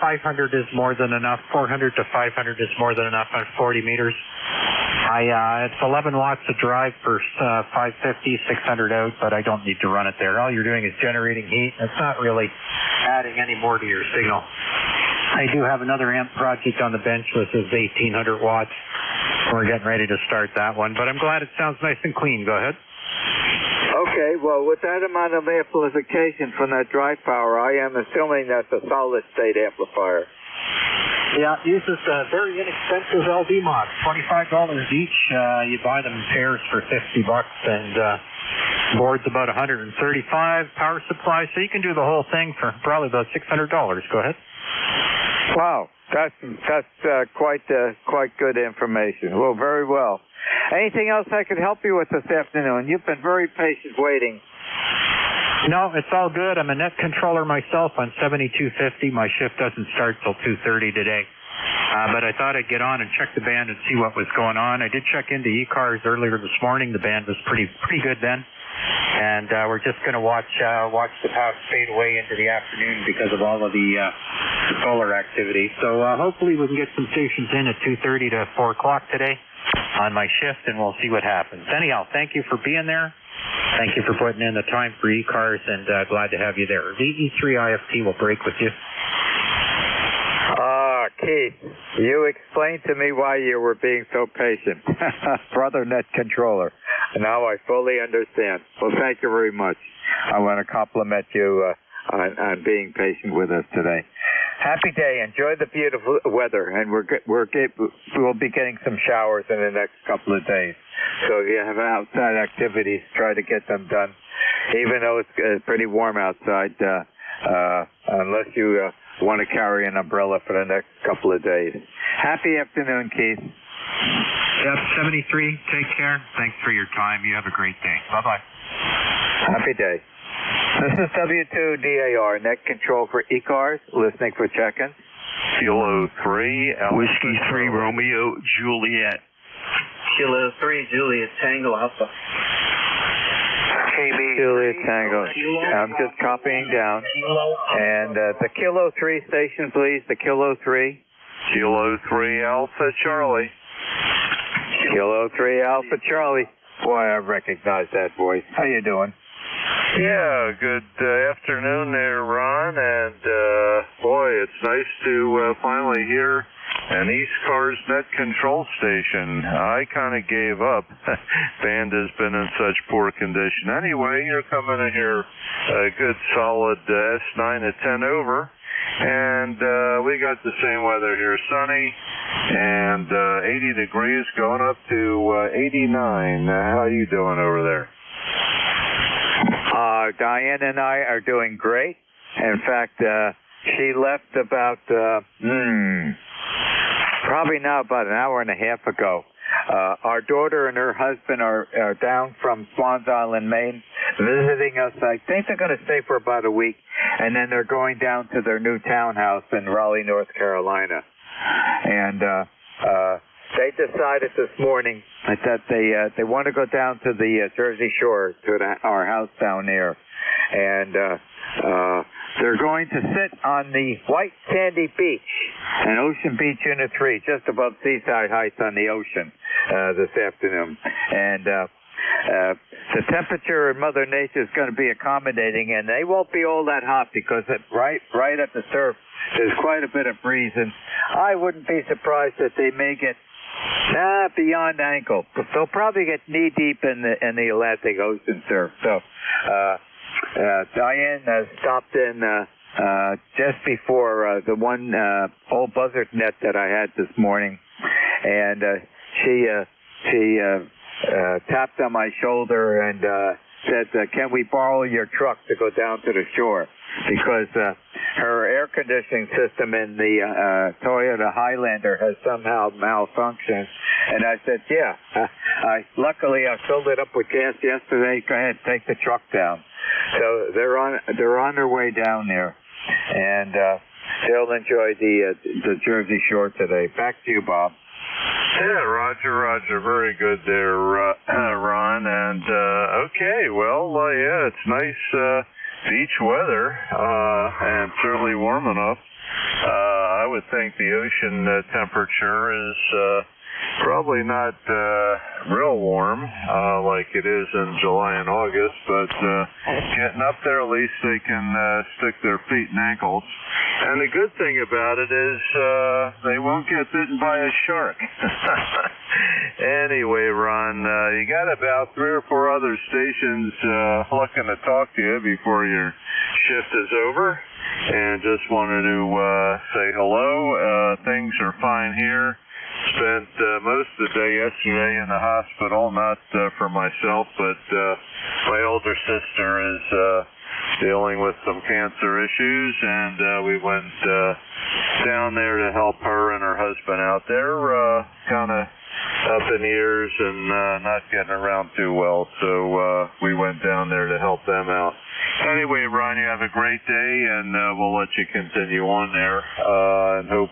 500 is more than enough. 400 to 500 is more than enough on 40 meters. It's 11 watts of drive for 550, 600 out, but I don't need to run it there. All you're doing is generating heat. It's not really adding any more to your signal. I do have another amp project on the bench which is 1800 watts. We're getting ready to start that one, but I'm glad it sounds nice and clean. Go ahead. Okay, well, with that amount of amplification from that drive power, I am assuming that's a solid-state amplifier. Yeah, it uses very inexpensive LD mods, $25 each. You buy them in pairs for $50, and board's about $135. Power supply, so you can do the whole thing for probably about $600. Go ahead. Wow, that's quite good information. Well, very well. Anything else I could help you with this afternoon? You've been very patient waiting. No, it's all good. I'm a net controller myself on 7250. My shift doesn't start till 2:30 today. But I thought I'd get on and check the band and see what was going on. I did check into ECARS earlier this morning. The band was pretty good then. And we're just going to watch the pass fade away into the afternoon because of all of the solar activity. So hopefully we can get some stations in at 2:30 to 4 o'clock today on my shift, and we'll see what happens. Anyhow, thank you for being there. Thank you for putting in the time for ECARS, and glad to have you there. VE3IFT will break with you. Keith, you explained to me why you were being so patient. Brother Net Controller. Now I fully understand. Well, thank you very much. I want to compliment you on being patient with us today. Happy day. Enjoy the beautiful weather, and we'll be getting some showers in the next couple of days. So if you have outside activities, try to get them done, even though it's pretty warm outside, unless you want to carry an umbrella for the next couple of days. Happy afternoon, Keith. Yep, 73. Take care. Thanks for your time. You have a great day. Bye-bye. Happy day. This is W2DAR, net control for ECARS, listening for check-in. Kilo 3, Whiskey 3, Romeo, Juliet. Kilo 3, Juliet, Tango Alpha. KB Juliet Tango. I'm just copying down. And the Kilo 3 station, please. The Kilo 3. Kilo 3, Alpha Charlie. Kilo 3, Alpha Charlie. Boy, I recognize that voice. How you doing? Yeah, good afternoon there, Ron. And boy, it's nice to finally hear an ECARS net control station. I kind of gave up. Band has been in such poor condition. Anyway, you're coming in here a good solid S9 at 10 over. And we got the same weather here, sunny and 80 degrees going up to 89. How you doing over there? Diane and I are doing great. In fact, she left about, probably now about an hour and a half ago. Our daughter and her husband are down from Swans Island, Maine, visiting us. I think they're going to stay for about a week, and then they're going down to their new townhouse in Raleigh, North Carolina. And they decided this morning that they want to go down to the Jersey Shore, to our house down there. And they're going to sit on the white sandy beach in Ocean Beach Unit 3, just above Seaside Heights on the ocean this afternoon. And the temperature in Mother Nature is going to be accommodating, and they won't be all that hot because right at the surf there's quite a bit of breeze, and I wouldn't be surprised that they may get beyond ankle. They'll probably get knee deep in the Atlantic Ocean surf. So Diane stopped in just before the one old buzzard net that I had this morning, and she tapped on my shoulder and said, can we borrow your truck to go down to the shore? Because her air conditioning system in the Toyota Highlander has somehow malfunctioned. And I said, yeah. Luckily, I filled it up with gas yesterday. Go ahead, take the truck down. So they're on their way down there, and they'll enjoy the Jersey Shore today. Back to you, Bob. Yeah, Roger. Very good there, Ron. And okay, well, yeah, it's nice beach weather, and certainly warm enough. I would think the ocean temperature is probably not real warm like it is in July and August, but getting up there, at least they can stick their feet and ankles. And the good thing about it is they won't get bitten by a shark. Anyway, Ron, you got about 3 or 4 other stations looking to talk to you before your shift is over. And just wanted to say hello. Things are fine here. Spent most of the day yesterday in the hospital, not for myself, but my older sister is dealing with some cancer issues, and we went down there to help her and her husband out there, kind of up in years and not getting around too well, so we went down there to help them out. Anyway, Ron, you have a great day, and we'll let you continue on there, and hope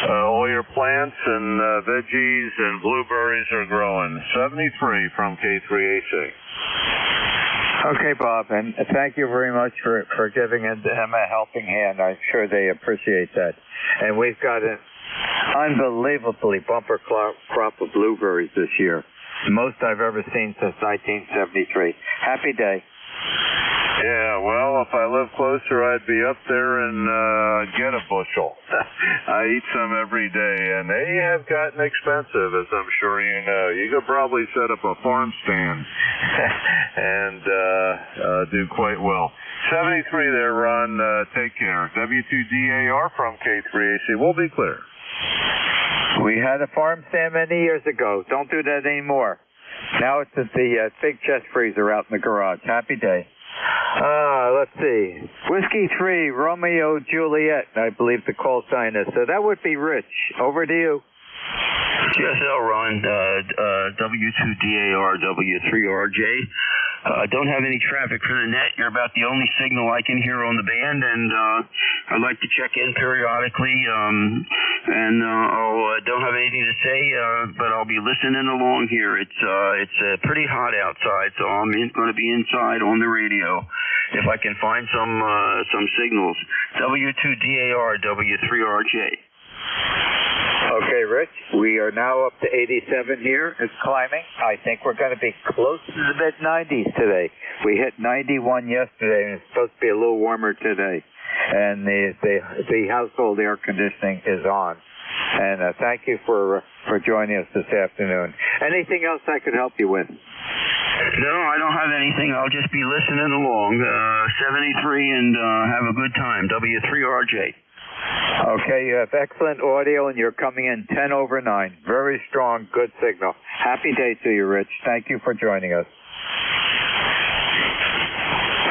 all plants and veggies and blueberries are growing. 73 from K3AC. Okay, Bob, and thank you very much for giving them a helping hand. I'm sure they appreciate that. And we've got an unbelievably bumper crop of blueberries this year. Most I've ever seen since 1973. Happy day. Yeah, well, if I lived closer, I'd be up there and get a bushel. I eat some every day, and they have gotten expensive, as I'm sure you know. You could probably set up a farm stand and do quite well. 73 there, Ron. Take care. W2DAR from K3AC. We'll be clear. We had a farm stand many years ago. Don't do that anymore. Now it's at the big chest freezer out in the garage. Happy day. Let's see. Whiskey 3, Romeo Juliet, I believe the call sign is. So that would be Rich. Over to you. GSL, Ron, W2DAR, W3RJ. Don't have any traffic for the net. You're about the only signal I can hear on the band, and I'd like to check in periodically. I don't have anything to say, but I'll be listening along here. It's pretty hot outside, so I'm going to be inside on the radio if I can find some signals. W2DAR, W3RJ. Okay, Rich, we are now up to 87 here. It's climbing. I think we're going to be close to the mid-90s today. We hit 91 yesterday, and it's supposed to be a little warmer today. And the household air conditioning is on. And thank you for joining us this afternoon. Anything else I could help you with? No, I don't have anything. I'll just be listening along. 73 and have a good time. W3RJ. Okay, you have excellent audio, and you're coming in 10 over 9. Very strong, good signal. Happy day to you, Rich. Thank you for joining us.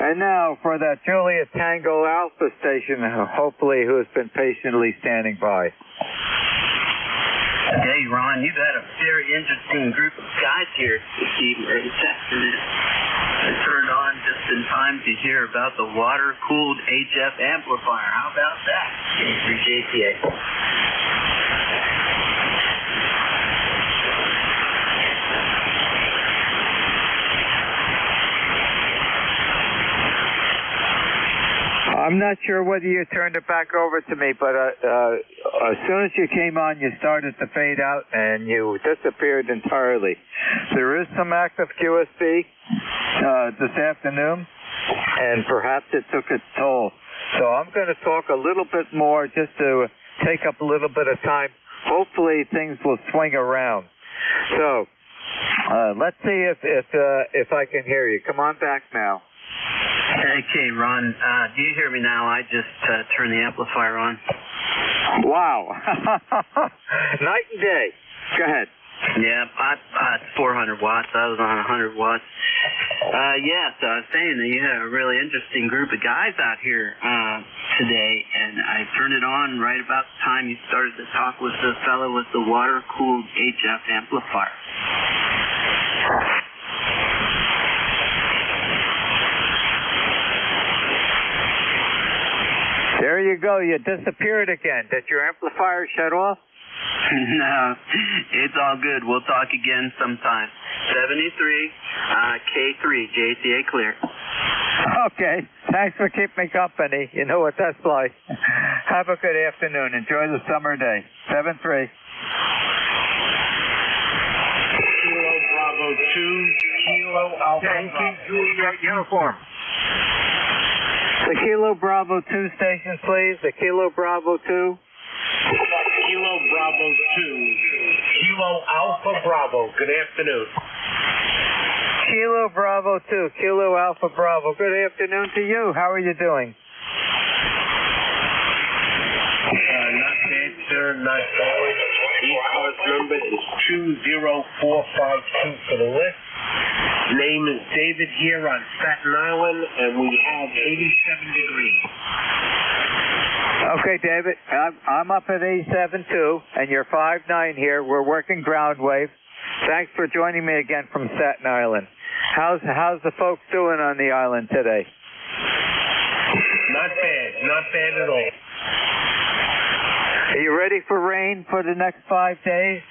And now for that Juliet Tango Alpha station, hopefully, who has been patiently standing by. Hey, Ron, you've had a very interesting group of guys here this afternoon. I turned on just in time to hear about the water-cooled HF amplifier. How about that? For JTA. I'm not sure whether you turned it back over to me, but as soon as you came on, you started to fade out, and you disappeared entirely. There is some active QSB this afternoon, and perhaps it took its toll. So I'm going to talk a little bit more just to take up a little bit of time. Hopefully things will swing around. So let's see if I can hear you. Come on back now. Okay, Ron, do you hear me now? I just turned the amplifier on. Wow. Night and day. Go ahead. Yeah, it's 400 watts. I was on 100 watts. So I was saying that you had a really interesting group of guys out here today, and I turned it on right about the time you started to talk with the fellow with the water-cooled HF amplifier. There you go. You disappeared again. Did your amplifier shut off? No, it's all good. We'll talk again sometime. 73, K3, JTA clear. Okay. Thanks for keeping me company. You know what that's like. Have a good afternoon. Enjoy the summer day. 7-3. Kilo Bravo 2, Kilo Alpha Yankee Juliet uniform. The Kilo Bravo 2 station, please. The Kilo Bravo 2. Kilo Bravo 2, Kilo Alpha Bravo. Good afternoon. Kilo Bravo 2, Kilo Alpha Bravo. Good afternoon to you. How are you doing? Not bad, sir. Not bad. ECARS number is 20452 for the list. Name is David here on Staten Island, and we have 87 degrees. Okay, David. I'm up at 87 too, and you're 5'9" here. We're working ground wave. Thanks for joining me again from Staten Island. How's the folks doing on the island today? Not bad at all. Are you ready for rain for the next 5 days?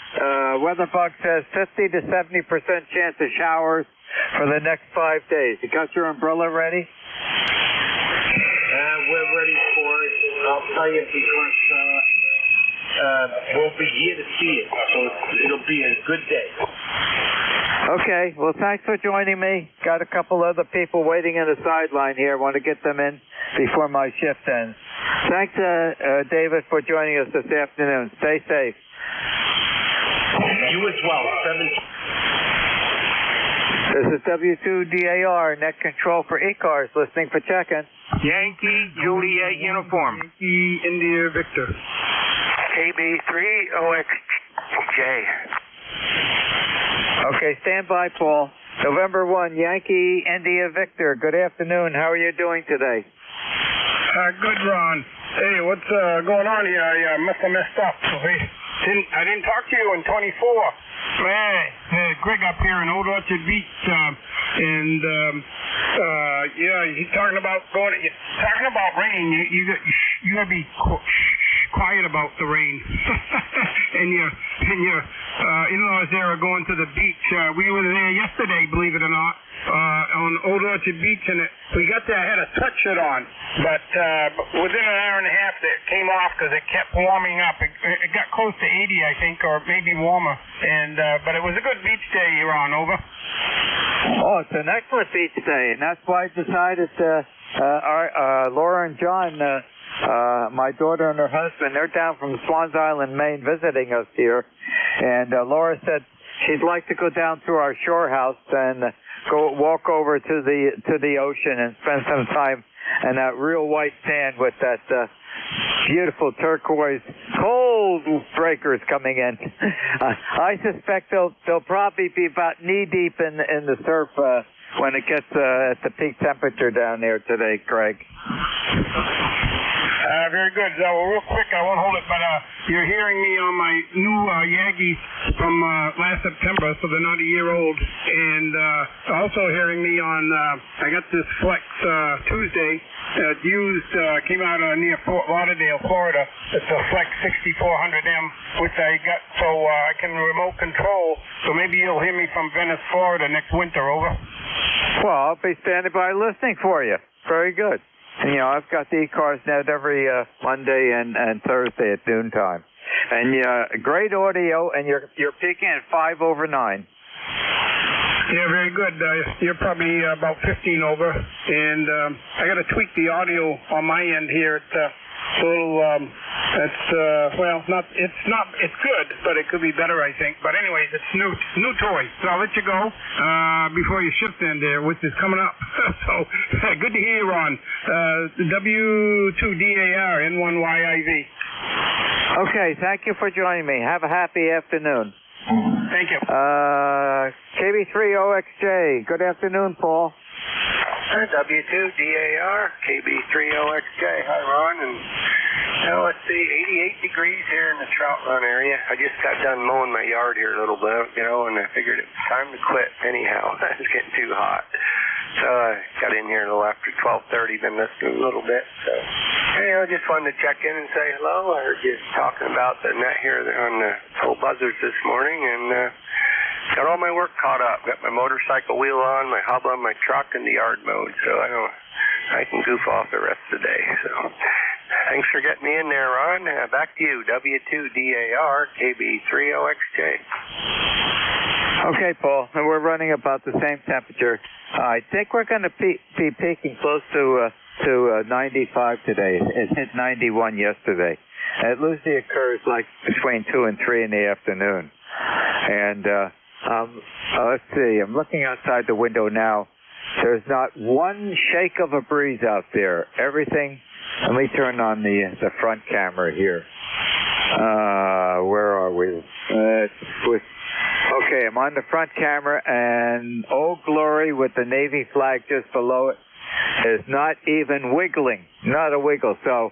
Weatherbug says 50 to 70% chance of showers for the next 5 days. You got your umbrella ready? We're ready for it. I'll tell you because we'll be here to see it, so it'll be a good day. Okay, well, thanks for joining me. Got a couple other people waiting in the sideline here. Want to get them in before my shift ends. Thanks, David, for joining us this afternoon. Stay safe. You as well. This is W2DAR, net control for ECARS, listening for check-in. Yankee Juliet uniform. Yankee India Victor. KB3OXJ. Okay, stand by, Paul. November 1, Yankee India Victor. Good afternoon. How are you doing today? Good, Ron. Hey, what's going on here? I must have messed up. I didn't talk to you in 24. Hey, Greg up here in Old Orchard Beach, and yeah, he's talking about rain. You gotta be quiet about the rain. and your in-laws there are going to the beach. We were there yesterday, believe it or not, on Old Orchard Beach, and we got there. I had a sweatshirt on, but within an hour and a half, it came off because it kept warming up. It got close to 80, I think, or maybe warmer. And but it was a good beach day, Ron. Over. Oh, it's an excellent beach day, and that's why I decided Laura and John, my daughter and her husband, they're down from Swans Island, Maine, visiting us here. And Laura said she'd like to go down to our shore house and go walk over to the ocean and spend some time in that real white sand with that beautiful turquoise cold breakers coming in. I suspect they'll probably be about knee deep in the surf when it gets at the peak temperature down there today, Craig. Very good. Real quick, I won't hold it, but you're hearing me on my new Yankees from last September, so they're not a year old. And also hearing me on, I got this Flex Tuesday. Came out near Fort Lauderdale, Florida. It's a Flex 6400M, which I got so I can remote control. So maybe you'll hear me from Venice, Florida next winter. Over. Well, I'll be standing by listening for you. Very good. And, I've got the ECARS net every Monday and Thursday at noontime. And great audio, and you're peaking at 5 over 9. Yeah, very good. You're probably about 15 over. And I got to tweak the audio on my end here. It's a little, it's good, but it could be better, I think. But anyways, it's new toy. So I'll let you go before your shift end there, which is coming up. So good to hear you, Ron. W2DAR N1YIV. Okay, thank you for joining me. Have a happy afternoon. Thank you. KB3OXJ. Good afternoon, Paul. W2DAR, KB3OXJ. Hi, Ron. And let's see, 88 degrees here in the Trout Run area. I just got done mowing my yard here a little bit, and I figured it was time to quit anyhow. It was getting too hot. So I got in here a little after 12:30, been listening a little bit. So, just wanted to check in and say hello. I heard you talking about the net here on the old buzzards this morning, and got all my work caught up. Got my motorcycle wheel on, my hubba, my truck, and the yard mode. So I can goof off the rest of the day. So thanks for getting me in there, Ron. Back to you, W2DAR, KB3OXJ. Okay, Paul. We're running about the same temperature. I think we're going to be peaking close to 95 today. It hit 91 yesterday. It usually occurs like between 2 and 3 in the afternoon. And let's see. I'm looking outside the window now. There's not one shake of a breeze out there. Everything. Let me turn on the front camera here. Where are we? Okay, I'm on the front camera, and Old Glory with the Navy flag just below it is not even wiggling. Not a wiggle. So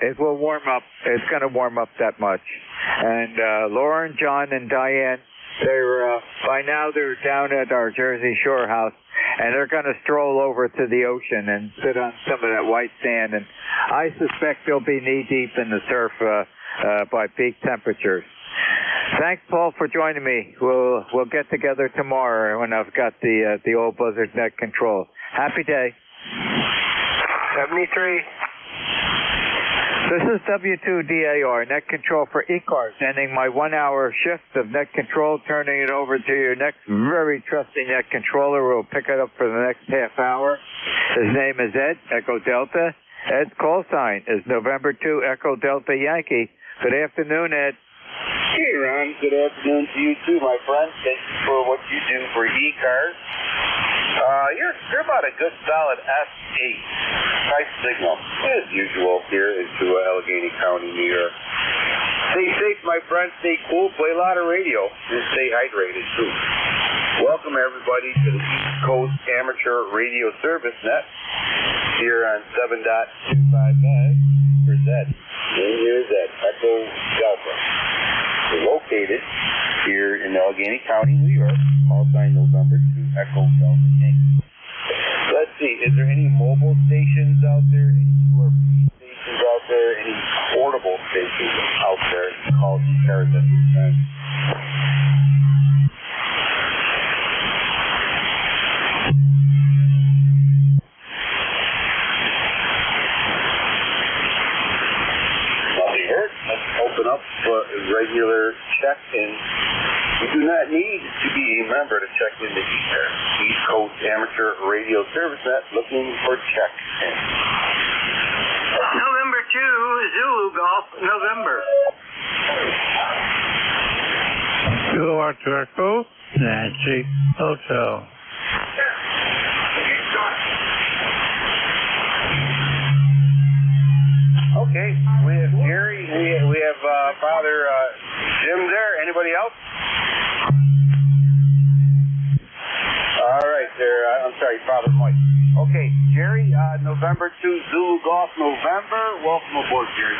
it will warm up. It's going to warm up that much. And Laura and John and Diane, by now they're down at our Jersey Shore house, and they're going to stroll over to the ocean and sit on some of that white sand. And I suspect they'll be knee deep in the surf by peak temperatures. Thanks, Paul, for joining me. We'll get together tomorrow when I've got the old Buzzard net control. Happy day. 73. This is W2DAR, net control for ECARS, ending my 1 hour shift of net control, turning it over to your next very trusty net controller who will pick it up for the next half hour. His name is Ed, Echo Delta. Ed's call sign is November 2, Echo Delta Yankee. Good afternoon, Ed. Hey, Ron. Good afternoon to you, too, my friend. Thank you for what you do for ECARS. You're about a good solid S8. Nice signal, as usual, here into Allegheny County, New York. Stay safe, my friend. Stay cool. Play a lot of radio. And stay hydrated, too. Welcome, everybody, to the East Coast Amateur Radio Service Net here on 7.25 MHz. Here's Ed. And here's Ed. Echo Delta. We're located here in Allegheny County, New York. Call sign November 2, Echo Delta Yankee. Let's see, is there any mobile stations out there? Any URP stations out there? Any portable stations out there? Call ECARS at this time. Nothing hurt. Let's open up for a regular check-in. You do not need to be a member to check into ECARS, East Coast Amateur Radio Service Net, looking for check-in. November 2, Zulu Golf, November. Zulu Echo, Nancy Hotel. Okay, we have Gary, we have Father Jim there. Anybody else? All right, there. I'm sorry, Father Mike. Okay, Jerry, November 2, Zulu Golf, November. Welcome aboard, Jerry.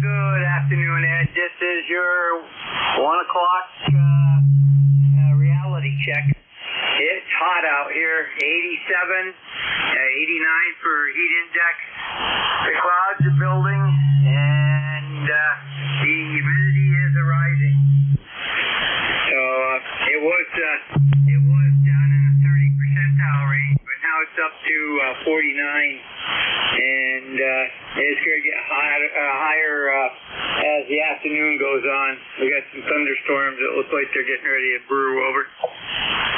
Good afternoon, Ed. This is your 1 o'clock reality check. It's hot out here, 87, 89 for heat index. The clouds are building, and the humidity is rising. So it was down in the 30 percentile range, but now it's up to 49, and it's going to get higher as the afternoon goes on. We got some thunderstorms that look like they're getting ready to brew over.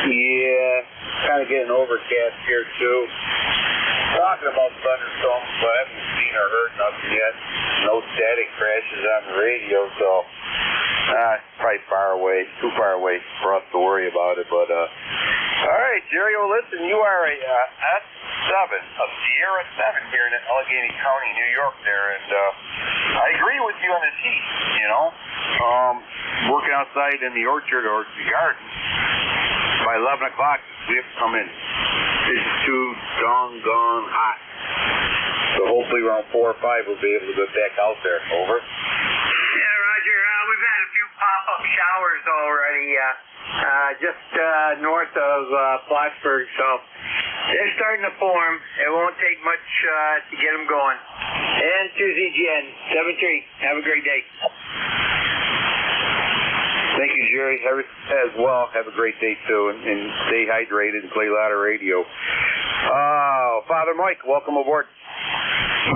Yeah, kind of getting overcast here too. Talking about thunderstorms, but I haven't seen or heard nothing yet. No static crashes on the radio, so probably too far away for us to worry about it. But all right, Jerry, well, listen, you are a S7, a Sierra 7 here in Allegheny County, New York there, and I agree with you on this heat, you know. Working outside in the orchard or the garden, by 11 o'clock, we have to come in. It's too doggone hot. So hopefully around 4 or 5 we'll be able to get back out there. Over. Yeah, Roger. We've had a few pop-up showers already, just north of Plattsburgh, so they're starting to form. It won't take much to get them going. And Susie Jen, 7-3. Have a great day. Thank you, Jerry. As well, have a great day, too, and stay hydrated and play a lot of radio. Father Mike, welcome aboard.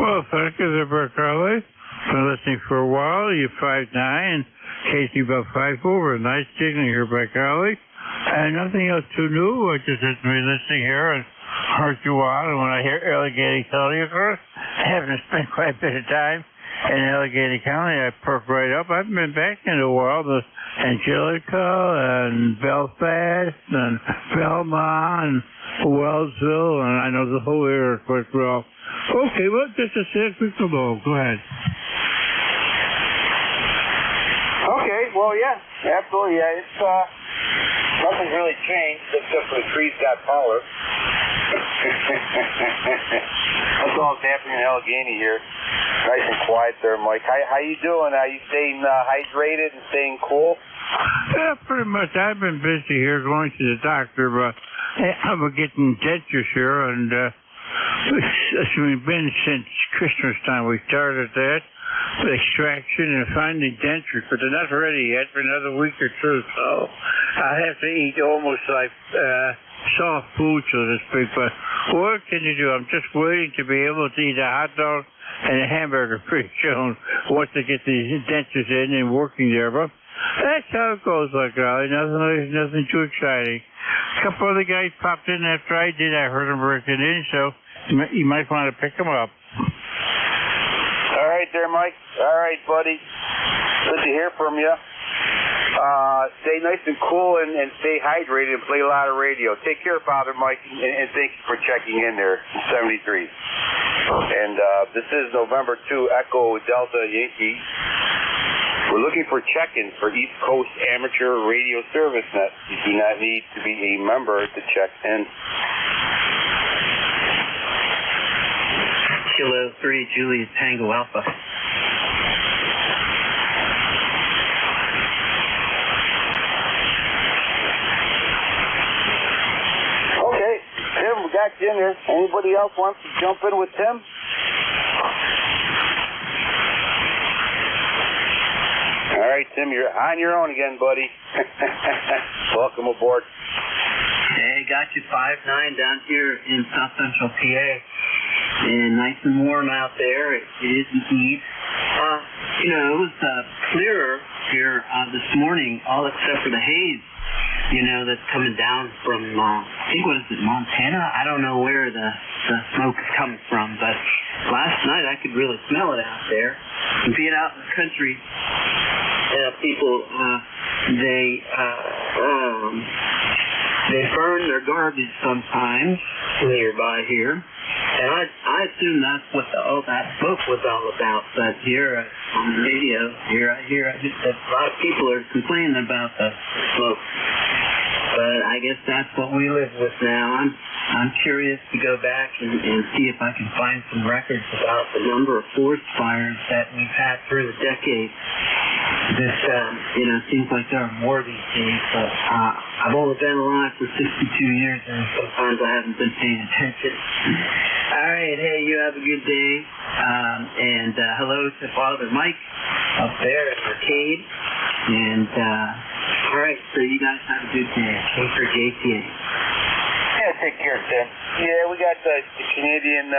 Well, thank you, there, Carly. Been listening for a while. You're 5'9", Casey about 5'4". Nice signal here by Carly. And nothing else too new. I just have been listening here and heard you out. And when I hear Allegheny County, of course, I haven't spent quite a bit of time in Allegheny County. I perked right up. I haven't been back in a while. The Angelica and Belfast and Belmont and Wellsville, and I know the whole area quite well. Okay, well, just a second below. Go ahead. Okay, well, yeah, absolutely. Yeah, it's nothing's really changed except for the trees got taller. That's all that's happening in Allegheny here. Nice and quiet there, Mike. How you doing? Are you staying hydrated and staying cool? Yeah, pretty much. I've been busy here going to the doctor, but I'm getting dentures here, and it's been since Christmas time we started that. extraction and finding dentures, but they're not ready yet for another week or two, so I have to eat almost like soft food, so to speak. But what can you do? I'm just waiting to be able to eat a hot dog and a hamburger pretty soon once they get these dentures in and working there. But that's how it goes, like nothing too exciting. A couple other guys popped in after I did. I heard them breaking in, so you might want to pick them up. All right there, Mike. All right, buddy. Good to hear from you. Stay nice and cool and stay hydrated and play a lot of radio. Take care, Father Mike, and thank you for checking in there in 73. And this is November 2, Echo Delta Yankee. We're looking for check-ins for East Coast Amateur Radio Service Net. You do not need to be a member to check in. Kilo 3, Juliet Tango Alpha. Okay, Tim, we got you in here. Anybody else wants to jump in with Tim? All right, Tim, you're on your own again, buddy. Welcome aboard. Hey, got you 5'9" down here in South Central PA. And nice and warm out there. It is indeed. It was clearer here this morning, all except for the haze, that's coming down from, I think, what is it, Montana? I don't know where the smoke is coming from, but last night I could really smell it out there. And being out in the country, people, they burn their garbage sometimes nearby here. And I assume that's what all that smoke was all about. But here on the radio, I hear a lot of people are complaining about the smoke. But I guess that's what we live with now. I'm curious to go back and see if I can find some records about the number of forest fires that we've had through the decades. This, seems like there are more these days, but I've only been alive for 62 years, and sometimes I haven't been paying attention. All right, hey, you have a good day, and hello to Father Mike up there at Arcade, and all right, so you guys have a good day. K for JTA. Yeah, take care, Tim. Yeah, we got the Canadian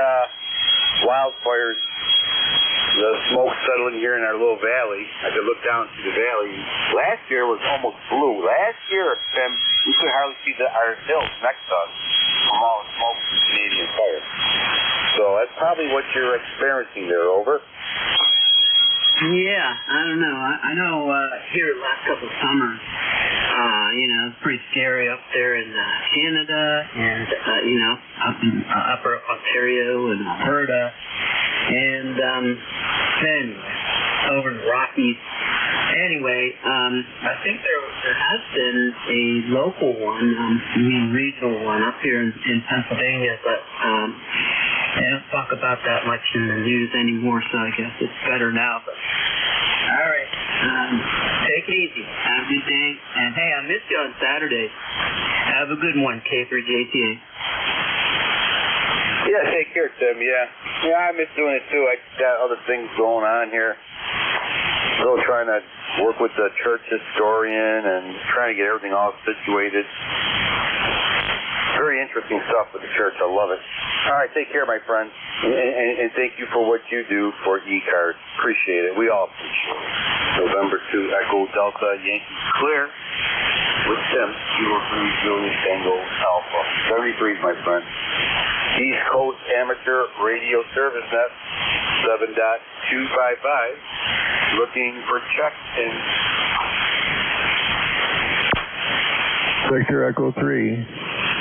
wildfires. The smoke settling here in our little valley. I could look down through the valley. Last year was almost blue. Last year, Tim, we could hardly see our hills next to us from all the smoke from Canadian fire. So that's probably what you're experiencing there, over. Yeah, I don't know. I know here the last couple of summers, it's pretty scary up there in Canada and, up in upper Ontario and Alberta. And anyway, over in the Rockies. Anyway, I think there has been a local one, regional one up here in Pennsylvania, but they don't talk about that much in the news anymore, so I guess it's better now. But all right, take it easy. Have a good day. And hey, I missed you on Saturday. Have a good one, K for JTA. Yeah, take care, Tim. Yeah, I miss doing it too. I got other things going on here. Still trying to work with the church historian and trying to get everything all situated. Very interesting stuff with the church. I love it. All right, take care, my friend. And thank you for what you do for ECARS. Appreciate it. We all appreciate it. November 2, Echo Delta Yankee Clear with Tim. Kilo 3, Juliet Tango Alpha. 73, my friend. East Coast Amateur Radio Service Net 7.255. Looking for check-in. Victor Echo 3,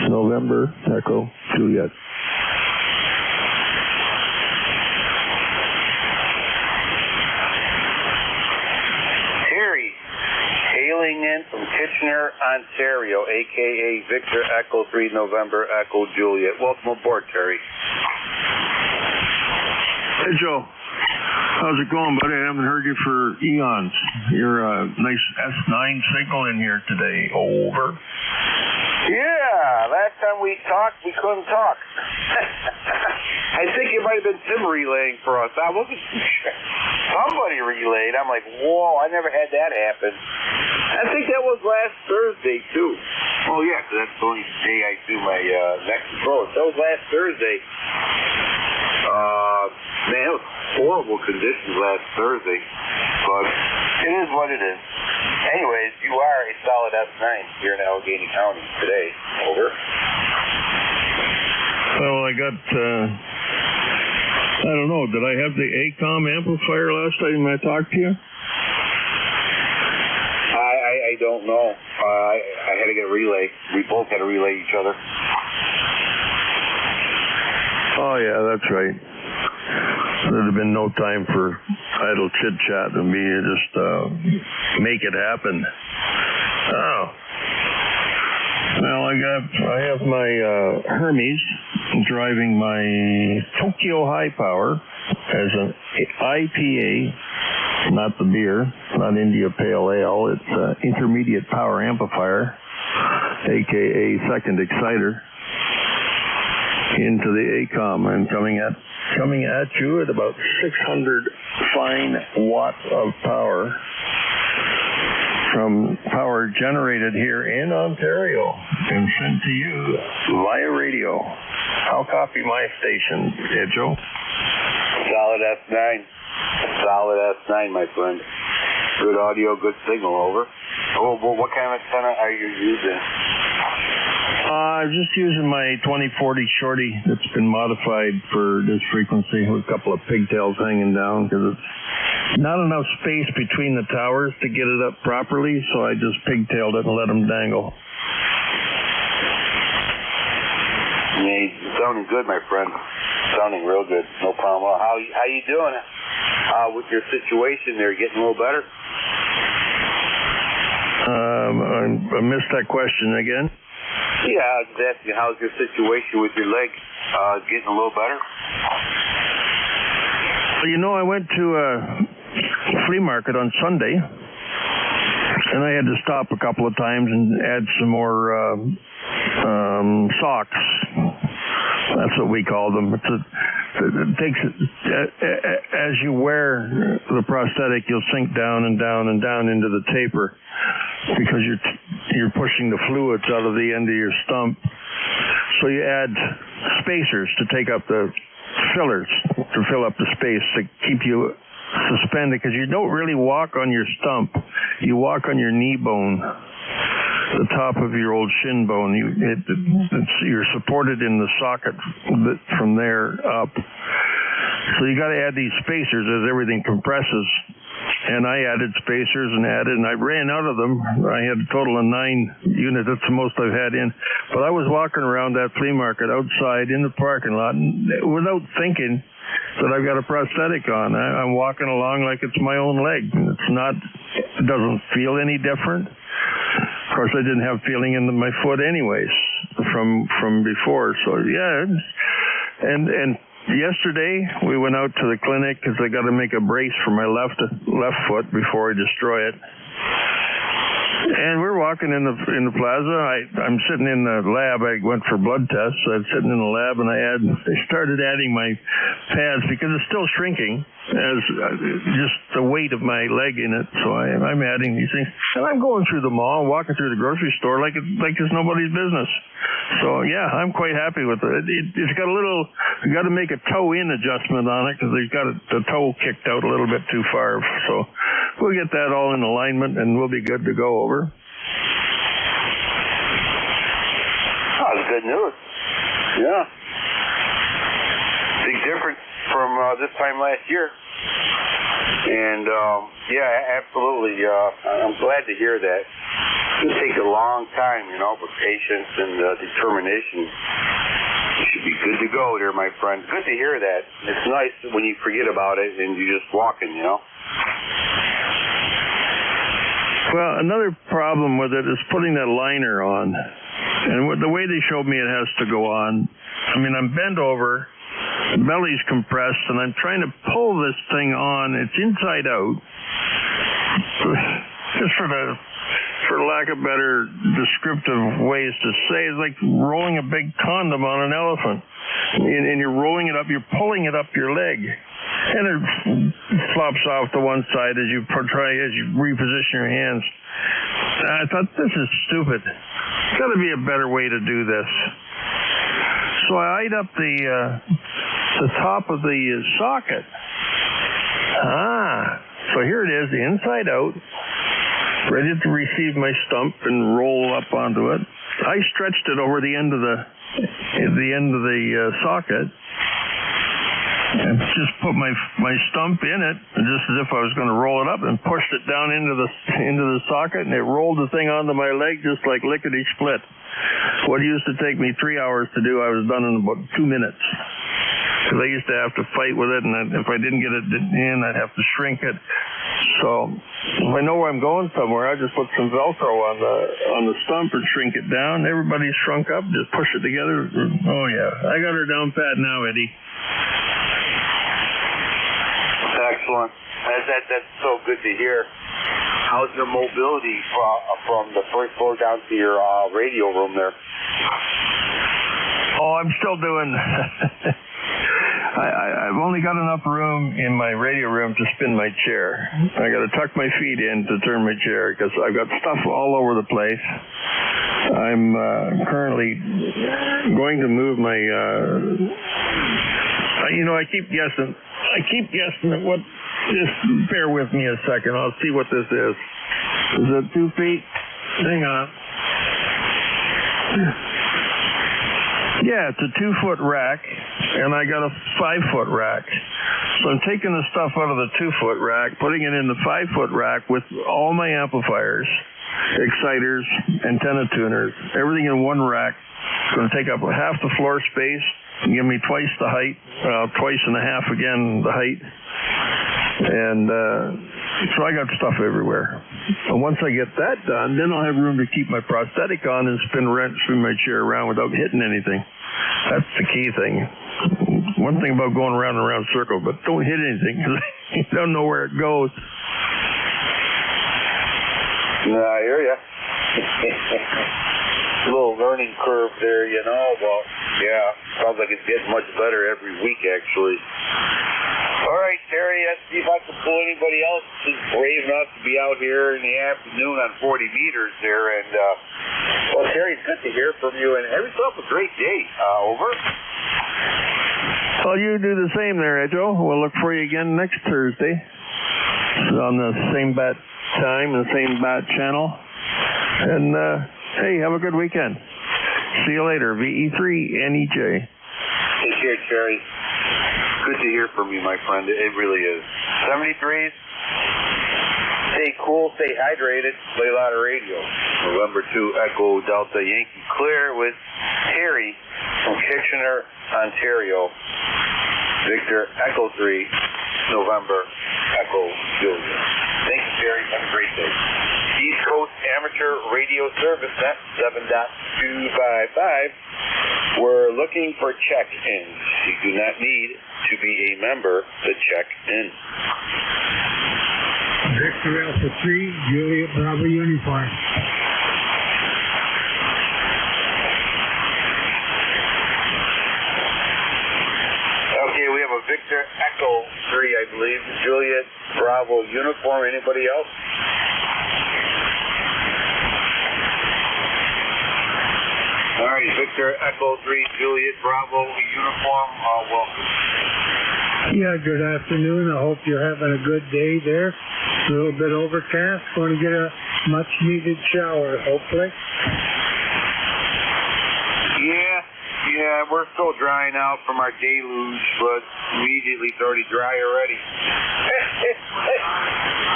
November Echo Juliet. Terry, hailing in from Kitchener, Ontario, a.k.a. Victor Echo 3, November Echo Juliet. Welcome aboard, Terry. Hey, Joe. How's it going, buddy? I haven't heard you for eons. You're a nice S9 signal in here today. Over. Yeah, last time we talked, we couldn't talk. I think it might have been Tim relaying for us. I wasn't sure. Somebody relayed. I'm like, whoa, I never had that happen. I think that was last Thursday, too. Oh, yeah, because that's the only day I do my next approach. That was last Thursday. Man, it was horrible conditions last Thursday. But it is what it is. Anyways, you are a solid S9 here in Allegheny County today. Over. Well, I got, I don't know, did I have the ACOM amplifier last time I talked to you? I don't know. I had to get a relay. We both had to relay each other. Oh, yeah, that's right. There'd have been no time for idle chit-chat and me just make it happen. Oh. Well, I have my Hermes driving my Tokyo High Power as an IPA, not the beer, not India Pale Ale. It's an intermediate power amplifier, aka second exciter, into the ACOM. I'm coming at you at about 600 fine watts of power from power generated here in Ontario and sent to you via radio. I'll copy my station, Joe. Solid S9. Solid S9, my friend. Good audio, good signal, over. Oh, well, what kind of antenna are you using? I'm just using my 2040 shorty that's been modified for this frequency with a couple of pigtails hanging down because it's not enough space between the towers to get it up properly, so I just pigtailed it and let them dangle. Yeah, sounding good, my friend. Sounding real good. No problem. Well, how you doing with your situation there? Getting a little better? I missed that question again. Yeah, I was asking, how's your situation with your leg? Getting a little better? Well, you know, I went to a flea market on Sunday, and I had to stop a couple of times and add some more socks. That's what we call them. It takes, as you wear the prosthetic, you'll sink down and down and down into the taper because you're pushing the fluids out of the end of your stump. So you add spacers to take up the fillers, to fill up the space, to keep you suspended, because you don't really walk on your stump. You walk on your knee bone, the top of your old shin bone. You're supported in the socket from there up. So you got to add these spacers as everything compresses. And I added spacers and I ran out of them. I had a total of 9 units. That's the most I've had in. But I was walking around that flea market outside in the parking lot without thinking that I've got a prosthetic on. I'm walking along like it's my own leg. It doesn't feel any different. Of course, I didn't have feeling in my foot anyways from before. So yeah, and yesterday we went out to the clinic because I got to make a brace for my left foot before I destroy it. And we're walking in the plaza. I'm sitting in the lab. I went for blood tests. So I'm sitting in the lab, and I started adding my pads because it's still shrinking as just the weight of my leg in it. So I'm adding these things, and I'm going through the mall, walking through the grocery store like it's nobody's business. So yeah, I'm quite happy with it. It's got a little. You got to make a toe-in adjustment on it because they've got the toe kicked out a little bit too far. So we'll get that all in alignment, and we'll be good to go. Over. Oh, that's good news. Yeah. Big difference from this time last year. And, yeah, absolutely. I'm glad to hear that. It takes a long time, but patience and determination. You should be good to go there, my friend. Good to hear that. It's nice when you forget about it and you're just walking, Well, another problem with it is putting that liner on. And the way they showed me it has to go on, I'm bent over, the belly's compressed, and I'm trying to pull this thing on. It's inside out. Just for lack of better descriptive ways to say, it's like rolling a big condom on an elephant. and you're rolling it up, you're pulling it up your leg, and it flops off to one side as you reposition your hands. I thought, this is stupid. There's got to be a better way to do this. So I eyed up the top of the socket. So here it is, inside out, ready to receive my stump and roll up onto it. I stretched it over the end of the socket and just put my stump in it, just as if I was going to roll it up, and pushed it down into the socket, and it rolled the thing onto my leg just like lickety split. What used to take me 3 hours to do, I was done in about 2 minutes. Because I used to have to fight with it, and if I didn't get it in, I'd have to shrink it. So if I know where I'm going somewhere, I just put some Velcro on the stump and shrink it down. Everybody's shrunk up, just push it together. Oh yeah, I got her down pat now, Eddie. Excellent. That's so good to hear. How's your mobility from the first floor down to your radio room there? Oh, I'm still doing. I've only got enough room in my radio room to spin my chair. I got to tuck my feet in to turn my chair because I've got stuff all over the place. I'm currently going to move my. I keep guessing at what. Just bear with me a second. I'll see what this is. Is it 2 feet? Hang on. Yeah, it's a 2-foot rack, and I got a 5-foot rack. So I'm taking the stuff out of the 2-foot rack, putting it in the 5-foot rack with all my amplifiers, exciters, antenna tuners, everything in one rack. It's going to take up half the floor space and give me twice the height, twice and a half again the height. And so I got stuff everywhere. And once I get that done, then I'll have room to keep my prosthetic on and spin my chair around without hitting anything. That's the key thing. One thing about going around and around circles, but don't hit anything because you don't know where it goes. Yeah, I hear you. A little learning curve there, Well, yeah, sounds like it's getting much better every week, actually. All right, Terry, let's see if I can pull anybody else who's brave enough to be out here in the afternoon on 40 meters there. And, well, Terry, it's good to hear from you, and have yourself a great day. Over. Well, you do the same there, Joe. We'll look for you again next Thursday on the same bat time and the same bat channel. And, hey, have a good weekend. See you later. VE3NEJ. Take care, Terry. Good to hear from you, my friend. It really is. 73s. Stay cool, stay hydrated, play a lot of radio. November 2, Echo Delta Yankee Clear with Terry from Kitchener, Ontario. Victor Echo 3, November Echo Julia. Thank you, Terry. Have a great day. East Coast Amateur Radio Service Net 7.255. We're looking for check-ins. You do not need to be a member to check in. Victor Alpha 3, Juliet Bravo Uniform. Okay, we have a Victor Echo 3, I believe. Juliet Bravo Uniform. Anybody else? All right, Victor Echo 3, Juliet Bravo Uniform. Welcome. Yeah, good afternoon. I hope you're having a good day there. A little bit overcast. Going to get a much-needed shower, hopefully. Yeah, we're still drying out from our deluge, but immediately it's already dry already. I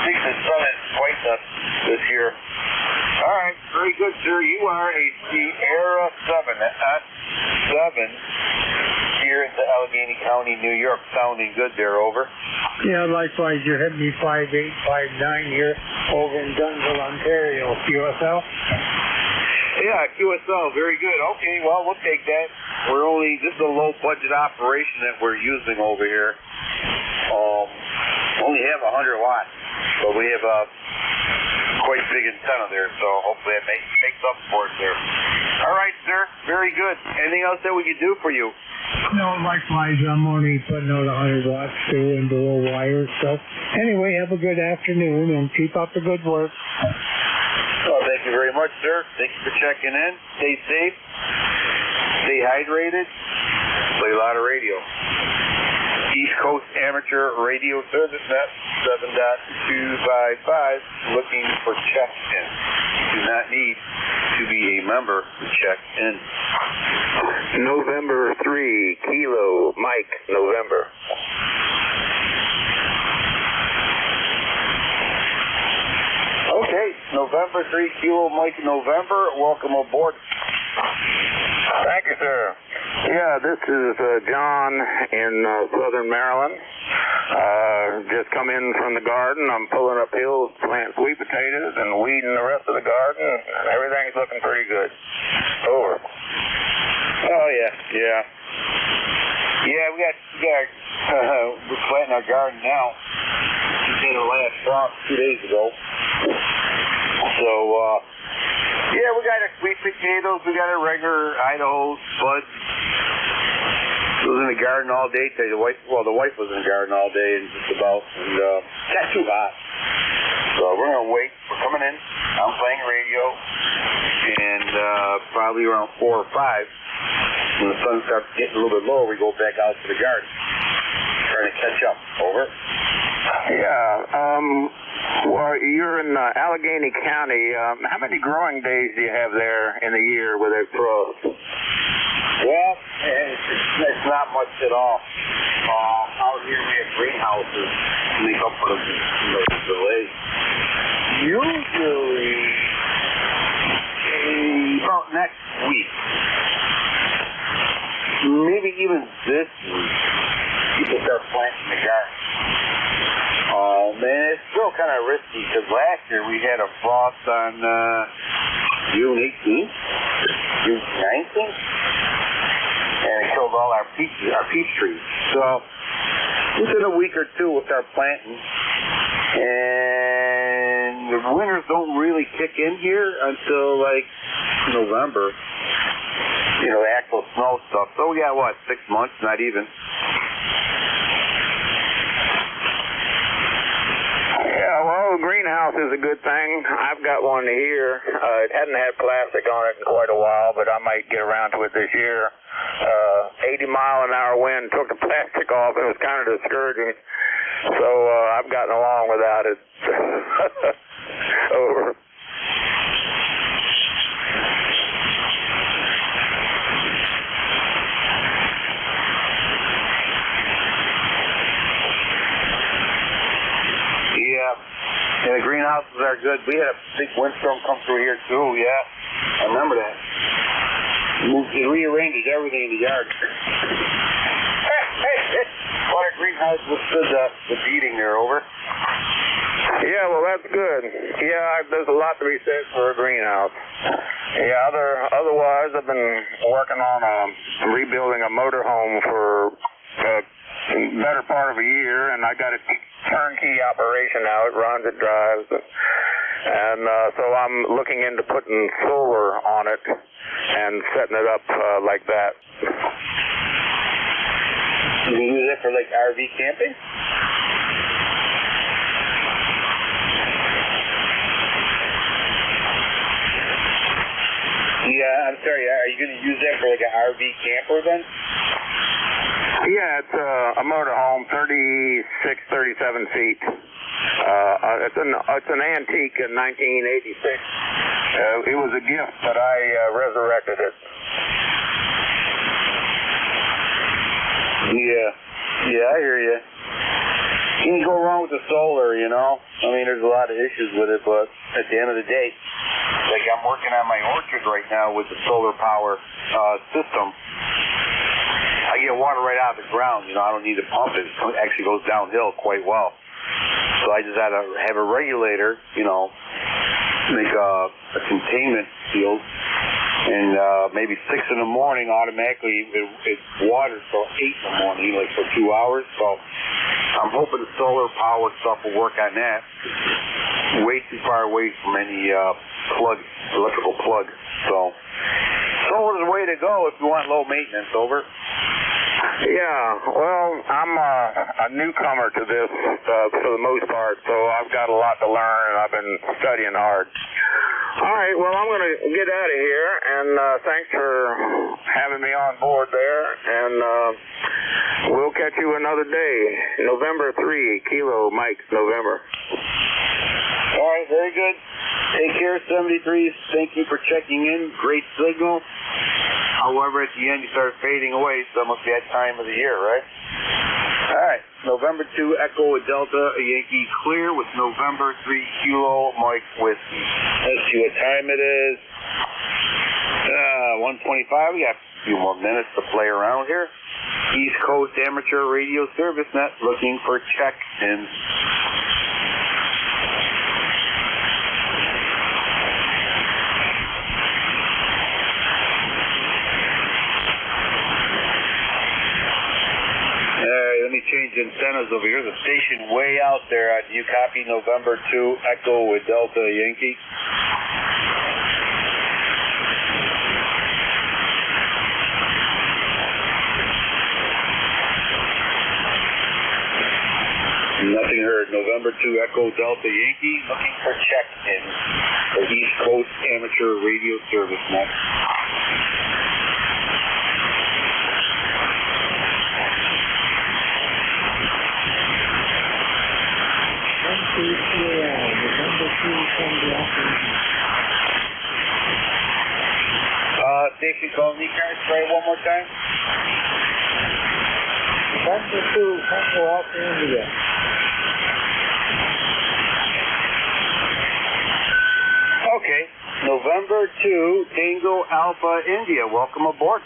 think the sun is twice up this year. All right, very good, sir. You are a Sierra 7 S7 here in Allegheny County, New York. Sounding good there, over. Yeah, likewise. You had me 5'8", 5'9" here over in Dunsville, Ontario. QSL? Yeah, QSL. Very good. Okay, well, we'll take that. This is a low-budget operation that we're using over here. Only have 100 watts, but we have quite big antenna there, so hopefully that makes up for it there. All right, sir. Very good. Anything else that we can do for you? No, likewise, I'm only putting out 100 watts too and below wires. So anyway, have a good afternoon and keep up the good work. Well, thank you very much, sir. Thank you for checking in. Stay safe. Stay hydrated. Play a lot of radio. East Coast Amateur Radio Service Net 7.255, looking for check-in. Do not need to be a member to check in. November 3, Kilo, Mike, November. Okay, November 3, Kilo, Mike, November. Welcome aboard. Thank you, sir. Yeah, this is John in southern Maryland. Just come in from the garden. I'm pulling up hills, planting sweet potatoes, and weeding the rest of the garden. And everything's looking pretty good. Over. Oh, yeah. Yeah, we're planting our garden now. We did our last crop 2 days ago. So, yeah, we got our sweet potatoes, we got our regular Idaho spuds. I was in the garden all day today. The wife was in the garden all day and just about, and got too hot. So we're gonna wait. We're coming in. I'm playing radio, and probably around 4 or 5, when the sun starts getting a little bit lower, we go back out to the garden, trying to catch up. Over. Yeah. Well, you're in Allegheny County. How many growing days do you have there in a year without frost? Well, it's not much at all. Out here we have greenhouses to make up for the delay. Usually, about next week, maybe even this week, people start planting the garden. Oh man, it's still kind of risky because last year we had a frost on June 18th, June 19th, and it killed all our peach trees. So within a week or two we'll start planting, and the winters don't really kick in here until like November. You know, the actual snow stuff. So we got 6 months, not even. Well, greenhouse is a good thing. I've got one here. It hadn't had plastic on it in quite a while, but I might get around to it this year. 80-mile-an-hour wind took the plastic off, and it was kind of discouraging. So I've gotten along without it. Over. Yeah, the greenhouses are good. We had a big windstorm come through here too. Yeah, I remember that. It rearranges everything in the yard. What a greenhouse withstood the beating there. Over. Yeah, well, that's good. Yeah, there's a lot to be said for a greenhouse. Yeah, otherwise, I've been working on rebuilding a motorhome for better part of a year, and I got a turnkey operation now. It runs, it drives, and so I'm looking into putting solar on it and setting it up like that. You can use it for like RV camping? Yeah, I'm sorry. Are you going to use that for like an RV camper then? Yeah, it's a motorhome, 36, 37 feet. It's an antique in 1986. It was a gift, but I resurrected it. Yeah, I hear you. You can go wrong with the solar, you know. I mean, there's a lot of issues with it, but at the end of the day, like I'm working on my orchard right now with the solar power system. I get water right out of the ground, you know, I don't need to pump it. It actually goes downhill quite well. So I just had to have a regulator, you know, make a containment field, and maybe 6 in the morning automatically it waters till 8 in the morning, like for 2 hours. So I'm hoping the solar power stuff will work on that. Way too far far away from any electrical plug. So solar's the way to go if you want low maintenance. Over. Yeah, well, I'm a newcomer to this for the most part, so I've got a lot to learn, and I've been studying hard. All right, well, I'm going to get out of here, and thanks for having me on board there, and we'll catch you another day. November 3, Kilo Mike, November. All right, very good. Take care, 73s. Thank you for checking in. Great signal. However, at the end, you start fading away. It's almost that time of the year, right? All right. November 2, Echo with Delta, a Yankee clear with November 3, Kilo, Mike Whiskey. Let's see what time it is. 1:25. We got a few more minutes to play around here. East Coast Amateur Radio Service Net looking for check-ins. Let me change antennas over here. The station way out there. Do you copy November 2, Echo with Delta Yankee? Nothing heard. November 2, Echo Delta Yankee. Looking for check-in for East Coast Amateur Radio Service Net. Station call ECARS. Try it one more time. November 2, Tango Alpha India. Okay. November 2, Tango Alpha India. Welcome aboard.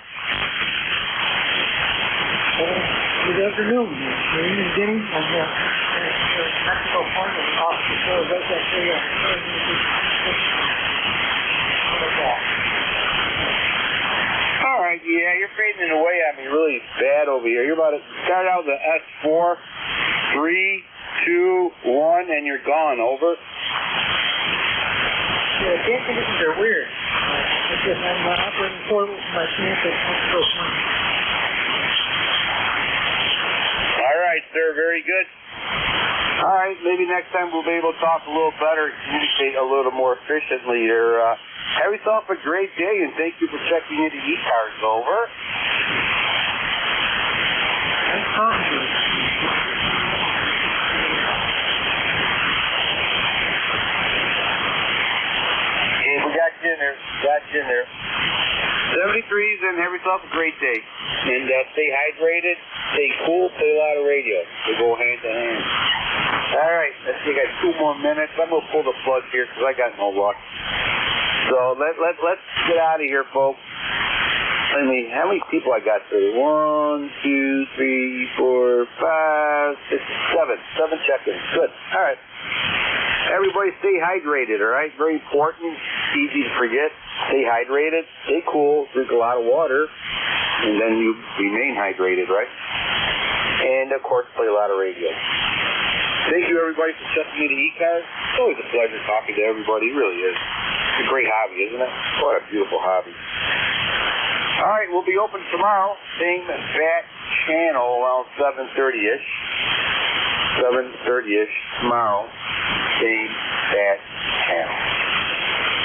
Good afternoon. My name is Denny. I'm here. Mexico Point and off the shore right there. All right, yeah, you're fading away at me really bad over here. You're about to start out the S4, 3, 2, 1, and you're gone. Over. Yeah, the game conditions are weird. It's just I'm operating portable from my camp at Mexico Point. All right, sir, very good. All right, maybe next time we'll be able to talk a little better and communicate a little more efficiently here. Have yourself a great day, and thank you for checking into ECARS. Over. Okay, we got you in there. 73s, and have yourself a great day. And stay hydrated, stay cool, play a lot of radio. They go hand to hand. All right, let's see. I got 2 more minutes. I'm gonna pull the plug here because I got no luck. So let's get out of here, folks. I mean, how many people I got today? 1, 2, 3, 4, 5, 6, 7. 7 check-ins. Good. All right. Everybody stay hydrated, all right? Very important. Easy to forget. Stay hydrated. Stay cool. Drink a lot of water. And then you remain hydrated, right? And, of course, play a lot of radio. Thank you, everybody, for checking into ECARS. It's always a pleasure talking to everybody. It really is. It's a great hobby, isn't it? What a beautiful hobby. All right, we'll be open tomorrow. Same bat channel around 7:30-ish. 7:30-ish tomorrow. Same bat channel.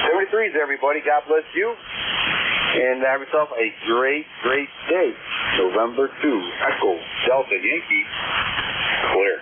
73s, everybody. God bless you. And have yourself a great, great day. November 2, Echo Delta Yankee. Clear.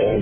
Yeah.